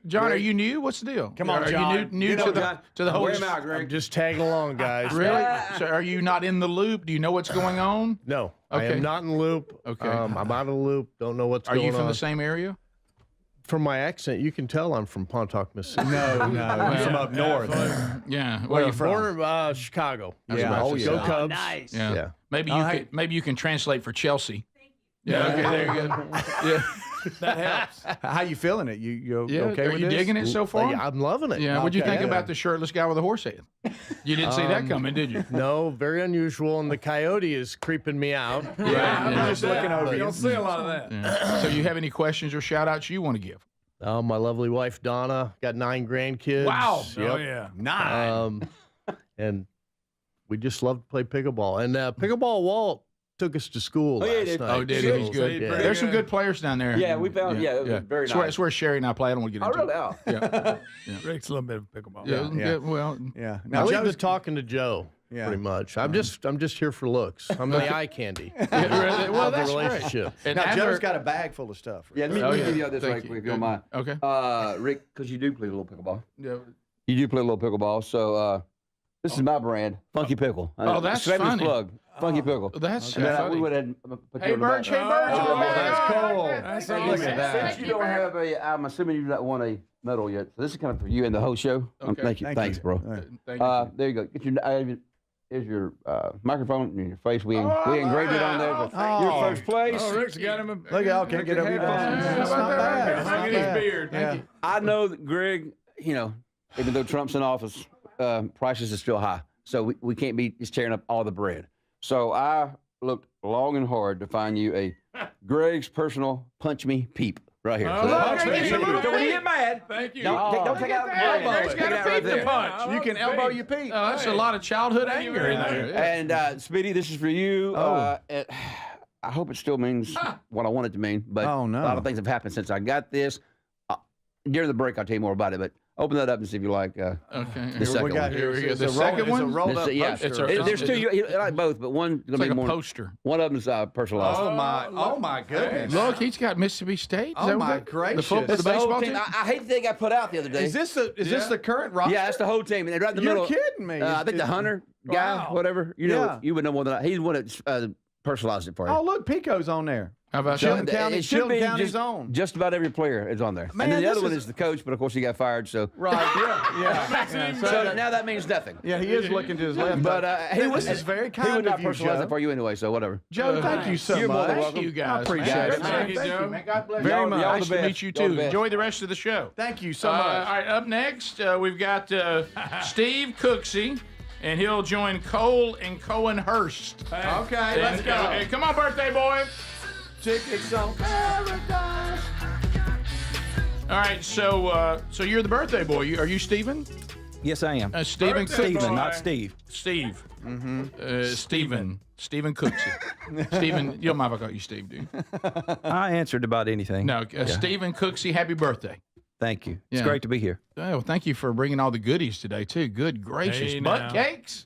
John, are you new? What's the deal? Come on, are John. you new to the whole? Wear him out, Greg. I'm just tagging along, guys. Really? So are you not in the loop? Do you know what's going on? No, Okay. I am not in the loop. Okay. I'm out of the loop. Don't know what's Are going on. you from the same area? From my accent, you can tell I'm from Pontotoc, Mississippi. No, you're from up north. Yeah. Where are you from? Born Chicago. Yeah. Oh, Go Cubs. Nice. Yeah. Maybe you can translate for Chelsea. Yeah. Okay. There you go. Yeah. That helps. How you feeling it? You okay Are with you this? digging it so far? Yeah, I'm loving it. Yeah. What'd you think Okay. about the shirtless guy with a horse head? You didn't see that coming, did you? No, very unusual, and the coyote is creeping me out. Yeah, Yeah. just looking over. You don't see a lot of that. Yeah. So you have any questions or shout outs you want to give? My lovely wife Donna got 9 grandkids. Wow. Oh Yep. yeah. 9. And we just love to play pickleball. And Pickleball Walt took us to school Oh, yeah, he last did. night. Oh, did he? He's good. Yeah. There's some good players down there. Yeah, we found. Yeah, it was very nice. That's where Sherry and I play. I don't want to get Oh, into really? it. Oh. Rick's a little bit of pickleball. Yeah. Yeah. Well, Yeah. Now, I leave Joe's- the talking to Joe. Yeah. Pretty much. I'm just here for looks. I'm the eye candy. well, of the that's relationship. great. And now Adler- Joe's got a bag full of stuff. Yeah, let me Oh, give yeah. you this Thank right you. quick, if you don't mind. Okay. Rick, because you do play a little pickleball. Yeah. You do play a little pickleball. So this is my brand, Funky Pickle. Oh, that's Shameless funny. plug, Funky Pickle. That's And then funny. we went ahead and put Hey, you on the Burge. back. Hey, Burge. Oh, that's cool. That's Look awesome. at that. Since you don't have I'm assuming you've not won a medal yet. So this is kind of for you and the whole show. Okay. Thank you. Thanks, bro. Thank you. There you go. Get your. Here's your microphone and your face. We engraved it on there. Your first place. Oh, Rick's got him. Look, y'all can't get over your That's not bad. That's not Hugging his bad. beard. Yeah. I know that Greg, even though Trump's in office, prices are still high. So we can't be just tearing up all the bread. So I looked long and hard to find you a Greg's personal punch me peep right here. So okay, so when you get mad, Thank you. don't take out Greg's got a peep to punch. You can elbow your peep. Oh, that's a lot of childhood anger in there. Yeah. And Speedy, this is for you. I hope it still means what I want it to mean, but Oh, no. a lot of things have happened since I got this. During the break, I'll tell you more about it, but open that up and see if you like Okay. the second we got one. here. The It's a second roll- one? It's a rolled up Yeah, poster. there's two. You like both, but one's It's gonna like be a more. poster. One of them's personalized. Oh my goodness. Look, he's got Mississippi State. Is Oh, that what my that- gracious. The, football, That's the the whole baseball team. team? I hate the thing I put out the other day. Is this the current roster? Yeah, that's the whole team, and they're right in the You're middle. kidding me. I think the Hunter guy, Wow. whatever. Yeah. You would know more than I. He's the one that personalized it for you. Oh, look, Pico's on there. How about So that? County- it should Chilton be County's just, own. just about every player is on there. Man, and then the this other one is- is the coach, but of course he got fired. So Right. Yeah. so now that means nothing. Yeah, he is looking to his left. But this is very he kind would not of you, personalize Joe. it for you anyway. So whatever. Joe, thank you so You're more much. than Thank welcome. you guys. I appreciate man. it. Thank you, Joe. Joe. Man, God bless Very you. much. Y'all Nice the to best. meet you Y'all the too. best. Enjoy the rest of the show. Thank you so All much. right, up next, we've got Steve Cooksey, and he'll join Cole and Cohen Hurst. Okay, let's go. Hey, come on, birthday boy. Tickets on paradise. All right, so you're the birthday boy. Are you Steven? Yes, I am. Steven Steven, not Steve. Steve. Steven Cooksey. Steven, you don't mind if I call you Steve, do you? I answered about anything. No, Steven Cooksey, happy birthday. Thank you. It's Yeah. great to be here. Oh, well, thank you for bringing all the goodies today, too. Good gracious. Hey, Butt now. cakes?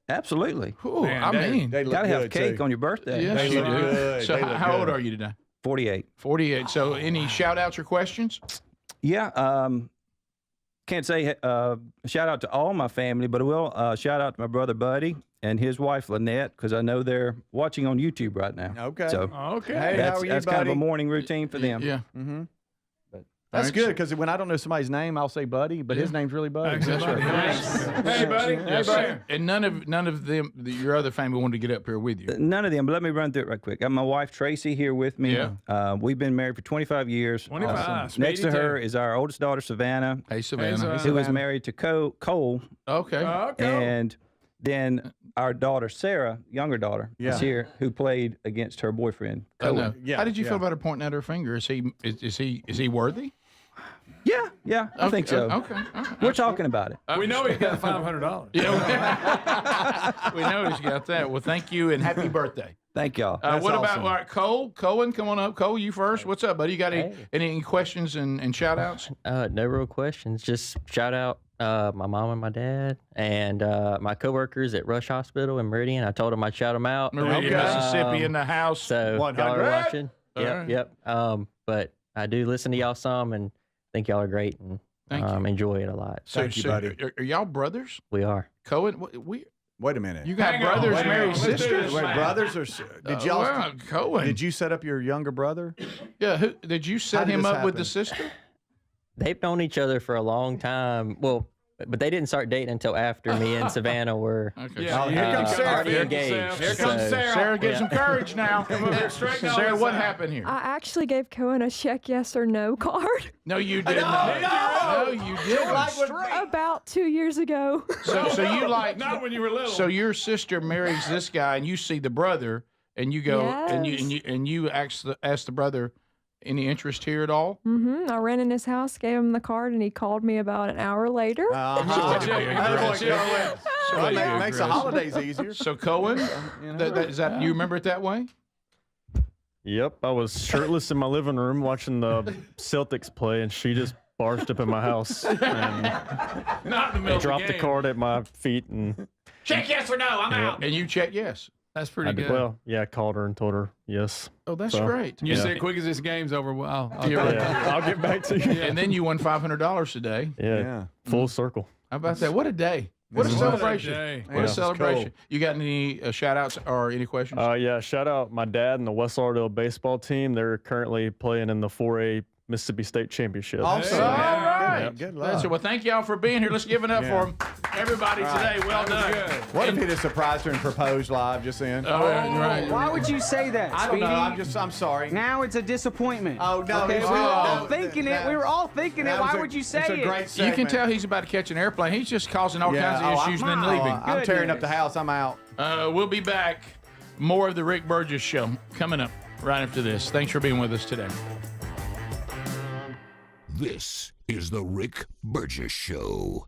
Absolutely. Ooh, Man, I they- mean, They look Got to have good, cake too. on your birthday. yes, They you look do. good. So They look how old good. are you today? 48. 48. So any shout outs or questions? Yeah. Can't say shout out to all my family, but I will shout out to my brother Buddy and his wife Lynette because I know they're watching on YouTube right now. Okay. So Okay. Hey, that's, how are you, that's kind of buddy? a morning routine for them. Yeah. Mm-hmm. That's right, good so- because when I don't know somebody's name, I'll say Buddy, but his name's really Buddy. That's right. Hey, buddy. Yes, sir. And none of them, your other family wanted to get up here with you. None of them, but let me run through it right quick. I got my wife Tracy here with me. Yeah. We've been married for 25 years. 25. Awesome. Next to her is our oldest daughter Savannah, Hey, Savannah. who was married to Cole. Okay. And then our daughter Sarah, younger daughter, Yeah. is here, who played against her boyfriend. I Cole. know. Yeah, How did you yeah. feel about her pointing at her finger? Is he worthy? Yeah, I think so. Okay. We're talking about it. We know he's got $500. Yeah, we know he's got that. Well, thank you and happy birthday. Thank y'all. What about all right, Cole? Cohen, come on up. Cole, you first. What's up, buddy? You got any questions and shout outs? No real questions. Just shout out My mom and my dad, and my coworkers at Rush Hospital in Meridian. I told them I'd shout them out. Meridian, Mississippi in the house. So 100. y'all are watching. All Yep, right. yep. But I do listen to y'all some, and think y'all are great, and enjoy it a lot. So, Are y'all brothers? We are. Cohen, Wait a minute. You got brothers married sisters? Wait, brothers or did y'all? Well, Cohen. Did you set up your younger brother? Yeah. Did you set him up with the sister? They've known each other for a long time. Well, but they didn't start dating until after me and Savannah were Here comes Sarah. already engaged. Here comes Sarah. Sarah, get some courage now. Sarah, what happened here? I actually gave Cohen a check yes or no card. No, you did not. No, you didn't. About 2 years ago. So you like not when you were little. So your sister marries this guy, and you see the brother, and you go and you ask the brother, any interest here at all? I ran in his house, gave him the card, and he called me about an hour later. Makes the holidays easier. So Cohen, is that you remember it that way? Yep, I was shirtless in my living room watching the Celtics play, and she just barged up in my house and Not in the middle of the dropped the game. card at my feet and Check yes or no. I'm out. And you check yes. That's I pretty did- good. well, yeah, I called her and told her yes. Oh, that's So, great. You yeah. said, quick as this game's over, well, I'll Yeah, I'll get back to you. And then you won $500 today. Yeah, full circle. How about that? What a day. What a What a celebration. day. What Yeah. a It's celebration. cool. You got any shout outs or any questions? Yeah, shout out my dad and the West Lauderdale baseball team. They're currently playing in the 4A Mississippi State Championship. Awesome. All right. Yep. Good That's it. Well, thank y'all for being here. Let's give it up for them. Everybody today. Well done. What if he'd have surprised her and proposed live just then? Oh, right. Why would you say that, I don't know. Speedy? I'm sorry. Now it's a disappointment. Oh, no. Okay, it's we were all not. thinking it. We were all thinking it. Why would you say it? You can tell he's about to catch an airplane. He's just causing all kinds of issues and then leaving. I'm tearing up the house. I'm out. We'll be back. More of the Rick Burgess Show coming up right after this. Thanks for being with us today. This is the Rick Burgess Show.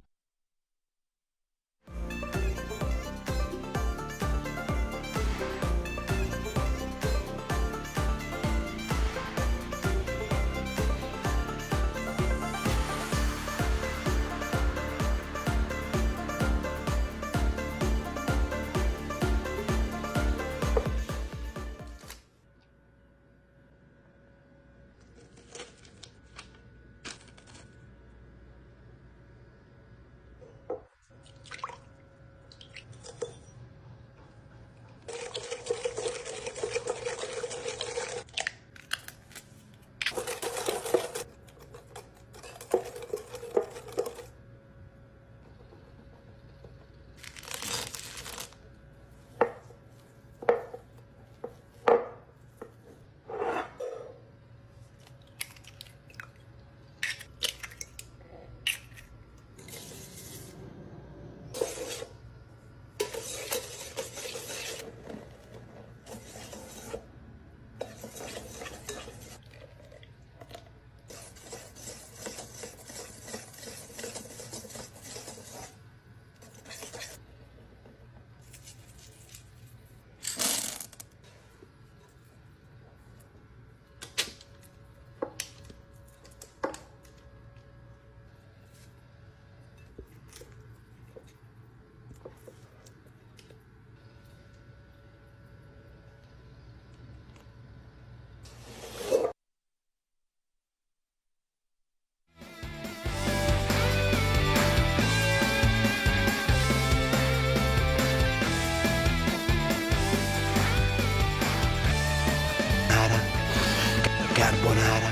Carbonara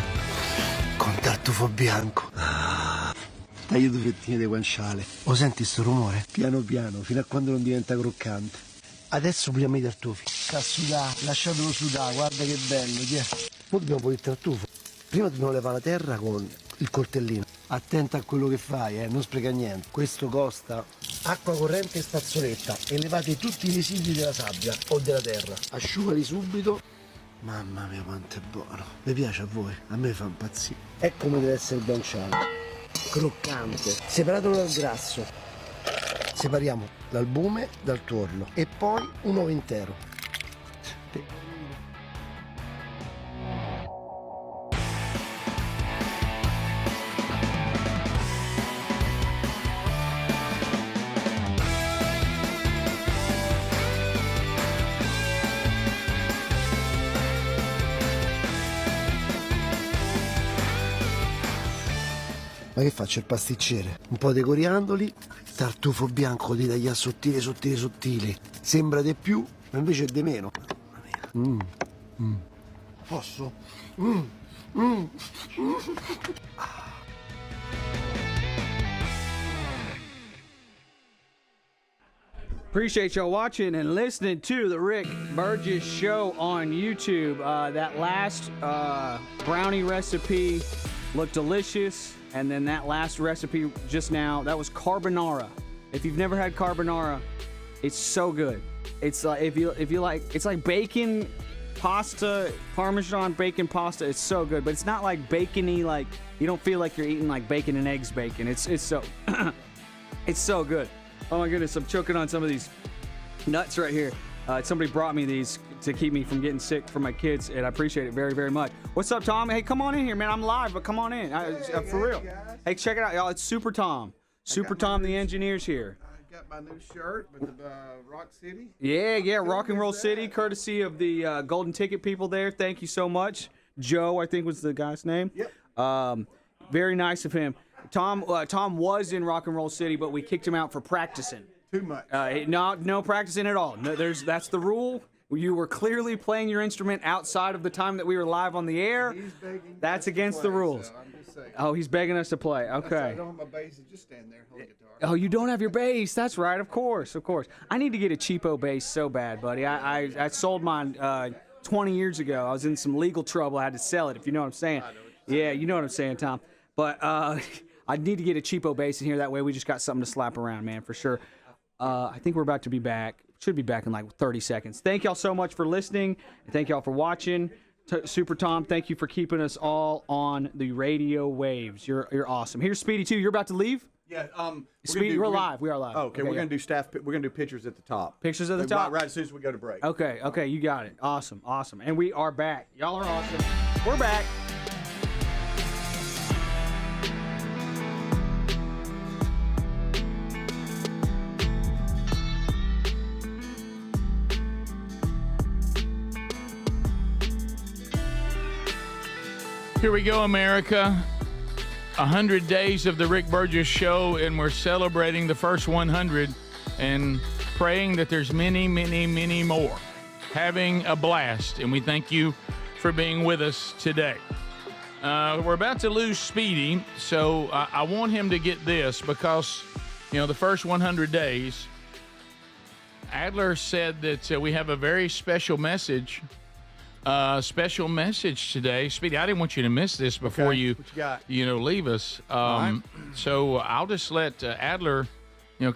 con tartufo bianco. Taglio due fettine di guanciale. Lo senti sto rumore? Piano piano, fino a quando non diventa croccante. Adesso puliamo i tartufi. Sta a sudare, lasciatelo sudare, guarda che bello. Ora dobbiamo pulire il tartufo. Prima dobbiamo levare la terra con il coltellino. Attenta a quello che fai, non spreca niente. Questo costa acqua corrente e spazzoletta e levate tutti i residui della sabbia o della terra. Asciugali subito. Mamma mia quanto è buono. Mi piace a voi? A me fa impazzire. È come deve essere il guanciale. Croccante. Separatelo dal grasso. Separiamo l'albume dal tuorlo e poi un uovo intero. Ma che faccio, il pasticcere? Un po' di coriandoli, tartufo bianco di tagliare sottile, sottile, sottile. Sembra di più, ma invece è di meno. Posso? Appreciate y'all watching and listening to the Rick Burgess Show on YouTube. That last brownie recipe looked delicious, and then that last recipe just now, that was carbonara. If you've never had carbonara, it's so good. It's like if you like, it's like bacon pasta, Parmesan bacon pasta. It's so good, but it's not like bacony. Like you don't feel like you're eating like bacon and eggs bacon. It's so it's so good. Oh my goodness, I'm choking on some of these nuts right here. Somebody brought me these to keep me from getting sick for my kids, and I appreciate it very, very much. What's up, Tom? Hey, come on in here, man. I'm live, but come on in. For real. Hey, check it out, y'all. It's Super Tom. Super Tom, the engineer's here. I got my new shirt with the Rock City. Yeah, Rock and Roll City, courtesy of the Golden Ticket people there. Thank you so much. Joe, I think was the guy's name. Yep. Very nice of him. Tom was in Rock and Roll City, but we kicked him out for practicing. Too much. No practicing at all. No, that's the rule. You were clearly playing your instrument outside of the time that we were live on the air. He's begging That's against the rules. So I'm just saying. Oh, he's begging us to play. Okay. I don't have my bass. Just stand there, hold the guitar. Oh, you don't have your bass. That's right. Of course. I need to get a cheapo bass so bad, buddy. I sold mine 20 years ago. I was in some legal trouble. I had to sell it, if you know what I'm saying. Yeah, you know what I'm saying, Tom. But I need to get a cheapo bass in here. That way we just got something to slap around, man, for sure. I think we're about to be back. Should be back in like 30 seconds. Thank y'all so much for listening. And thank y'all for watching. Super Tom, thank you for keeping us all on the radio waves. You're awesome. Here's Speedy, too. You're about to leave? Yeah. Speedy, we're live. We are live. Oh, okay, we're gonna do we're gonna do pictures at the top. Pictures at the top? Right as soon as we go to break. Okay, you got it. Awesome. And we are back. Y'all are awesome. We're back. Here we go, America. 100 days of the Rick Burgess Show, and we're celebrating the first 100 and praying that there's many, many, many more. Having a blast, and we thank you for being with us today. We're about to lose Speedy, so I want him to get this because, the first 100 days, Adler said that we have a very special message today. Speedy, I didn't want you to miss this before you leave us. Right. So I'll just let Adler,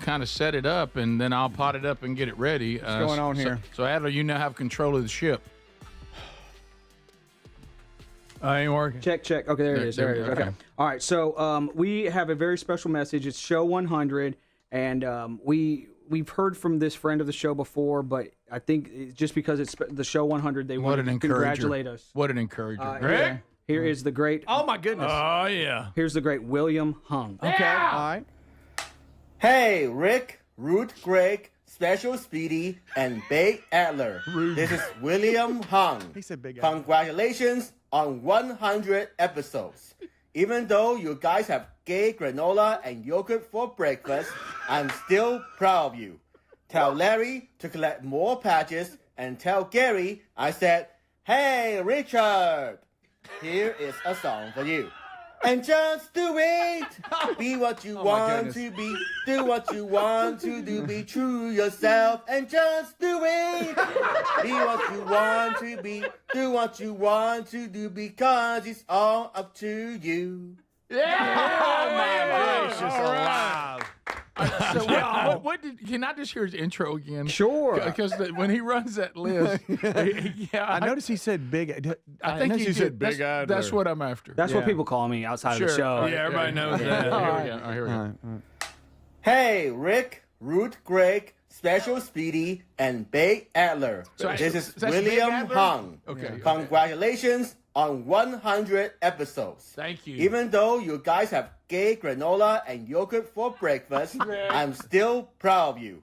kind of set it up, and then I'll pot it up and get it ready. What's going on here? So Adler, you now have control of the ship. Ain't working. Check. Okay, there it is. Okay. All right, so we have a very special message. It's show 100, and we've heard from this friend of the show before, but I think just because it's the show 100, they want to congratulate us. What an encourager. Right? Here is the great... Oh, my goodness. Oh, yeah. Here's the great William Hung. Okay. Yeah. All right. Hey, Rick, Ruth, Greg, Special Speedy, and Big Adler. This is William Hung. He said Big Adler. Congratulations on 100 episodes. Even though you guys have gay granola and yogurt for breakfast, I'm still proud of you. Tell Larry to collect more patches and tell Gary I said, hey, Richard, here is a song for you. And just do it. Be what you want to be. Do what you want to do. Be true yourself and just do it. Be what you want to be. Do what you want to do because it's all up to you. Yeah! Oh, my gracious alive. Can I just hear his intro again? Sure. Because when he runs that list, I noticed he said Big. I think he said Big Adler. That's what I'm after. That's what people call me outside of the show. Yeah, everybody knows that. Here we go. Hey, Rick, Ruth, Greg, Special Speedy, and Big Adler. This is William Hung. Okay. Congratulations on 100 episodes. Thank you. Even though you guys have gay granola and yogurt for breakfast, I'm still proud of you.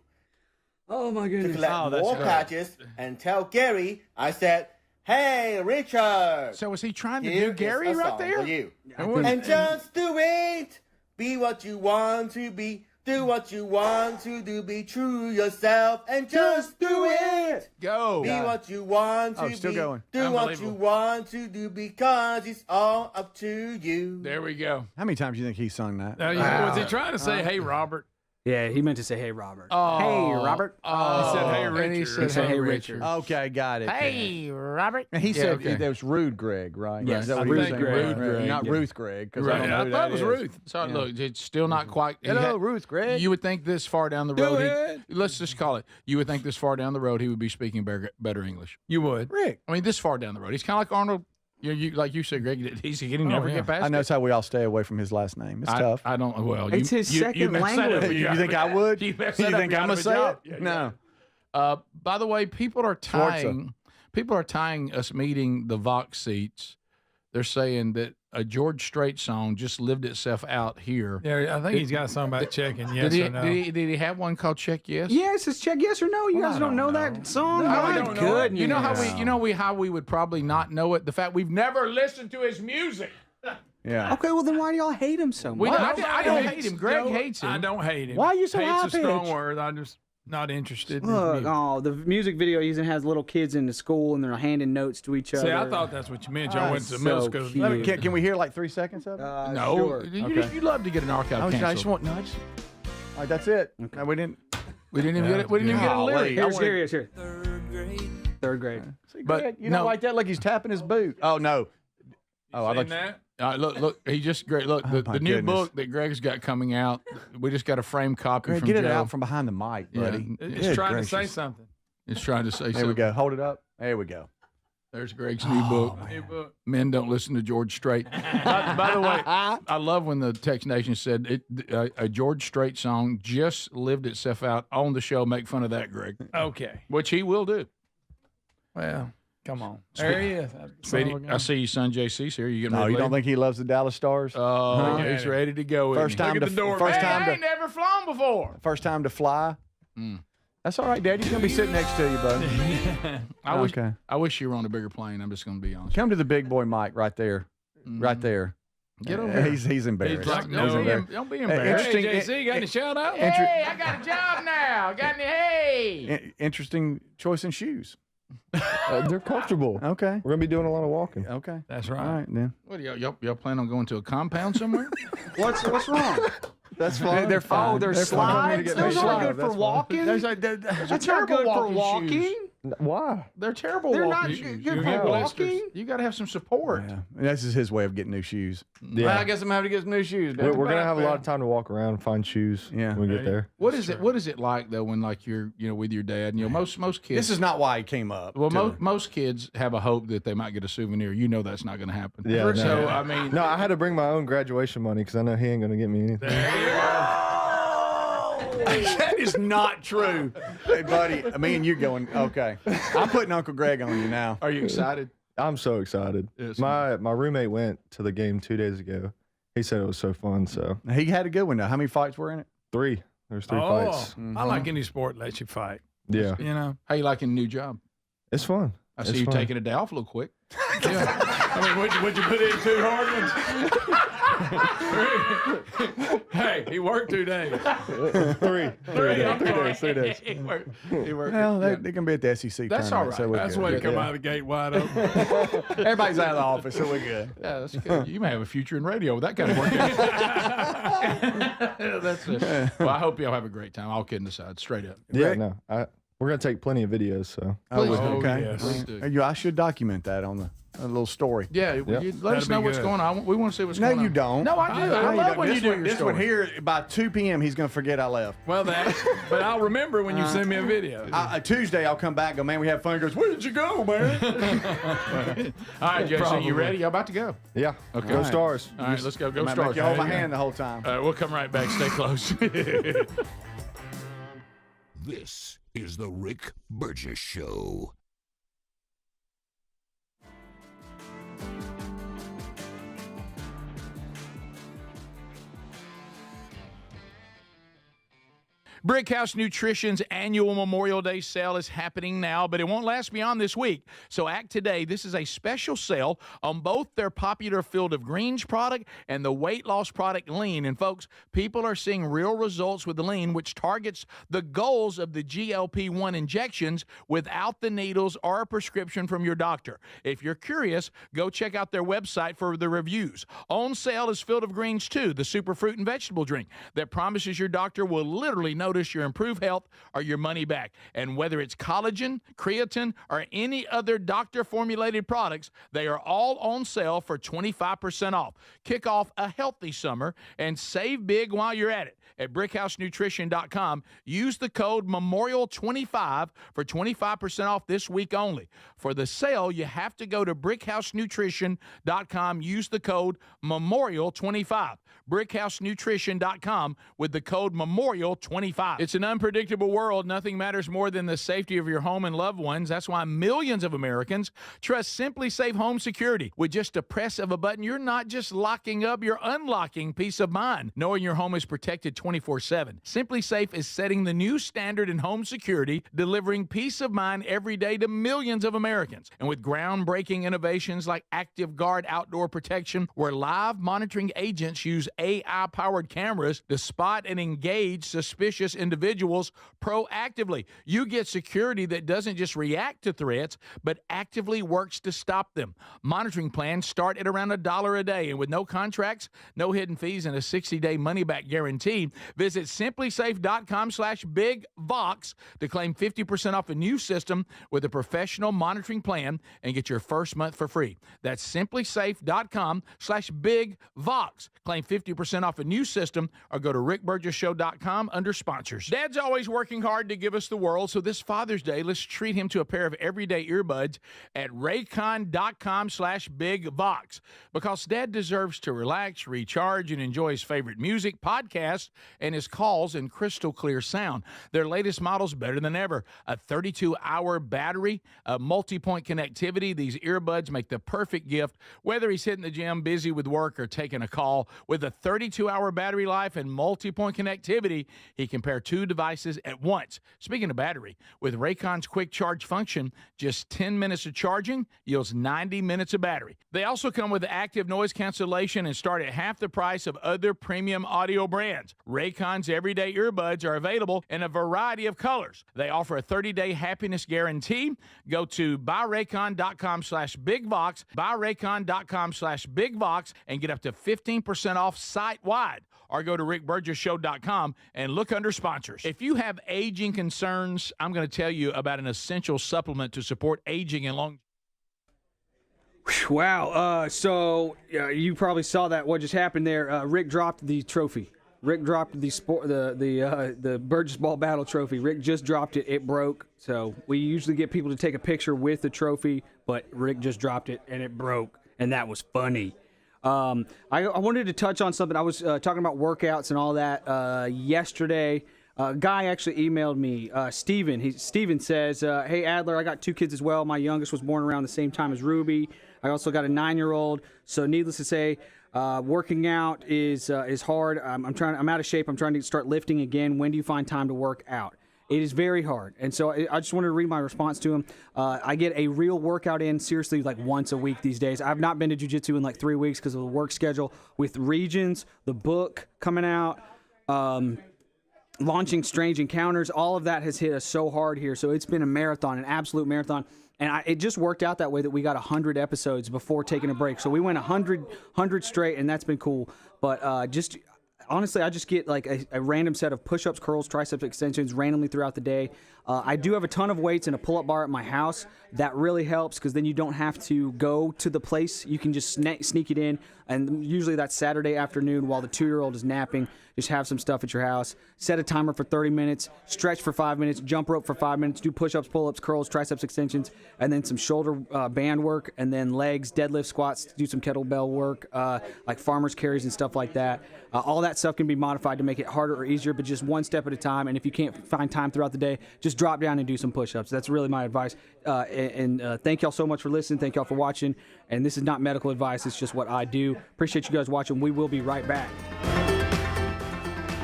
Oh, my goodness. To collect more patches and tell Gary I said, hey, Richard. So was he trying to do Gary right there? You. And just do it. Be what you want to be. Do what you want to do. Be true yourself and just do it. Go. Be what you want to still be. going. Do what you want to do because it's all up to you. There we go. How many times do you think he sung that? Was he trying to say, "Hey, Robert"? Yeah, he meant to say, "Hey, Robert." Oh, hey, Robert. Oh, He said, "Hey, and Richard." He said, said, "Hey, "Hey, Richard." Richard. Okay, got it. Hey, Robert. And he Yeah, said okay. that was Rude Greg, right? Yes, Is that what I he was think saying? Rude Greg, Not yeah. Ruth Greg. Because Right. I don't know I who thought that it was is. Ruth. So look, it's still not quite. he Hello, had- Ruth Greg. You would think this far down the Do road. it. Let's just call it. You would think this far down the road he would be speaking better English. You would. Rick. I mean, this far down the road, he's kind of like Arnold. You like you said, Greg. He can never yeah. get past I know it. that's how we all stay away from his last name. It's tough. I don't. Well, It's his second messed that up. language. You think I would? You You messed that up. think You're I'm out gonna of a say job. it? No. By the way, people are tying us meeting the Vox seats. They're saying that a George Strait song just lived itself out here. Yeah, I think he's got something about checking yes or no. Did he have one called Check Yes? Yes, it's check yes or no. You guys don't know that song? No, My we don't know goodness. You know how we would probably not know it. The fact we've never listened to his music. Yeah. Okay, well then why do y'all hate him so much? I don't hate him. Greg hates him. I don't hate him. Why are you so Hate's a high-pitched? strong word. I'm just not interested in his Look, music. oh, the music video he's in has little kids in the school and they're handing notes to each other. See, I thought that's what you meant. Y'all went to middle school. cute. Can we hear like 3 seconds of it? No, Sure. you love to get an archive I canceled. just want. No, all right, that's it. No, we didn't. We didn't even get it. We didn't even get a lyric. Here. Third grade. See, But Greg, you no. don't like that? Like he's tapping his boot. Oh no. Oh, I Seen thought. that? Look. He just Greg. Look, the my new goodness. book that Greg's got coming out. We just got a framed copy Greg, from get it Joe. out from behind the mic, Yeah. buddy. It's Good trying to say gracious. something. It's trying to say There something. we go. Hold it up. There we go. There's Greg's new book. New book. Men don't listen to George Strait. by the way, I love when the Text Nation said a George Strait song just lived itself out on the show. Make fun of that, Greg. Okay. Which he will do. Well, come on. There he is. Speedy, I see your son JC's here. You getting No, ready you to don't leave? think he loves the Dallas Stars? Oh, Look at he's him. ready to go. First isn't he? time Look to at the door, first man. time I to ain't never flown before. first time to fly. That's all right, Daddy's gonna be sitting next to you, buddy. I wish you were on a bigger plane. I'm just going to be honest. Come to the big boy mic right there, right there. Get over Yeah, here. He's embarrassed. He's like, He's no, embarrassed. Don't be Hey, embarrassed. interesting. Hey, JC, got any shout out? Hey, I got a job now. Got any? Hey. Interesting choice in shoes. They're comfortable. Okay. We're gonna be doing a lot of walking. Okay. That's All right. right then. What do y'all plan on going to a compound somewhere? What's wrong? That's fine. They're fine. Oh, there's They're fine. slides? Those aren't good for walking? Those That's not good for walking. Why? They're terrible They're walking not shoes. good You for get walking. blisters. You got to have some support. Yeah. This is his way of getting new shoes. Yeah. Well, I guess I'm having to get some new shoes. We're Daddy. gonna have a lot of time to walk around and find shoes. Yeah. when we get there. What is it? What is it like though when like you're with your dad? And, most kids. This is not why he came up. Well, most kids have a hope that they might get a souvenir. You know that's not going to happen. Yeah. So no. I mean, No, I had to bring my own graduation money because I know he ain't gonna get me anything. That is not true. Hey, buddy, me and you going, okay. I'm putting Uncle Greg on you now. Are you excited? I'm so excited. Yes. My roommate went to the game 2 days ago. He said it was so fun. So He had a good one, though. How many fights were in it? 3. There's 3 Oh, fights. I like any sport that lets you fight. Yeah, You know? How you liking the new job? it's fun. I It's see you fun. taking a day off a little quick. I mean, would you put in 2 hard ones? Hey, he worked 2 days. 3 days. He worked. Well, they can be at the SEC That's tournament, all right. so we're That's good. why you come Yeah. out of the gate wide open. Everybody's out of the office, so we're good. Yeah, that's good. You may have a future in radio with that kind of work. That's it. Well, I hope y'all have a great time. All kidding aside, straight up. Yeah, Rick? no, we're gonna take plenty of videos. So Oh, Please do. okay. yes. Please do. I should document that on a little story. Yeah, Yep. let us That'd know be what's good. going on. We want to see what's No, going on. you don't. No, I do. No, I you love don't. when you This do one, your this one story. here, by 2 p.m., he's going to forget I left. Well, but I'll remember when you send me a video. Tuesday, I'll come back and go, man, we had fun. He goes, where did you go, man? All right, Jason, Probably. you ready? Y'all about to go? yeah, Okay. go Stars. All right, let's go. Go Might Stars. make you hold my There you hand the whole time. go. All right, we'll come right back. Stay close. This is the Rick Burgess Show. Brickhouse Nutrition's annual Memorial Day sale is happening now, but it won't last beyond this week. So act today. This is a special sale on both their popular Field of Greens product and the weight loss product Lean. And folks, people are seeing real results with the Lean, which targets the goals of the GLP-1 injections without the needles or a prescription from your doctor. If you're curious, go check out their website for the reviews. On sale is Field of Greens 2, the super fruit and vegetable drink that promises your doctor will literally notice your improved health or your money back. And whether it's collagen, creatine, or any other doctor-formulated products, they are all on sale for 25% off. Kick off a healthy summer and save big while you're at it. At BrickhouseNutrition.com, use the code MEMORIAL25 for 25% off this week only. For the sale, you have to go to BrickhouseNutrition.com, use the code MEMORIAL25. BrickhouseNutrition.com with the code MEMORIAL25. It's an unpredictable world. Nothing matters more than the safety of your home and loved ones. That's why millions of Americans trust Simply Safe Home Security. With just a press of a button, you're not just locking up, you're unlocking peace of mind, knowing your home is protected 24/7. Simply Safe is setting the new standard in home security, delivering peace of mind every day to millions of Americans. And with groundbreaking innovations like Active Guard Outdoor Protection, where live monitoring agents use AI-powered cameras to spot and engage suspicious individuals proactively. You get security that doesn't just react to threats, but actively works to stop them. Monitoring plans start at around $1 a day, and with no contracts, no hidden fees, and a 60-day money-back guarantee, visit simplysafe.com/bigvox to claim 50% off a new system with a professional monitoring plan and get your first month for free. That's simplysafe.com/bigvox. Claim 50% off a new system or go to rickburgesshow.com under sponsors. Dad's always working hard to give us the world, so this Father's Day, let's treat him to a pair of everyday earbuds at raycon.com/bigvox, because Dad deserves to relax, recharge, and enjoy his favorite music, podcasts, and his calls in crystal clear sound. Their latest model's better than ever. A 32-hour battery, a multi-point connectivity. These earbuds make the perfect gift, whether he's hitting the gym, busy with work, or taking a call. With a 32-hour battery life and multi-point connectivity, he can pair two devices at once. Speaking of battery, with Raycon's quick charge function, just 10 minutes of charging yields 90 minutes of battery. They also come with active noise cancellation and start at half the price of other premium audio brands. Raycon's everyday earbuds are available in a variety of colors. They offer a 30-day happiness guarantee. Go to buyraycon.com/bigvox, buyraycon.com/bigvox, and get up to 15% off site-wide. Or go to rickburgesshow.com and look under sponsors. If you have aging concerns, I'm going to tell you about an essential supplement to support aging and long. Wow. So you probably saw that what just happened there. Rick dropped the trophy. Rick dropped the Burgess Ball Battle trophy. Rick just dropped it. It broke. So we usually get people to take a picture with the trophy, but Rick just dropped it and it broke, and that was funny. I wanted to touch on something. I was talking about workouts and all that yesterday. A guy actually emailed me, Steven. Steven says, hey, Adler, I got 2 kids as well. My youngest was born around the same time as Ruby. I also got a 9-year-old. So needless to say, working out is hard. I'm out of shape. I'm trying to start lifting again. When do you find time to work out? It is very hard. And so I just wanted to read my response to him. I get a real workout in, seriously, like once a week these days. I've not been to jiu-jitsu in like 3 weeks because of the work schedule. With Regions, the book coming out, launching Strange Encounters, all of that has hit us so hard here. So it's been a marathon, an absolute marathon. And it just worked out that way that we got 100 episodes before taking a break. So we went 100 straight, and that's been cool. But honestly, I just get like a random set of push-ups, curls, tricep extensions randomly throughout the day. I do have a ton of weights and a pull-up bar at my house. That really helps because then you don't have to go to the place. You can just sneak it in. And usually that's Saturday afternoon while the 2-year-old is napping. Just have some stuff at your house. Set a timer for 30 minutes. Stretch for 5 minutes. Jump rope for 5 minutes. Do push-ups, pull-ups, curls, triceps extensions. And then some shoulder band work. And then legs, deadlift, squats. Do some kettlebell work like farmer's carries and stuff like that. All that stuff can be modified to make it harder or easier, but just one step at a time. And if you can't find time throughout the day, just drop down and do some push-ups. That's really my advice. Thank y'all so much for listening. Thank y'all for watching. And this is not medical advice. It's just what I do. Appreciate you guys watching. We will be right back.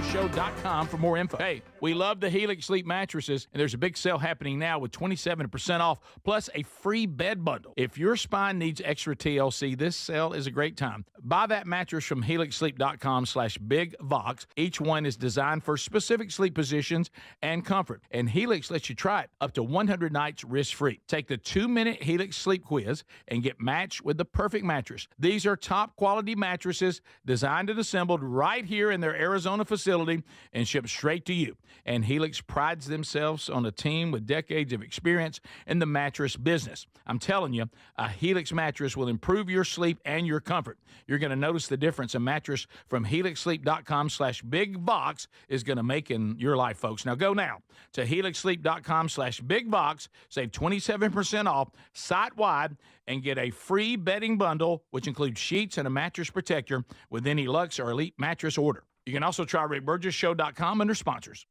RigBurgessShow.com for more info. Hey, we love the Helix Sleep mattresses, and there's a big sale happening now with 27% off, plus a free bed bundle. If your spine needs extra TLC, this sale is a great time. Buy that mattress from HelixSleep.com/BigVox. Each one is designed for specific sleep positions and comfort, and Helix lets you try it up to 100 nights risk-free. Take the 2-minute Helix Sleep Quiz and get matched with the perfect mattress. These are top-quality mattresses designed and assembled right here in their Arizona facility and shipped straight to you. And Helix prides themselves on a team with decades of experience in the mattress business. I'm telling you, a Helix mattress will improve your sleep and your comfort. You're going to notice the difference a mattress from HelixSleep.com/BigVox is going to make in your life, folks. Now go now to HelixSleep.com/BigVox, save 27% off site-wide, and get a free bedding bundle, which includes sheets and a mattress protector with any Luxe or Elite mattress order. You can also try RigBurgessShow.com under sponsors.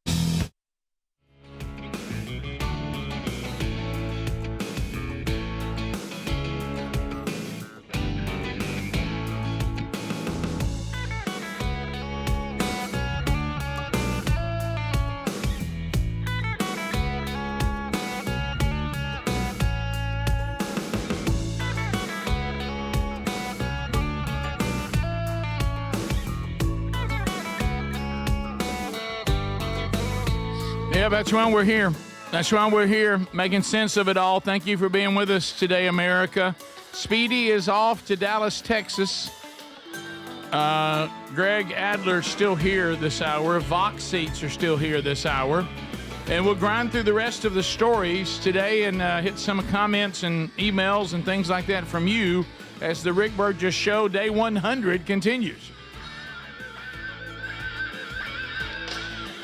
Yeah, that's why we're here. That's why we're here, making sense of it all. Thank you for being with us today, America. Speedy is off to Dallas, Texas. Greg Adler's still here this hour. Vox seats are still here this hour. And we'll grind through the rest of the stories today and hit some comments and emails and things like that from you as the Rick Burgess Show Day 100 continues.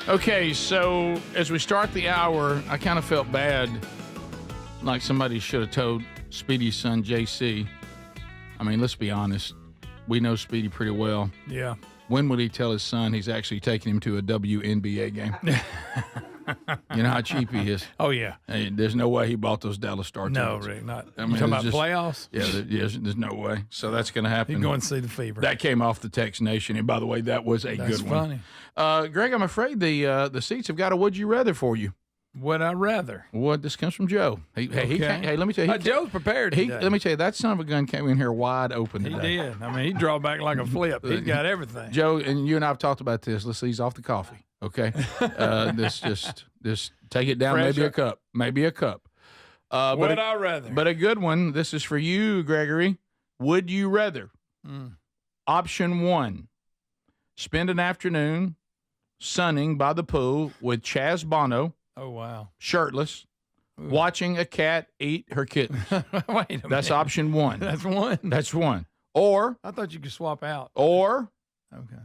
Okay, so as we start the hour, I kind of felt bad, like somebody should have told Speedy's son, JC. I mean, let's be honest. We know Speedy pretty well. Yeah. When would he tell his son he's actually taking him to a WNBA game? You know how cheap he is. Oh, yeah. Hey, there's no way he bought those Dallas Star tickets. No, Rick, not. I mean, You talking about just- playoffs? Yeah, there's no way. So that's going to happen. You go and see the Fever. That came off the Text Nation, and by the way, that was a That's good one. funny. Greg, I'm afraid the seats have got a would you rather for you. Would I rather? What? This comes from Joe. He Okay. can't, hey, let me tell you. Joe's prepared today. Let me tell you, that son of a gun came in here wide open He today. did. I mean, he draw back like a flip. He's got everything. Joe, and you and I have talked about this. Let's ease off the coffee, okay? This just take it down, Fresh maybe a up. cup, maybe a cup. Would I rather? But a good one. This is for you, Gregory. Would you rather? Option 1: spend an afternoon sunning by the pool with Chaz Bono. Oh, wow. Shirtless, watching a cat eat her kittens. Wait a minute. That's option 1. That's one. That's one. Or I thought you could swap out. Or Okay.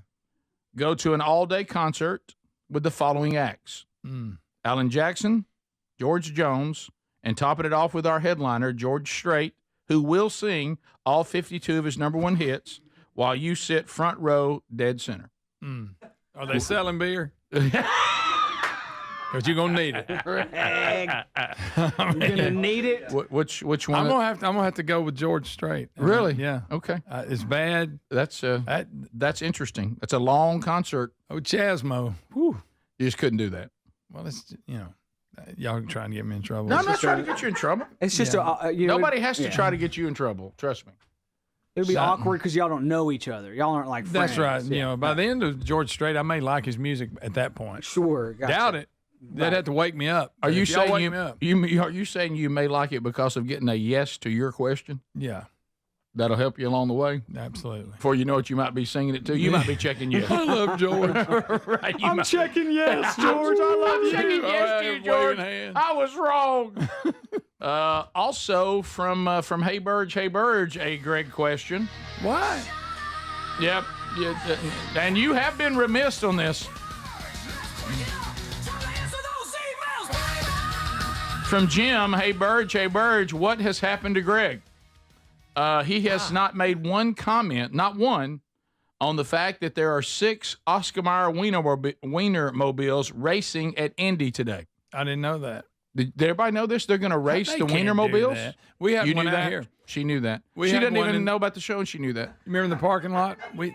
go to an all-day concert with the following acts: Alan Jackson, George Jones, and topping it off with our headliner, George Strait, who will sing all 52 of his number one hits while you sit front row dead center. Are they selling beer? Because you're gonna need it. You're gonna need it. Which one? I'm gonna have to go with George Strait. Really? Yeah. Okay. It's bad. That's interesting. That's a long concert. Oh, Chasmo. Whew. You just couldn't do that. Well, it's y'all trying to get me in trouble. No, I'm not trying to get you in trouble. It's just nobody has to try to get you in trouble. Trust me. It'll be Something. awkward because y'all don't know each other. Y'all aren't like friends. That's right. Yeah. You know, by the end of George Strait, I may like his music at that point. Sure. Gotcha. Doubt it. They'd have to wake me up. Are you If y'all saying wake me up, are you saying you may like it because of getting a yes to your question? Yeah. That'll help you along the way. Absolutely. Before you know it, you might be singing it too. You might be checking yes. I love George. Right, I'm checking yes, George. I love you. Checking yes to you, George. Waving hands. I was wrong. Also from Hey Burge, a Greg question. Why? Yep. And you have been remiss on this. From Jim, Hey Burge, what has happened to Greg? He has not made one comment, not one, on the fact that there are 6 Oscar Mayer Wienermobiles racing at Indy today. I didn't know that. Did everybody know this? They're going to race They the can't do Wienermobiles? that. We had You one knew out that? here. She knew that. We She had didn't one even in- know about the show, and she knew that. You remember in the parking lot? We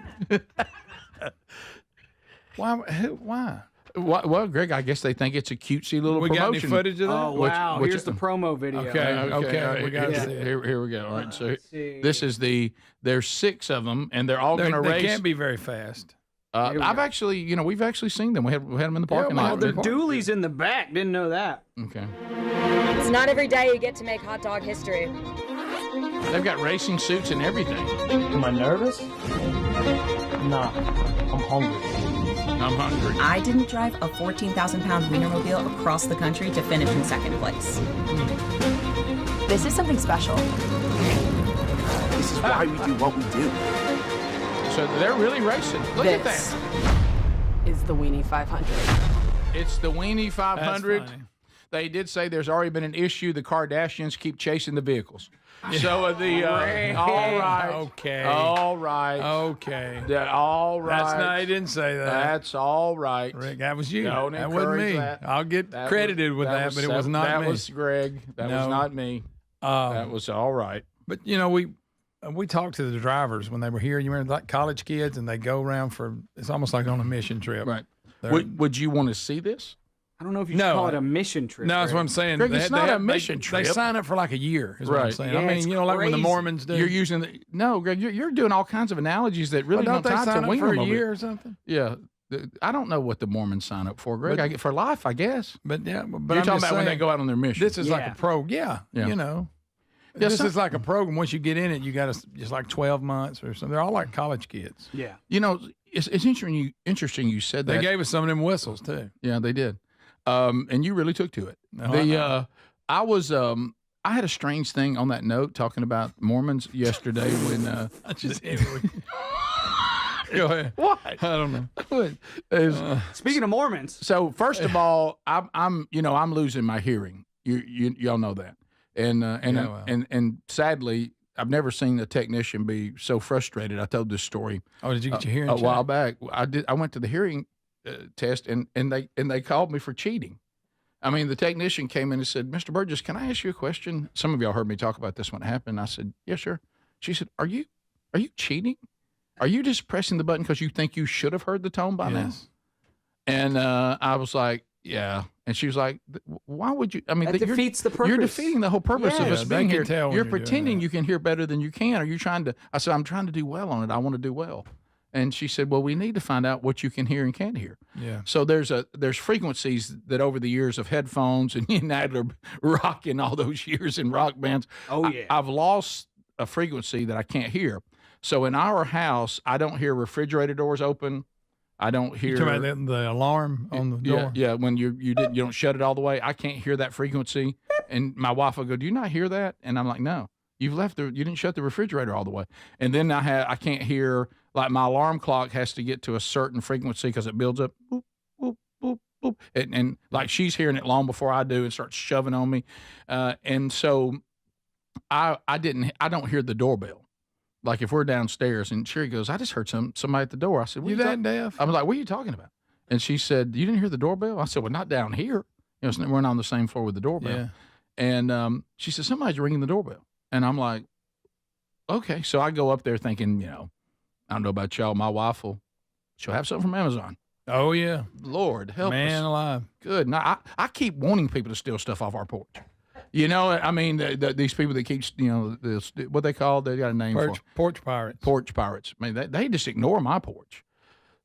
Why? Why? Well, Greg, I guess they think it's a cutesy little We got any promotion. footage of that? Oh, wow. Here's the promo video. Okay, we got to see it. Here we go. All right, so this is there's 6 of them, and they're all going to race. They can't be very fast. I've actually, we've actually seen them. We had them in the parking lot. The dualies in the back. Didn't know that. Okay. It's not every day you get to make hot dog history. They've got racing suits and everything. Am I nervous? Nah, I'm hungry. I'm hungry. I didn't drive a 14,000-pound Wienermobile across the country to finish in second place. This is something special. This is why we do what we do. So they're really racing. Look at that. Is the Weenie 500. It's the Weenie 500. That's funny. They did say there's already been an issue. The Kardashians keep chasing the vehicles. So all right. Okay. All right. Okay. All right. That's not. He didn't say that. That's all right. Rick, that was you. Don't That wasn't encourage me. that. I'll get credited with that, but it was not me. That was Greg. That was not me. That was all right. But we talked to the drivers when they were here. You remember, like college kids, and they go around for. It's almost like on a mission trip. Right. Would you want to see this? I don't know if you should call it a mission trip. No, that's what I'm saying. Greg, it's not a mission trip. They sign up for like a year, is what I'm saying. Yeah, I mean, like when the Mormons do. You're using no, Greg. You're doing all kinds of analogies that really don't they tie sign to up for a Wienermobile. year or something? Yeah. I don't know what the Mormons sign up for, Greg. But- I get for life, I guess. But You're I'm talking just about when they saying, go out on their mission. This is like a pro. Yeah. Yeah. This is like a program. Once you get in it, you got to just like 12 months or something. They're all like college kids. Yeah. It's interesting you said that. They gave us some of them whistles too. Yeah, they did. And you really took to it. No, I had a strange thing on that note talking about Mormons yesterday when I just go ahead. What? I don't know. Speaking of Mormons. So first of all, I'm losing my hearing. Y'all know that. And sadly, I've never seen a technician be so frustrated. I told this story. Oh, did you get your hearing a checked? while back? I went to the hearing test, and they called me for cheating. I mean, the technician came in and said, "Mr. Burgess, can I ask you a question?" Some of y'all heard me talk about this when it happened. I said, "Yeah, sure." She said, "Are you cheating? Are you just pressing the button because you think you should have heard the tone by now?" And I was like, "Yeah." And she was like, "Why would you? I mean, That defeats the purpose. You're defeating the whole purpose of us being here. You're pretending you can hear better than you can. Are you trying to?" I said, "I'm trying to do well on it. I want to do well." And she said, "Well, we need to find out what you can hear and can't hear." Yeah. So there's frequencies that over the years of headphones and Adler rock and all those years in rock bands. Oh yeah. I've lost a frequency that I can't hear. So in our house, I don't hear refrigerator doors open. I don't hear. You talking about the alarm on the door? Yeah. When you don't shut it all the way, I can't hear that frequency. And my wife will go, "Do you not hear that?" And I'm like, "No, you didn't shut the refrigerator all the way." And then I can't hear, like my alarm clock has to get to a certain frequency because it builds up, boop, boop, boop, boop, and like she's hearing it long before I do and starts shoving on me, and so I don't hear the doorbell. Like if we're downstairs and Sherry goes, "I just heard somebody at the door." I said, "You that deaf?" I was like, "What are you talking about?" And she said, "You didn't hear the doorbell?" I said, "Well, not down here. We're not on the same floor with the doorbell." Yeah. And she said, "Somebody's ringing the doorbell." And I'm like, "Okay." So I go up there thinking, I don't know about y'all, my wife she'll have something from Amazon. Oh yeah. Lord help us. Man alive. Good. Now I keep wanting people to steal stuff off our porch. I mean, these people that keep, what they call, they got a name for porch pirates. Porch pirates. I mean, they just ignore my porch.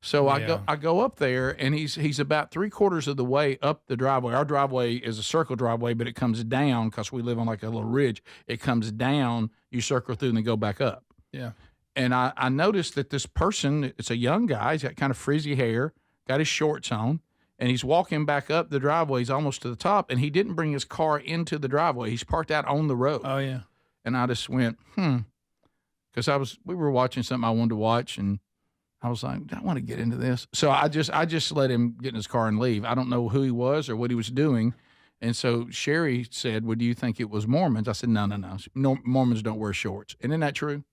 So I go up there, and he's about 3/4 of the way up the driveway. Our driveway is a circle driveway, but it comes down because we live on like a little ridge. It comes down, you circle through, and then go back up. Yeah. And I noticed that this person, it's a young guy. He's got kind of frizzy hair, got his shorts on. And he's walking back up the driveway. He's almost to the top, and he didn't bring his car into the driveway. He's parked out on the road. Oh yeah. And I just went, because we were watching something I wanted to watch, and I was like, I want to get into this. So I just let him get in his car and leave. I don't know who he was or what he was doing. And so Sherry said, "Well, do you think it was Mormons?" I said, No. Mormons don't wear shorts. Isn't that true?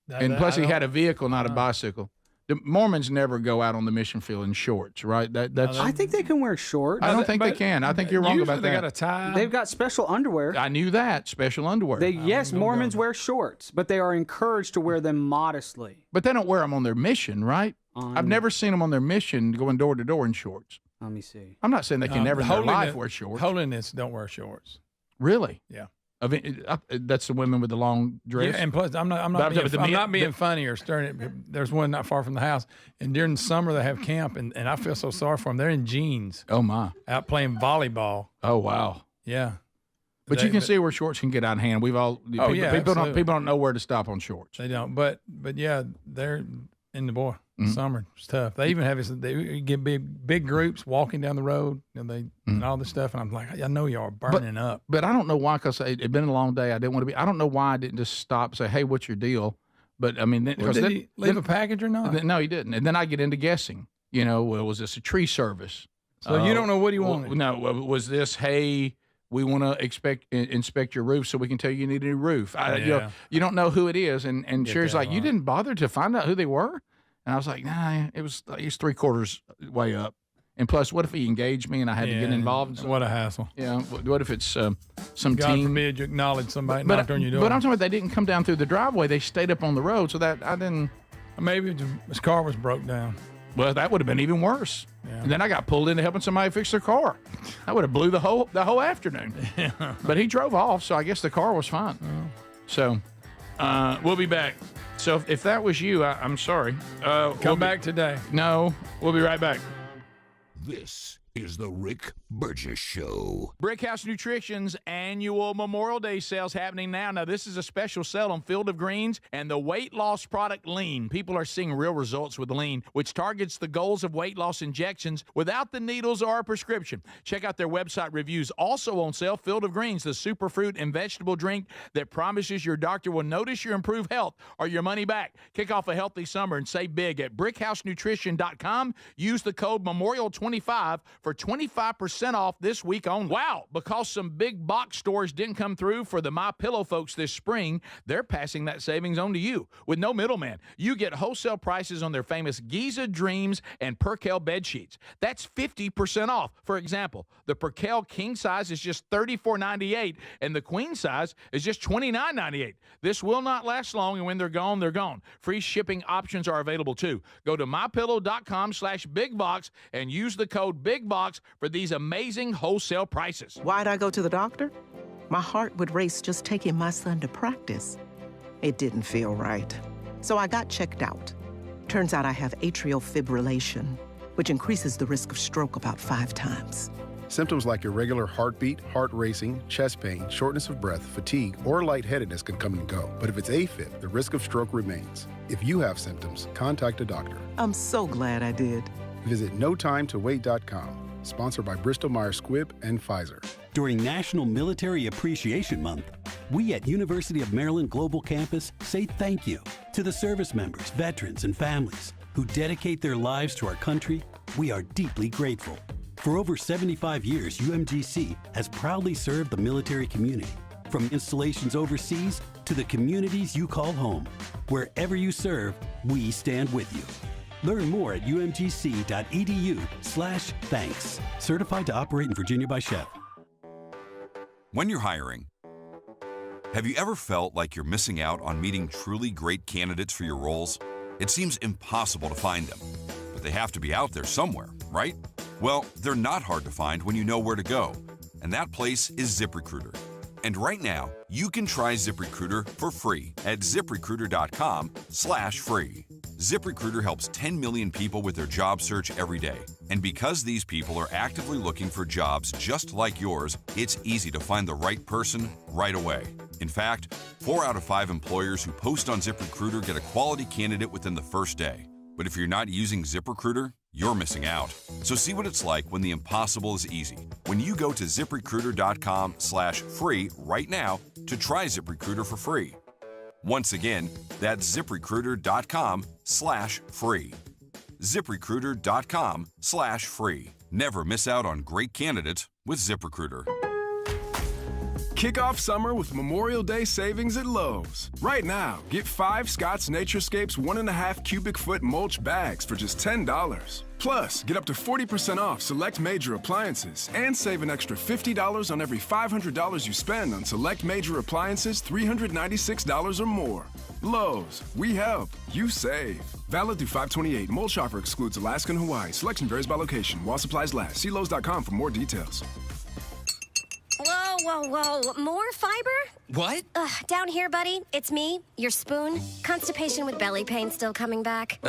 And plus, he had a vehicle, not a bicycle. The Mormons never go out on the mission field in shorts, right? I think they can wear shorts. I don't think they can. I think you're wrong about that. They got a tie. They've got special underwear. I knew that. Special underwear. Yes, Mormons wear shorts, but they are encouraged to wear them modestly. But they don't wear them on their mission, right? I've never seen them on their mission going door to door in shorts. Let me see. I'm not saying they can never in their life wear shorts. Holiness don't wear shorts. Really? Yeah. That's the women with the long dress. Yeah, and plus, I'm not being funny or stirring. There's one not far from the house, and during the summer they have camp, and I feel so sorry for them. They're in jeans. Oh my! Out playing volleyball. Oh wow! Yeah. But you can see where shorts can get out of hand. We've all people don't know where to stop on shorts. They don't. But yeah, they're in the summer. It's tough. They even have they get big groups walking down the road, and and all this stuff. And I'm like, I know y'all are burning up. But I don't know why, because it'd been a long day. I didn't want to be. I don't know why I didn't just stop and say, "Hey, what's your deal?" But I mean, did he leave a package or not? No, he didn't. And then I get into guessing. Well, was this a tree service? So you don't know what he wanted. No, was this, hey, we want to inspect your roof so we can tell you need a new roof. You don't know who it is. And Sherry's like, you didn't bother to find out who they were? And I was like, nah, he's 3/4 way up. And plus, what if he engaged me and I had to get involved? What a hassle. Yeah. What if it's some God team? forbid you acknowledge somebody knocked on your door. But I'm talking about they didn't come down through the driveway. They stayed up on the road, so that I didn't. Maybe his car was broke down. Well, that would have been even worse. Yeah. And then I got pulled into helping somebody fix their car. That would have blew the whole afternoon. Yeah. But he drove off, so I guess the car was fine. Oh. So we'll be back. So if that was you, I'm sorry. Come back today. No, we'll be right back. This is the Rick Burgess Show. Brickhouse Nutrition's annual Memorial Day sales happening now. Now, this is a special sale on Field of Greens and the weight loss product Lean. People are seeing real results with Lean, which targets the goals of weight loss injections without the needles or a prescription. Check out their website reviews. Also on sale, Field of Greens, the superfruit and vegetable drink that promises your doctor will notice your improved health or your money back. Kick off a healthy summer and save big at brickhousenutrition.com. Use the code MEMORIAL25 for 25% off this week only. Wow, because some big box stores didn't come through for the MyPillow folks this spring, they're passing that savings on to you. With no middleman, you get wholesale prices on their famous Giza Dreams and Percale bed sheets. That's 50% off. For example, the Percale king size is just $34.98, and the queen size is just $29.98. This will not last long, and when they're gone, they're gone. Free shipping options are available too. Go to mypillow.com/bigbox and use the code BIGBOX for these amazing wholesale prices. Why'd I go to the doctor? My heart would race just taking my son to practice. It didn't feel right. So I got checked out. Turns out I have atrial fibrillation, which increases the risk of stroke about 5 times. Symptoms like irregular heartbeat, heart racing, chest pain, shortness of breath, fatigue, or lightheadedness can come and go. But if it's AFib, the risk of stroke remains. If you have symptoms, contact a doctor. I'm so glad I did. Visit notimetowait.com. Sponsored by Bristol-Myers Squibb and Pfizer. During National Military Appreciation Month, we at University of Maryland Global Campus say thank you to the service members, veterans, and families who dedicate their lives to our country. We are deeply grateful. For over 75 years, UMGC has proudly served the military community, from installations overseas to the communities you call home. Wherever you serve, we stand with you. Learn more at umgc.edu/thanks. Certified to operate in Virginia by Chef. When you're hiring, have you ever felt like you're missing out on meeting truly great candidates for your roles? It seems impossible to find them, but they have to be out there somewhere, right? Well, they're not hard to find when you know where to go, and that place is ZipRecruiter. And right now, you can try ZipRecruiter for free at ZipRecruiter.com/free. ZipRecruiter helps 10 million people with their job search every day. And because these people are actively looking for jobs just like yours, it's easy to find the right person right away. In fact, 4 out of 5 employers who post on ZipRecruiter get a quality candidate within the first day. But if you're not using ZipRecruiter, you're missing out. So see what it's like when the impossible is easy. When you go to ZipRecruiter.com/free right now to try ZipRecruiter for free. Once again, that's ZipRecruiter.com/free. ZipRecruiter.com/free. Never miss out on great candidates with ZipRecruiter. Kick off summer with Memorial Day savings at Lowe's. Right now, get 5 Scott's Naturescapes 1.5 cubic foot mulch bags for just $10. Plus, get up to 40% off select major appliances and save an extra $50 on every $500 you spend on select major appliances $396 or more. Lowe's, we help, you save. Valid through 5/28. Mulch offer excludes Alaska and Hawaii. Selection varies by location. While supplies last. See Lowe's.com for more details. Whoa. More fiber? What? Down here, buddy. It's me, your spoon. Constipation with belly pain still coming back.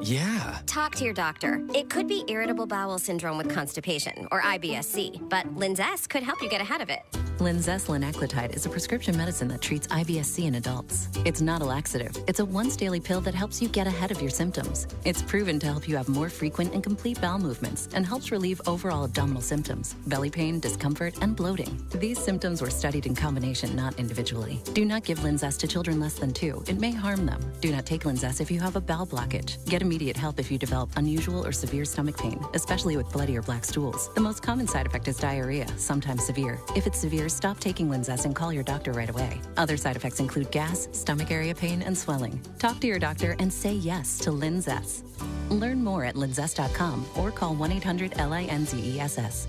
Yeah. Talk to your doctor. It could be irritable bowel syndrome with constipation, or IBS-C, but Linzess could help you get ahead of it. Linzess linaclotide is a prescription medicine that treats IBS-C in adults. It's not a laxative. It's a once-daily pill that helps you get ahead of your symptoms. It's proven to help you have more frequent and complete bowel movements and helps relieve overall abdominal symptoms, belly pain, discomfort, and bloating. These symptoms were studied in combination, not individually. Do not give Linzess to children less than 2. It may harm them. Do not take Linzess if you have a bowel blockage. Get immediate help if you develop unusual or severe stomach pain, especially with bloody or black stools. The most common side effect is diarrhea, sometimes severe. If it's severe, stop taking Linzess and call your doctor right away. Other side effects include gas, stomach area pain, and swelling. Talk to your doctor and say yes to Linzess. Learn more at linzess.com or call 1-800-LINZESS.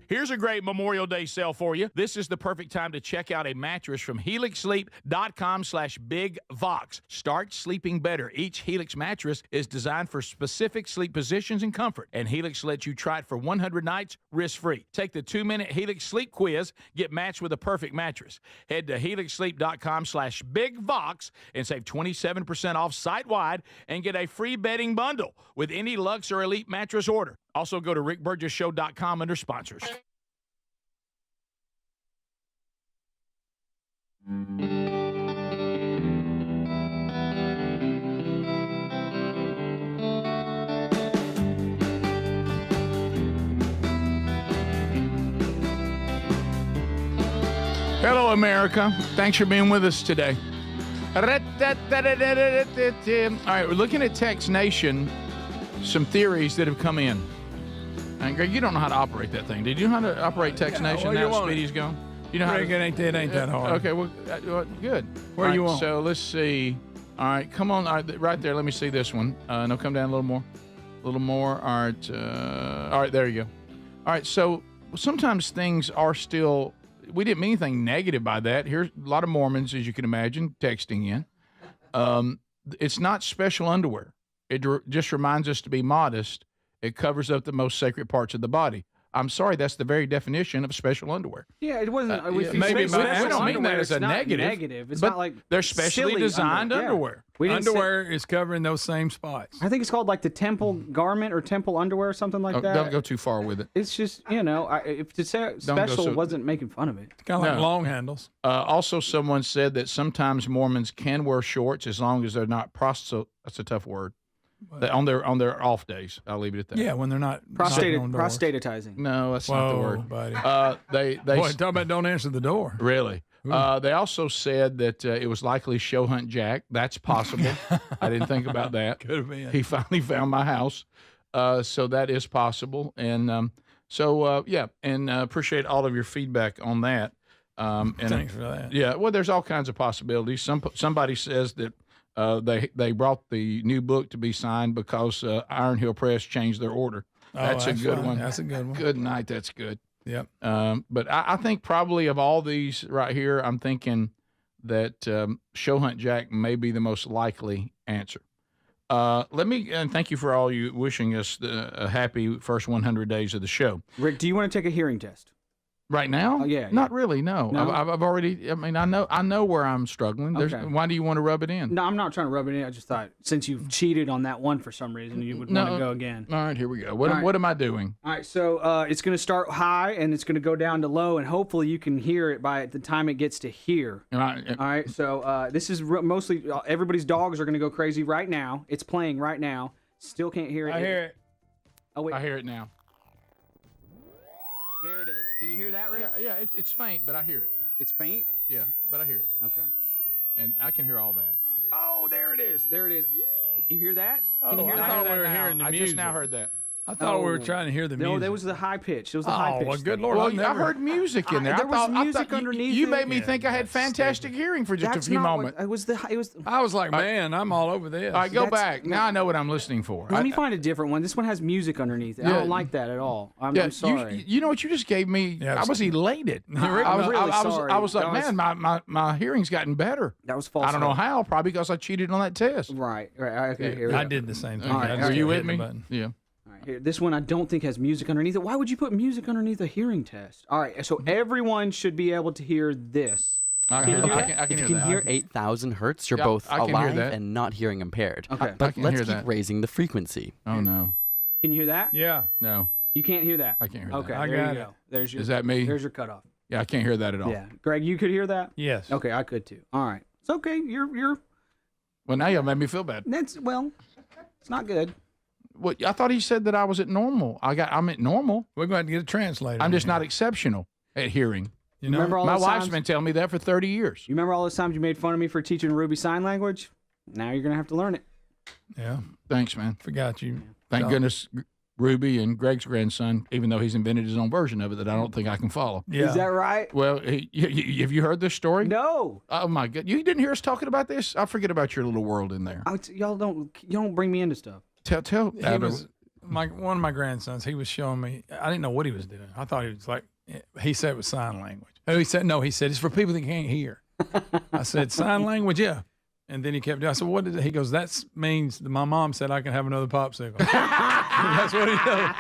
Here's a great Memorial Day sale for you. This is the perfect time to check out a mattress from HelixSleep.com/BigVox. Start sleeping better. Each Helix mattress is designed for specific sleep positions and comfort, and Helix lets you try it for 100 nights risk-free. Take the 2-minute Helix Sleep Quiz, get matched with a perfect mattress. Head to HelixSleep.com/BigVox and save 27% off site-wide and get a free bedding bundle with any Luxe or Elite mattress order. Also, go to rickburgessshow.com under sponsors. Hello, America. Thanks for being with us today. All right, we're looking at Text Nation, some theories that have come in. And Greg, you don't know how to operate that thing. Did you know how to operate Text Nation now that Speedy's gone? You know how Greg, it ain't that hard. Okay, well, good. Where all you right, want? So let's see. All right, come on. All right, right there. Let me see this one. No, come down a little more. A little more. All right, there you go. All right, so sometimes things are still, we didn't mean anything negative by that. Here's a lot of Mormons, as you can imagine, texting in. It's not special underwear. It just reminds us to be modest. It covers up the most sacred parts of the body. I'm sorry, that's the very definition of special underwear. Yeah, it wasn't. Maybe, but we don't mean that as a negative. It's but not like they're specially designed underwear. Underwear is covering those same spots. I think it's called like the temple garment or temple underwear or something like that. Don't go too far with it. It's just, if to say special wasn't making fun of it. It's kind of like long handles. Also, someone said that sometimes Mormons can wear shorts as long as they're not that's a tough word. On their off days, I'll leave it at that. Yeah, when they're not prostatizing. No, that's not the word. Buddy. They Boy, talk about don't answer the door. Really. They also said that it was likely Show Hunt Jack. That's possible. I didn't think about that. Could have been. He finally found my house, so that is possible. And and appreciate all of your feedback on that. And thanks for that. Yeah, well, there's all kinds of possibilities. Somebody says that. They brought the new book to be signed because Iron Hill Press changed their order. That's a good one. That's a good one. Good night. That's good. Yep. But I think probably of all these right here, I'm thinking that Show Hunt Jack may be the most likely answer. And thank you for all you wishing us a happy first 100 days of the show. Rick, do you want to take a hearing test? Right now? Yeah. Not really, no. No? I've already, I know where I'm struggling. Okay. Why do you want to rub it in? No, I'm not trying to rub it in. I just thought since you've cheated on that one for some reason, you would want to go again. All right, here we go. What am I doing? All right, so it's going to start high and it's going to go down to low, and hopefully you can hear it by the time it gets to here. All right, so this is mostly everybody's dogs are going to go crazy right now. It's playing right now. Still can't hear it. I hear it. Oh, wait. I hear it now. There it is. Can you hear that, Rick? Yeah, it's faint, but I hear it. It's faint? Yeah, but I hear it. Okay. And I can hear all that. Oh, there it is. There it is. You hear that? Oh, I thought we were hearing the music. I just now heard that. I thought we were trying to hear the music. No, that was the high pitch. It was the high pitch. well, good thing. Lord. Well, I heard music in there. There was music I underneath You it. made me think I had fantastic hearing for just That's a few not moments. What, it was the. It was. I was like, man, I'm all over this. All right, go back. Now I know what I'm listening for. Let me find a different one. This one has music underneath it. I don't like that at all. I'm sorry. You know what you just gave me? I was elated. I was like, man, my hearing's gotten better. That was false. I don't know how. Probably because I cheated on that test. Right. Okay. Here we I go. did the same thing. All right, Are you with me? Yeah. All right, here, this one I don't think has music underneath it. Why would you put music underneath a hearing test? All right, so everyone should be able to hear this. I can if you can hear 8,000 hertz, you're both alive and not hearing impaired. Okay. But let's keep raising the frequency. Oh, no. Can you hear that? Yeah. No. You can't hear that? I can't hear okay, that. there you go. There's your, Is that me? There's your cutoff. Yeah, I can't hear that at all. Yeah. Greg, you could hear that? Yes. Okay, I could too. All right. It's okay. You're Well, now you made me feel bad. it's not good. Well, I thought he said that I was at normal. I'm at normal. We're going to get a translator. I'm just not exceptional at hearing. You know, remember all my those wife's times, been telling me that for 30 years. You remember all those times you made fun of me for teaching Ruby sign language? Now you're going to have to learn it. Yeah. Thanks, man. Forgot you. Thank goodness Ruby and Greg's grandson, even though he's invented his own version of it that I don't think I can follow. Yeah. Is that right? Well, have you heard this story? No. Oh my God! You didn't hear us talking about this? I forget about your little world in there. Y'all don't bring me into stuff. Tell. He was one of my grandsons. He was showing me. I didn't know what he was doing. I thought he was like. He said it was sign language. Oh, he said no. He said it's for people that can't hear. I said sign language, yeah. And then he kept doing. I said, "What did it?" He goes, "That means that my mom said I can have another popsicle." That's what he does.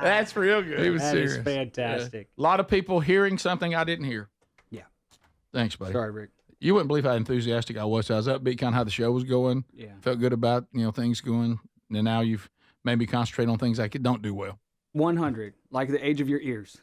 That's real good. He was serious. That is fantastic. A lot of people hearing something I didn't hear. Yeah. Thanks, buddy. Sorry, Rick. You wouldn't believe how enthusiastic I was. I was upbeat, kind of how the show was going. Yeah. Felt good about things going. And now you've made me concentrate on things I don't do well. 100, like the age of your ears.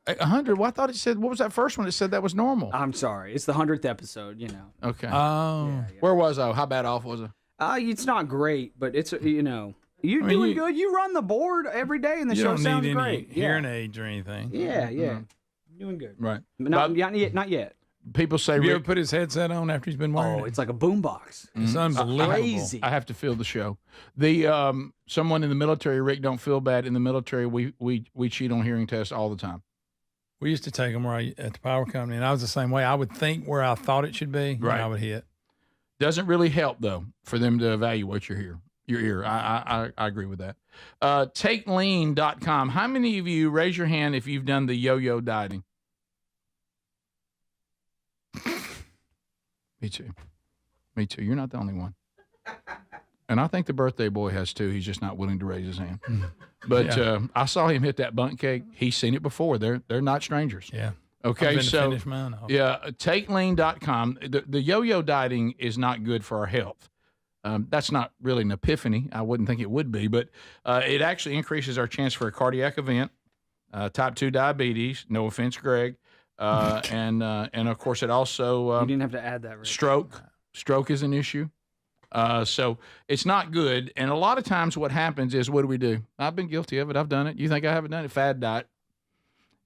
100? Well, I thought it said, what was that first one? It said that was normal. I'm sorry. It's the 100th episode, Okay. Oh. Yeah. Where was I? How bad off was I? It's not great, but it's, you're doing good. You run the board every day, and the you show don't sounds need any great. hearing aids or anything. Yeah. Doing good. Right. But not yet. People say, Have you Rick, ever put his headset on after he's been wearing it? It's like a boombox. It's unbelievable. Crazy. I have to feel the show. The someone in the military, Rick, don't feel bad. In the military, we cheat on hearing tests all the time. We used to take them at the power company, and I was the same way. I wowould think where I thought it should be, Right. and I would hit. Doesn't really help though for them to evaluate your ear. I agree with that. TakeLean.com. How many of you raise your hand if you've done the yo-yo dieting? Me too. You're not the only one. And I think the birthday boy has too. He's just not willing to raise his hand. But I saw him hit that bundt cake. He's seen it before. They're not strangers. Yeah. Okay, I've been to so finish mine off. yeah, TakeLean.com. The yo-yo dieting is not good for our health. That's not really an epiphany. I wouldn't think it would be, but it actually increases our chance for a cardiac event, type 2 diabetes. No offense, Greg. And of course, it also You didn't have to add that, Rick. stroke. Stroke is an issue. So it's not good. And a lot of times what happens is, what do? I've been guilty of it. I've done it. You think I haven't done it? Fad diet.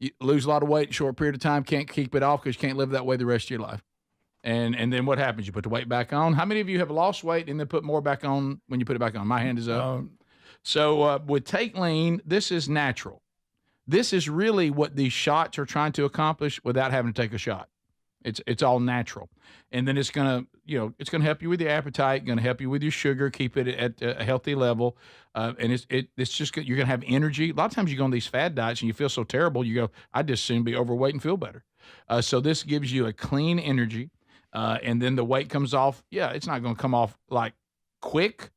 You lose a lot of weight in a short period of time, can't keep it off because you can't live that way the rest of your life. And then what happens? You put the weight back on. How many of you have lost weight and then put more back on when you put it back on? My hand is up. So with Take Lean, this is natural. This is really what these shots are trying to accomplish without having to take a shot. It's all natural. And then it's going to help you with your appetite, going to help you with your sugar, keep it at a healthy level. And it's just good. You're going to have energy. A lot of times you go on these fad diets and you feel so terrible. You go, I'd just soon be overweight and feel better. So this gives you a clean energy. And then the weight comes off. Yeah, it's not going to come off like quick.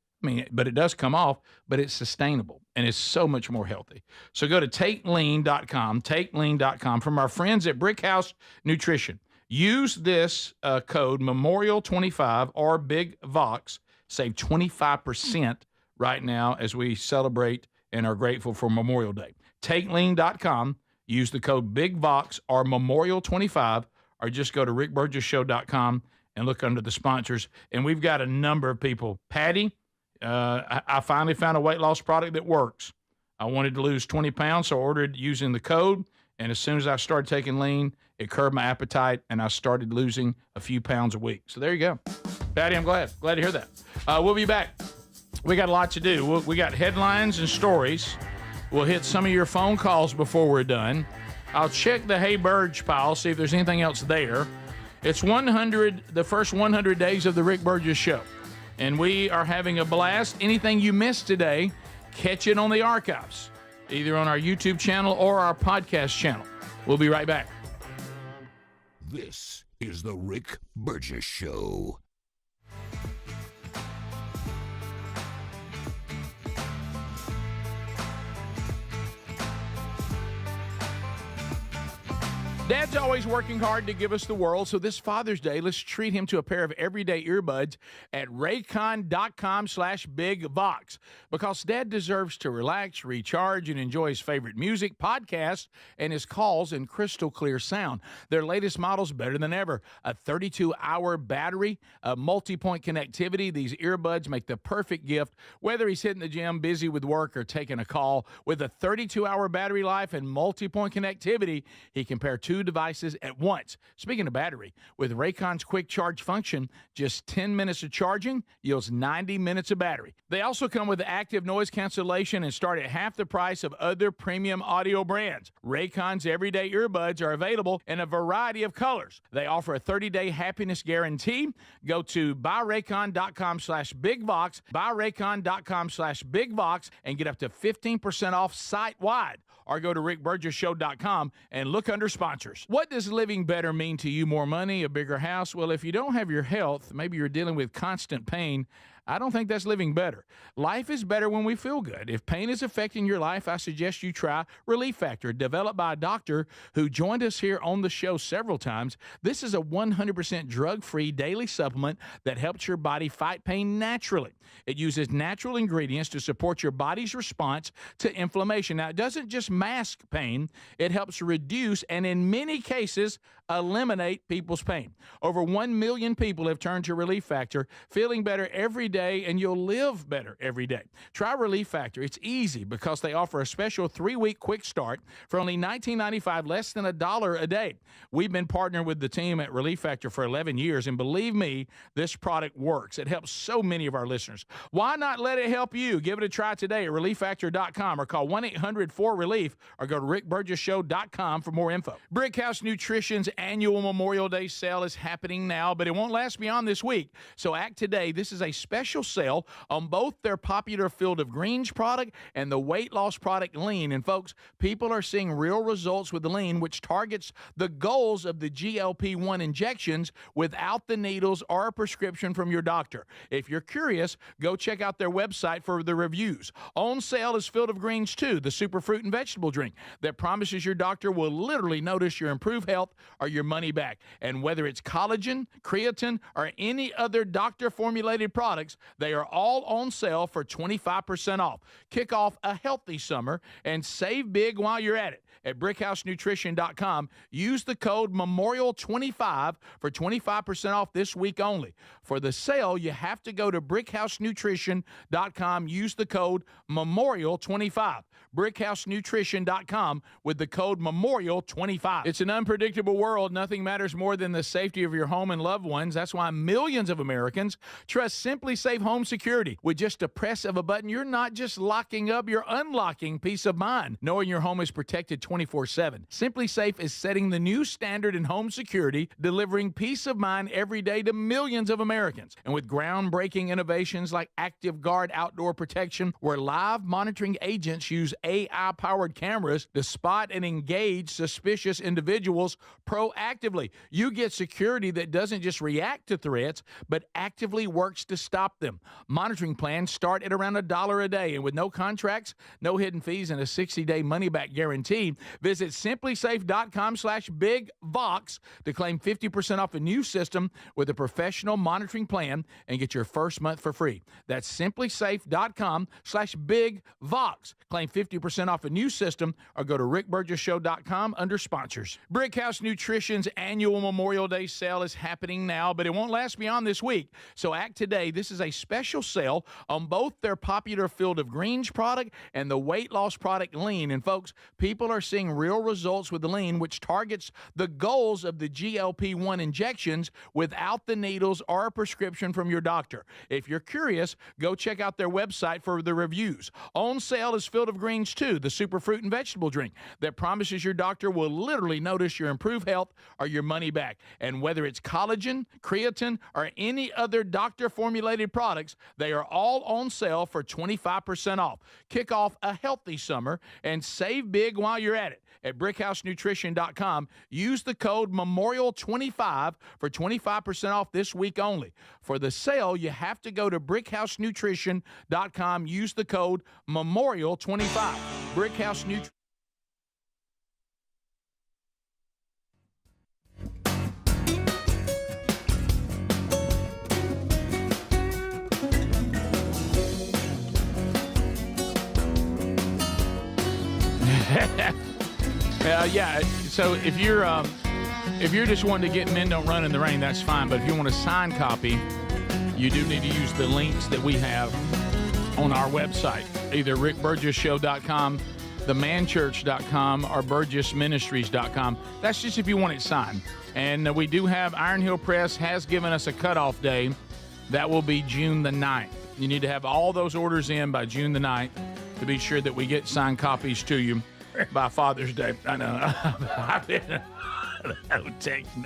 But it does come off, but it's sustainable and it's so much more healthy. So go to TakeLean.com, TakeLean.com from our friends at Brickhouse Nutrition. Use this code Memorial25 or Big Vox. Save 25% right now as we celebrate and are grateful for Memorial Day. TakeLean.com. Use the code Big Vox or Memorial25, or just go to rickburgesshow.com and look under the sponsors. And we've got a number of people. Patty, I finally found a weight loss product that works. I wanted to lose 20 pounds, so I ordered using the code. And as soon as I started taking lean, it curbed my appetite, and I started losing a few pounds a week. So there you go. Patty, I'm glad to hear that. We'll be back. We got a lot to do. We got headlines and stories. We'll hit some of your phone calls before we're done. I'll check the Hey Burge pile, see if there's anything else there. It's the first 100 days of the Rick Burgess Show. And we are having a blast. Anything you missed today, catch it on the archives, either on our YouTube channel or our podcast channel. We'll be right back. This is the Rick Burgess Show. Dad's always working hard to give us the world, so this Father's Day, let's treat him to a pair of everyday earbuds at raycon.com/bigvox, because Dad deserves to relax, recharge, and enjoy his favorite music, podcasts, and his calls in crystal clear sound. Their latest model's better than ever. A 32-hour battery, a multi-point connectivity. These earbuds make the perfect gift, whether he's hitting the gym, busy with work, or taking a call. With a 32-hour battery life and multi-point connectivity, he can pair two devices at once. Speaking of battery, with Raycon's quick charge function, just 10 minutes of charging yields 90 minutes of battery. They also come with active noise cancellation and start at half the price of other premium audio brands. Raycon's everyday earbuds are available in a variety of colors. They offer a 30-day happiness guarantee. Go to buyraycon.com/bigvox, buyraycon.com/bigvox, and get up to 15% off site-wide. Or go to rickburgesshow.com and look under sponsors. What does living better mean to you? More money, a bigger house? Well, if you don't have your health, maybe you're dealing with constant pain, I don't think that's living better. Life is better when we feel good. If pain is affecting your life, I suggest you try Relief Factor, developed by a doctor who joined us here on the show several times. This is a 100% drug-free daily supplement that helps your body fight pain naturally. It uses natural ingredients to support your body's response to inflammation. Now, it doesn't just mask pain, it helps reduce and in many cases eliminate people's pain. Over 1 million people have turned to Relief Factor, feeling better every day, and you'll live better every day. Try Relief Factor. It's easy because they offer a special 3-week quick start for only $19.95, less than $1 a day. We've been partnering with the team at Relief Factor for 11 years, and believe me, this product works. It helps so many of our listeners. Why not let it help you? Give it a try today at relieffactor.com or call 1-800-4RELIEF or go to rickburgesshow.com for more info. Brickhouse Nutrition's annual Memorial Day sale is happening now, but it won't last beyond this week. So act today. This is a special sale on both their popular Field of Greens product and the weight loss product Lean. And folks, people are seeing real results with the Lean, which targets the goals of the GLP-1 injections without the needles or a prescription from your doctor. If you're curious, go check out their website for the reviews. On sale is Field of Greens 2, the superfruit and vegetable drink that promises your doctor will literally notice your improved health or your money back. And whether it's collagen, creatine, or any other doctor-formulated products, they are all on sale for 25% off. Kick off a healthy summer and save big while you're at it. At brickhousenutrition.com, use the code MEMORIAL25 for 25% off this week only. For the sale, you have to go to brickhousenutrition.com, use the code MEMORIAL25. brickhousenutrition.com with the code MEMORIAL25. It's an unpredictable world. Nothing matters more than the safety of your home and loved ones. That's why millions of Americans trust Simply Safe Home Security. With just a press of a button, you're not just locking up, you're unlocking peace of mind, knowing your home is protected 24/7. Simply Safe is setting the new standard in home security, delivering peace of mind every day to millions of Americans. And with groundbreaking innovations like Active Guard Outdoor Protection, where live monitoring agents use AI-powered cameras to spot and engage suspicious individuals proactively, you get security that doesn't just react to threats, but actively works to stop them. Monitoring plans start at around $1 a day, and with no contracts, no hidden fees, and a 60-day money-back guarantee, visit simplysafe.com/bigvox to claim 50% off a new system with a professional monitoring plan and get your first month for free. That's simplysafe.com/bigvox. Claim 50% off a new system or go to rickburgesshow.com under sponsors. Brickhouse Nutrition's annual Memorial Day sale is happening now, but it won't last beyond this week. So act today. This is a a special sale on both their popular Field of Greens product and the weight loss product Lean. And folks, people are seeing real results with the Lean, which targets the goals of the GLP-1 injections without the needles or a prescription from your doctor. If you're curious, go check out their website for the reviews. On sale is Field of Greens 2, the superfruit and vegetable drink that promises your doctor will literally notice your improved health or your money back. And whether it's collagen, creatine, or any other doctor-formulated products, they are all on sale for 25% off. Kick off a healthy summer and save big while you're at it. At BrickHouseNutrition.com, use the code MEMORIAL25 for 25% off this week only. For the sale, you have to go to BrickHouseNutrition.com, use the code MEMORIAL25. BrickHouse Nutrition. Yeah. So if you're just wanting to get Men Don't Run in the Rain, that's fine. But if you want a signed copy, you do need to use the links that we have on our website, either rickburgessshow.com, themanchurch.com, or burgessministries.com. That's just if you want it signed. And we do have Iron Hill Press has given us a cutoff day. That will be June the 9th. You need to have all those orders in by June the 9th to be sure that we get signed copies to you by Father's Day. I know. I've been Text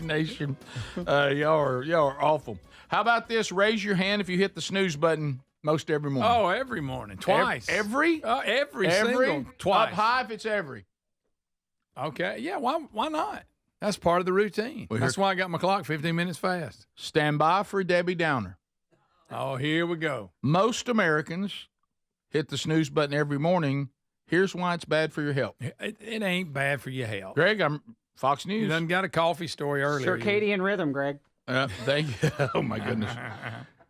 Nation. Y'all are awful. How about this? Raise your hand if you hit the snooze button most every morning. Oh, every morning. Twice. Every single. Twice. Up high if it's every. Okay. Yeah, why not? That's part of the routine. Well, that's why I got my clock 15 minutes fast. Stand by for Debbie Downer. Oh, here we go. Most Americans hit the snooze button every morning. Here's why it's bad for your health. It ain't bad for your health. Greg, I'm Fox News. You done got a coffee story earlier. Circadian rhythm, Greg. Thank you. Oh, my goodness.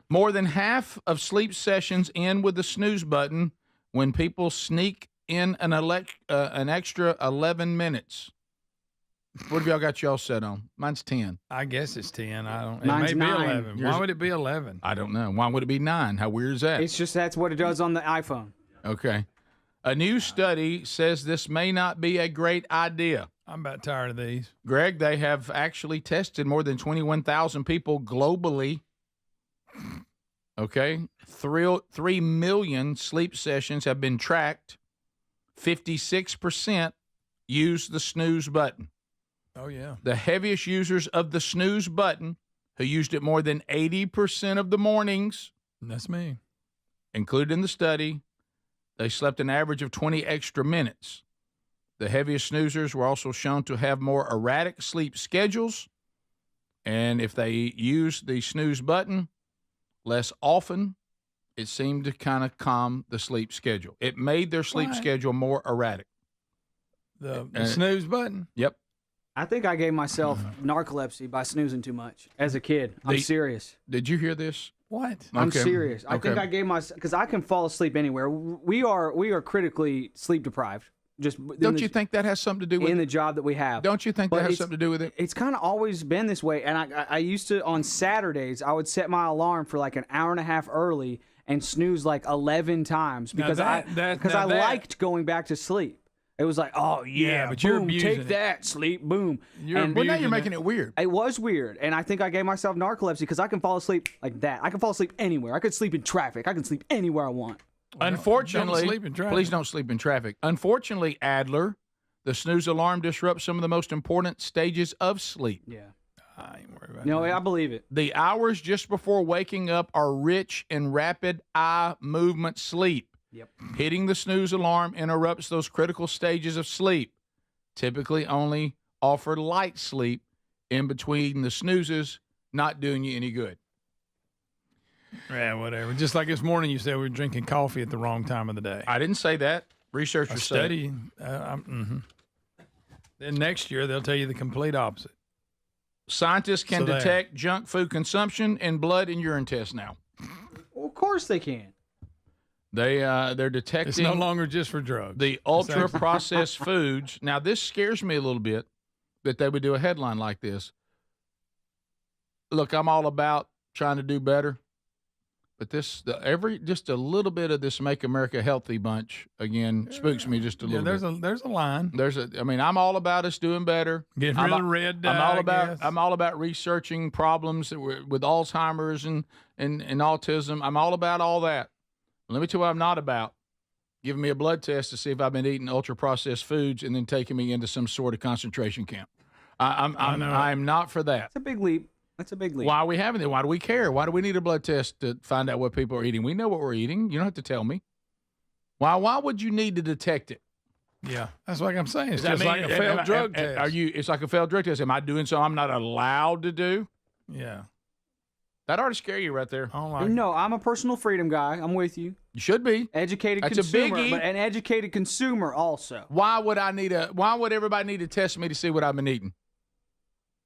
More than half of sleep sessions end with the snooze button when people sneak in an extra 11 minutes. What have y'all got y'all set on? Mine's 10. I guess it's 10. It Mine's may be 9. 11. Why would it be 11? I don't know. Why would it be 9? How weird is that? It's just that's what it does on the iPhone. Okay. A new study says this may not be a great idea. I'm about tired of these. Greg, they have actually tested more than 21,000 people globally. Okay. 3 million sleep sessions have been tracked. 56% use the snooze button. Oh, yeah. The heaviest users of the snooze button, who used it more than 80% of the mornings. That's me. Included in the study, they slept an average of 20 extra minutes. The heaviest snoozers were also shown to have more erratic sleep schedules. And if they used the snooze button less often, it seemed to kind of calm the sleep schedule. It made their sleep schedule more erratic. The snooze button? Yep. I think I gave myself narcolepsy by snoozing too much as a kid. I'm serious. Did you hear this? What? I'm serious. I think I gave myself, because I can fall asleep anywhere. We are critically sleep deprived. Don't you think that has something to do with in the job that we have? Don't you think that has something to do with it? It's kind of always been this way. And I used to, on Saturdays, I would set my alarm for like an hour and a half early and snooze like 11 times because I liked going back to sleep. It was like, oh, yeah, but boom, you're abusing take that, sleep, boom. Well, now you're making it weird. It was weird, and I think I gave myself narcolepsy because I can fall asleep like that. I can fall asleep anywhere. I could sleep in traffic. I can sleep anywhere I want. Unfortunately, don't sleep in traffic. Please don't sleep in traffic. Unfortunately, Adler, the snooze alarm disrupts some of the most important stages of sleep. Yeah. I ain't worried about No, that. I believe it. The hours just before waking up are rich in rapid eye movement sleep. Yep. Hitting the snooze alarm interrupts those critical stages of sleep. Typically only offer light sleep in between the snoozes, not doing you any good. Yeah, whatever. Just like this morning, you said we were drinking coffee at the wrong time of the day. I didn't say that. Researchers study. Then next year, they'll tell you the complete opposite. Scientists can detect junk food consumption in blood and urine tests now. Well, of course they can. They're detecting. It's no longer just for drugs. The ultra processed foods. Now this scares me a little bit that they would do a headline like this. Look, I'm all about trying to do better. But just a little bit of this Make America Healthy bunch again spooks me just a little bit. There's a line. I'm all about us doing better. Getting rid of the red dye. I'm all about researching problems with Alzheimer's and autism. I'm all about all that. Let me tell you what I'm not about. Giving me a blood test to see if I've been eating ultra processed foods and then taking me into some sort of concentration camp. I'm not for that. It's a big leap. That's a big leap. Why are we having it? Why do we care? Why do we need a blood test to find out what people are eating? We know what we're eating. You don't have to tell me. Why would you need to detect it? Yeah, that's what I'm saying. It's just like a failed drug test. It's like a failed drug test. Am I doing something I'm not allowed to do? Yeah. That ought to scare you right there. No, I'm a personal freedom guy. I'm with you. You should be. Educated That's consumer, a biggie. but an educated consumer also. Why would everybody need to test me to see what I've been eating?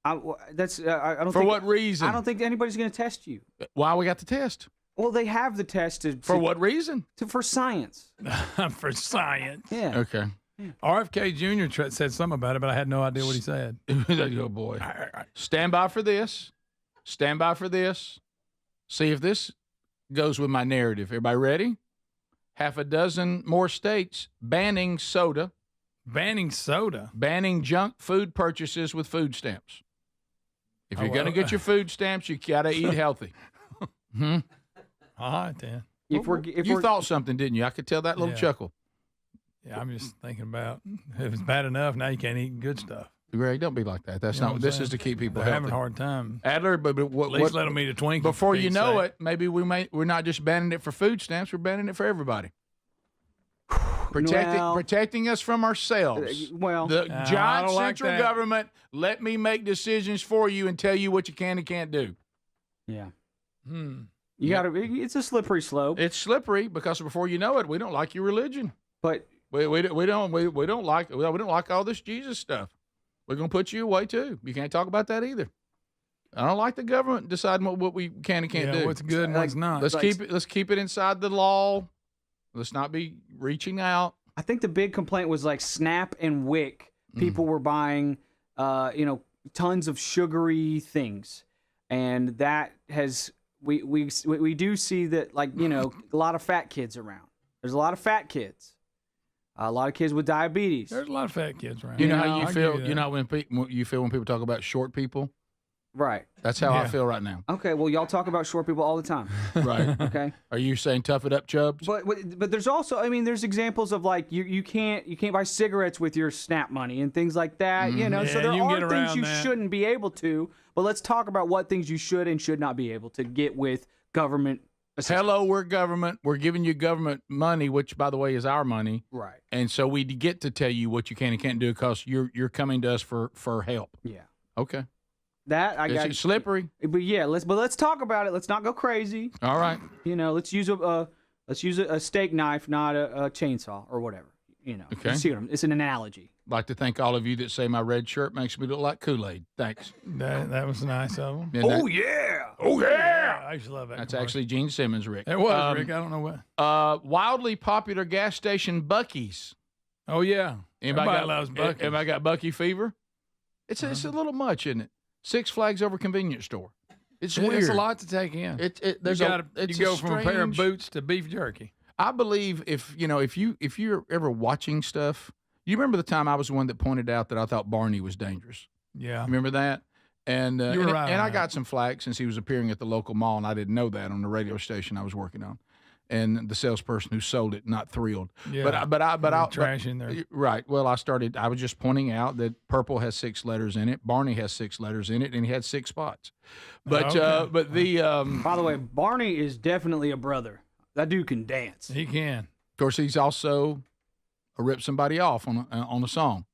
I don't. For what reason? I don't think anybody's going to test you. Why we got the test? Well, they have the test for what reason? For science. For science. Yeah. Okay. RFK Jr. said something about it, but I had no idea what he said. Oh boy. Stand by for this. Stand by for this. See if this goes with my narrative. Everybody ready? 6 more states banning soda. Banning soda? Banning junk food purchases with food stamps. If you're going to get your food stamps, you got to eat healthy. All right, then. You thought something, didn't you? I could tell that little chuckle. Yeah, I'm just thinking about if it's bad enough, now you can't eat good stuff. Greg, don't be like that. That's You know not. what I'm This saying? is to keep people They're healthy. having a hard time. Adler, but what? At least let them eat a Twinkie. Before you know sake. it, maybe we're not just banning it for food stamps. We're banning it for everybody. Protecting us from ourselves. The giant central government. Let me make decisions for you and tell you what you can and can't do. Yeah. You got to. It's a slippery slope. It's slippery because before you know it, we don't like your religion. But we don't like all this Jesus stuff. We're gonna put you away too. You can't talk about that either. I don't like the government deciding what we can and can't do. What's good and what's not. Let's keep it inside the law. Let's not be reaching out. I think the big complaint was like Snap and Wick. People were buying, tons of sugary things, and that has we do see that a lot of fat kids around. There's a lot of fat kids. A lot of kids with diabetes. There's a lot of fat kids around. You know how you feel. You know when you feel when people talk about short people. Right. That's how I feel right now. Okay. Well, y'all talk about short people all the time. Right. Okay. Are you saying tough it up, Chubbs? But there's also, there's examples of you can't buy cigarettes with your SNAP money and things like that. So there are things you shouldn't be able to. But let's talk about what things you should and should not be able to get with government assistance. Hello, we're government. We're giving you government money, which, by the way, is our money. Right. And so we get to tell you what you can and can't do because you're coming to us for help. Yeah. Okay. It's slippery. But yeah, let's talk about it. Let's not go crazy. All right. Let's use a steak knife, not a chainsaw or whatever. Okay. You see it's an analogy. I'd like to thank all of you that say my red shirt makes me look like Kool-Aid. Thanks. That was nice of them. And Yeah, I used to love that. That's actually Gene Simmons, Rick. It was, Rick. I don't know what. Wildly popular gas station Buc-ee's. Oh, yeah. Everybody loves Buc-ee's. Everybody got Buc-ee fever? It's a little much, isn't it? Six Flags over convierce store. It's weird. It's a lot to take in. You go from a pair of boots to beef jerky. I believe if you're ever watching stuff, you remember the time I was the one that pointed out that I thought Barney was dangerous. Yeah. Remember that? And you were right. And I got some flack since he was appearing at the local mall, and I didn't know that on the radio station I was working on. And the salesperson who sold it not thrilled. Yeah. But I trash in there. Right. Well, I was just pointing out that purple has 6 letters in it. Barney has 6 letters in it, and he had 6 spots. But by the way, Barney is definitely a brother. That dude can dance. He can. Of course, he's also ripped somebody off on a song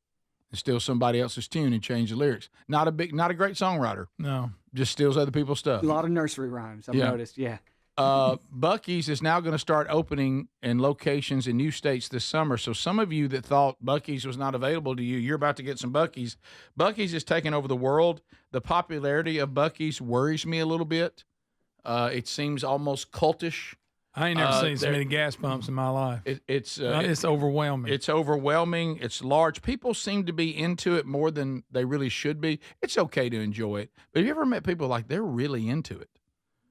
and steal somebody else's tune and change the lyrics. Not a great songwriter. No. Just steals other people's stuff. A lot of nursery rhymes, I've noticed. Yeah. Buc-ee's is now going to start opening in locations in new states this summer. So some of you that thought Buc-ee's was not available to you, you're about to get some Buc-ee's. Buc-ee's is taking over the world. The popularity of Buc-ee's worries me a little bit. It seems almost cultish. I ain't never seen so many gas pumps in my life. It's overwhelming. It's overwhelming. It's large. People seem to be into it more than they really should be. It's okay to enjoy it. But have you ever met people like they're really into it?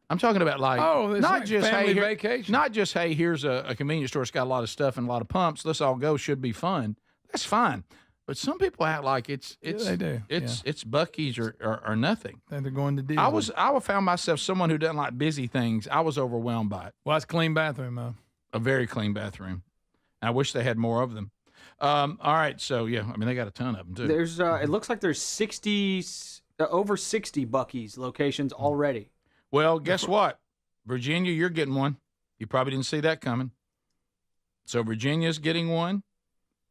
I'm talking about like it's not like just family hey, vacation. not just hey, here's a convenience store that's got a lot of stuff and a lot of pumps. Let's all go. Should be fun. That's fine. But some people act like it's they do. It's Buc-ee's or nothing. Think they're going to Disney. I found myself someone who doesn't like busy things. I was overwhelmed by it. Well, it's a clean bathroom, though. A very clean bathroom. I wish they had more of them. All right, so yeah, I mean they got a ton of them too. There's it looks like there's 60 over 60 Buc-ee's locations already. Well, guess what? Virginia, you're getting one. You probably didn't see that coming. So Virginia's getting one,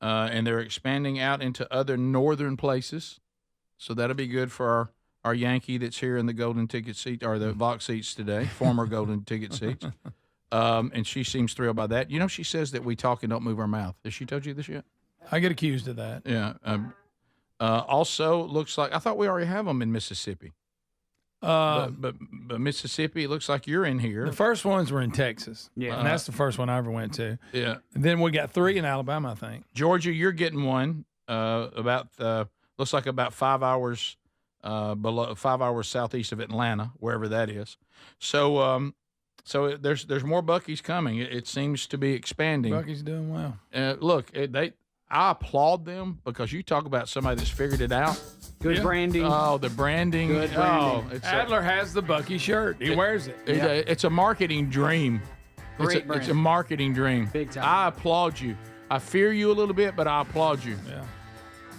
and they're expanding out into other northern places. So that'll be good for our Yankee that's here in the golden ticket seat or the Vox seats today, former golden ticket seats. And she seems thrilled by that. You know, she says that we talk and don't move our mouth. Has she told you this yet? I get accused of that. Yeah. Also, looks like I thought we already have them in Mississippi. But Mississippi, it looks like you're in here. The first ones were in Texas. Yeah. And that's the first one I ever went to. Yeah. And then we got 3 in Alabama, I think. Georgia, you're getting one. Looks like about 5 hours below 5 hours southeast of Atlanta, wherever that is. So there's more Buc-ee's coming. It seems to be expanding. Buc-ee's doing well. Look, I applaud them because you talk about somebody that's figured it out. Good branding. Oh, the branding. Good branding. Adler has the Buc-ee shirt. He wears it. It's a marketing dream. Great It's a marketing dream. Big time. I applaud you. I fear you a little bit, but I applaud you. Yeah.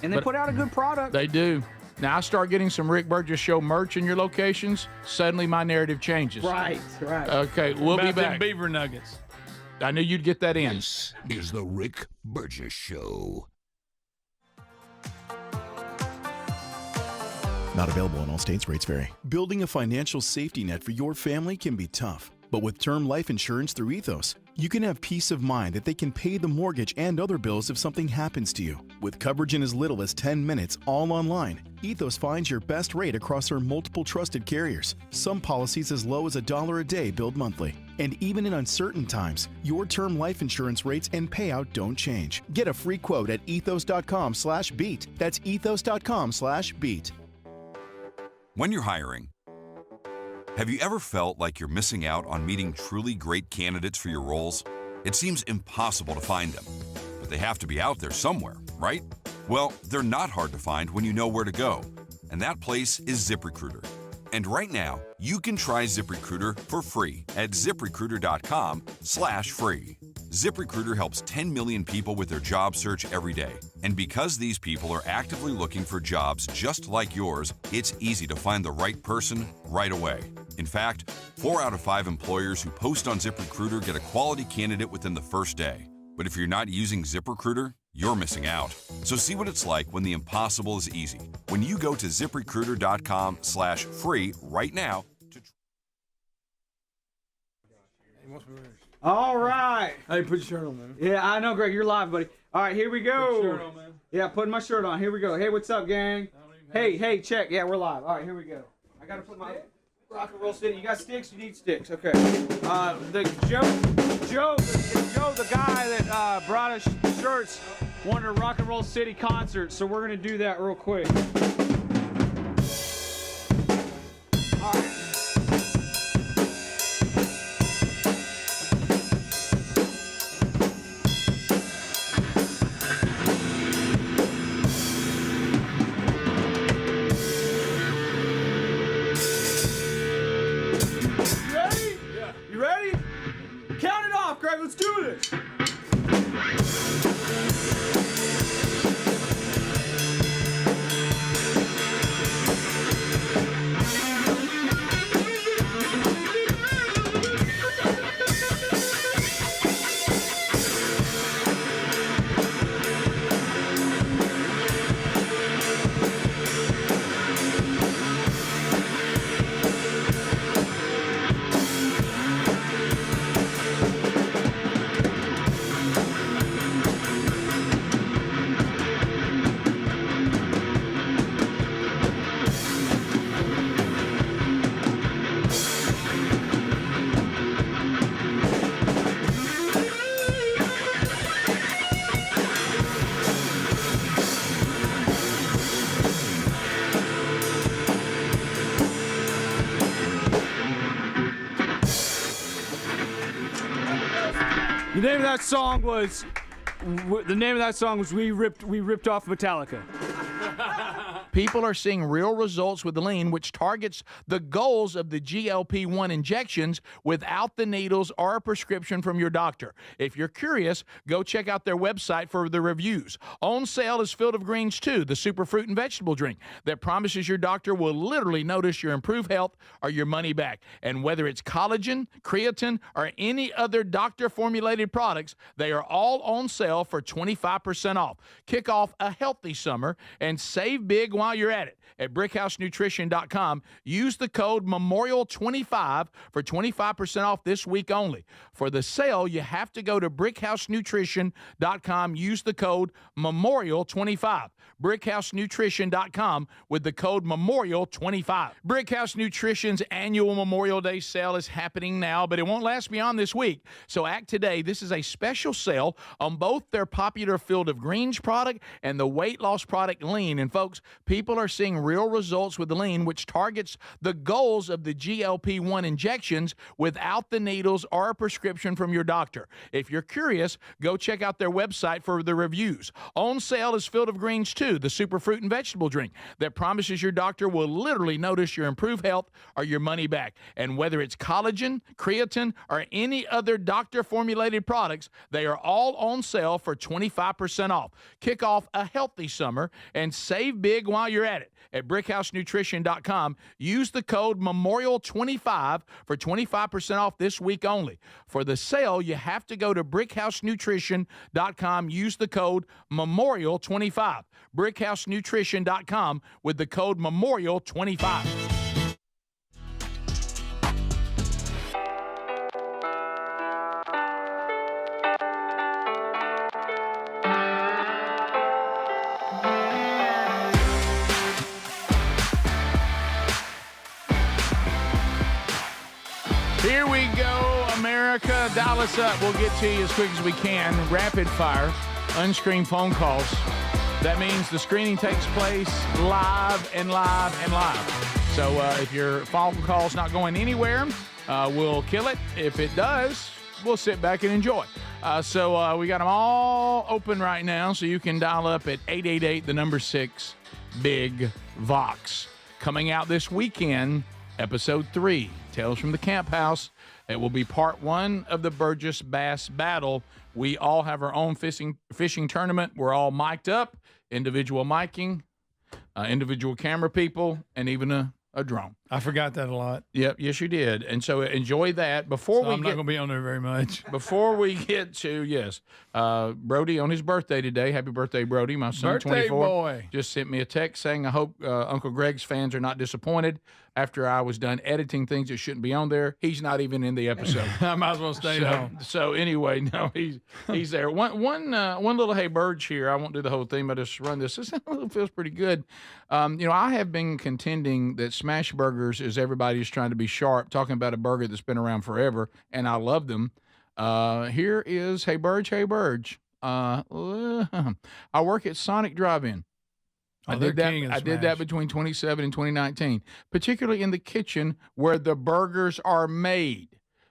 And they put out a good product. They do. Now, I start getting some Rick Burgess Show merch in your locations, suddenly my narrative changes. Right. Okay, we'll be back. Beaver nuggets. I knew you'd get that in. This is the Rick Burgess Show. Not available in all states. Rates vary. Building a financial safety net for your family can be tough. But with term life insurance through Ethos, you can have peace of mind that they can pay the mortgage and other bills if something happens to you. With coverage in as little as 10 minutes, all online, Ethos finds your best rate across their multiple trusted carriers. Some policies as low as $1 a day billed monthly. And even in uncertain times, your term life insurance rates and payout don't change. Get a free quote at ethos.com/beat. That's ethos.com/beat. When you're hiring, have you ever felt like you're missing out on meeting truly great candidates for your roles? It seems impossible to find them, but they have to be out there somewhere, right? Well, they're not hard to find when you know where to go, and that place is ZipRecruiter. And right now, you can try ZipRecruiter for free at ZipRecruiter.com/free. ZipRecruiter helps 10 million people with their job search every day. And because these people are actively looking for jobs just like yours, it's easy to find the right person right away. In fact, 4 out of 5 employers who post on ZipRecruiter get a quality candidate within the first day. But if you're not using ZipRecruiter, you're missing out. So see what it's like when the impossible is easy. When you go to ZipRecruiter.com/free right now. All right. Hey, put your shirt on, man. Yeah, I know, Greg. You're live, buddy. All right, here we go. Put your shirt on, man. Yeah, putting my shirt on. Here we go. Hey, what's up, gang? Hey, check. Yeah, we're live. All right, here we go. I got to put my Rock and Roll City. You got sticks? You need sticks. Okay. Joe, the guy that brought us shirts, wanted a Rock and Roll City concert, so we're going to do that real quick. All right. You ready? Count it off, Greg. Let's do this. The name of that song was We Ripped Off Metallica. People are seeing real results with the lean, which targets the goals of the GLP-1 injections without the needles or a prescription from your doctor. If you're curious, go check out their website for the reviews. On sale is Field of Greens 2, the super fruit and vegetable drink that promises your doctor will literally notice your improved health or your money back. And whether it's collagen, creatine, or any other doctor-formulated products, they are all on sale for 25% off. Kick off a healthy summer and save big while you're at it. At BrickHouseNutrition.com, use the code MEMORIAL25 for 25% off this week only. For the sale, you have to go to BrickHouseNutrition.com, use the code MEMORIAL25. BrickHouseNutrition.com with the code MEMORIAL25. Brickhouse Nutrition's annual Memorial Day sale is happening now, but it won't last beyond this week. So act today. This is a special sale on both their popular Field of Greens product and the weight loss product Lean. And folks, people are seeing real results with the Lean, which targets the goals of the GLP-1 injections without the needles or a prescription from your doctor. If you're curious, go check out their website for the reviews. On sale is Field of Greens 2, the super fruit and vegetable drink that promises your doctor will literally notice your improved health or your money back. And whether it's collagen, creatine, or any other doctor-formulated products, they are all on sale for 25% off. Kick off a healthy summer and save big while you're at it. At BrickHouseNutrition.com, use the code MEMORIAL25 for 25% off this week only. For the sale, you have to go to BrickHouseNutrition.com, use the code MEMORIAL25. BrickHouseNutrition.com with the code MEMORIAL25. Here we go, America. Dial us up. We'll get to you as quick as we can. Rapid fire, unscreened phone calls. That means the screening takes place live and live and live. So if your phone call's not going anywhere, we'll kill it. If it does, we'll sit back and enjoy. So we got them all open right now, so you can dial up at 888-6 Big Vox. Coming out this weekend, Episode 3, Tales from the Camp House. It will be part 1 of the Burgess Bass Battle. We all have our own fishing tournament. We're all mic'd up, individual miking, individual camera people, and even a drone. I forgot that a lot. Yep, yes you did. And so enjoy that. I'm not going to be on there very much. Before we get to, Brody on his birthday today. Happy birthday, Brody. My son, birthday 24, boy. just sent me a text saying, I hope Uncle Greg's fans are not disappointed after I was done editing things that shouldn't be on there. He's not even in the episode. I might as well stay home. So anyway, no, he's there. One little hey birds here. I won't do the whole thing, but just run this. This feels pretty good. I have been contending that smash burgers is everybody's trying to be sharp, talking about a burger that's been around forever, and I love them. Here is Hey Burge, Hey Burge. I work at Sonic Drive-In. I did that between 2017 and 2019, particularly in the kitchen where the burgers are made.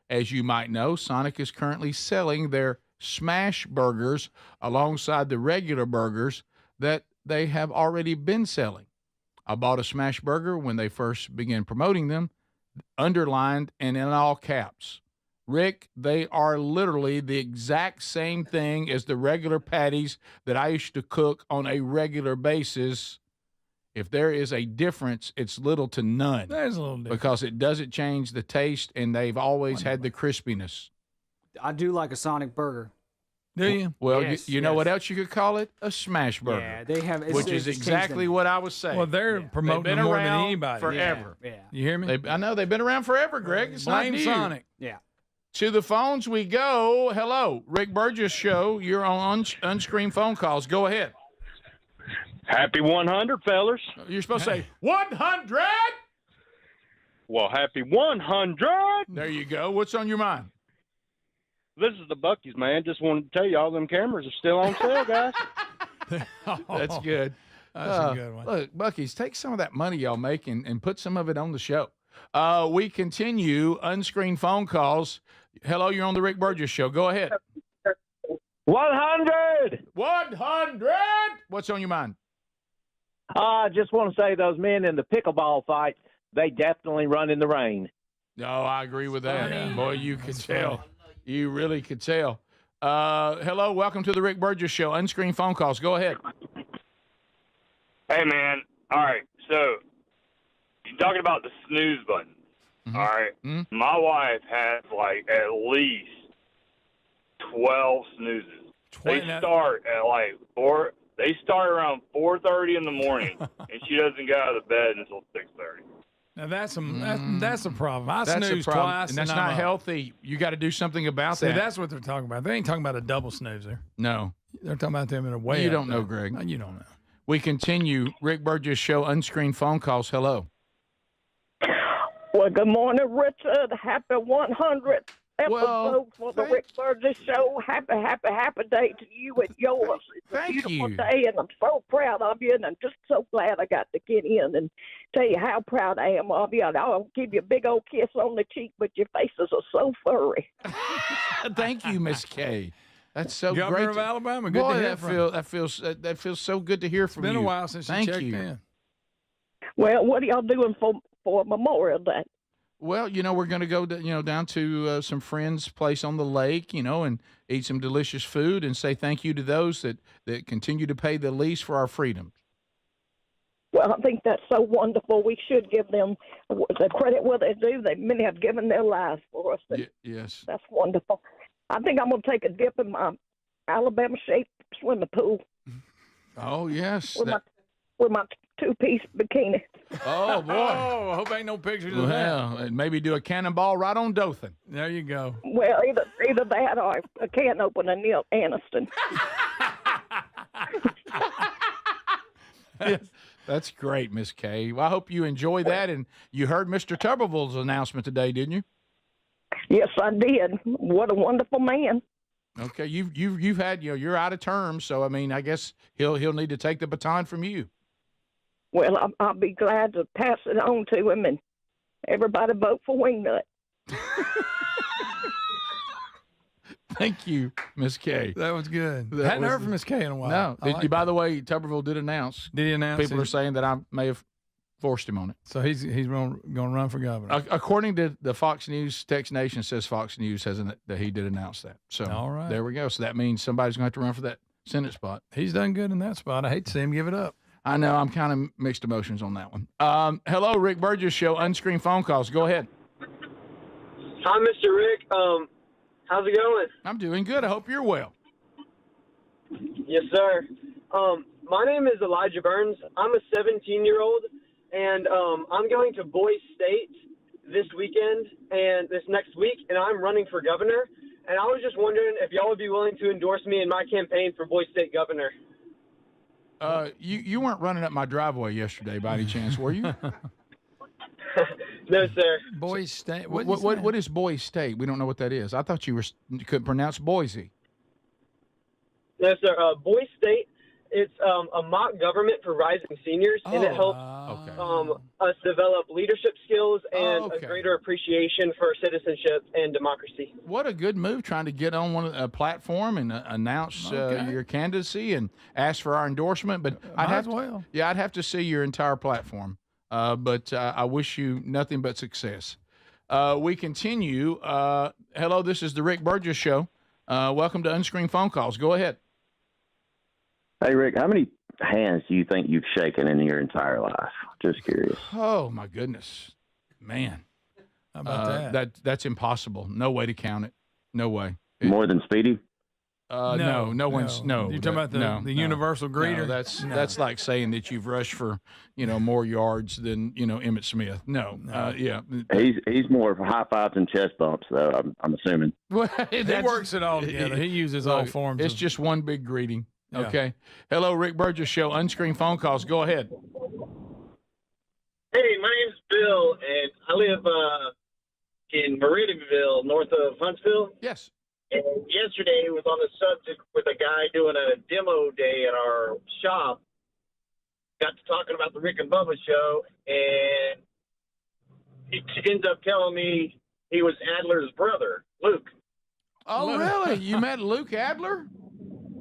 As you might know, Sonic is currently selling their smash burgers alongside the regular burgers that they have already been selling. I bought a smash burger when they first began promoting them, underlined and in all caps. Rick, they are literally the exact same thing as the regular patties that I used to cook on a regular basis. If there is a difference, it's little to none. There's a little difference. Because it doesn't change the taste, and they've always had the crispiness. I do like a Sonic burger. Do you? Well, yes, you know what else you could call it? A smash burger. Yeah, they have. Which is exactly what I was saying. Well, they're promoting them more than anybody. Forever. Yeah. You hear me? I know they've been around forever, Greg. It's not Blame new. Sonic. Yeah. To the phones we go. Hello, Rick Burgess Show. You're on unscreened phone calls. Go ahead. Happy 100, fellas. You're supposed to say 100. Well, happy 100. There you go. What's on your mind? This is the Buc-ee's, man. Just wanted to tell you all them cameras are still on sale, guys. That's good. That's a good one. Look, Buc-ee's, take some of that money y'all make and put some of it on the show. We continue unscreened phone calls. Hello, you're on the Rick Burgess Show. Go ahead. 100! 100! What's on your mind? I just want to say those men in the pickleball fights, they definitely run in the rain. No, I agree with that. Yeah. Boy, you could tell. You really could tell. Hello, welcome to the Rick Burgess Show. Unscreened phone calls. Go ahead. Hey, man. All right, so you're talking about the snooze button. All right? My wife has, like, at least 12 snoozes. They start at, like, 4. They start around 4:30 in the morning, and she doesn't get out of the bed until 6:30. Now that's a problem. I That's snooze a problem. twice, and that's not healthy. You got to do something about See, that. that's what they're talking about. They ain't talking about a double snoozer. No. They're talking about them in a way. You don't know, Greg. No, you don't know. We continue. Rick Burgess Show, unscreened phone calls. Hello. Well, good morning, Richard. Happy 100th episode for the Rick Burgess Show. Happy day to you and yours. It's a beautiful day, and I'm so proud of you, and I'm just so glad I got to get in and tell you how proud I am of you. And I'll give you a big old kiss on the cheek, but your faces are so furry. Thank you, Miss Kay. That's so Governor great. of Alabama. Good Boy, to hear from. that feels so good to hear from you. It's been a while since you checked in. Well, what are y'all doing for Memorial Day? Well, we're going to go, down to some friends' place on the lake, and eat some delicious food and say thank you to those that continue to pay the least for our freedoms. Well, I think that's so wonderful. We should give them the credit where they do. Many have given their lives for us. Yes. That's wonderful. I think I'm going to take a dip in my Alabama-shaped swimming pool. Oh, yes. With my two-piece bikini. Oh, boy. Oh, I hope ain't no pictures of that. And maybe do a cannonball right on Dothan. There you go. Well, either that or a can opener Neil Aniston. That's great, Miss Kay. Well, I hope you enjoy that. And you heard Mr. Tuberville's announcement today, didn't you? Yes, I did. What a wonderful man. Okay, you've had you're out of term, so I mean I guess he'll need to take the baton from you. Well, I'll be glad to pass it on to him, and everybody vote for Wingnut. Thank you, Miss Kay. That was good. Hadn't heard from Miss Kay in a while. No. By the way, Tuberville did announce. Did he announce? People are saying that I may have forced him on it. So he's going to run for governor. According to the Fox News, Text Nation says Fox News that he did announce that. So all right, there we go. So that means somebody's going to have to run for that Senate spot. He's done good in that spot. I hate to see him give it up. I know. I'm kind of mixed emotions on that one. Hello, Rick Burgess Show, unscreened phone calls. Go ahead. Hi, Mr. Rick. How's it going? I'm doing good. I hope you're well. Yes, sir. My name is Elijah Burns. I'm a 17-year-old, and I'm going to Boise State this weekend and this next week, and I'm running for governor. And I was just wondering if y'all would be willing to endorse me in my campaign for Boise State governor. You weren't running up my driveway yesterday by any chance, were you? No, sir. Boise State. What is Boise State? We don't know what that is. I thought you couldn't pronounce Boise. No, sir. Boise State. It's a mock government for rising seniors, and it helps us develop leadership skills and a greater appreciation for citizenship and democracy. What a good move, trying to get on a platform and announce your candidacy and ask for our endorsement. But I'd have to see your entire platform. But I wish you nothing but success. We continue. Hello, this is the Rick Burgess Show. Welcome to Unscreened Phone Calls. Go ahead. Hey, Rick, how many hands do you think you've shaken in your entire life? Just curious. Oh, my goodness. Man. How about that? That's impossible. No way to count it. No way. More than Speedy? No one's. You're talking about the universal greeter? No, that's like saying that you've rushed for, more yards than, Emmitt Smith. No. Yeah. He's more for high fives and chest bumps, though, I'm assuming. Well, he works it all together. He uses all forms. It's just one big greeting. Okay. Hello, Rick Burgess Show. Unscreened phone calls. Go ahead. Hey, my name's Bill, and I live in Meridianville, north of Huntsville. Yes. And yesterday was on the subject with a guy doing a demo day at our shop. Got to talking about the Rick and Bubba show, and he ends up telling me he was Adler's brother, Luke. Oh, really? You met Luke Adler?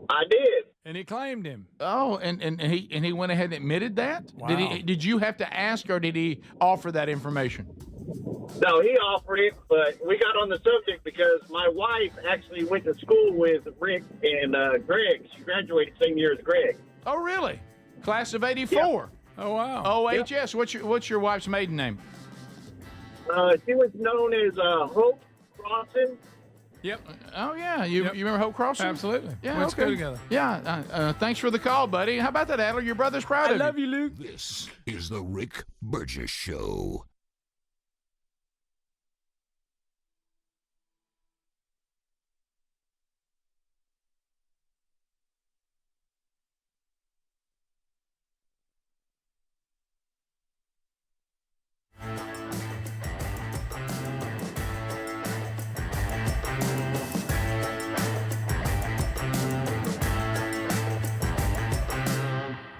I did. And he claimed him. Oh, and he went ahead and admitted that? Wow. Did you have to ask, or did he offer that information? No, he offered it, but we got on the subject because my wife actually went to school with Rick and Greg. She graduated same year as Greg. Oh, really? Class of '84. Oh, wow. OHS. What's your wife's maiden name? She was known as Hope Crossan. Yep. Oh, yeah. You remember Hope Crossing? Absolutely. Yeah, Went to school okay. together. Yeah. Thanks for the call, buddy. How about that, Adler? Your brother's proud of you. I love you, Luke. This is the Rick Burgess Show.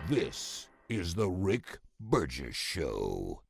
This is the Rick Burgess Show.